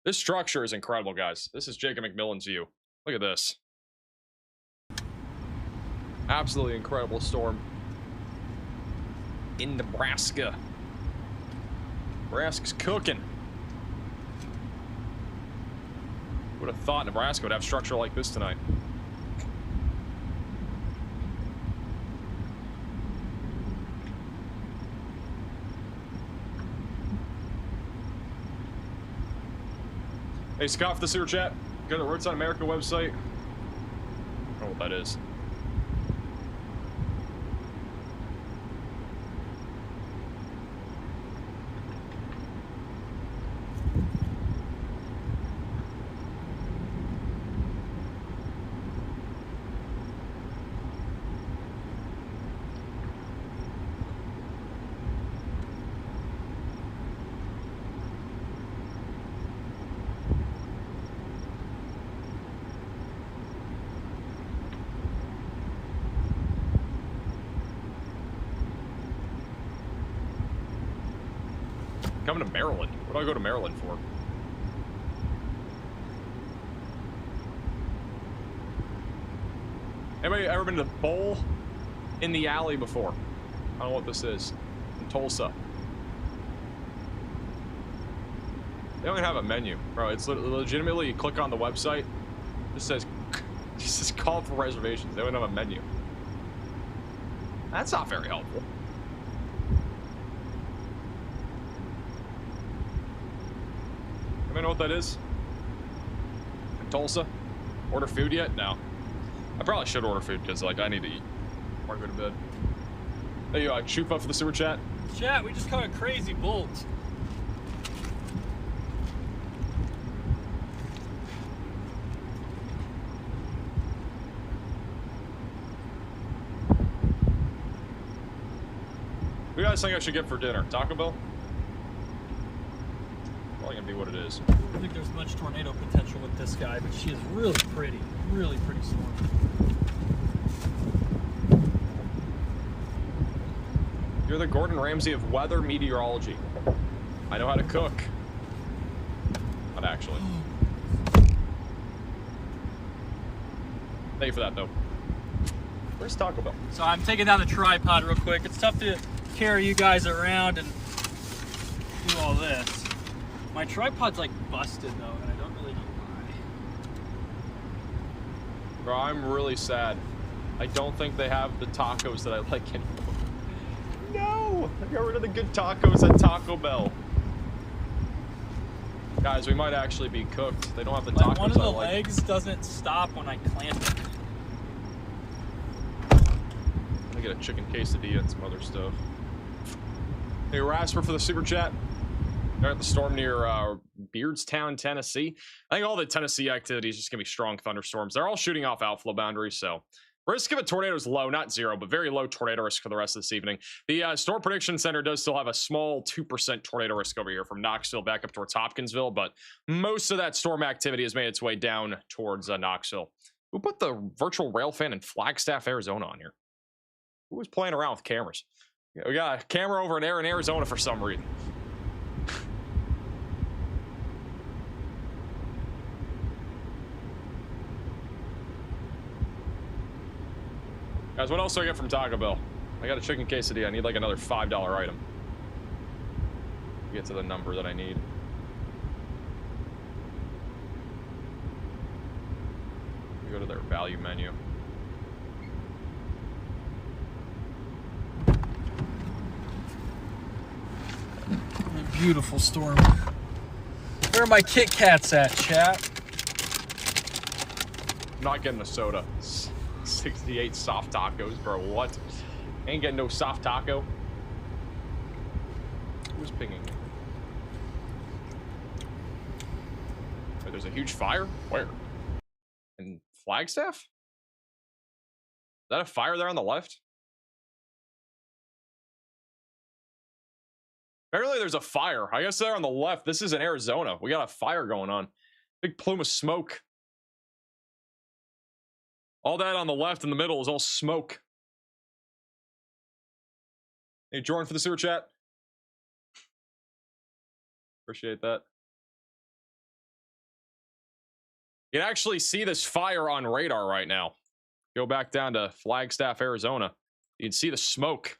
This structure is incredible, guys. This is Jacob McMillan's view. Look at this. Absolutely incredible storm in Nebraska. Nebraska's cooking. Would have thought Nebraska would have structure like this tonight. Hey, Scott, for the super chat. Go to the Roots on America website. I don't know what that is. Coming to Maryland. What do I go to Maryland for? Anybody ever been to Bowl in the Alley before? I don't know what this is. In Tulsa. They don't even have a menu, bro. It's legitimately, you click on the website, it just says call for reservations. They don't have a menu. That's not very helpful. I know what that is? In Tulsa? Order food yet? No. I probably should order food because, like, I need to eat before I go to bed. Hey, you, Chupa for the super chat. Chat, we just caught a crazy bolt. Who guys think I should get for dinner? Taco Bell? Probably gonna be what it is. I don't think there's much tornado potential with this guy, but she is really pretty storm. You're the Gordon Ramsay of weather meteorology. I know how to cook. Not actually. Thank you for that, though. Where's Taco Bell? So I'm taking down the tripod real quick. It's tough to carry you guys around and do all this. My tripod's like busted though, and I don't really know why. Bro, I'm really sad. I don't think they have the tacos that I like anymore. No! I got rid of the good tacos at Taco Bell. Guys, we might actually be cooked. They don't have the tacos I like. One of the legs doesn't stop when I clamp it. I'm gonna get a chicken quesadilla and some other stuff. Hey, Rasper for the super chat. They're at the storm near Beardstown, Tennessee. I think all the Tennessee activity is just going to be strong thunderstorms. They're all shooting off outflow boundaries, so risk of a tornado is low, not zero, but very low tornado risk for the rest of this evening. The Storm Prediction Center does still have a small 2% tornado risk over here from Knoxville back up towards Hopkinsville, but most of that storm activity has made its way down towards Knoxville. Who put the virtual rail fan in Flagstaff, Arizona on here? Who was playing around with cameras? Yeah, we got a camera over in Arizona for some reason. Guys, what else do I get from Taco Bell? I got a chicken quesadilla. I need like another $5 item to get to the number that I need. We go to their value menu. Beautiful storm. Where are my Kit Kats at, chat? I'm not getting a soda. 68 soft tacos, bro. What? Ain't getting no soft taco. Who's pinging me? Wait, there's a huge fire? Where? In Flagstaff? Is that a fire there on the left? Apparently there's a fire. I guess there on the left. This is in Arizona. We got a fire going on. Big plume of smoke. All that on the left and the middle is all smoke. Hey, Jordan for the super chat. Appreciate that. You can actually see this fire on radar right now. Go back down to Flagstaff, Arizona. You can see the smoke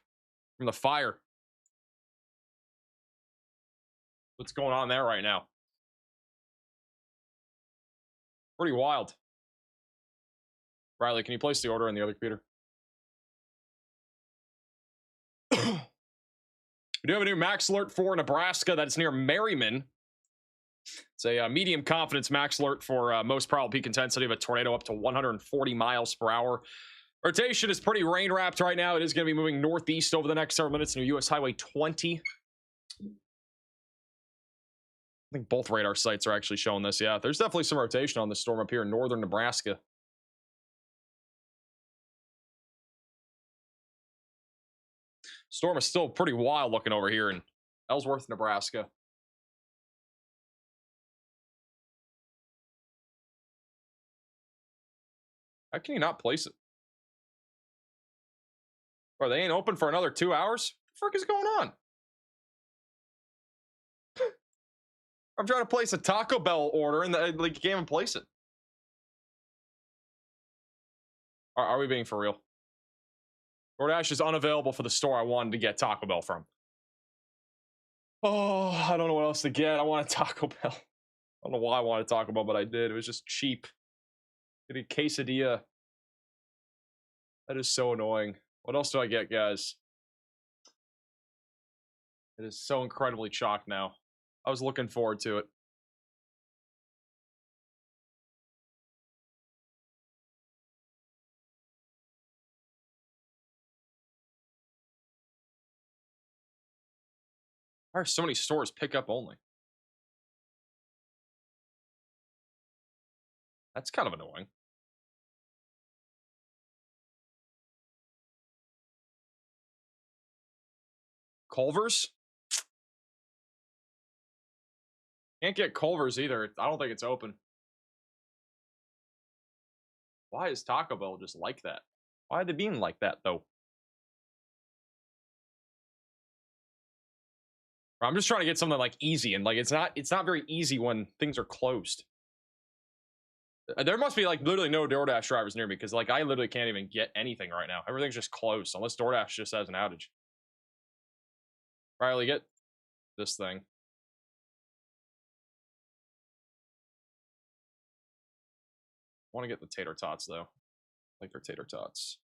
from the fire. What's going on there right now? Pretty wild. Riley, can you place the order on the other computer? We do have a new max alert for Nebraska that's near Merriman. It's a medium confidence max alert for most probable peak intensity of a tornado up to 140 miles per hour. Rotation is pretty rain wrapped right now. It is going to be moving northeast over the next several minutes near US Highway 20. I think both radar sites are actually showing this. Yeah, there's definitely some rotation on this storm up here in northern Nebraska. Storm is still pretty wild looking over here in Ellsworth, Nebraska. How can you not place it? Bro, they ain't open for another 2 hours? What the frick is going on? I'm trying to place a Taco Bell order and like you can't even place it. Are we being for real? DoorDash is unavailable for the store I wanted to get Taco Bell from. Oh, I don't know what else to get. I want a Taco Bell. I don't know why I wanted Taco Bell, but I did. It was just cheap. Get a quesadilla. That is so annoying. What else do I get, guys? It is so incredibly chalked now. I was looking forward to it. Why are so many stores pickup only? That's kind of annoying. Culver's? Can't get Culver's either. I don't think it's open. Why is Taco Bell just like that? Why are they being like that, though? I'm just trying to get something like easy, and like it's not very easy when things are closed. There must be like literally no DoorDash drivers near me because like I literally can't even get anything right now. Everything's just closed unless DoorDash just has an outage. Riley, get this thing. I want to get the tater tots though. I like their tater tots.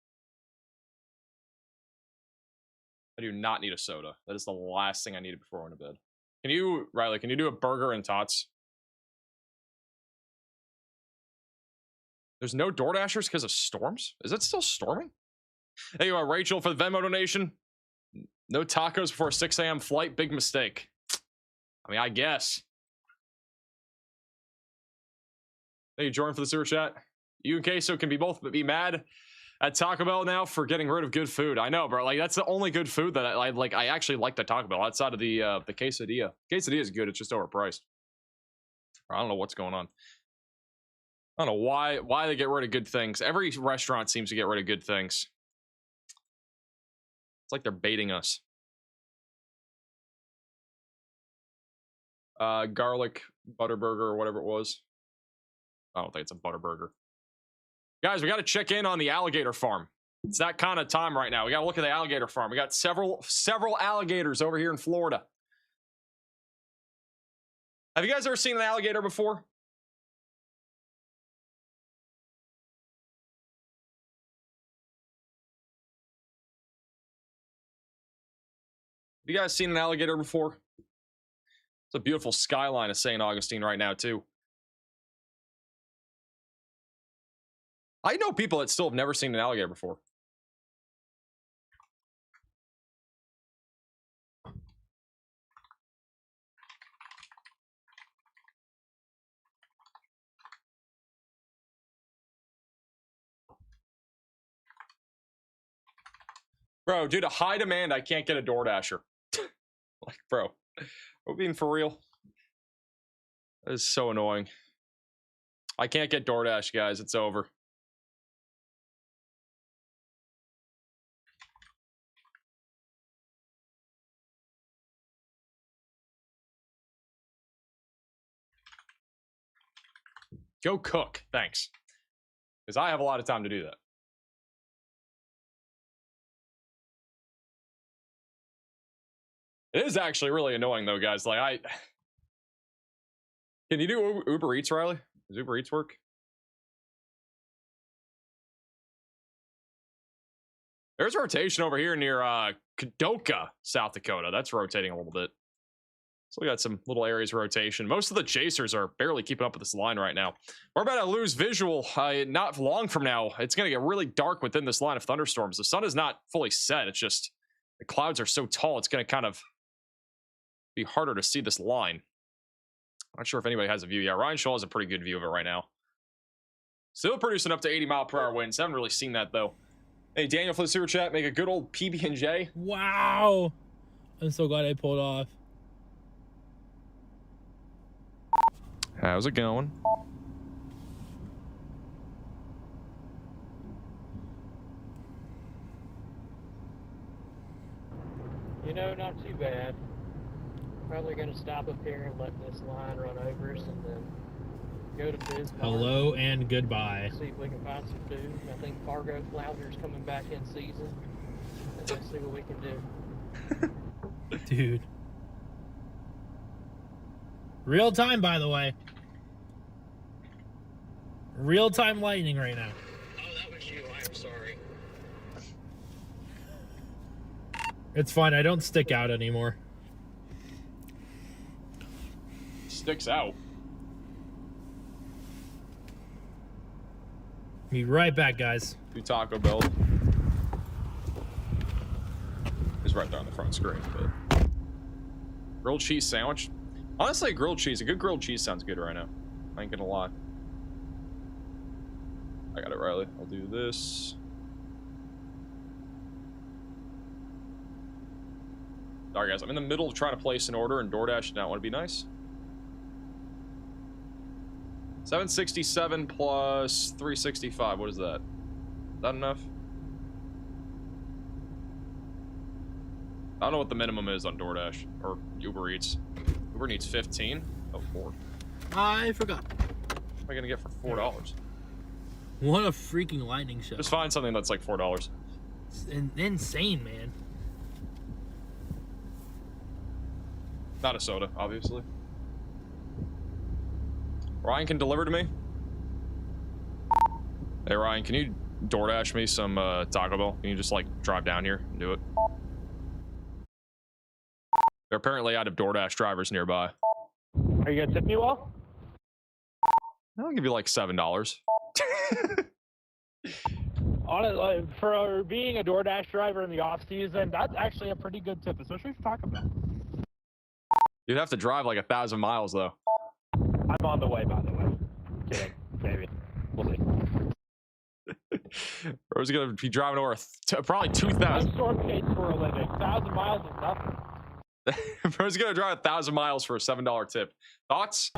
I do not need a soda. That is the last thing I needed before I went to bed. Can you, Riley, can you do a burger and tots? There's no DoorDashers because of storms? Is it still storming? Hey, you are Rachel for the Venmo donation. No tacos before a 6 a.m. flight. Big mistake. I mean, I guess. Thank you, Jordan, for the super chat. You and Queso can be mad at Taco Bell now for getting rid of good food. I know, bro. Like that's the only good food that I like. I actually like the Taco Bell outside of the quesadilla. Quesadilla is good. It's just overpriced. I don't know what's going on. I don't know why they get rid of good things. Every restaurant seems to get rid of good things. It's like they're baiting us. Garlic butter burger or whatever it was. I don't think it's a butter burger. Guys, we got to check in on the alligator farm. It's that kind of time right now. We got to look at the alligator farm. We got several alligators over here in Florida. Have you guys ever seen an alligator before? Have you guys seen an alligator before? It's a beautiful skyline of St. Augustine right now, too. I know people that still have never seen an alligator before. Bro, due to high demand, I can't get a DoorDasher. Like, bro, are we being for real? That is so annoying. I can't get DoorDash, guys. It's over. Go cook. Thanks. Because I have a lot of time to do that. It is actually really annoying, though, guys. Like, Can you do Uber Eats, Riley? Does Uber Eats work? There's a rotation over here near Kadoka, South Dakota. That's rotating a little bit. So we got some little areas of rotation. Most of the chasers are barely keeping up with this line right now. We're about to lose visual not long from now. It's going to get really dark within this line of thunderstorms. The sun is not fully set. It's just the clouds are so tall, it's going to kind of be harder to see this line. Not sure if anybody has a view. Yeah, Ryan Shaw has a pretty good view of it right now. Still producing up to 80-mile-per-hour winds. Haven't really seen that, though. Hey, Daniel for the super chat. Make a good old PB&J. Wow. I'm so glad I pulled off. How's it going? You know, not too bad. Probably going to stop up here and let this line run over us and then go to Bismarck. Hello and goodbye. See if we can find some food. I think Fargo Flounder is coming back in season. And let's see what we can do. Dude. Real time, by the way. Real time lightning right now. Oh, that was you. I am sorry. It's fine. I don't stick out anymore. Sticks out. Be right back, guys. Do Taco Bell. It's right there on the front screen, but grilled cheese sandwich. Honestly, a good grilled cheese sounds good right now. I ain't gonna lie. I got it, Riley. I'll do this. Sorry, guys. I'm in the middle of trying to place an order, and DoorDash did not want to be nice. 767 plus 365. What is that? Is that enough? I don't know what the minimum is on DoorDash or Uber Eats. Uber needs 15. Oh, 4. I forgot. What am I gonna get for $4? What a freaking lightning show. Just find something that's like $4. It's insane, man. Not a soda, obviously. Ryan can deliver to me. Hey Ryan, can you DoorDash me some Taco Bell? Can you just like drive down here and do it? They're apparently out of DoorDash drivers nearby. Are you gonna tip me well? I'll give you like $7. Honestly, for being a DoorDash driver in the off season, that's actually a pretty good tip, especially for Taco Bell. You'd have to drive like 1,000 miles though. I'm on the way, by the way. Kidding, maybe. We'll see. Bro's gonna be driving over probably 2,000. I'm storm chase for a living. 1,000 miles is nothing. Bro's gonna drive 1,000 miles for a $7 tip. Thoughts?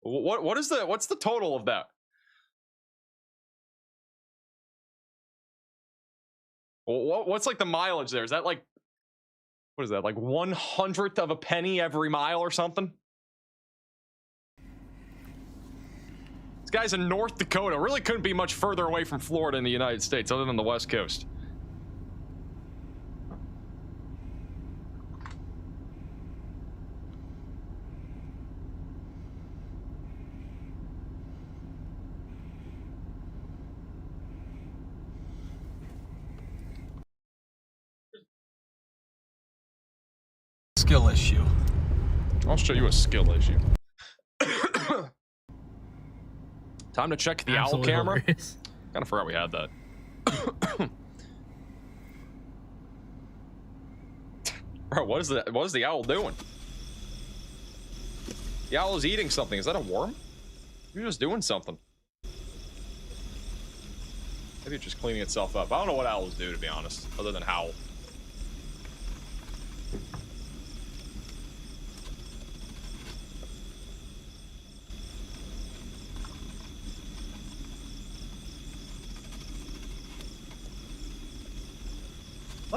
What's the total of that? What's like the mileage there? Is that like, what is that, like 1/100th of a penny every mile or something? This guy's in North Dakota. Really couldn't be much further away from Florida in the United States other than the West Coast. Skill issue. I'll show you a skill issue. Time to check the owl camera. Kind of forgot we had that. Bro, what is that? What is the owl doing? The owl is eating something. Is that a worm? You're just doing something. Maybe it's just cleaning itself up. I don't know what owls do, to be honest, other than howl.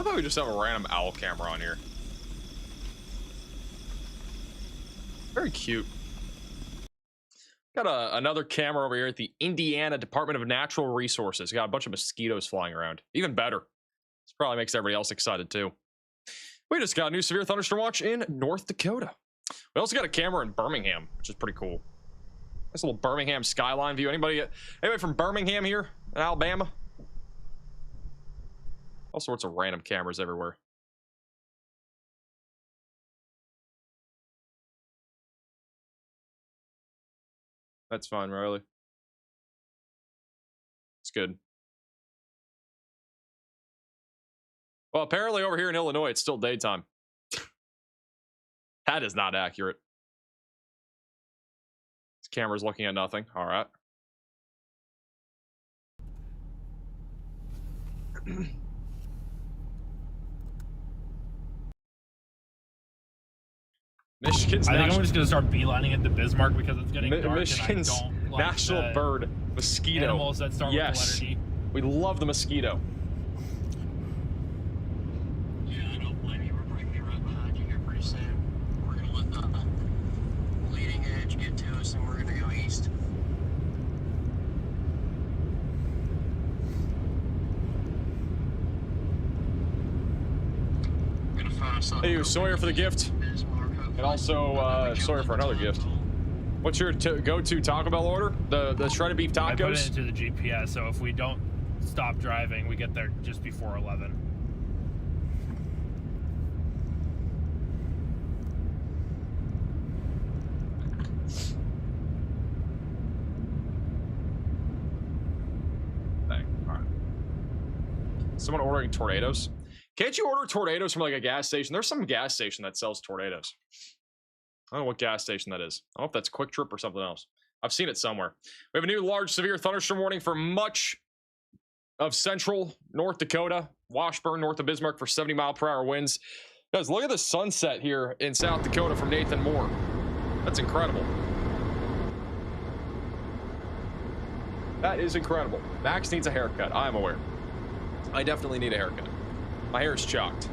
about we just have a random owl camera on here? Very cute. Got another camera over here at the Indiana Department of Natural Resources. Got a bunch of mosquitoes flying around. Even better. This probably makes everybody else excited too. We just got a new severe thunderstorm watch in North Dakota. We also got a camera in Birmingham, which is pretty cool. Nice little Birmingham skyline view. Anybody from Birmingham here in Alabama? All sorts of random cameras everywhere. That's fine, Riley. It's good. Well, apparently over here in Illinois, it's still daytime. That is not accurate. This camera's looking at nothing. All right. Michigan's I think I'm just gonna start beelining into Bismarck because it's getting dark. Michigan's and I don't like national bird, mosquito. Animals that start with the letter D. We love the mosquito. Yeah, I don't blame you. We're bringing me right behind you here pretty soon. We're gonna let the leading edge get to us, and we're gonna go east. We're gonna find something. Hey, Sawyer for the gift. And also, Sawyer for another gift. What's your go-to Taco Bell order? The shredded beef tacos? I put it into the GPS, so if we don't stop driving, we get there just before 11. Dang, all right. Someone ordering tornadoes? Can't you order tornadoes from like a gas station? There's some gas station that sells tornadoes. I don't know what gas station that is. I don't know if that's Quick Trip or something else. I've seen it somewhere. We have a new large severe thunderstorm warning for much of central North Dakota. Washburn, north of Bismarck for 70-mile-per-hour winds. Guys, look at the sunset here in South Dakota from Nathan Moore. That's incredible. That is incredible. Max needs a haircut. I am aware. I definitely need a haircut. My hair is chopped.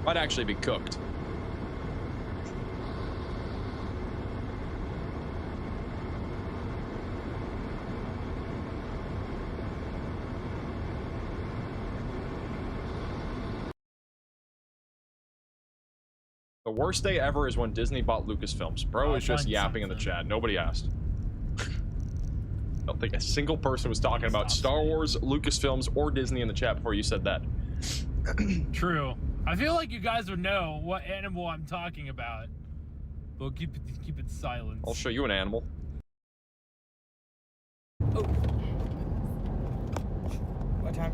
Might actually be cooked. The worst day ever is when Disney bought Lucasfilms. Bro is just yapping in the chat. Nobody asked. I don't think a single person was talking about Star Wars, Lucasfilms, or Disney in the chat before you said that. True. I feel like you guys would know what animal I'm talking about. But keep it silent. I'll show you an animal. Oh. What time?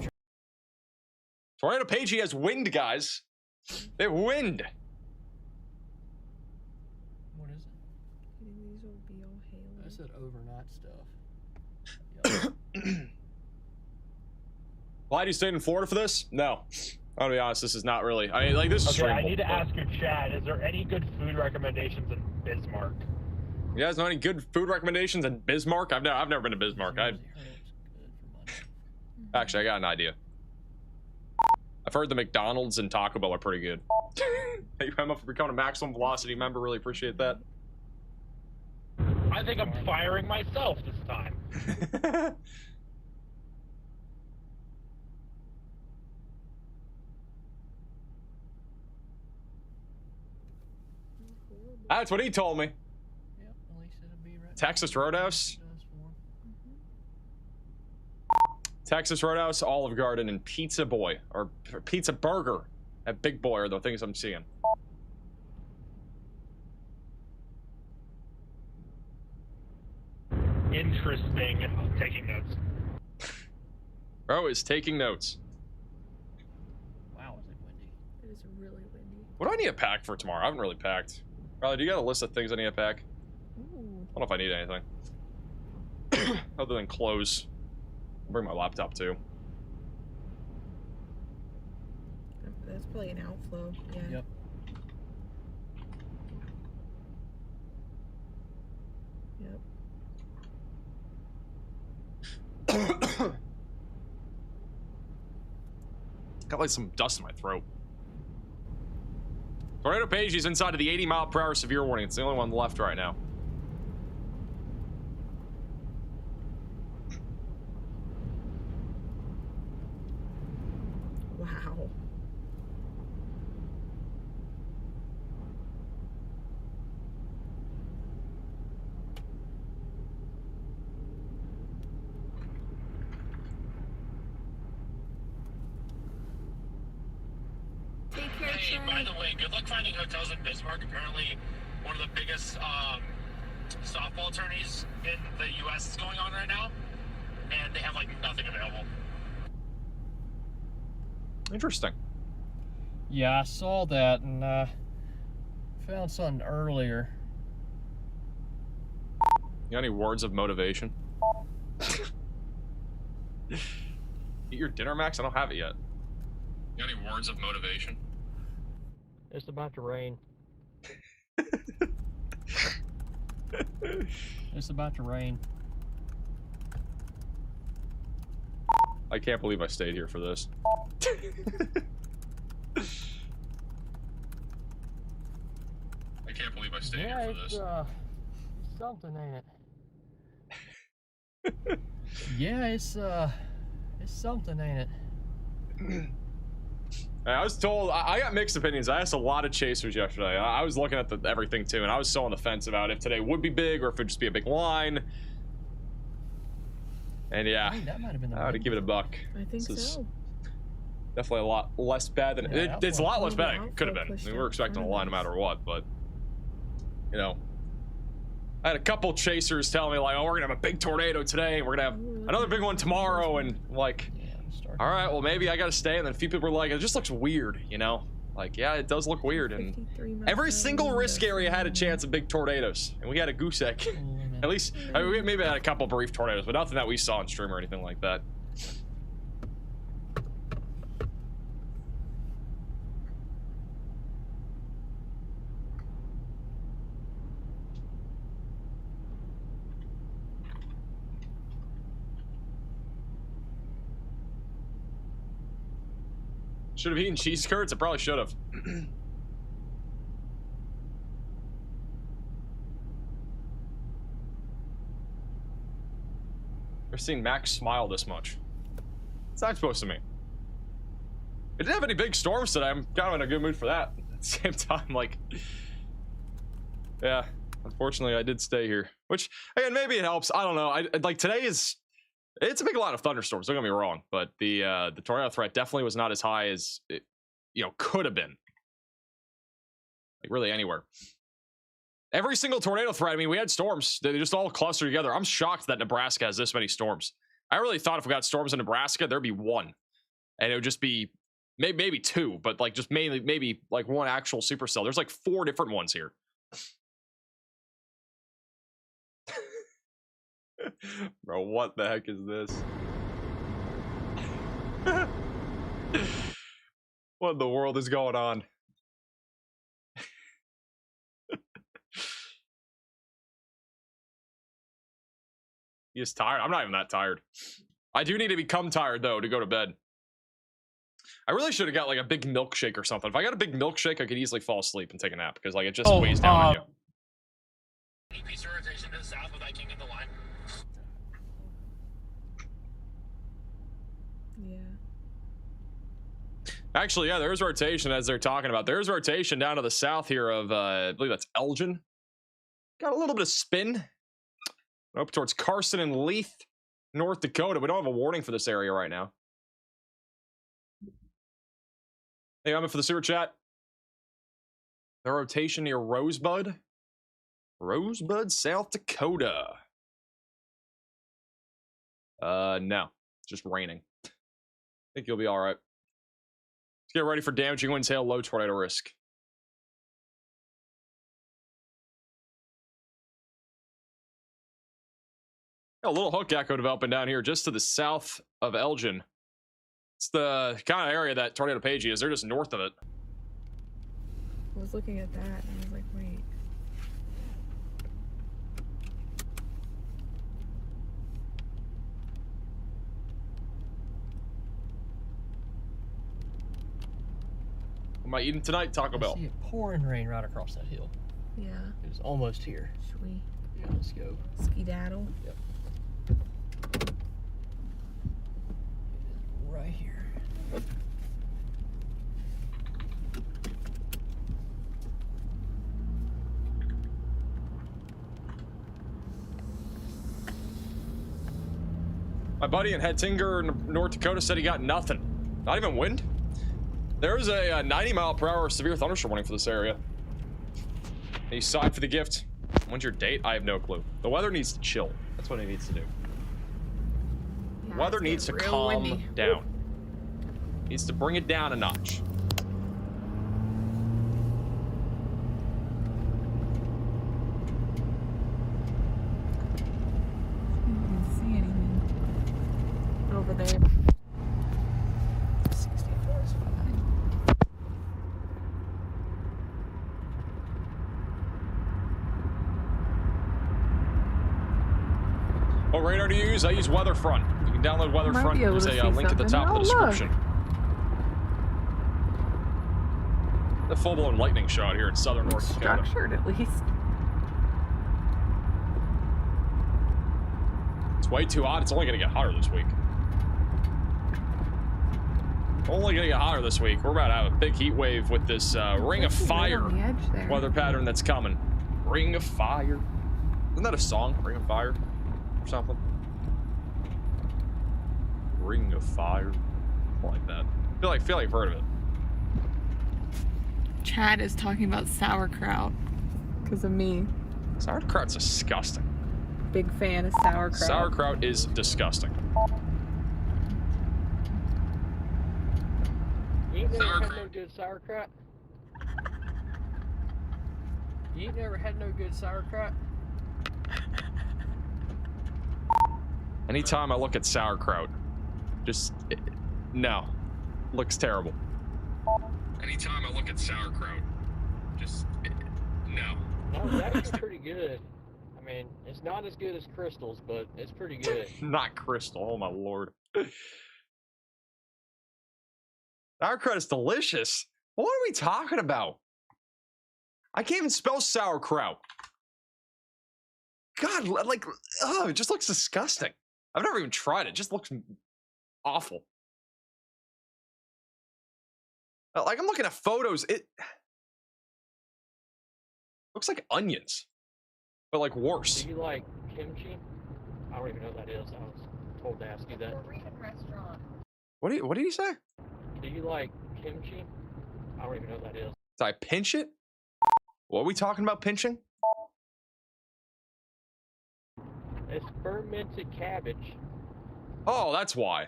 Tornado Pagey has wind, guys. They have wind. What is it? These will be all hailing. I said overnight stuff. Glad you stayed in Florida for this? No. I'll be honest, this is not really. I mean, like, this is Okay, I streamable, need to but- ask your chat, is there any good food recommendations in Bismarck? You guys know any good food recommendations in Bismarck? I've never been to Bismarck. Actually, I got an idea. I've heard the McDonald's and Taco Bell are pretty good. Hey, I'm up for becoming a Maximum Velocity member. Really appreciate that. I think I'm firing myself this time. That's what he told me. Texas Roadhouse. Texas Roadhouse, Olive Garden, and Pizza Boy, or Pizza Burger at Big Boy are the things I'm seeing. Interesting. I'm taking notes. Bro is taking notes. Wow, is it windy? It is really windy. What do I need to pack for tomorrow? I haven't really packed. Riley, do you got a list of things I need to pack? Ooh. I don't know if I need anything. Other than clothes. I'll bring my laptop too. That's probably an outflow. Yeah. Yep. Yep. like some dust in my throat. Tornado Page is inside of the 80-mile-per-hour severe warning. It's the only one left right now. Wow. Hey, by the way, good luck finding hotels in Bismarck. Apparently, one of the biggest softball tourneys in the U.S. is going on right now, and they have like nothing available. Interesting. Yeah, I saw that and found something earlier. You got any words of motivation? Eat your dinner, Max? I don't have it yet. You got any words of motivation? It's about to rain. It's about to rain. I can't believe I stayed here for this. I can't believe I stayed here for this. It's something, ain't it? Yeah, it's something, ain't it? I was told, I got mixed opinions. I asked a lot of chasers yesterday. I was looking at everything too, and I was so on the fence about if today would be big or if it'd just be a big line. And yeah, I think that might have been the I would give it a buck. I think so. Definitely a lot less bad than it's a lot less bad than it could have been. I mean, we were expecting a line no matter what, but you know, I had a couple chasers telling me like, "Oh, we're gonna have a big tornado today, and we're gonna have another big one tomorrow," and I'm like, all right, well maybe I gotta stay. And then a few people were like, "It just looks weird," you know? Like, yeah, it does look weird. And every single risk area had a chance of big tornadoes, and we had a goose egg. At least, I mean, we maybe had a couple brief tornadoes, but nothing that we saw on stream or anything like that. Should have eaten cheese curds? I probably should have. Never seen Max smile this much. What's that supposed to mean? It didn't have any big storms today. I'm kind of in a good mood for that. At the same time, like, yeah, unfortunately I did stay here, which again, maybe it helps. I don't know. Like today it's a big lot of thunderstorms, don't get me wrong, but the tornado threat definitely was not as high as it, you know, could have been. Like really anywhere. Every single tornado threat, I mean, we had storms. They just all cluster together. I'm shocked that Nebraska has this many storms. I really thought if we got storms in Nebraska, there'd be one. And it would just be maybe two, but like just mainly maybe like one actual supercell. There's like 4 different ones here. Bro, what the heck is this? What in the world is going on? He's tired. I'm not even that tired. I do need to become tired though to go to bed. I really should have got like a big milkshake or something. If I got a big milkshake, I could easily fall asleep and take a nap because like it just weighs down on you. Any piece of rotation to the south with I can get the line. Yeah. Actually, yeah, there's rotation as they're talking about. There's rotation down to the south here of I believe that's Elgin. Got a little bit of spin. Up towards Carson and Leith, North Dakota. We don't have a warning for this area right now. Hey, I'm in for the super chat. The rotation near Rosebud. Rosebud, South Dakota. No. Just raining. I think you'll be all right. Let's get ready for damaging winds, hail, low tornado risk. A little hook echo developing down here just to the south of Elgin. It's the kind of area that Tornado Page is. They're just north of it. I was looking at that and I was like, wait. What am I eating tonight? Taco Bell. I see it pouring rain right across that hill. Yeah. It's almost here. Should we? Yeah, let's go. Skedaddle. Yep. Right here. My buddy in Hettinger, North Dakota said he got nothing. Not even wind. There's a 90-mile-per-hour severe thunderstorm warning for this area. And you signed for the gift. When's your date? I have no clue. The weather needs to chill. That's what it needs to do. Yeah, Weather needs to calm windy. down. Needs to bring it down a notch. Over there. 64 is fine. What radar do you use? I use WeatherFront. You can download WeatherFront. There's a link at the top of the description. The full-blown lightning shot here in southern North Dakota. Structured at least. It's way too hot. It's only going to get hotter this week. Only going to get hotter this week. We're about to have a big heat wave with this ring of fire weather pattern that's coming. Ring of fire. Isn't that a song? Ring of fire or something? Ring of fire. Something like that. I feel like I've heard of it. Chad is talking about sauerkraut because of me. Sauerkraut's disgusting. Big fan of sauerkraut. Sauerkraut is disgusting. You ain't never had no good sauerkraut? You ain't never had no good sauerkraut? Anytime I look at sauerkraut, just no, looks terrible. Anytime I look at sauerkraut, just no. No, it's actually pretty good. I mean, it's not as good as Crystal's, but it's pretty good. Not Crystal, oh my lord. Sauerkraut is delicious. What are we talking about? I can't even spell sauerkraut. God, like, oh, it just looks disgusting. I've never even tried it. It just looks awful. Like, I'm looking at photos. It looks like onions, but like worse. Do you like kimchi? I don't even know what that is. I was told to ask you that. Korean restaurant. What did he say? Do you like kimchi? I don't even know what that is. Did I pinch it? What are we talking about pinching? It's fermented cabbage. Oh, that's why.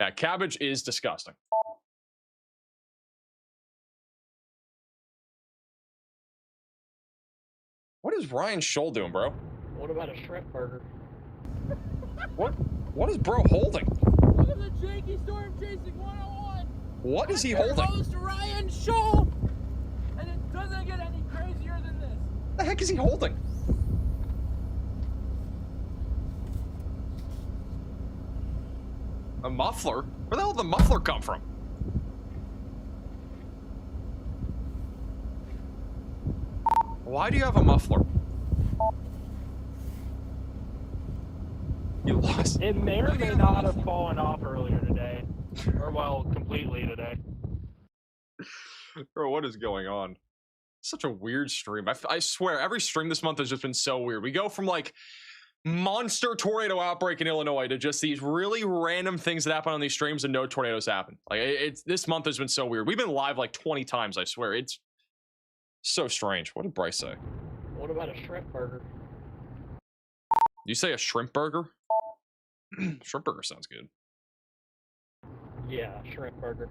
Yeah, cabbage is disgusting. What is Ryan Scholl doing, bro? What about a shrimp burger? What is bro holding? Look at the Jakey Storm Chasing 101. What is he I'm your holding? host Ryan Scholl, and it doesn't get any crazier than this. What the heck is he holding? A muffler? Where the hell did the muffler come from? Why do you have a muffler? You lost. It may or may not have fallen off earlier today. Or, well, completely today. Bro, what is going on? Such a weird stream. I swear, every stream this month has just been so weird. We go from like monster tornado outbreak in Illinois to just these really random things that happen on these streams and no tornadoes happen. Like it's this month has been so weird. We've been live like 20 times, I swear. It's so strange. What did Bryce say? What about a shrimp burger? You say a shrimp burger? Shrimp burger sounds good. Yeah, shrimp burger.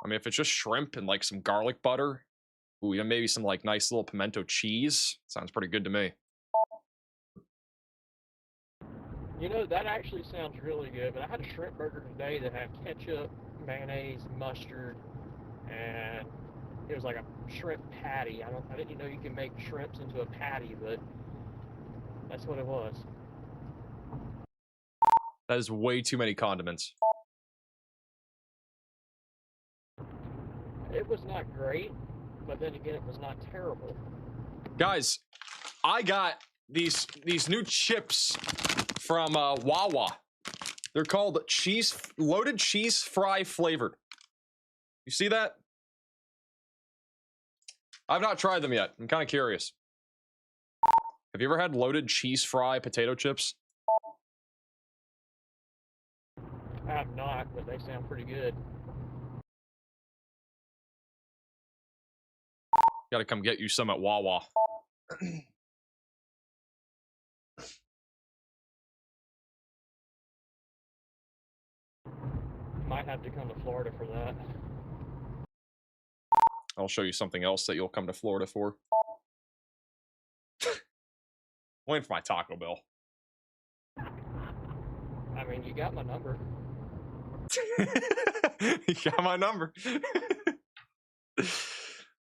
I mean, if it's just shrimp and like some garlic butter, ooh, and maybe some like nice little pimento cheese, sounds pretty good to me. You know, that actually sounds really good, but I had a shrimp burger today that had ketchup, mayonnaise, mustard, and it was like a shrimp patty. I didn't know you can make shrimps into a patty, but that's what it was. That is way too many condiments. It was not great, but then again, it was not terrible. Guys, I got these new chips from Wawa. They're called loaded cheese fry flavored. You see that? I've not tried them yet. I'm kind of curious. Have you ever had loaded cheese fry potato chips? I have not, but they sound pretty good. Gotta come get you some at Wawa. Might have to come to Florida for that. I'll show you something else that you'll come to Florida for. Waiting for my Taco Bell. I mean, you got my number. You got my number.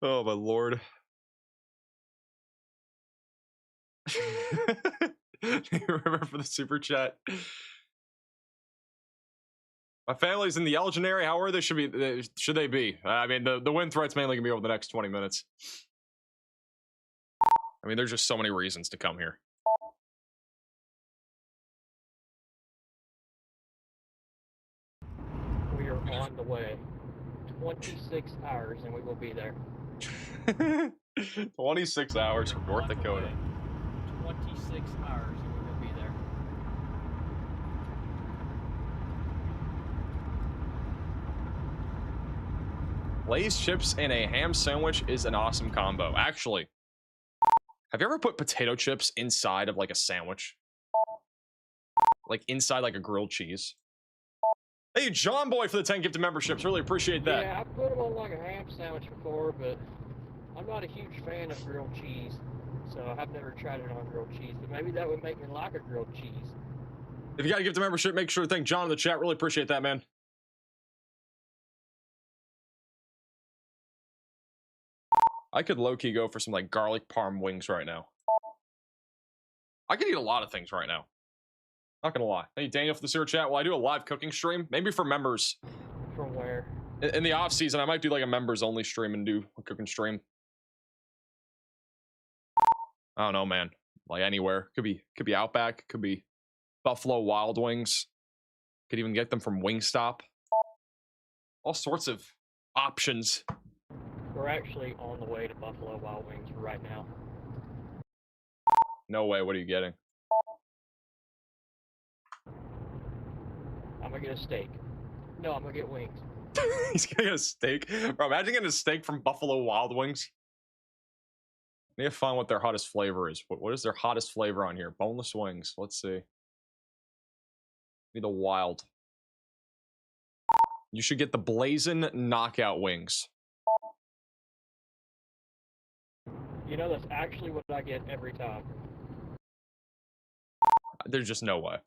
Oh my lord. Remember for the super chat. My family's in the Elgin area. How are they? Should they be? I mean, the wind threat's mainly gonna be over the next 20 minutes. I mean, there's just so many reasons to come here. We are on the way. 26 hours and we will be there. 26 hours from North Dakota. 26 hours and we will be there. Lay's chips and a ham sandwich is an awesome combo. Actually, have you ever put potato chips inside of like a sandwich? Like inside like a grilled cheese? Hey, John Boy for the 10 gifted memberships. Really appreciate that. Yeah, I've put them on like a ham sandwich before, but I'm not a huge fan of grilled cheese. So I've never tried it on grilled cheese, but maybe that would make me like a grilled cheese. If you got to give the membership, make sure to thank John in the chat. Really appreciate that, man. I could low-key go for some like garlic parm wings right now. I could eat a lot of things right now. Not gonna lie. Hey, Daniel for the super chat. Well, I do a live cooking stream, maybe for members. From where? In the off season, I might do like a members only stream and do a cooking stream. I don't know, man. Like anywhere. Could be Outback. Could be Buffalo Wild Wings. Could even get them from Wingstop. All sorts of options. We're actually on the way to Buffalo Wild Wings right now. No way. What are you getting? I'm gonna get a steak. No, I'm gonna get wings. He's gonna get a steak. Bro, imagine getting a steak from Buffalo Wild Wings. I need to find what their hottest flavor is. What is their hottest flavor on here? Boneless wings. Let's see. Be the wild. You should get the Blazing Knockout Wings. You know, that's actually what I get every time. There's just no way.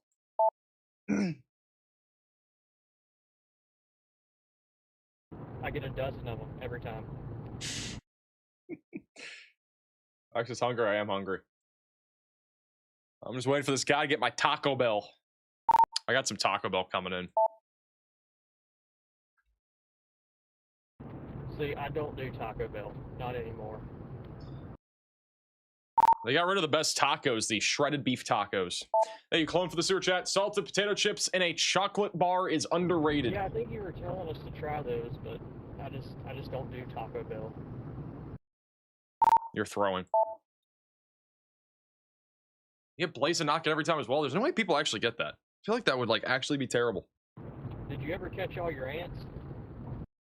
I get a dozen of them every time. Actually, hungry. I am hungry. I'm just waiting for this guy to get my Taco Bell. I got some Taco Bell coming in. See, I don't do Taco Bell. Not anymore. They got rid of the best tacos, the shredded beef tacos. Hey, you clone for the sewer chat. Salted potato chips and a chocolate bar is underrated. Yeah, I think you were telling us to try those, but I just don't do Taco Bell. You're throwing. You get Blazing Knockout every time as well. There's no way people actually get that. I feel like that would like actually be terrible. Did you ever catch all your ants?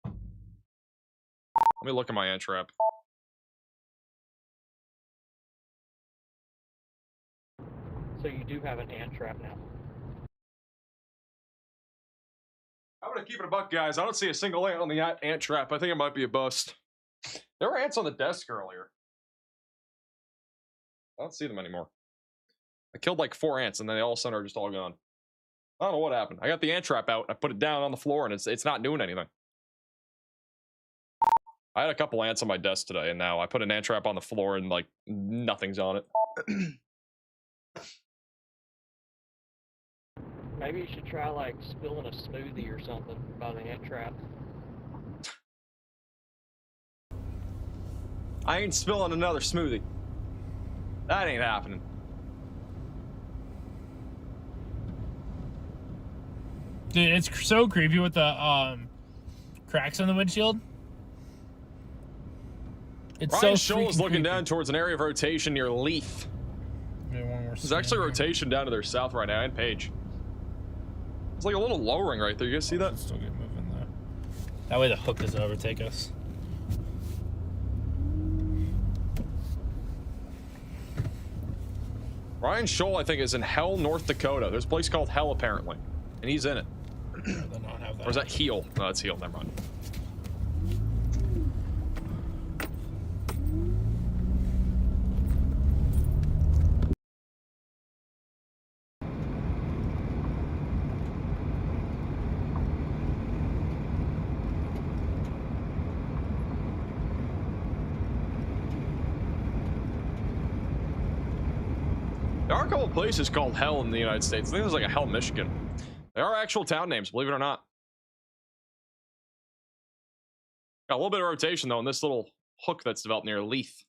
Let me look at my ant trap. So you do have an ant trap now. I'm gonna keep it a buck, guys. I don't see a single ant on the ant trap. I think it might be a bust. There were ants on the desk earlier. I don't see them anymore. I killed like 4 ants and then they all of a sudden are just all gone. I don't know what happened. I got the ant trap out. I put it down on the floor and it's not doing anything. I had a couple ants on my desk today and now I put an ant trap on the floor and like nothing's on it. Maybe you should try like spilling a smoothie or something by the ant trap. I ain't spilling another smoothie. That ain't happening. Dude, it's so creepy with the cracks on the windshield. It's Ryan so Scholl is looking creepy. down towards an area of rotation near Leith. Maybe one more There's actually rotation down to their south right now, and Page. It's like a little lowering right there. You guys see that? Still get moving though. That way the hook doesn't overtake us. Ryan Scholl, I think, is in Hell, North Dakota. There's a place called Hell, apparently. And he's in it. Or is that Heel? No, that's Heel. Never mind. There are a couple places called Hell in the United States. I think there's like a Hell, Michigan. There are actual town names, believe it or not. Got a little bit of rotation, though, in this little hook that's developed near Leith.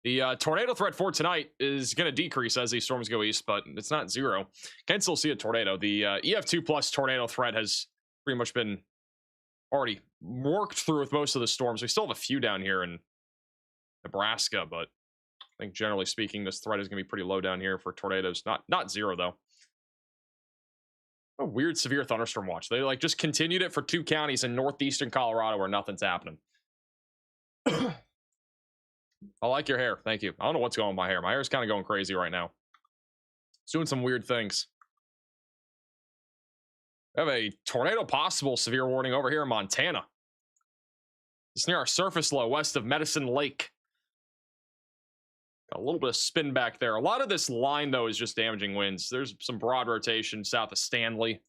The tornado threat for tonight is going to decrease as these storms go east, but it's not zero. Can still see a tornado. The EF2 plus tornado threat has pretty much been already worked through with most of the storms. We still have a few down here in Nebraska, but I think generally speaking, this threat is going to be pretty low down here for tornadoes. Not zero, though. A weird severe thunderstorm watch. They like just continued it for 2 counties in northeastern Colorado where nothing's happening. I like your hair. Thank you. I don't know what's going on with my hair. My hair is kind of going crazy right now. It's doing some weird things. We have a tornado possible severe warning over here in Montana. It's near our surface low west of Medicine Lake. Got a little bit of spin back there. A lot of this line, though, is just damaging winds. There's some broad rotation south of Stanley.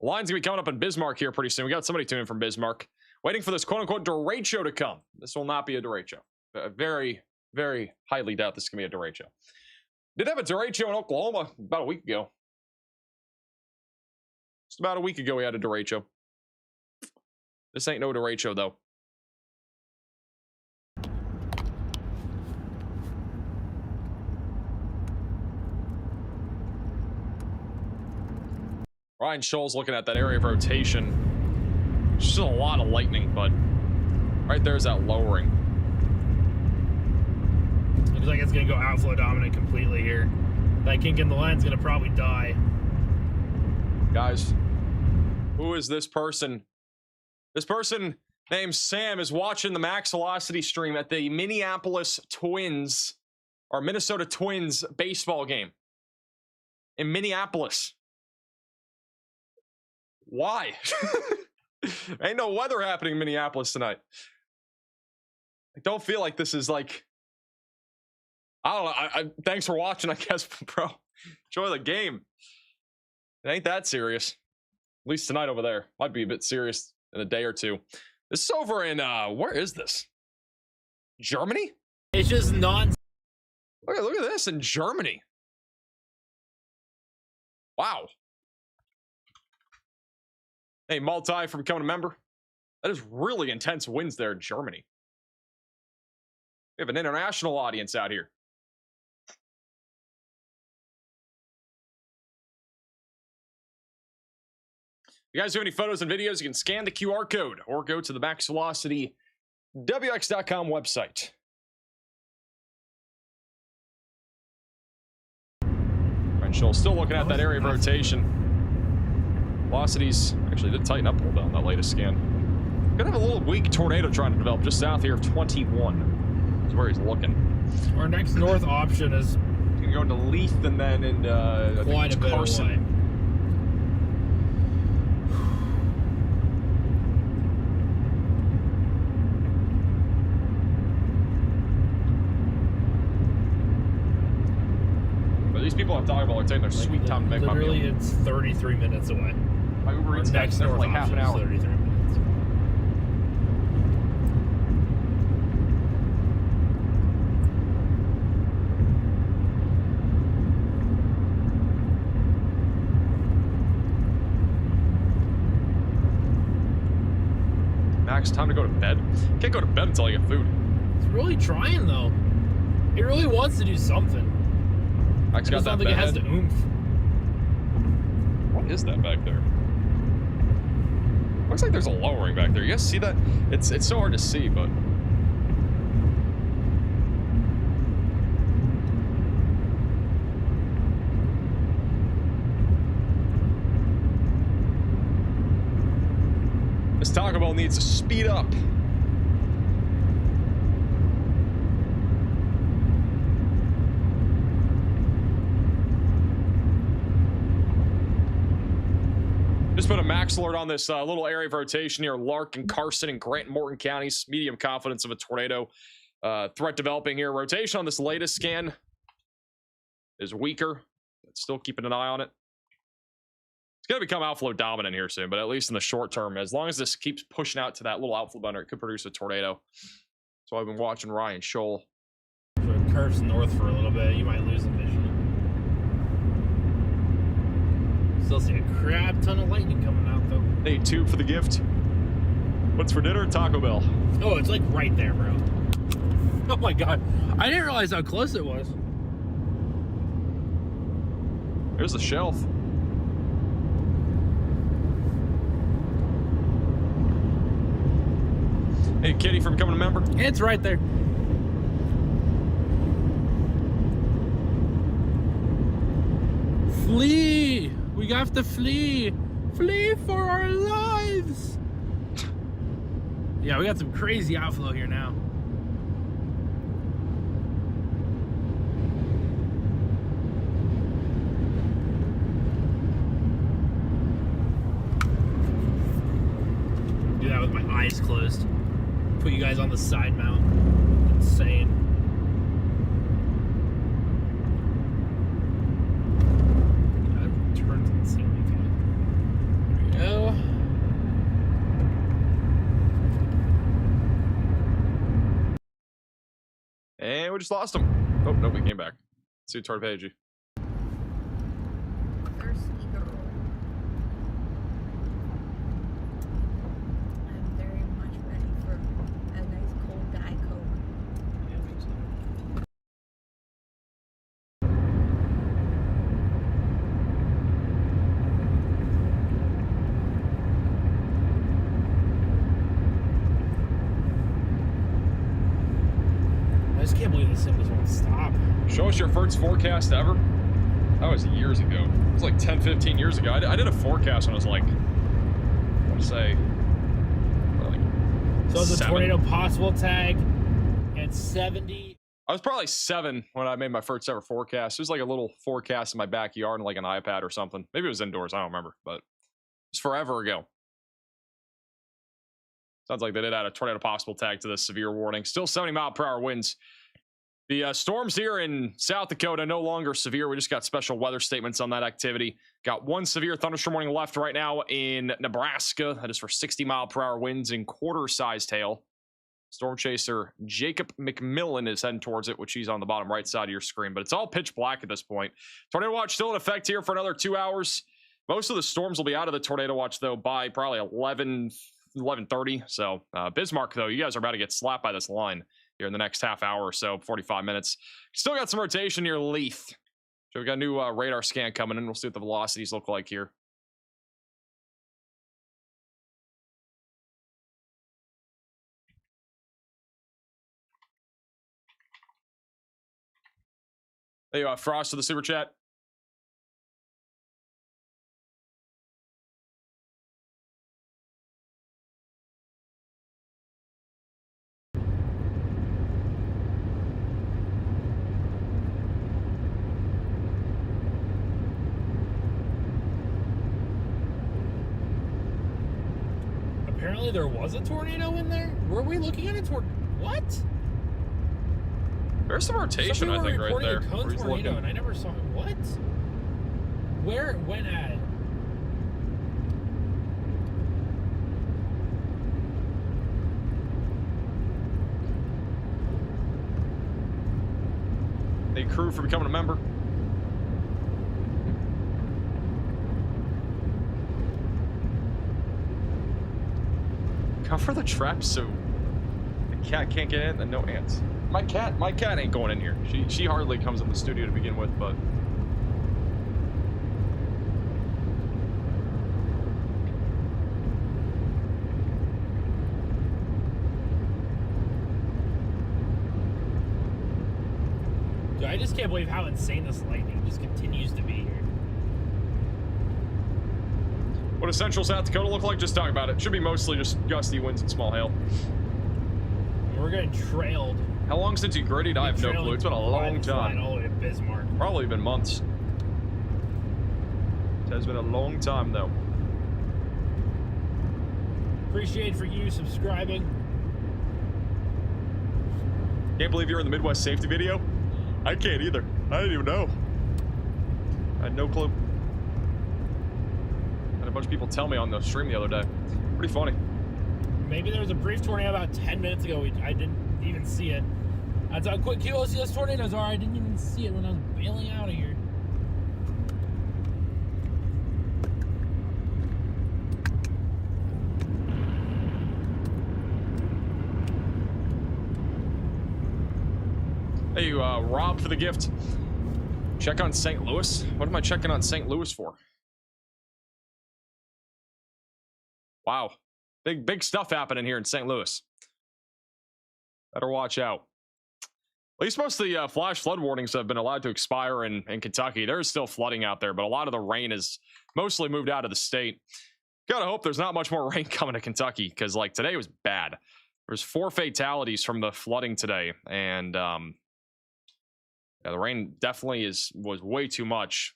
The line's going to be coming up in Bismarck here pretty soon. We got somebody tuning in from Bismarck. Waiting for this quote-unquote derecho to come. This will not be a derecho. I very, very highly doubt this can be a derecho. Did have a derecho in Oklahoma about a week ago. Just about a week ago, we had a derecho. This ain't no derecho, though. Ryan Scholl's looking at that area of rotation. Just a lot of lightning, but right there's that lowering. Looks like it's going to go outflow dominant completely here. That kink in the line's going to probably die. Guys, who is this person? This person named Sam is watching the Max Velocity stream at the Minneapolis Twins, or Minnesota Twins baseball game in Minneapolis. Why? Ain't no weather happening in Minneapolis tonight. I don't feel like this is like, I don't know. Thanks for watching, I guess, bro. Enjoy the game. It ain't that serious. At least tonight over there. Might be a bit serious in a day or two. This is over in, where is this? Germany? It's just non. Look at this in Germany. Wow. Hey, Multi for becoming a member. That is really intense winds there in Germany. We have an international audience out here. If you guys do any photos and videos, you can scan the QR code or go to the maxvelocitywx.com website. Ryan Scholl still looking at that area of rotation. Velocities actually did tighten up a little bit on that latest scan. Gonna have a little weak tornado trying to develop just south here of 21. That's where he's looking. Our next north option is gonna go into Leith and then in quite a bit away. But these people I'm talking about are taking their sweet time to make my meal. Literally, it's 33 minutes away. My Uber Eats next there for north like half an option hour. is 33 minutes. Max, time to go to bed. Can't go to bed until I get food. It's really trying though. It really wants to do something. I just don't think it has the oomph. What is that back there? Looks like there's a lowering back there. You guys see that? It's so hard to see, but this Taco Bell needs to speed up. Just put a max alert on this little area of rotation near Lark and Carson and Grant and Morgan counties. Medium confidence of a tornado threat developing here. Rotation on this latest scan is weaker, but still keeping an eye on it. It's going to become outflow dominant here soon, but at least in the short term, as long as this keeps pushing out to that little outflow boundary, it could produce a tornado. So I've been watching Ryan Scholl. So it curves north for a little bit. You might lose the vision. Still see a crap ton of lightning coming out though. Hey, two for the gift. What's for dinner? Taco Bell. Oh, it's like right there, bro. Oh my god. I didn't realize how close it was. There's the shelf. Hey, Kitty, for becoming a member. It's right there. Flee! We have to flee! Flee for our lives! Yeah, we got some crazy outflow here now. Do that with my eyes closed. Put you guys on the side mount. Insane. Turns insanely good. There we go. And we just lost him. Oh, no, we came back. Let's see Tarpeji. Thirsty girl. I'm very much ready for a nice cold Diet Coke. I just can't believe this thing just won't stop. Show us your first forecast ever. That was years ago. It was like 10, 15 years ago. I did a forecast when I was like, I want to say, like So it's a 7. tornado possible tag at 70. I was probably 7 when I made my first ever forecast. It was like a little forecast in my backyard on like an iPad or something. Maybe it was indoors. I don't remember, but it's forever ago. Sounds like they did add a tornado possible tag to the severe warning. Still 70-mile-per-hour winds. The storms here in South Dakota no longer severe. We just got special weather statements on that activity. Got one severe thunderstorm warning left right now in Nebraska. That is for 60-mile-per-hour winds and quarter-sized hail. Storm chaser Jacob McMillan is heading towards it, which he's on the bottom right side of your screen. But it's all pitch black at this point. Tornado watch still in effect here for another 2 hours. Most of the storms will be out of the tornado watch, though, by probably 11:30. So Bismarck, though, you guys are about to get slapped by this line here in the next half hour or so, 45 minutes. Still got some rotation near Leith. So we got a new radar scan coming in. We'll see what the velocities look like here. There you are, Frost to the super chat. Apparently there was a tornado in there? Were we looking at a tornado? What? There's some rotation, I think, right there. A cone tornado, and I never saw it. What? Where? When at? Thank you, crew, for becoming a member. Cover the trap so the cat can't get in, and no ants. My cat ain't going in here. She hardly comes in the studio to begin with, but. Dude, I just can't believe how insane this lightning just continues to be here. What does central South Dakota look like? Just talk about it. Should be mostly just gusty winds and small hail. We're getting trailed. How long since you grittied? I have no clue. It's been a long time. All the way to Bismarck. Probably been months. It has been a long time though. Appreciate for you subscribing. Can't believe you're in the Midwest safety video. I can't either. I didn't even know. I had no clue. Had a bunch of people tell me on the stream the other day. Pretty funny. Maybe there was a brief tornado about 10 minutes ago. I didn't even see it. I thought, quick, Kilo, see those tornadoes are. I didn't even see it when I was bailing out of here. Hey, Rob, for the gift. Check on St. Louis? What am I checking on St. Louis for? Wow. Big stuff happening here in St. Louis. Better watch out. At least most of the flash flood warnings have been allowed to expire in Kentucky. There's still flooding out there, but a lot of the rain is mostly moved out of the state. Gotta hope there's not much more rain coming to Kentucky, because like today was bad. There's 4 fatalities from the flooding today, and yeah, the rain definitely was way too much.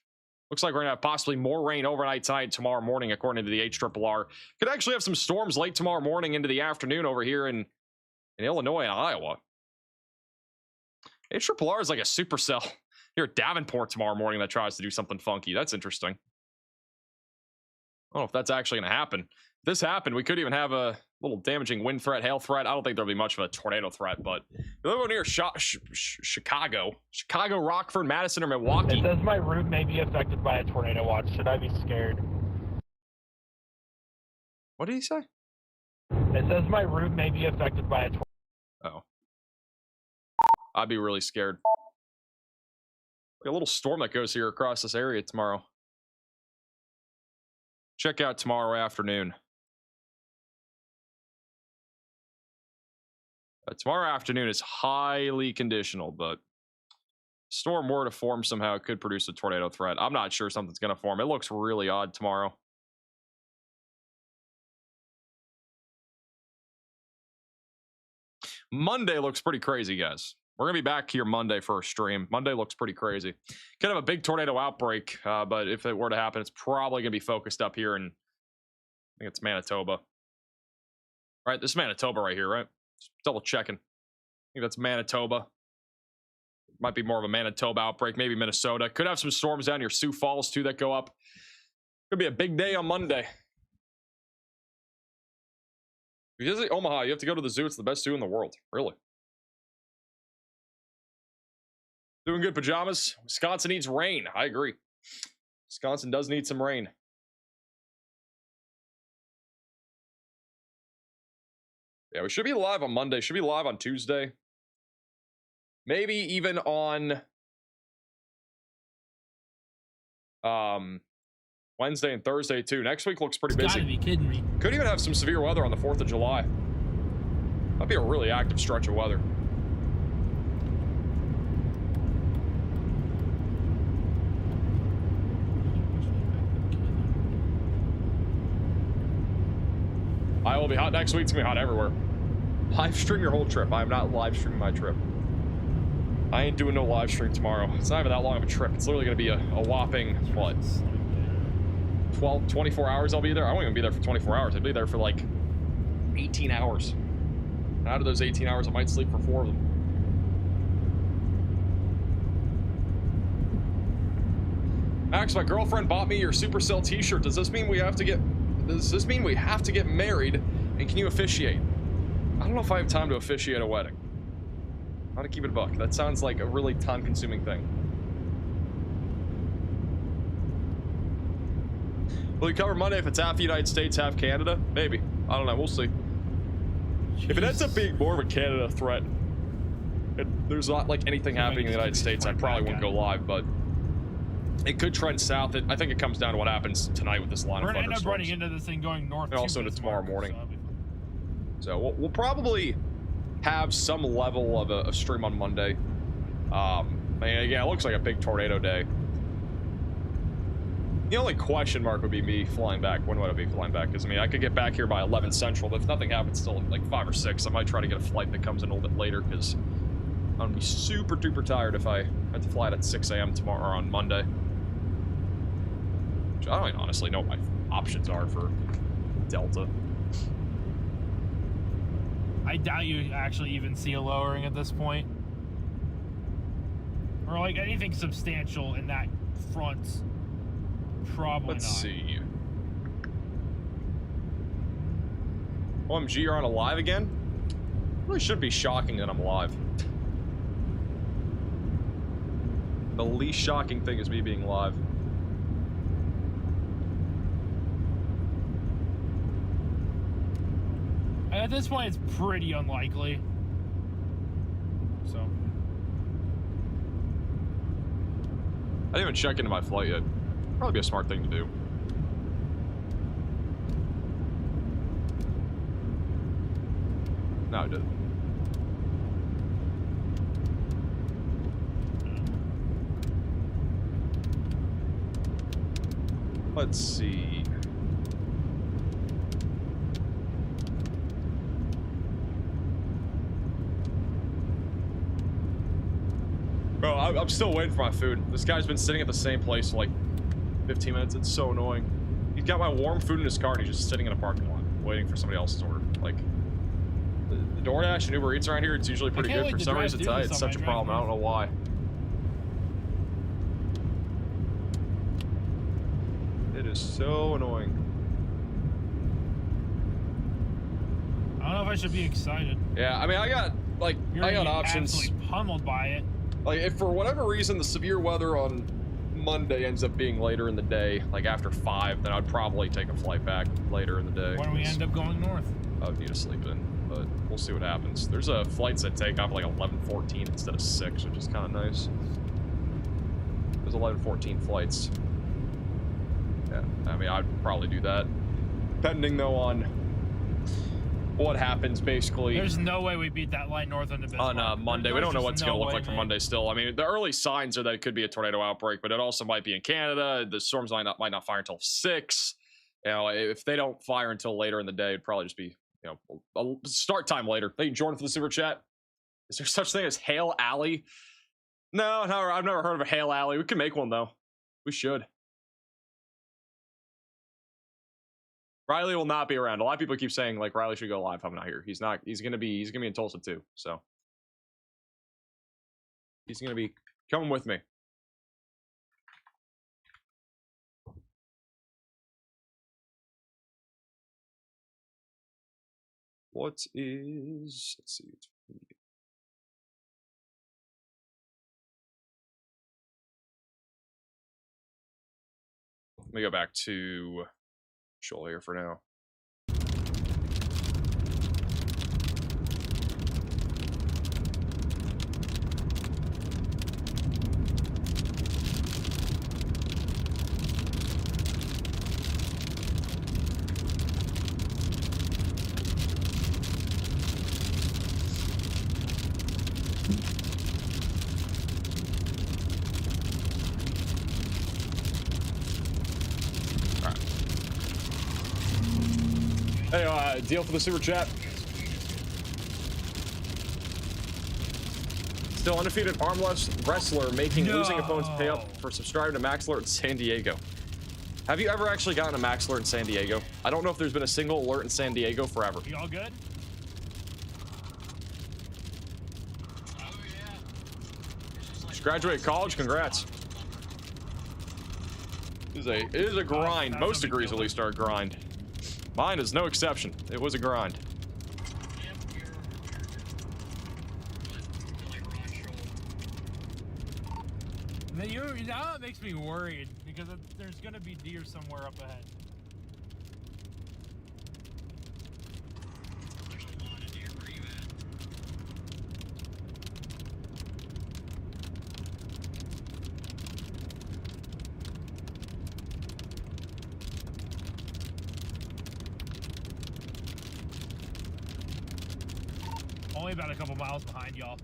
Looks like we're gonna have possibly more rain overnight tonight, tomorrow morning, according to the HRRR. Could actually have some storms late tomorrow morning into the afternoon over here in Illinois and Iowa. HRRR is like a supercell here at Davenport tomorrow morning that tries to do something funky. That's interesting. I don't know if that's actually going to happen. If this happened, we could even have a little damaging wind threat, hail threat. I don't think there'll be much of a tornado threat, but you live near Chicago, Rockford, Madison, or Milwaukee. It says my route may be affected by a tornado watch. Should I be scared? What did he say? It says my route may be affected by a tornado. Oh. I'd be really scared. Like a little storm that goes here across this area tomorrow. Check out tomorrow afternoon. Tomorrow afternoon is highly conditional, but storm were to form somehow, it could produce a tornado threat. I'm not sure something's going to form. It looks really odd tomorrow. Monday looks pretty crazy, guys. We're going to be back here Monday for a stream. Monday looks pretty crazy. Could have a big tornado outbreak, but if it were to happen, it's probably going to be focused up here in, I think it's Manitoba. All right, this is Manitoba right here, right? Just double checking. I think that's Manitoba. Might be more of a Manitoba outbreak, maybe Minnesota. Could have some storms down near Sioux Falls, too, that go up. Could be a big day on Monday. If you visit Omaha, you have to go to the zoo. It's the best zoo in the world. Really. Doing good, pajamas. Wisconsin needs rain. I agree. Wisconsin does need some rain. Yeah, we should be live on Monday. Should be live on Tuesday. Maybe even on Wednesday and Thursday too. Next week looks pretty busy. You gotta be kidding me. Could even have some severe weather on the 4th of July. That'd be a really active stretch of weather. I will be hot next week. It's gonna be hot everywhere. Live stream your whole trip. I am not live streaming my trip. I ain't doing no live stream tomorrow. It's not even that long of a trip. It's literally gonna be a whopping, what, 24 hours I'll be there? I won't even be there for 24 hours. I'll be there for like 18 hours. And out of those 18 hours, I might sleep for 4 of them. Max, my girlfriend bought me your Supercell t-shirt. Does this mean we have to get married, and can you officiate? I don't know if I have time to officiate a wedding. How to keep it a buck. That sounds like a really time-consuming thing. Will you cover Monday if it's half the United States, half Canada? Maybe. I don't know. We'll see. If it ends up being more of a Canada threat, there's not like anything happening in the United States, I probably won't go live, but it could trend south. I think it comes down to what happens tonight with this line of thunderstorms. We're gonna end up running into this thing going north. And also into tomorrow morning. So we'll probably have some level of a stream on Monday. Yeah, it looks like a big tornado day. The only question mark would be me flying back. When would I be flying back? Because I mean, I could get back here by 11 Central, but if nothing happens till like 5 or 6, I might try to get a flight that comes in a little bit later, because I'm gonna be super duper tired if I have to fly it at 6 a.m. tomorrow or on Monday. Which I don't honestly know what my options are for Delta. I doubt you actually even see a lowering at this point. Or like anything substantial in that front. Probably Let's not. see. OMG, you're on a live again? Really should be shocking that I'm live. The least shocking thing is me being live. At this point, it's pretty unlikely. So. I didn't even check into my flight yet. Probably be a smart thing to do. No, I didn't. Let's see. Bro, I'm still waiting for my food. This guy's been sitting at the same place for like 15 minutes. It's so annoying. He's got my warm food in his car and he's just sitting in a parking lot waiting for somebody else's order. Like, the DoorDash and Uber Eats around here, it's usually pretty good. For some reason, it's such a problem. I don't know why. It is so annoying. I don't know if I should be excited. Yeah, I mean, I got options. Absolutely pummeled by it. Like, if for whatever reason the severe weather on Monday ends up being later in the day, like after 5, then I'd probably take a flight back later in the day. When we end up going north. I would need to sleep in, but we'll see what happens. There's flights that take off like 11:14 instead of 6, which is kind of nice. There's 11:14 flights. Yeah, I mean, I'd probably do that. Depending though on what happens, basically. There's no way we beat that line north into Bismarck. On Monday. We don't know what it's going to look like for man. Monday still. I mean, the early signs are that it could be a tornado outbreak, but it also might be in Canada. The storms might not fire until 6. You know, if they don't fire until later in the day, it'd probably just be, you know, a start time later. Thank you, Jordan, for the super chat. Is there such thing as Hail Alley? No, I've never heard of a Hail Alley. We can make one, though. We should. Riley will not be around. A lot of people keep saying like Riley should go live. I'm not here. He's not. He's gonna be in Tulsa too. So he's gonna be coming with me. Let's see. Let me go back to Shoal here for now. Hey, deal for the super chat. Still undefeated armless wrestler making losing opponents pay up for subscribing to Max Alert in San Diego. Have you ever actually gotten a Max Alert in San Diego? I don't know if there's been a single alert in San Diego forever. You all good? Just graduated college, congrats. It is a grind. Most degrees at least are a grind. Mine is no exception. It was a grind. Now it makes me worried because there's gonna be deer somewhere up ahead. only about a couple miles behind y'all.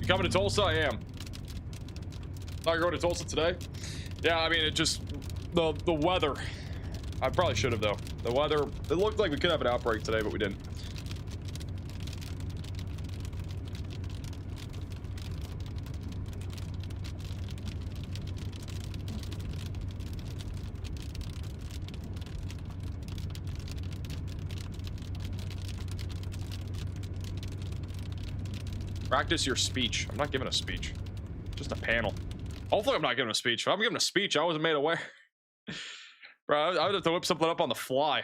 You coming to Tulsa? I am. Thought you're going to Tulsa today? Yeah, I mean, it just the weather. I probably should have though. The weather. It looked like we could have an outbreak today, but we didn't. Practice your speech. I'm not giving a speech. Just a panel. Hopefully I'm not giving a speech. If I'm giving a speech, I wasn't made aware. Bro, I would have to whip something up on the fly.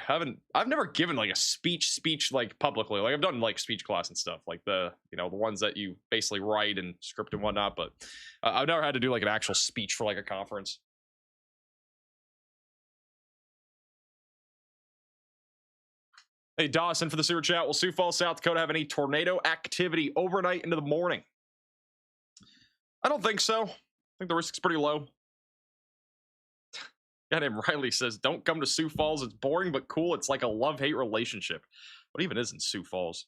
I've never given like a speech like publicly. Like I've done like speech class and stuff, like the the ones that you basically write and script and whatnot. But I've never had to do like an actual speech for like a conference. Hey Dawson for the super chat. Will Sioux Falls, South Dakota have any tornado activity overnight into the morning? I don't think so. I think the risk's pretty low. Guy named Riley says, don't come to Sioux Falls. It's boring but cool. It's like a love-hate relationship. What even is in Sioux Falls?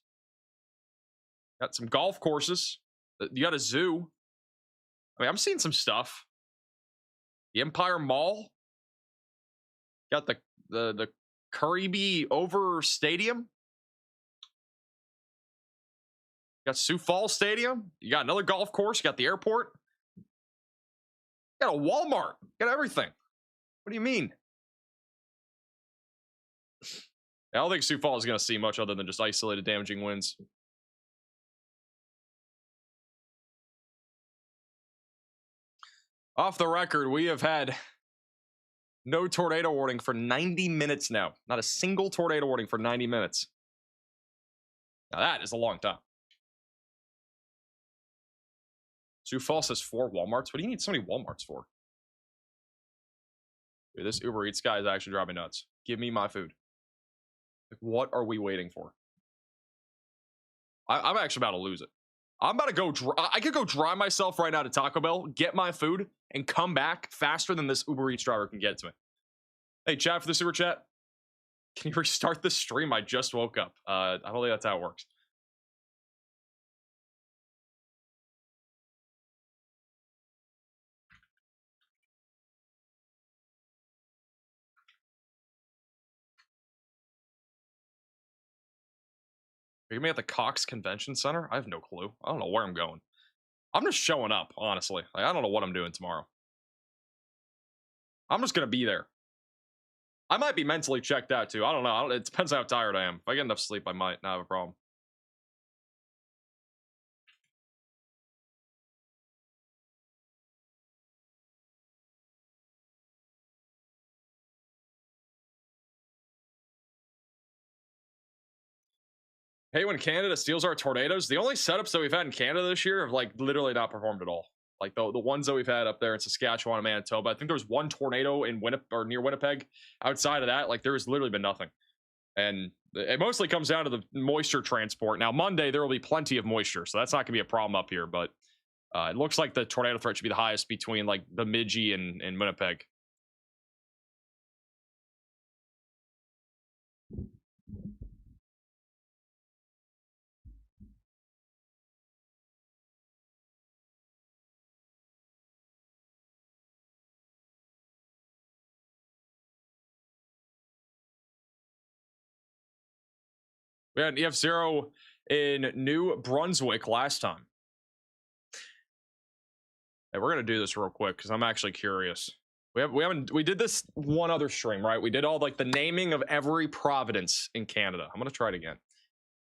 Got some golf courses. You got a zoo. I mean, I'm seeing some stuff. The Empire Mall. Got the Kirby Over Stadium. Got Sioux Falls Stadium. You got another golf course. You got the airport. You got a Walmart. You got everything. What do you mean? I don't think Sioux Falls is going to see much other than just isolated damaging winds. Off the record, we have had no tornado warning for 90 minutes now. Not a single tornado warning for 90 minutes. Now that is a long time. Sioux Falls has 4 Walmarts. What do you need so many Walmarts for? Dude, this Uber Eats guy is actually driving me nuts. Give me my food. Like, what are we waiting for? I'm actually about to lose it. I'm about to go. I could go drive myself right now to Taco Bell, get my food, and come back faster than this Uber Eats driver can get to me. Hey, chat for the super chat. Can you restart the stream? I just woke up. I don't think that's how it works. Are you gonna be at the Cox Convention Center? I have no clue. I don't know where I'm going. I'm just showing up, honestly. Like, I don't know what I'm doing tomorrow. I'm just gonna be there. I might be mentally checked out too. I don't know. It depends how tired I am. If I get enough sleep, I might not have a problem. Hey, when Canada steals our tornadoes, the only setups that we've had in Canada this year have like literally not performed at all. Like the ones that we've had up there in Saskatchewan and Manitoba. I think there was one tornado in Winnipeg or near Winnipeg. Outside of that, like there has literally been nothing. And it mostly comes down to the moisture transport. Now Monday there will be plenty of moisture, so that's not gonna be a problem up here. But it looks like the tornado threat should be the highest between like Bemidji and Winnipeg. We had an EF0 in New Brunswick last time. Hey, we're gonna do this real quick because I'm actually curious. We did this one other stream, right? We did all like the naming of every province in Canada. I'm gonna try it again.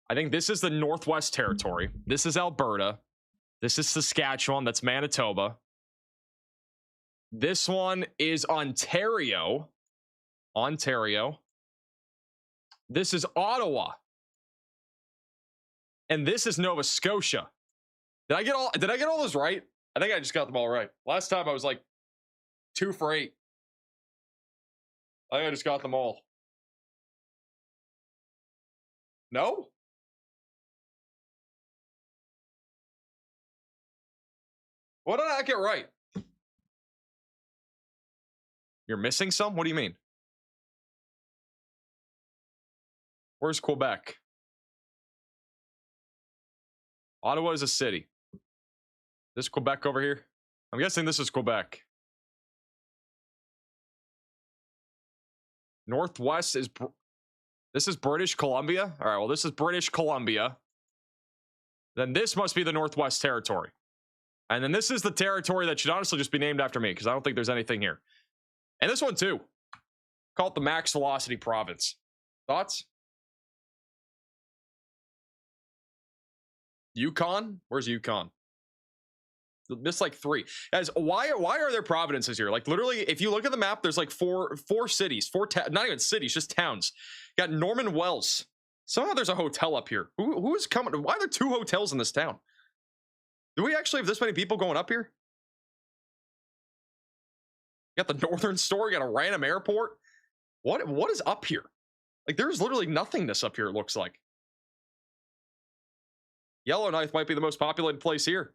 I think this is the Northwest Territory. This is Alberta. This is Saskatchewan. That's Manitoba. This one is Ontario. Ontario. This is Ottawa. And this is Nova Scotia. Did I get all those right? I think I just got them all right. Last time I was like 2 for 8. I think I just got them all. No? What did I get right? You're missing some? What do you mean? Where's Quebec? Ottawa is a city. This Quebec over here? I'm guessing this is Quebec. Northwest is... This is British Columbia? All right, well, this is British Columbia. Then this must be the Northwest Territory. And then this is the territory that should honestly just be named after me, because I don't think there's anything here. And this one, too. Call it the Max Velocity Province. Thoughts? Yukon? Where's Yukon? Missed like 3. Guys, why are there provinces here? Like, literally, if you look at the map, there's like four cities. Not even cities, just towns. You got Norman Wells. Somehow there's a hotel up here. Who is coming? Why are there 2 hotels in this town? Do we actually have this many people going up here? You got the Northern Store. You got a random airport. What is up here? Like, there's literally nothingness up here, it looks like. Yellowknife might be the most populated place here.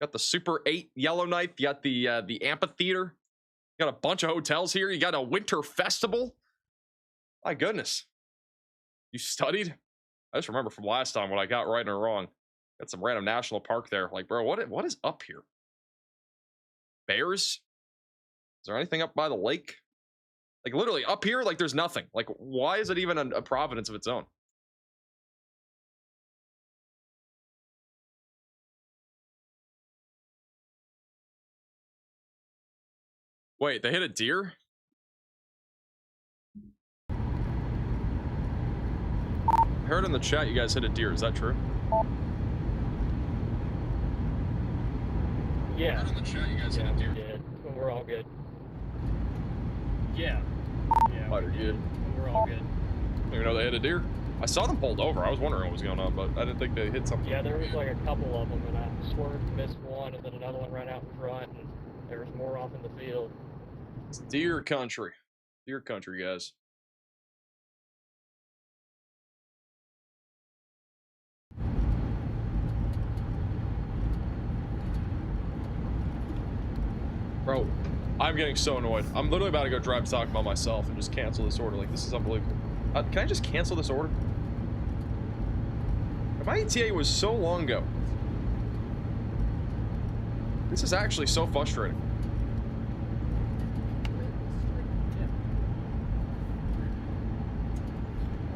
Got the Super 8 Yellowknife. You got the amphitheater. You got a bunch of hotels here. You got a winter festival. My goodness. You studied? I just remember from last time what I got right or wrong. Got some random national park there. Like, bro, what is up here? Bears? Is there anything up by the lake? Like, literally, up here, like, there's nothing. Like, why is it even a province of its own? Wait, they hit a deer? I heard in the chat you guys hit a deer. Is that true? Yeah. I heard in the chat you guys hit a deer. Yeah, we're all good. Yeah. Yeah. We're good. We're all good. I didn't even know they hit a deer. I saw them pulled over. I was wondering what was going on, but I didn't think they hit something. Yeah, there was like a couple of them, and I swerved, missed one, and then another one ran out in front, and there was more off in the field. It's deer country. Deer country, guys. Bro, I'm getting so annoyed. I'm literally about to go drive to Taco Bell myself and just cancel this order. Like, this is unbelievable. Can I just cancel this order? My ETA was so long ago. This is actually so frustrating.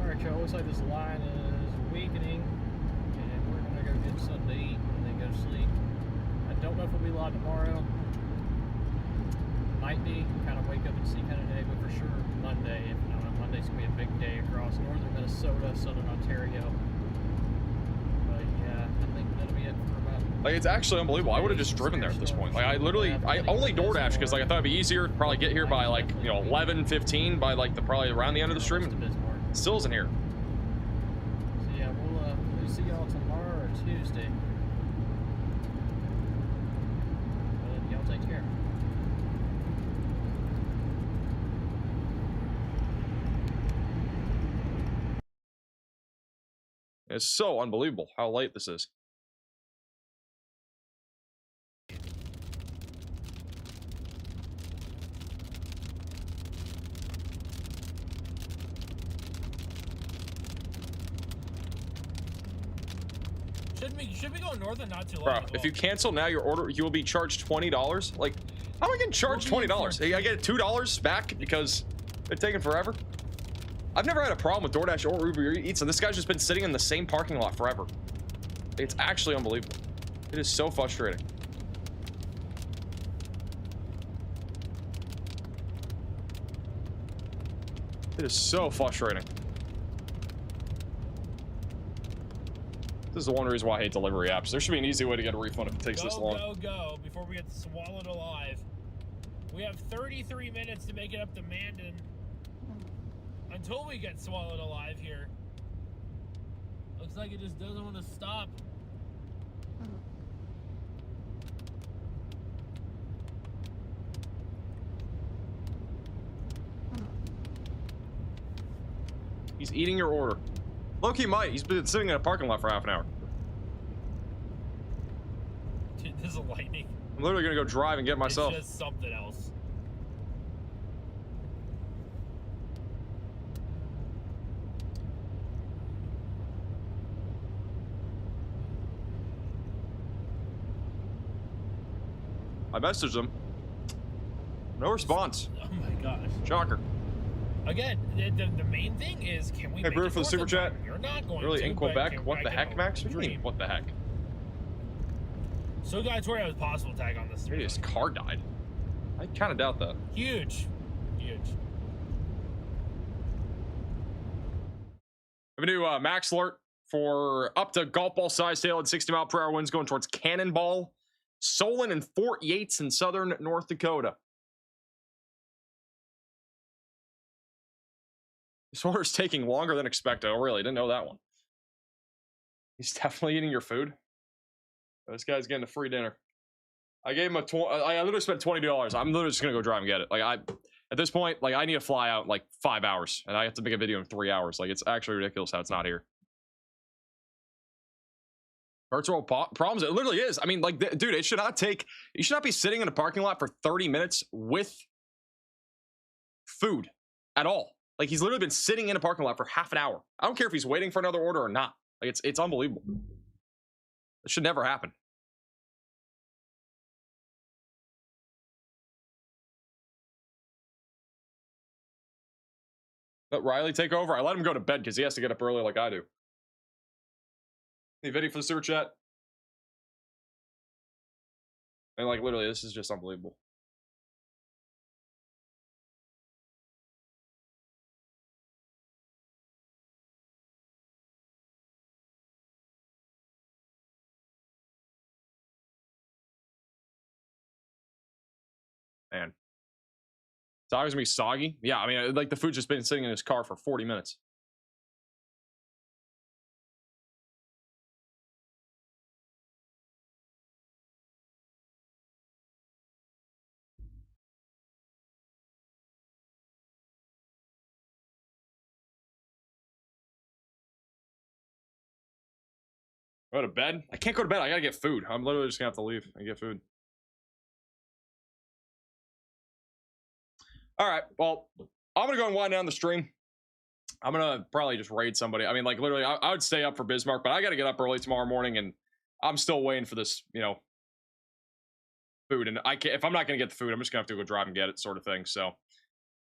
Alright, y'all, looks like this line is weakening, and we're gonna go get something to eat and then go to sleep. I don't know if we'll be live tomorrow. Might be. Kind of wake up and see kind of day, but for sure Monday. If not, Monday's gonna be a big day across northern Minnesota, southern Ontario. But yeah, I think that'll be it for about. Like, it's actually unbelievable. I would have just driven there at this point. Like, I only DoorDash because, like, I thought it'd be easier to probably get here by, like, you know, 11, 15 by, like, probably around the end of the stream. Still isn't here. So yeah, we'll see y'all tomorrow or Tuesday. Well, y'all take care. It's so unbelievable how late this is. Should we go north and not too long? Bro, if you cancel now your order, you will be charged $20. Like, how am I getting charged $20? Hey, I get $2 back because they're taking forever. I've never had a problem with DoorDash or Uber Eats, and this guy's just been sitting in the same parking lot forever. It's actually unbelievable. It is so frustrating. It is so frustrating. This is the one reason why I hate delivery apps. There should be an easy way to get a refund if it takes this long. Go, before we get swallowed alive. We have 33 minutes to make it up to Mandan until we get swallowed alive here. Looks like it just doesn't want to stop. He's eating your order. Low-key might. He's been sitting in a parking lot for half an hour. Dude, this is lightning. I'm literally gonna go drive and get it myself. It's just something else. I messaged him. No response. Oh my gosh. Shocker. Again, the main thing is, can we Hey, make Brew it for the worth super it? chat. You're not going Really, to, in but Quebec? can What I the get heck, a Max? What do you mean, dream? what the heck? So guys, where I was possible tag on this. Maybe his car died. I kind of doubt that. Huge. Huge. I have a new max alert for up to golf ball size tail at 60-mile-per-hour winds going towards Cannonball, Solon, and Fort Yates in southern North Dakota. This order's taking longer than expected. Oh, really? Didn't know that one. He's definitely eating your food. This guy's getting a free dinner. I gave him a I literally spent $20. I'm literally just gonna go drive and get it. Like at this point, like I need to fly out in like 5 hours, and I have to make a video in 3 hours. Like it's actually ridiculous how it's not here. First world problems. It literally is. I mean, like, dude, it should not take. You should not be sitting in a parking lot for 30 minutes with food at all. Like he's literally been sitting in a parking lot for half an hour. I don't care if he's waiting for another order or not. Like it's unbelievable. It should never happen. Let Riley take over. I let him go to bed because he has to get up early like I do. Any video for the super chat? And like literally, this is just unbelievable. Man. It's always gonna be soggy. Yeah, I mean, like the food's just been sitting in his car for 40 minutes. Go to bed? I can't go to bed. I gotta get food. I'm literally just gonna have to leave and get food. All right, well, I'm gonna go and wind down the stream. I'm gonna probably just raid somebody. I mean, like literally, I would stay up for Bismarck, but I gotta get up early tomorrow morning, and I'm still waiting for this, you know, food. And I can't, if I'm not gonna get the food, I'm just gonna have to go drive and get it, sort of thing. So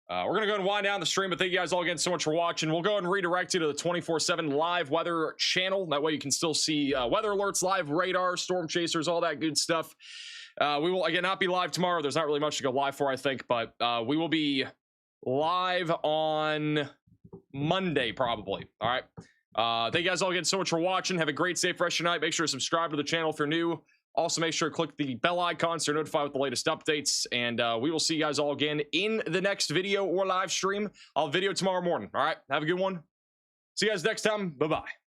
we're gonna go and wind down the stream. But thank you guys all again so much for watching. We'll go ahead and redirect you to the 24/7 live weather channel. That way you can still see weather alerts, live radar, storm chasers, all that good stuff. We will again not be live tomorrow. There's not really much to go live for, I think, but we will be live on Monday probably. All right. Thank you guys all again so much for watching. Have a great, safe, fresh night. Make sure to subscribe to the channel if you're new. Also, make sure to click the bell icon so you're notified with the latest updates. And we will see you guys all again in the next video or live stream. I'll video tomorrow morning. All right. Have a good one. See you guys next time. Bye-bye.